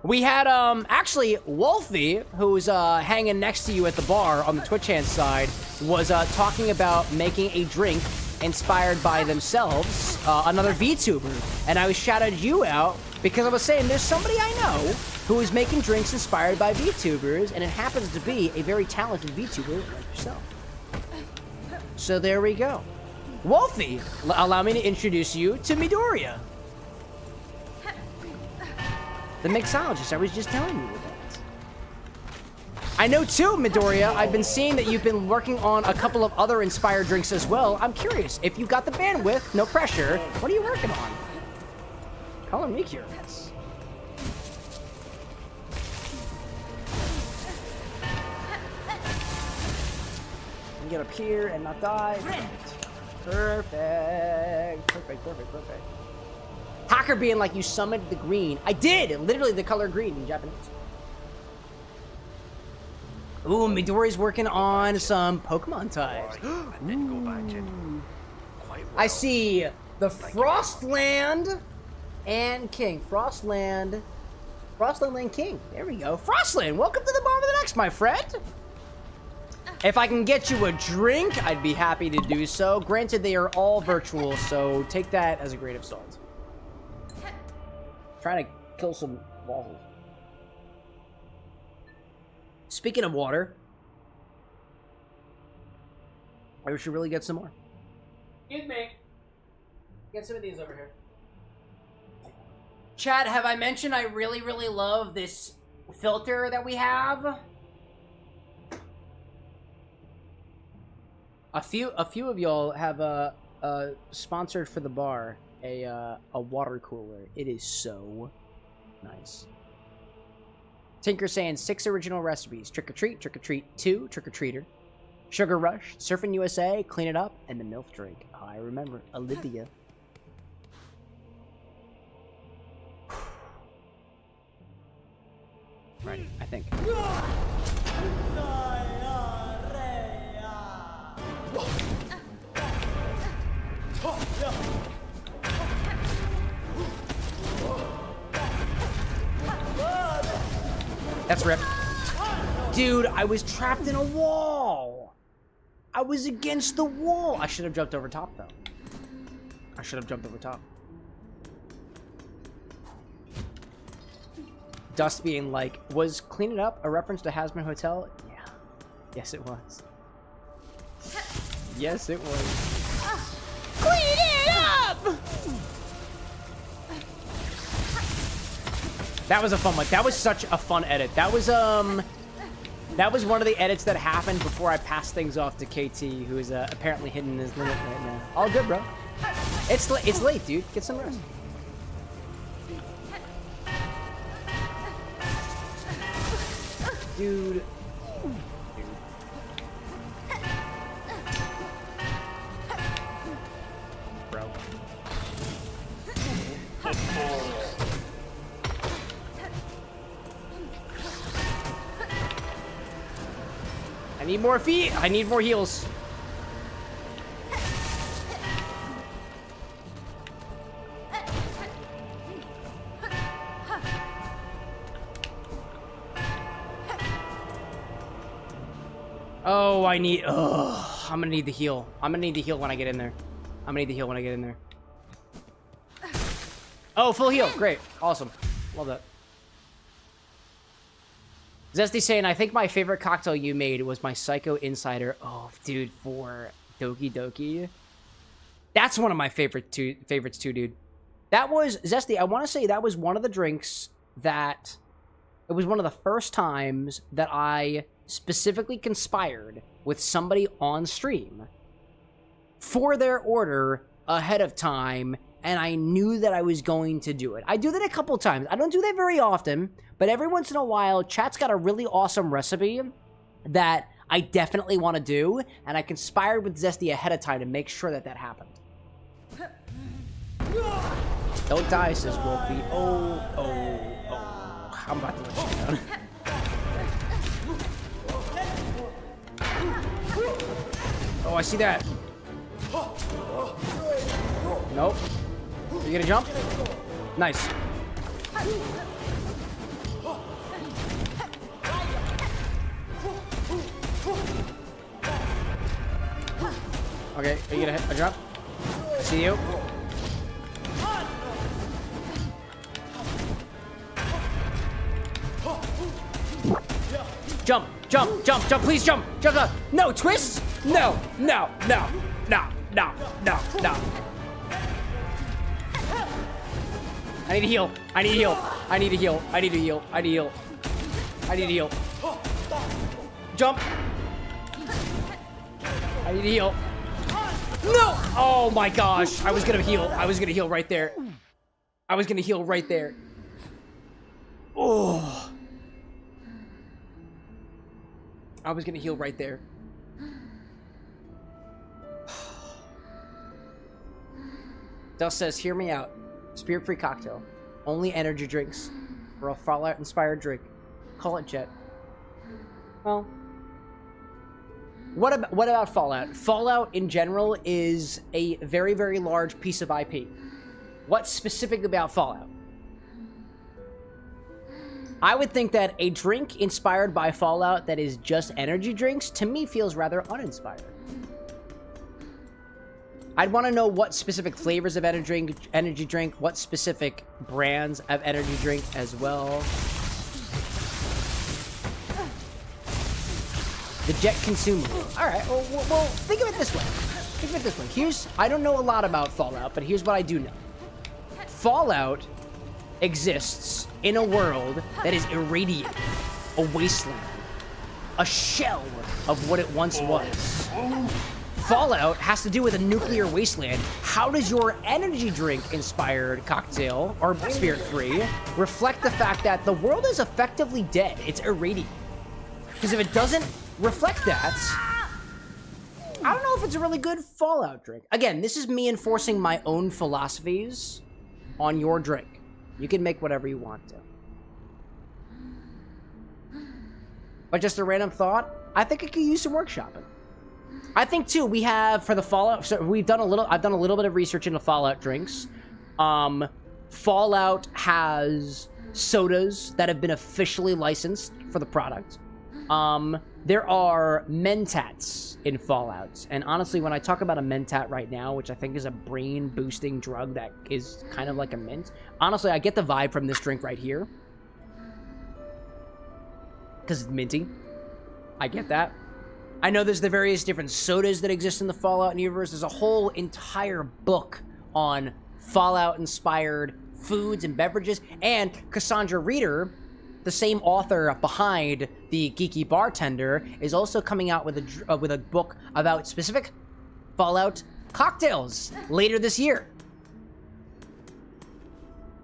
We had, actually, Wolfie, who's, hanging next to you at the bar on the Twitch hand side, was, talking about making a drink inspired by themselves, another VTuber. And I shouted you out because I was saying there's somebody I know who is making drinks inspired by VTubers, and it happens to be a very talented VTuber like yourself. So there we go. Wolfie, allow me to introduce you to Midoriya, the mixologist I was just telling you about. I know too, Midoriya, I've been seeing that you've been working on a couple of other inspired drinks as well. I'm curious, if you got the bandwidth, no pressure, what are you working on? Color me curious. Get up here and not die. Perfect. Hacker being like, you summoned the green. I did! Literally the color green in Japanese. Ooh, Midori's working on some Pokemon types. I see the Frostland and King. Frostland and King. There we go. Frostland, welcome to the bottom of the next, my friend. If I can get you a drink, I'd be happy to do so. Granted, they are all virtual, so take that as a grain of salt. Trying to kill some waffles. Speaking of water, I should really get some more. Excuse me. Get some of these over here. Chat, have I mentioned I really, really love this filter that we have? A few of y'all have sponsored for the bar a water cooler. It is so nice. Tinker saying 6 original recipes: Trick or Treat 2, Trick or Treater, Sugar Rush, Surfing USA, Clean It Up, and the MILF drink. Oh, I remember Olivia. Ready, I think. That's rip. Dude, I was trapped in a wall. I was against the wall. I should have jumped over top, though. I should have jumped over top. Dust being like, was Clean It Up a reference to Hazbin Hotel? Yeah. Yes, it was. Yes, it was. Clean it up! That was a fun one. That was such a fun edit. That was one of the edits that happened before I passed things off to KT, who is apparently hitting his limit right now. All good, bro. It's late, dude. Get some rest. Dude. Bro. I need more feet. I need more heals. Oh, I need... Oh, I'm gonna need the heal. I'm gonna need the heal when I get in there. I'm gonna need the heal when I get in there. Oh, full heal. Great. Awesome. Love that. Zesty saying, I think my favorite cocktail you made was my Psycho Insider. Oh, dude, for Doki Doki. That's one of my favorites too, dude. That was, Zesty, I want to say that was one of the drinks that... It was one of the first times that I specifically conspired with somebody on stream for their order ahead of time, and I knew that I was going to do it. I do that a couple times. I don't do that very often, but every once in a while, chat's got a really awesome recipe that I definitely want to do, and I conspired with Zesty ahead of time to make sure that that happened. Don't die, says Wolfie. Oh, oh, oh. I'm about to let you down. Oh, I see that. Nope. Are you gonna jump? Nice. Okay, are you gonna hit a jump? I see you. Jump, jump, jump, jump, please jump, jump, jump. No, twist? No, no, no, no, no, no, no. I need a heal. I need a heal. I need a heal. I need a heal. I need a heal. I need a heal. Jump. I need a heal. No! Oh my gosh. I was gonna heal. I was gonna heal right there. I was gonna heal right there. Oh. I was gonna heal right there. Dust says, hear me out. Spirit-free cocktail. Only energy drinks. For a Fallout-inspired drink. Call it Jet. Well, what about Fallout? Fallout in general is a very, very large piece of IP. What's specific about Fallout? I would think that a drink inspired by Fallout that is just energy drinks, to me, feels rather uninspired. I'd want to know what specific flavors of energy drink, what specific brands of energy drink as well. The Jet consumable. All right, well, think of it this way. Think of it this way. I don't know a lot about Fallout, but here's what I do know. Fallout exists in a world that is irradiated, a wasteland, a shell of what it once was. Fallout has to do with a nuclear wasteland. How does your energy drink inspired cocktail, or spirit-free, reflect the fact that the world is effectively dead? It's irradiated. Because if it doesn't reflect that, I don't know if it's a really good Fallout drink. Again, this is me enforcing my own philosophies on your drink. You can make whatever you want to. But just a random thought, I think it could use some workshopping. I think too, we have for the Fallout, so I've done a little bit of research into Fallout drinks. Fallout has sodas that have been officially licensed for the product. There are mentats in Fallout, and honestly, when I talk about a mentat right now, which I think is a brain-boosting drug that is kind of like a mint, honestly, I get the vibe from this drink right here. Because it's minty. I get that. I know there's the various different sodas that exist in the Fallout universe. There's a whole entire book on Fallout-inspired foods and beverages, and Cassandra Reeder, the same author behind The Geeky Bartender, is also coming out with a book about specific Fallout cocktails later this year.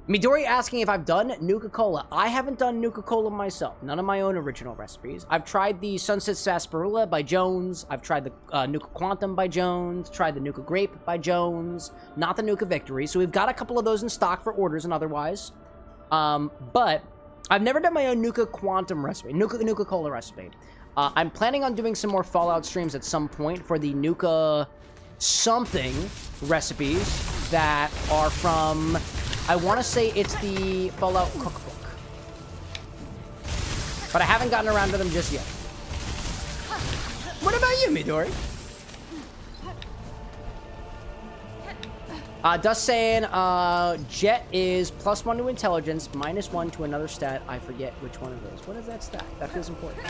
Midori asking if I've done Nuka-Cola. I haven't done Nuka-Cola myself. None of my own original recipes. I've tried the Sunset Sarsaparilla by Jones. I've tried the Nuka Quantum by Jones. Tried the Nuka Grape by Jones. Not the Nuka Victory. So we've got a couple of those in stock for orders and otherwise. But I've never done my own Nuka Quantum recipe. Nuka-Cola recipe. I'm planning on doing some more Fallout streams at some point for the Nuka something recipes that are from... I want to say it's the Fallout cookbook. But I haven't gotten around to them just yet. What about you, Midori? Dust saying, Jet is +1 to intelligence, -1 to another stat. I forget which one it is. What is that stat? That feels important.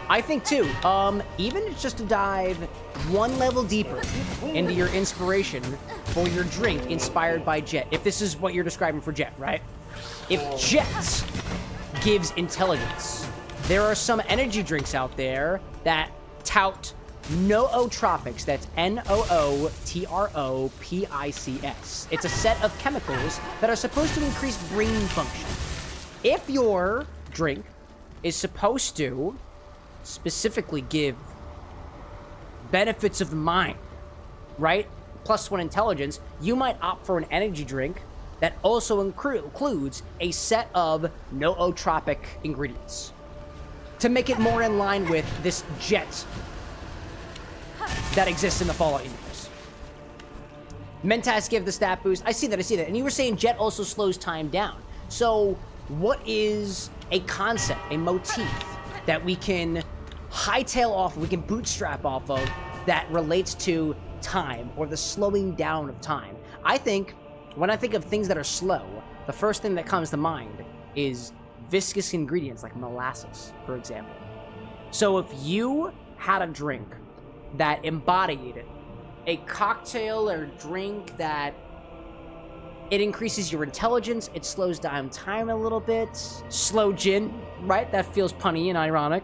I think, too, even just to dive one level deeper into your inspiration for your drink inspired by Jet, if this is what you're describing for Jet, right? If Jet gives intelligence, there are some energy drinks out there that tout nootropics. That's Nootropics. It's a set of chemicals that are supposed to increase brain function. If your drink is supposed to specifically give benefits of the mind, right? +1 intelligence, you might opt for an energy drink that also includes a set of nootropic ingredients to make it more in line with this Jet that exists in the Fallout universe. Mentas give the stat boost. I see that. And you were saying Jet also slows time down. So what is a concept, a motif that we can hightail off, we can bootstrap off of that relates to time or the slowing down of time? I think when I think of things that are slow, the first thing that comes to mind is viscous ingredients like molasses, for example. So if you had a drink that embodied a cocktail or drink that it increases your intelligence, it slows down time a little bit, slow gin, right? That feels punny and ironic.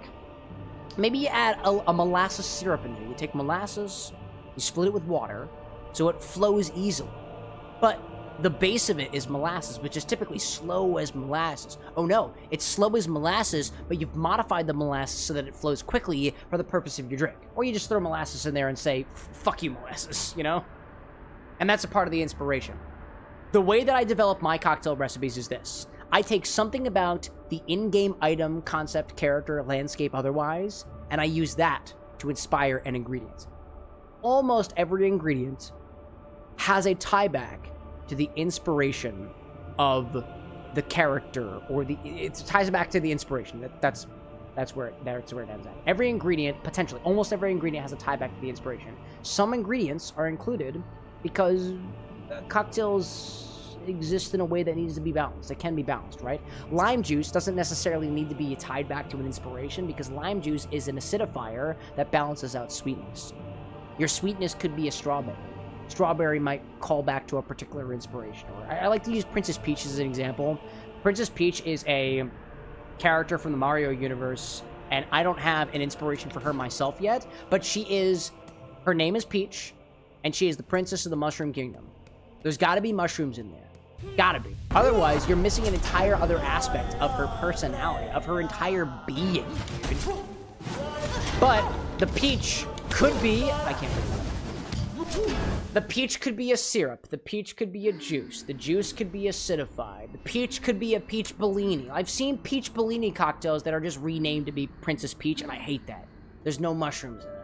Maybe you add a molasses syrup in there. You take molasses, you split it with water, so it flows easily. But the base of it is molasses, which is typically slow as molasses. Oh no, it's slow as molasses, but you've modified the molasses so that it flows quickly for the purpose of your drink. Or you just throw molasses in there and say, fuck you, molasses, you know? And that's a part of the inspiration. The way that I develop my cocktail recipes is this. I take something about the in-game item, concept, character, landscape, otherwise, and I use that to inspire an ingredient. Almost every ingredient has a tie back to the inspiration of the character, or it ties back to the inspiration. That's where it ends at. Every ingredient, potentially, almost every ingredient has a tie back to the inspiration. Some ingredients are included because cocktails exist in a way that needs to be balanced. It can be balanced, right? Lime juice doesn't necessarily need to be tied back to an inspiration because lime juice is an acidifier that balances out sweetness. Your sweetness could be a strawberry. Strawberry might call back to a particular inspiration. Or I like to use Princess Peach as an example. Princess Peach is a character from the Mario universe, and I don't have an inspiration for her myself yet, but her name is Peach, and she is the princess of the Mushroom Kingdom. There's gotta be mushrooms in there. Gotta be. Otherwise, you're missing an entire other aspect of her personality, of her entire being, dude. But the peach could be... I can't remember. The peach could be a syrup. The peach could be a juice. The juice could be acidified. The peach could be a peach Bellini. I've seen peach Bellini cocktails that are just renamed to be Princess Peach, and I hate that. There's no mushrooms in it.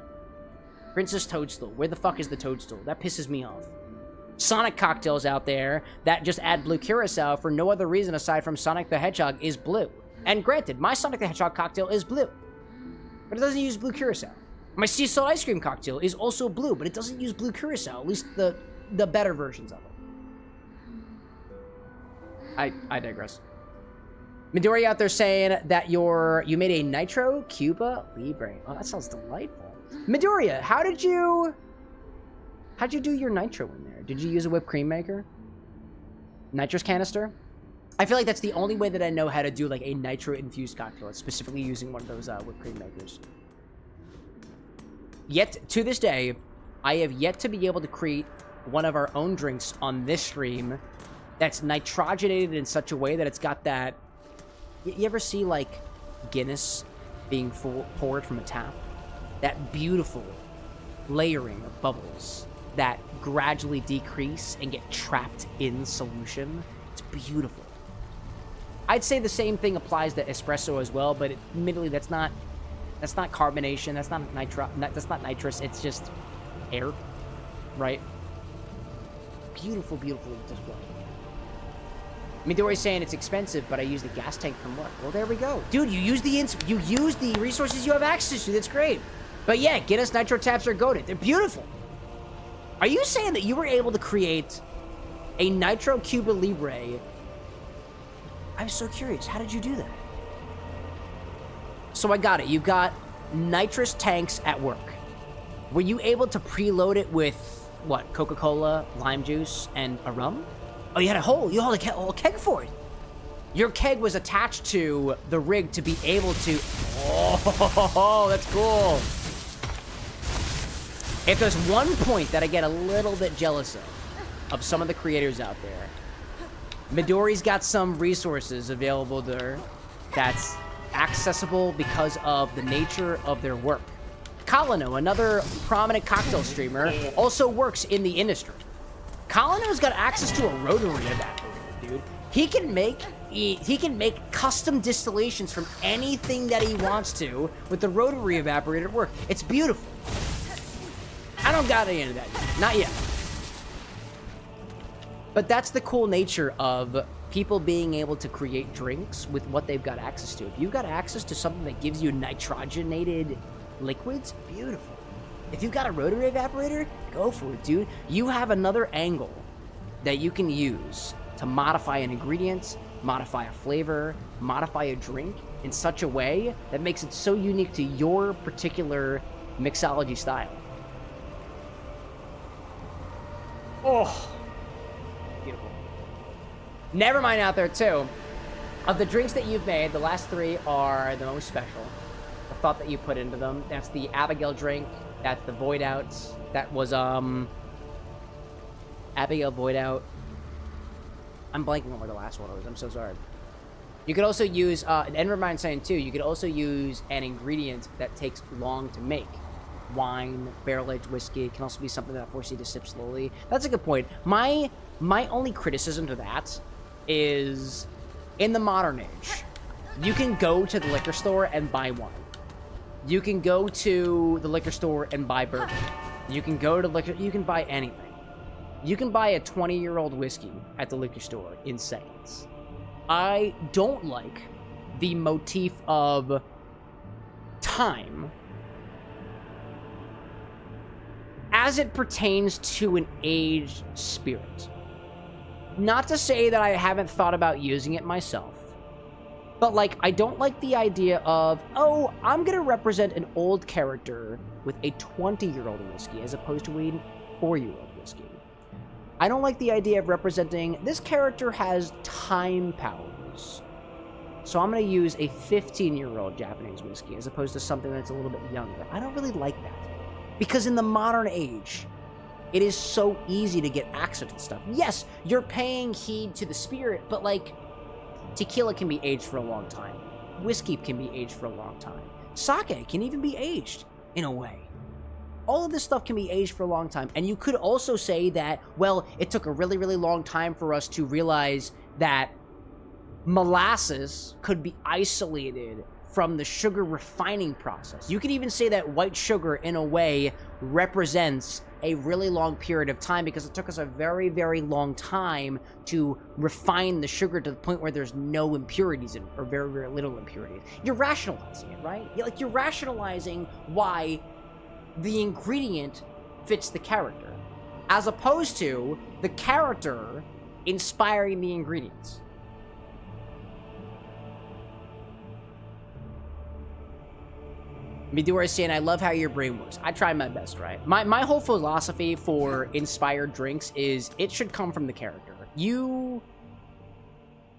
Princess Toadstool. Where the fuck is the toadstool? That pisses me off. Sonic cocktails out there that just add blue curacao for no other reason aside from Sonic the Hedgehog is blue. And granted, my Sonic the Hedgehog cocktail is blue, but it doesn't use blue curacao. My sea salt ice cream cocktail is also blue, but it doesn't use blue curacao, at least the better versions of it. I digress. Midori out there saying that you made a Nitro Cuba Libre. Oh, that sounds delightful. Midoriya, how'd you do your nitro in there? Did you use a whipped cream maker? Nitrous canister? I feel like that's the only way that I know how to do like a nitro-infused cocktail, specifically using one of those whipped cream makers. Yet, to this day, I have yet to be able to create one of our own drinks on this stream that's nitrogenated in such a way that it's got that... You ever see, like, Guinness being poured from a tap? That beautiful layering of bubbles that gradually decrease and get trapped in solution. It's beautiful. I'd say the same thing applies to espresso as well, but admittedly, that's not carbonation. That's not that's not nitrous. It's just air, right? Beautiful, beautiful as well. I mean, they're always saying it's expensive, but I use the gas tank from work. Well, there we go, dude. You use the resources you have access to. That's great. But yeah, Guinness Nitro Taps are goated. They're beautiful. Are you saying that you were able to create a Nitro Cuba Libre? I'm so curious. How did you do that? So I got it. You got nitrous tanks at work. Were you able to preload it with, what, Coca-Cola, lime juice, and a rum? Oh, you had a whole keg for it. Your keg was attached to the rig to be able to... Oh, that's cool. If there's one point that I get a little bit jealous of some of the creators out there, Midori's got some resources available there that's accessible because of the nature of their work. Colino, another prominent cocktail streamer, also works in the industry. Colino's got access to a rotary evaporator, dude. He can make custom distillations from anything that he wants to with the rotary evaporator at work. It's beautiful. I don't got any of that yet. Not yet. But that's the cool nature of people being able to create drinks with what they've got access to. If you've got access to something that gives you nitrogenated liquids, beautiful. If you've got a rotary evaporator, go for it, dude. You have another angle that you can use to modify an ingredient, modify a flavor, modify a drink in such a way that makes it so unique to your particular mixology style. Oh, beautiful. Never mind out there, too. Of the drinks that you've made, the last three are the most special. The thought that you put into them. That's the Abigail drink. That's the Void Out. That was, Abigail Void Out. I'm blanking on where the last one was. I'm so sorry. You could also use, and never mind saying, too, you could also use an ingredient that takes long to make. Wine, barrel-aged whiskey. It can also be something that forces you to sip slowly. That's a good point. My only criticism to that is, in the modern age, you can go to the liquor store and buy wine. You can go to the liquor store and buy bourbon. You can go to you can buy anything. You can buy a 20-year-old whiskey at the liquor store in seconds. I don't like the motif of time as it pertains to an aged spirit. Not to say that I haven't thought about using it myself, but, like, I don't like the idea of, oh, I'm gonna represent an old character with a 20-year-old whiskey as opposed to a 4-year-old whiskey. I don't like the idea of representing, this character has time powers, so I'm gonna use a 15-year-old Japanese whiskey as opposed to something that's a little bit younger. I don't really like that. Because in the modern age, it is so easy to get access to stuff. Yes, you're paying heed to the spirit, but, like, tequila can be aged for a long time. Whiskey can be aged for a long time. Sake can even be aged, in a way. All of this stuff can be aged for a long time. And you could also say that, well, it took a really, really long time for us to realize that molasses could be isolated from the sugar refining process. You could even say that white sugar, in a way, represents a really long period of time because it took us a very, very long time to refine the sugar to the point where there's no impurities in it, or very, very little impurities. You're rationalizing it, right? You're rationalizing why the ingredient fits the character, as opposed to the character inspiring the ingredients. Midori is saying, I love how your brain works. I try my best, right? My whole philosophy for inspired drinks is it should come from the character. You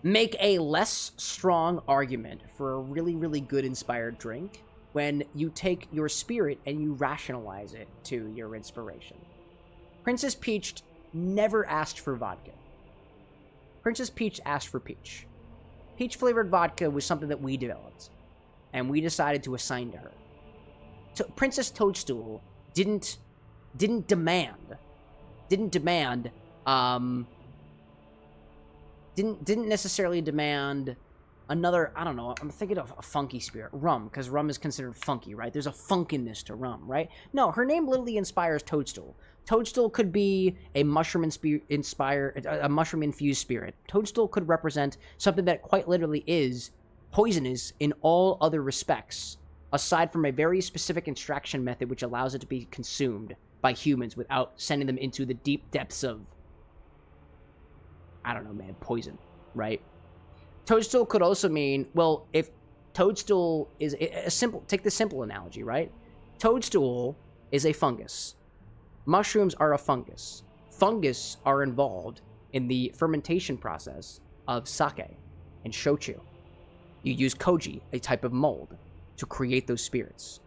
make a less strong argument for a really, really good inspired drink when you take your spirit and you rationalize it to your inspiration. Princess Peach never asked for vodka. Princess Peach asked for peach. Peach-flavored vodka was something that we developed, and we decided to assign to her. Princess Toadstool didn't necessarily demand another, I don't know, I'm thinking of a funky spirit, rum, because rum is considered funky, right? There's a funkiness to rum, right? No, her name literally inspires Toadstool. Toadstool could be a mushroom-infused spirit. Toadstool could represent something that quite literally is poisonous in all other respects, aside from a very specific extraction method which allows it to be consumed by humans without sending them into the deep depths of, I don't know, man, poison, right? Toadstool could also mean, well, if toadstool is a simple, take the simple analogy, right? Toadstool is a fungus. Mushrooms are a fungus. Fungus are involved in the fermentation process of sake and shochu. You use koji, a type of mold, to create those spirits.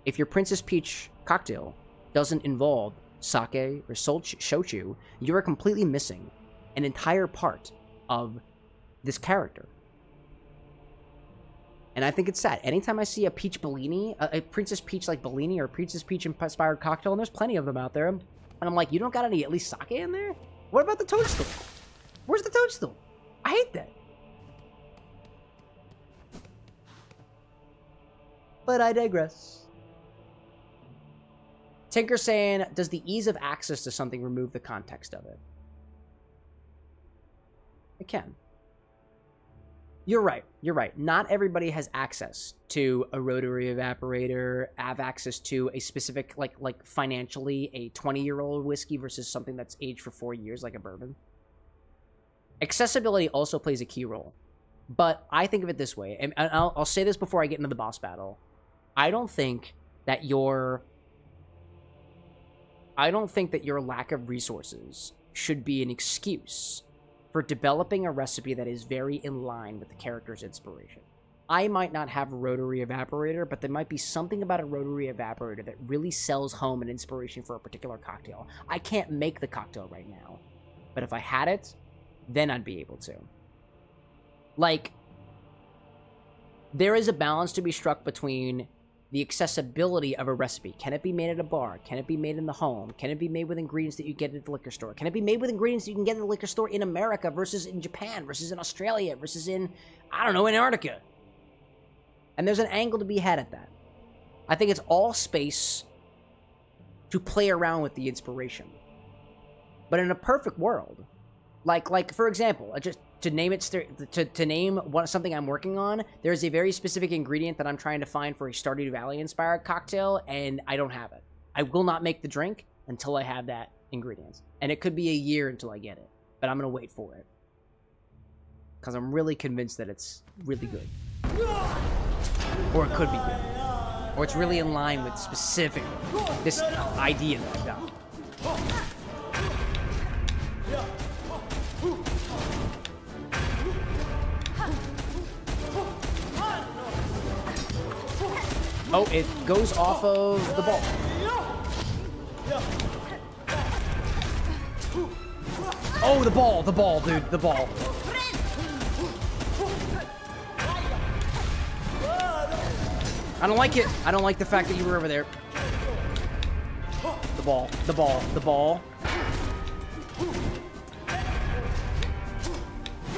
If your Princess Peach cocktail doesn't involve sake or shochu, you are completely missing an entire part of this character. And I think it's sad. Anytime I see a peach Bellini, a Princess Peach like Bellini or a Princess Peach inspired cocktail, and there's plenty of them out there, and I'm like, you don't got any at least sake in there? What about the toadstool? Where's the toadstool? I hate that. But I digress. Tinker saying, does the ease of access to something remove the context of it? It can. You're right. You're right. Not everybody has access to a rotary evaporator, have access to a specific, like financially, a 20-year-old whiskey versus something that's aged for 4 years, like a bourbon. Accessibility also plays a key role. But I think of it this way, and I'll say this before I get into the boss battle. I don't think that your lack of resources should be an excuse for developing a recipe that is very in line with the character's inspiration. I might not have a rotary evaporator, but there might be something about a rotary evaporator that really sells home an inspiration for a particular cocktail. I can't make the cocktail right now, but if I had it, then I'd be able to. Like, there is a balance to be struck between the accessibility of a recipe. Can it be made at a bar? Can it be made in the home? Can it be made with ingredients that you get at the liquor store? Can it be made with ingredients you can get at the liquor store in America versus in Japan versus in Australia versus in, I don't know, Antarctica? And there's an angle to be had at that. I think it's all space to play around with the inspiration. But in a perfect world, like for example, just to name it, to name something I'm working on, there's a very specific ingredient that I'm trying to find for a Stardew Valley inspired cocktail, and I don't have it. I will not make the drink until I have that ingredient, and it could be a year until I get it, but I'm gonna wait for it because I'm really convinced that it's really good, or it could be good, or it's really in line with specific this idea that I've got. Oh, it goes off of the ball. Oh, the ball, dude, the ball. I don't like it. I don't like the fact that you were over there. The ball.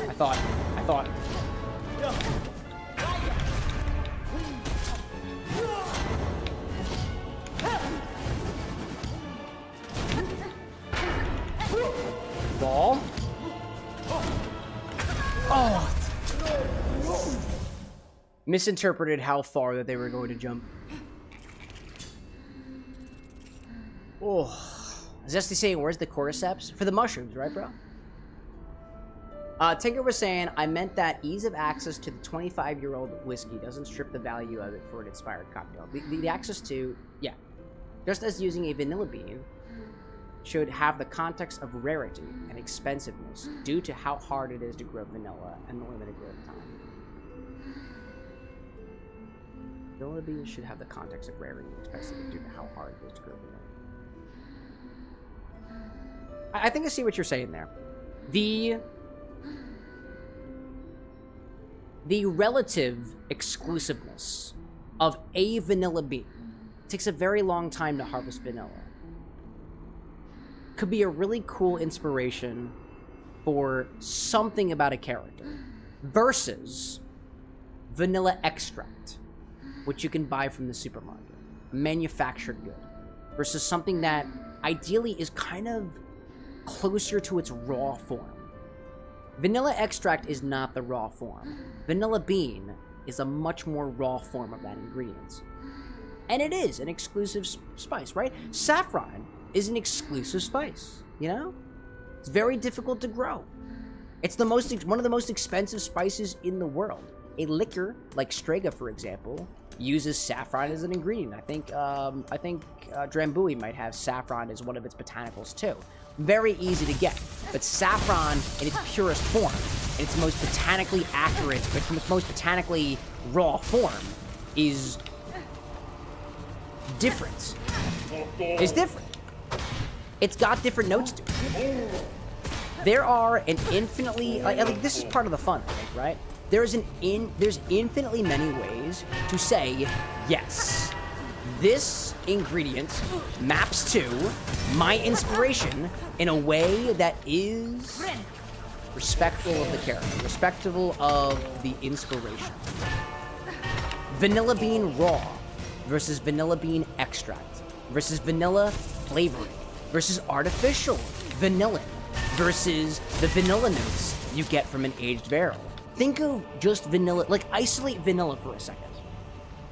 I thought. Ball. Oh. Misinterpreted how far that they were going to jump. Oh. Zesty saying, where's the cordyceps? For the mushrooms, right, bro? Tinker was saying, I meant that ease of access to the 25-year-old whiskey doesn't strip the value of it for an inspired cocktail. The access to, yeah. Just as using a vanilla bean should have the context of rarity and expensiveness due to how hard it is to grow vanilla and the limited growth time. Vanilla beans should have the context of rarity and expensiveness due to how hard it is to grow vanilla. I think I see what you're saying there. the relative exclusiveness of a vanilla bean. It takes a very long time to harvest vanilla. Could be a really cool inspiration for something about a character versus vanilla extract, which you can buy from the supermarket, a manufactured good, versus something that ideally is kind of closer to its raw form. Vanilla extract is not the raw form. Vanilla bean is a much more raw form of that ingredient. And it is an exclusive spice, right? Saffron is an exclusive spice, you know? It's very difficult to grow. It's one of the most expensive spices in the world. A liquor like Strega, for example, uses saffron as an ingredient. I think Drambuie might have saffron as one of its botanicals too. Very easy to get, but saffron in its purest form, in its most botanically accurate, its most botanically raw form, is different. It's different. It's got different notes to it. There are an infinitely, like this is part of the fun, I think, right? There's infinitely many ways to say, yes, this ingredient maps to my inspiration in a way that is respectful of the character, respectful of the inspiration. Vanilla bean raw versus vanilla bean extract versus vanilla flavoring versus artificial vanilla versus the vanilla notes you get from an aged barrel. Think of just vanilla, like isolate vanilla for a second,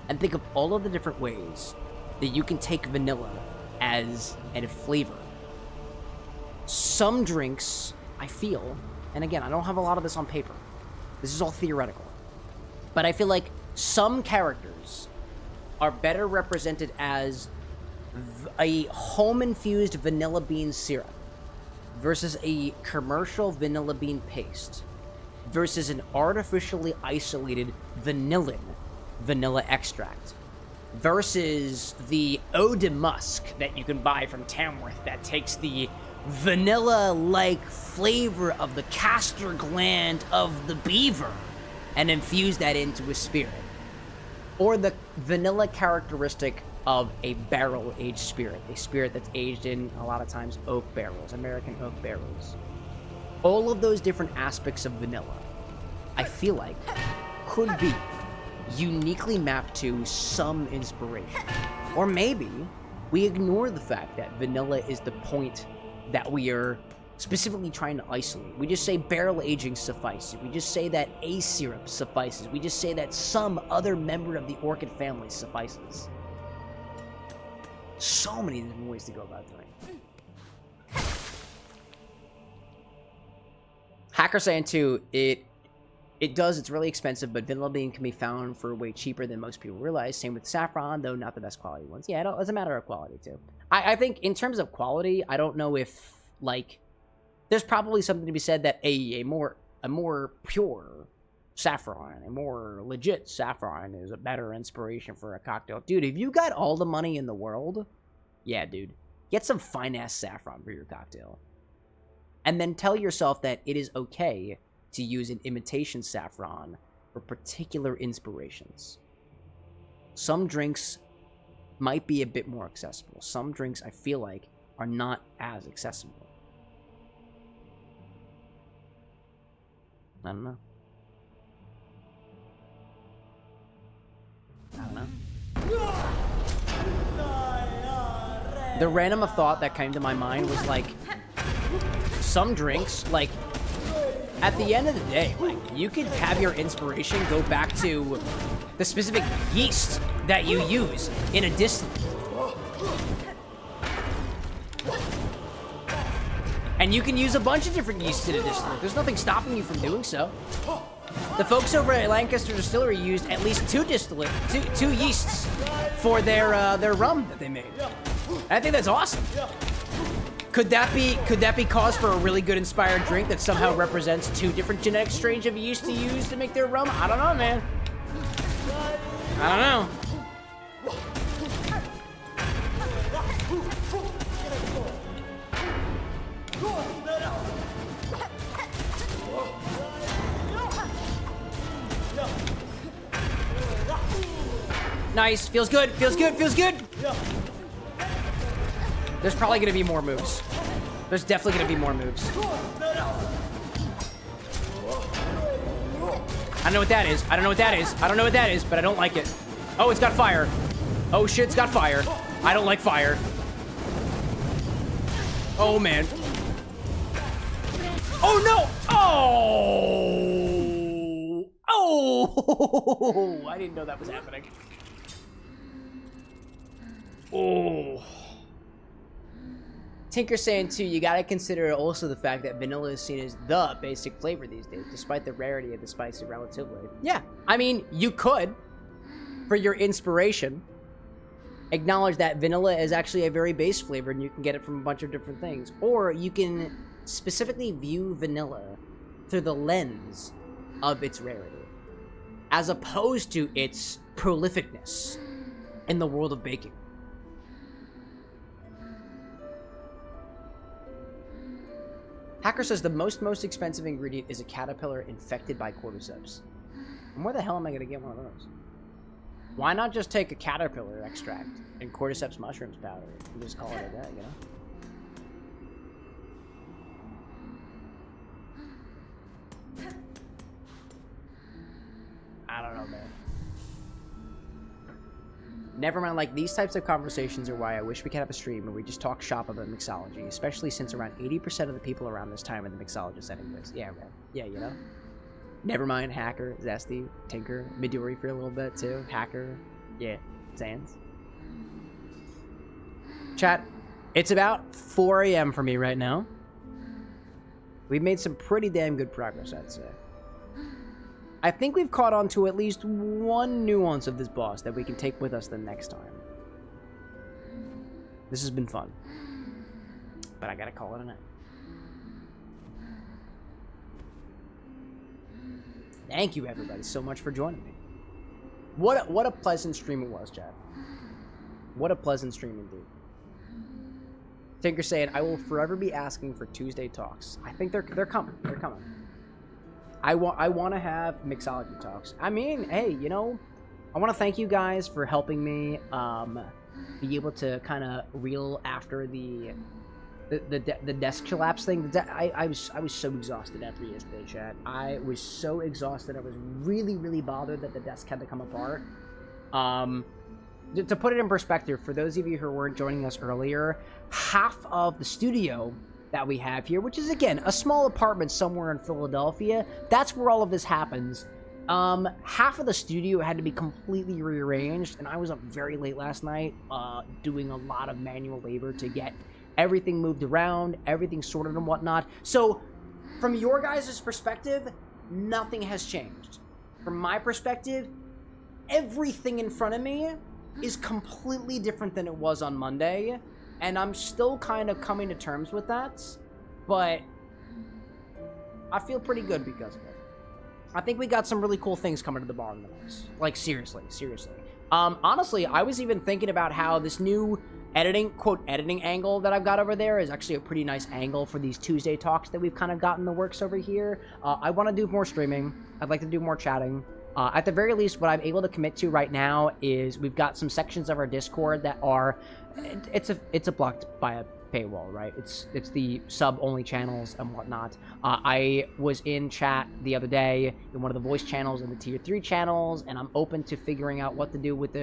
and think of all of the different ways that you can take vanilla as a flavor. Some drinks, I feel, and again, I don't have a lot of this on paper. This is all theoretical. But I feel like some characters are better represented as a home-infused vanilla bean syrup versus a commercial vanilla bean paste versus an artificially isolated vanilla extract versus the eau de musk that you can buy from Tamworth that takes the vanilla-like flavor of the castor gland of the beaver and infuse that into a spirit. Or the vanilla characteristic of a barrel-aged spirit, a spirit that's aged in, a lot of times, oak barrels, American oak barrels. All of those different aspects of vanilla, I feel like, could be uniquely mapped to some inspiration. Or maybe we ignore the fact that vanilla is the point that we are specifically trying to isolate. We just say barrel aging suffices. We just say that a syrup suffices. We just say that some other member of the orchid family suffices. So many different ways to go about doing it. Hacker saying too, it's really expensive, but vanilla bean can be found for way cheaper than most people realize. Same with saffron, though not the best quality ones. Yeah, it's a matter of quality too. I think in terms of quality, I don't know if, like, there's probably something to be said that a more pure saffron, a more legit saffron is a better inspiration for a cocktail. Dude, if you got all the money in the world, yeah, dude, get some fine-ass saffron for your cocktail. And then tell yourself that it is okay to use an imitation saffron for particular inspirations. Some drinks might be a bit more accessible. Some drinks, I feel like, are not as accessible. I don't know. The random thought that came to my mind was like, some drinks, like, at the end of the day, like, you could have your inspiration go back to the specific yeast that you use in a distillate. And you can use a bunch of different yeasts in a distillate. There's nothing stopping you from doing so. The folks over at Lancaster Distillery used at least two yeasts for their rum that they made. I think that's awesome. Could that be cause for a really good inspired drink that somehow represents two different genetic strains of yeast to use to make their rum? I don't know, man. I don't know. Nice. Feels good. Feels good. Feels good. There's probably going to be more moves. There's definitely going to be more moves. I don't know what that is. I don't know what that is. I don't know what that is, but I don't like it. Oh, it's got fire. Oh, shit, it's got fire. I don't like fire. Oh, man. Oh, no. Oh. Oh. I didn't know that was happening. Oh. Tinker saying, too, you gotta consider also the fact that vanilla is seen as the basic flavor these days, despite the rarity of the spicy relatively. Yeah, I mean, you could, for your inspiration, acknowledge that vanilla is actually a very base flavor and you can get it from a bunch of different things. Or you can specifically view vanilla through the lens of its rarity, as opposed to its prolificness in the world of baking. Hacker says the most expensive ingredient is a caterpillar infected by cordyceps. And where the hell am I going to get one of those? Why not just take a caterpillar extract and cordyceps mushrooms powder and just call it a day, you know? I don't know, man. Never mind, like, these types of conversations are why I wish we could have a stream where we just talk shop about mixology, especially since around 80% of the people around this time are the mixologist anyways. Yeah, man. Yeah, you know? Never mind, Hacker, Zesty, Tinker, Midori for a little bit, too. Hacker, yeah, Sans. Chat, it's about 4 a.m. for me right now. We've made some pretty damn good progress, I'd say. I think we've caught on to at least one nuance of this boss that we can take with us the next time. This has been fun. But I gotta call it a night. Thank you, everybody, so much for joining me. What a pleasant stream it was, chat. What a pleasant stream indeed. Tinker saying, I will forever be asking for Tuesday talks. I think they're coming. They're coming. I want to have mixology talks. I mean, hey, you know, I want to thank you guys for helping me be able to kind of reel after the desk collapse thing. I was so exhausted after yesterday, chat. I was so exhausted. I was really bothered that the desk had to come apart. To put it in perspective, for those of you who weren't joining us earlier, half of the studio that we have here, which is, again, a small apartment somewhere in Philadelphia, that's where all of this happens. Half of the studio had to be completely rearranged, and I was up very late last night doing a lot of manual labor to get everything moved around, everything sorted and whatnot. So, from your guys' perspective, nothing has changed. From my perspective, everything in front of me is completely different than it was on Monday, and I'm still kind of coming to terms with that, but I feel pretty good because of it. I think we got some really cool things coming to the bar in the next. Like, seriously. Honestly, I was even thinking about how this new editing angle that I've got over there is actually a pretty nice angle for these Tuesday talks that we've kind of got in the works over here. I want to do more streaming. I'd like to do more chatting. At the very least, what I'm able to commit to right now is we've got some sections of our Discord that are, it's a blocked by a paywall, right? It's the sub-only channels and whatnot. I was in chat the other day in one of the voice channels and the tier 3 channels, and I'm open to figuring out what to do with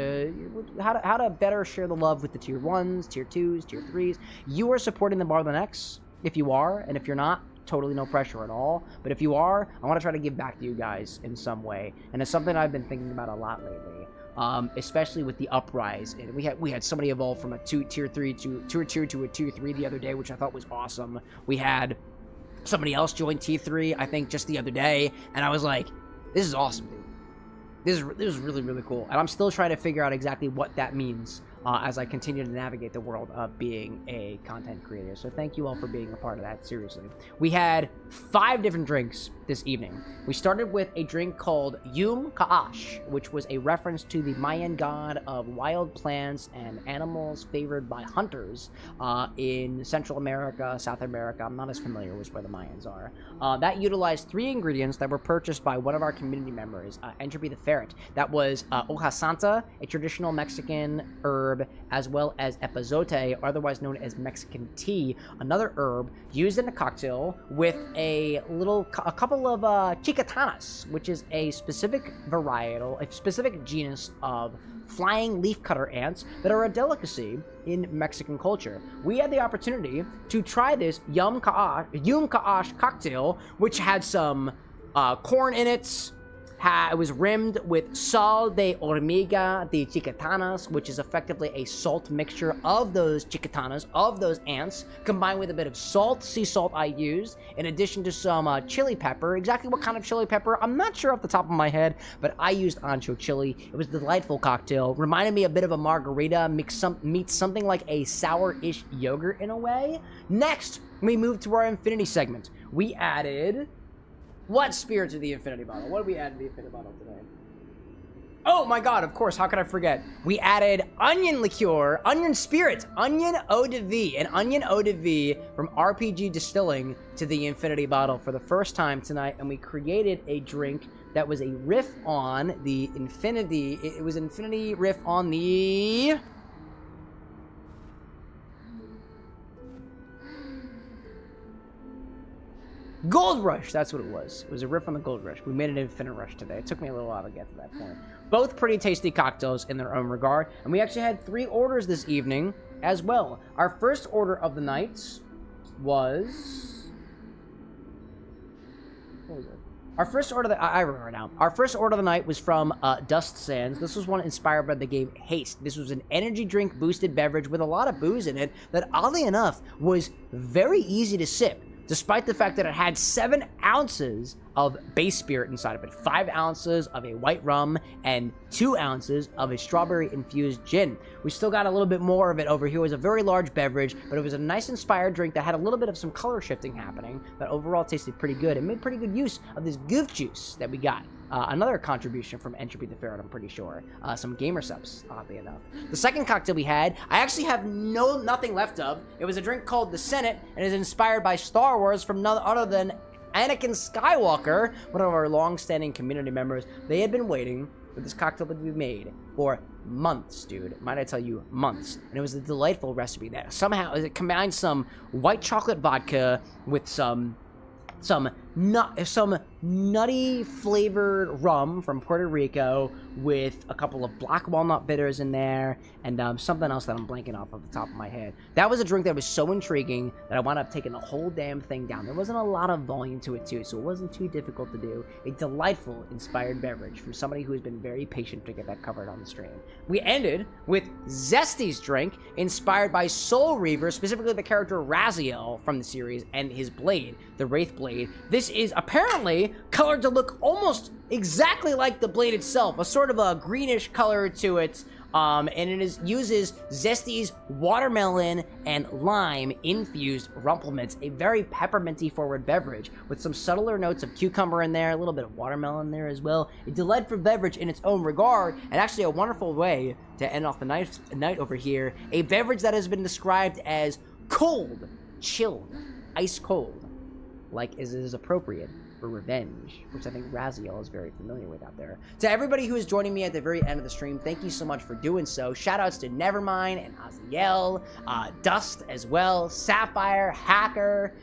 how to better share the love with the tier 1s, tier 2s, tier 3s. You are supporting the Bar Than X if you are, and if you're not, totally no pressure at all. But if you are, I want to try to give back to you guys in some way, and it's something I've been thinking about a lot lately. Especially with the uprise, and we had somebody evolve from a tier 3 to a tier 3 the other day, which I thought was awesome. We had somebody else join T3, I think, just the other day, and I was like, this is awesome, dude. This is really cool, and I'm still trying to figure out exactly what that means as I continue to navigate the world of being a content creator. So thank you all for being a part of that. Seriously, we had 5 different drinks this evening. We started with a drink called Yum KAH-ahsh, which was a reference to the Mayan god of wild plants and animals favored by hunters in Central America, South America. I'm not as familiar with where the Mayans are. That utilized 3 ingredients that were purchased by one of our community members, Entropy the Ferret. That was Hoja Santa, a traditional Mexican herb, as well as Epazote, otherwise known as Mexican tea, another herb used in a cocktail with a couple of Chicatanas, which is a specific varietal, a specific genus of flying leafcutter ants that are a delicacy in Mexican culture. We had the opportunity to try this Yum Kaax cocktail, which had some corn in it. It was rimmed with sal de hormiga de Chicatanas, which is effectively a salt mixture of those Chicatanas, of those ants, combined with a bit of salt, sea salt I used, in addition to some chili pepper. Exactly what kind of chili pepper, I'm not sure off the top of my head, but I used ancho chili. It was a delightful cocktail. Reminded me a bit of a margarita, meets something like a sour-ish yogurt in a way. Next, we moved to our infinity segment. We added... What spirit to the infinity bottle? What did we add to the infinity bottle today? Oh my god, of course, how could I forget? We added onion liqueur, onion spirit, onion eau de vie, an onion eau de vie from RPG Distilling to the infinity bottle for the first time tonight, and we created a drink that was a riff on the infinity, it was an infinity riff on the... Gold Rush, that's what it was. It was a riff on the Gold Rush. We made an Infinite Rush today. It took me a little while to get to that point. Both pretty tasty cocktails in their own regard. And we actually had 3 orders this evening as well. Our first order of the night was... What was it? Our first order I remember now. Our first order of the night was from Dust Sands. This was one inspired by the game Haste. This was an energy drink boosted beverage with a lot of booze in it that, oddly enough, was very easy to sip, despite the fact that it had 7 ounces of base spirit inside of it, 5 ounces of a white rum, and 2 ounces of a strawberry-infused gin. We still got a little bit more of it over here. It was a very large beverage, but it was a nice inspired drink that had a little bit of some color shifting happening, but overall tasted pretty good. It made pretty good use of this goof juice that we got. Another contribution from Entropy the Ferret, I'm pretty sure. Some gamer subs, oddly enough. The second cocktail we had, I actually have nothing left of. It was a drink called The Senate, and is inspired by Star Wars from none other than Anakin Skywalker, one of our long-standing community members. They had been waiting for this cocktail to be made for months, dude. Might I tell you, months. And it was a delightful recipe that somehow it combined some white chocolate vodka with some nutty flavored rum from Puerto Rico with a couple of black walnut bitters in there and something else that I'm blanking off the top of my head. That was a drink that was so intriguing that I wound up taking the whole damn thing down. There wasn't a lot of volume to it too, so it wasn't too difficult to do. A delightful inspired beverage from somebody who has been very patient to get that covered on the stream. We ended with Zesty's drink, inspired by Soul Reaver, specifically the character Raziel from the series and his blade, the Wraith Blade. This is apparently colored to look almost exactly like the blade itself, a sort of a greenish color to it, and it uses Zesty's watermelon and lime infused rumplements, a very pepperminty forward beverage with some subtler notes of cucumber in there, a little bit of watermelon in there as well. A delightful beverage in its own regard, and actually a wonderful way to end off the night over here. A beverage that has been described as cold, chilled, ice cold, like as it is appropriate for revenge, which I think Raziel is very familiar with out there. To everybody who is joining me at the very end of the stream, thank you so much for doing so. Shoutouts to Nevermind and Aziel, Dust as well, Sapphire, Hacker,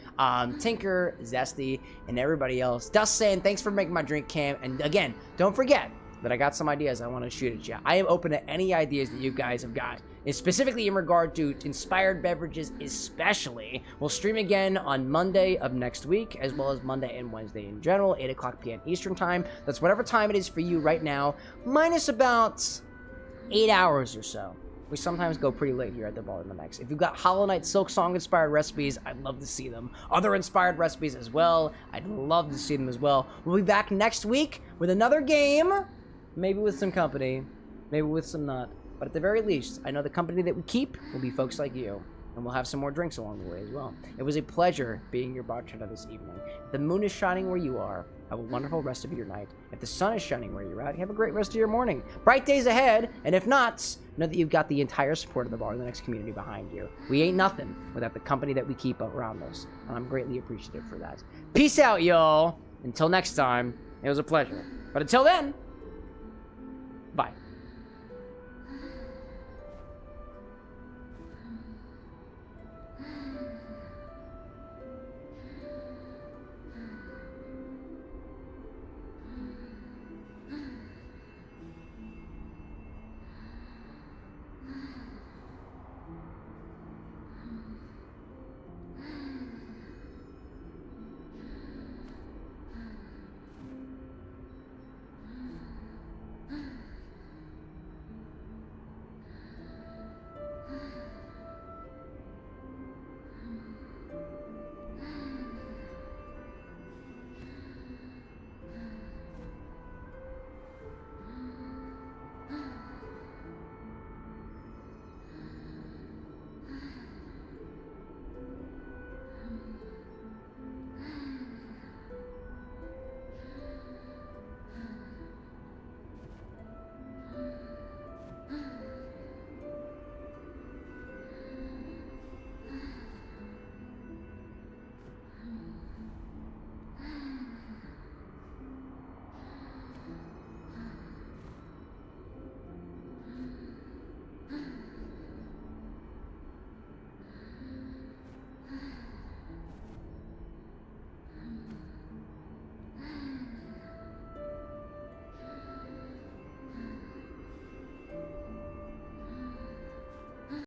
Tinker, Zesty, and everybody else. Dust saying, thanks for making my drink, Cam. And again, don't forget that I got some ideas I want to shoot at you. I am open to any ideas that you guys have got, and specifically in regard to inspired beverages especially. We'll stream again on Monday of next week, as well as Monday and Wednesday in general, 8 o'clock p.m. Eastern time. That's whatever time it is for you right now, minus about 8 hours or so. We sometimes go pretty late here at the Volume of X. If you've got Hollow Knight Silk Song inspired recipes, I'd love to see them. Other inspired recipes as well, I'd love to see them as well. We'll be back next week with another game, maybe with some company, maybe with some not. But at the very least, I know the company that we keep will be folks like you. and we'll have some more drinks along the way as well. It was a pleasure being your bartender this evening. If the moon is shining where you are, have a wonderful rest of your night. If the sun is shining where you're at, have a great rest of your morning. Bright days ahead, and if not, know that you've got the entire support of the Bar and the Next community behind you. We ain't nothing without the company that we keep around us, and I'm greatly appreciative for that. Peace out, y'all. Until next time, it was a pleasure. But until then,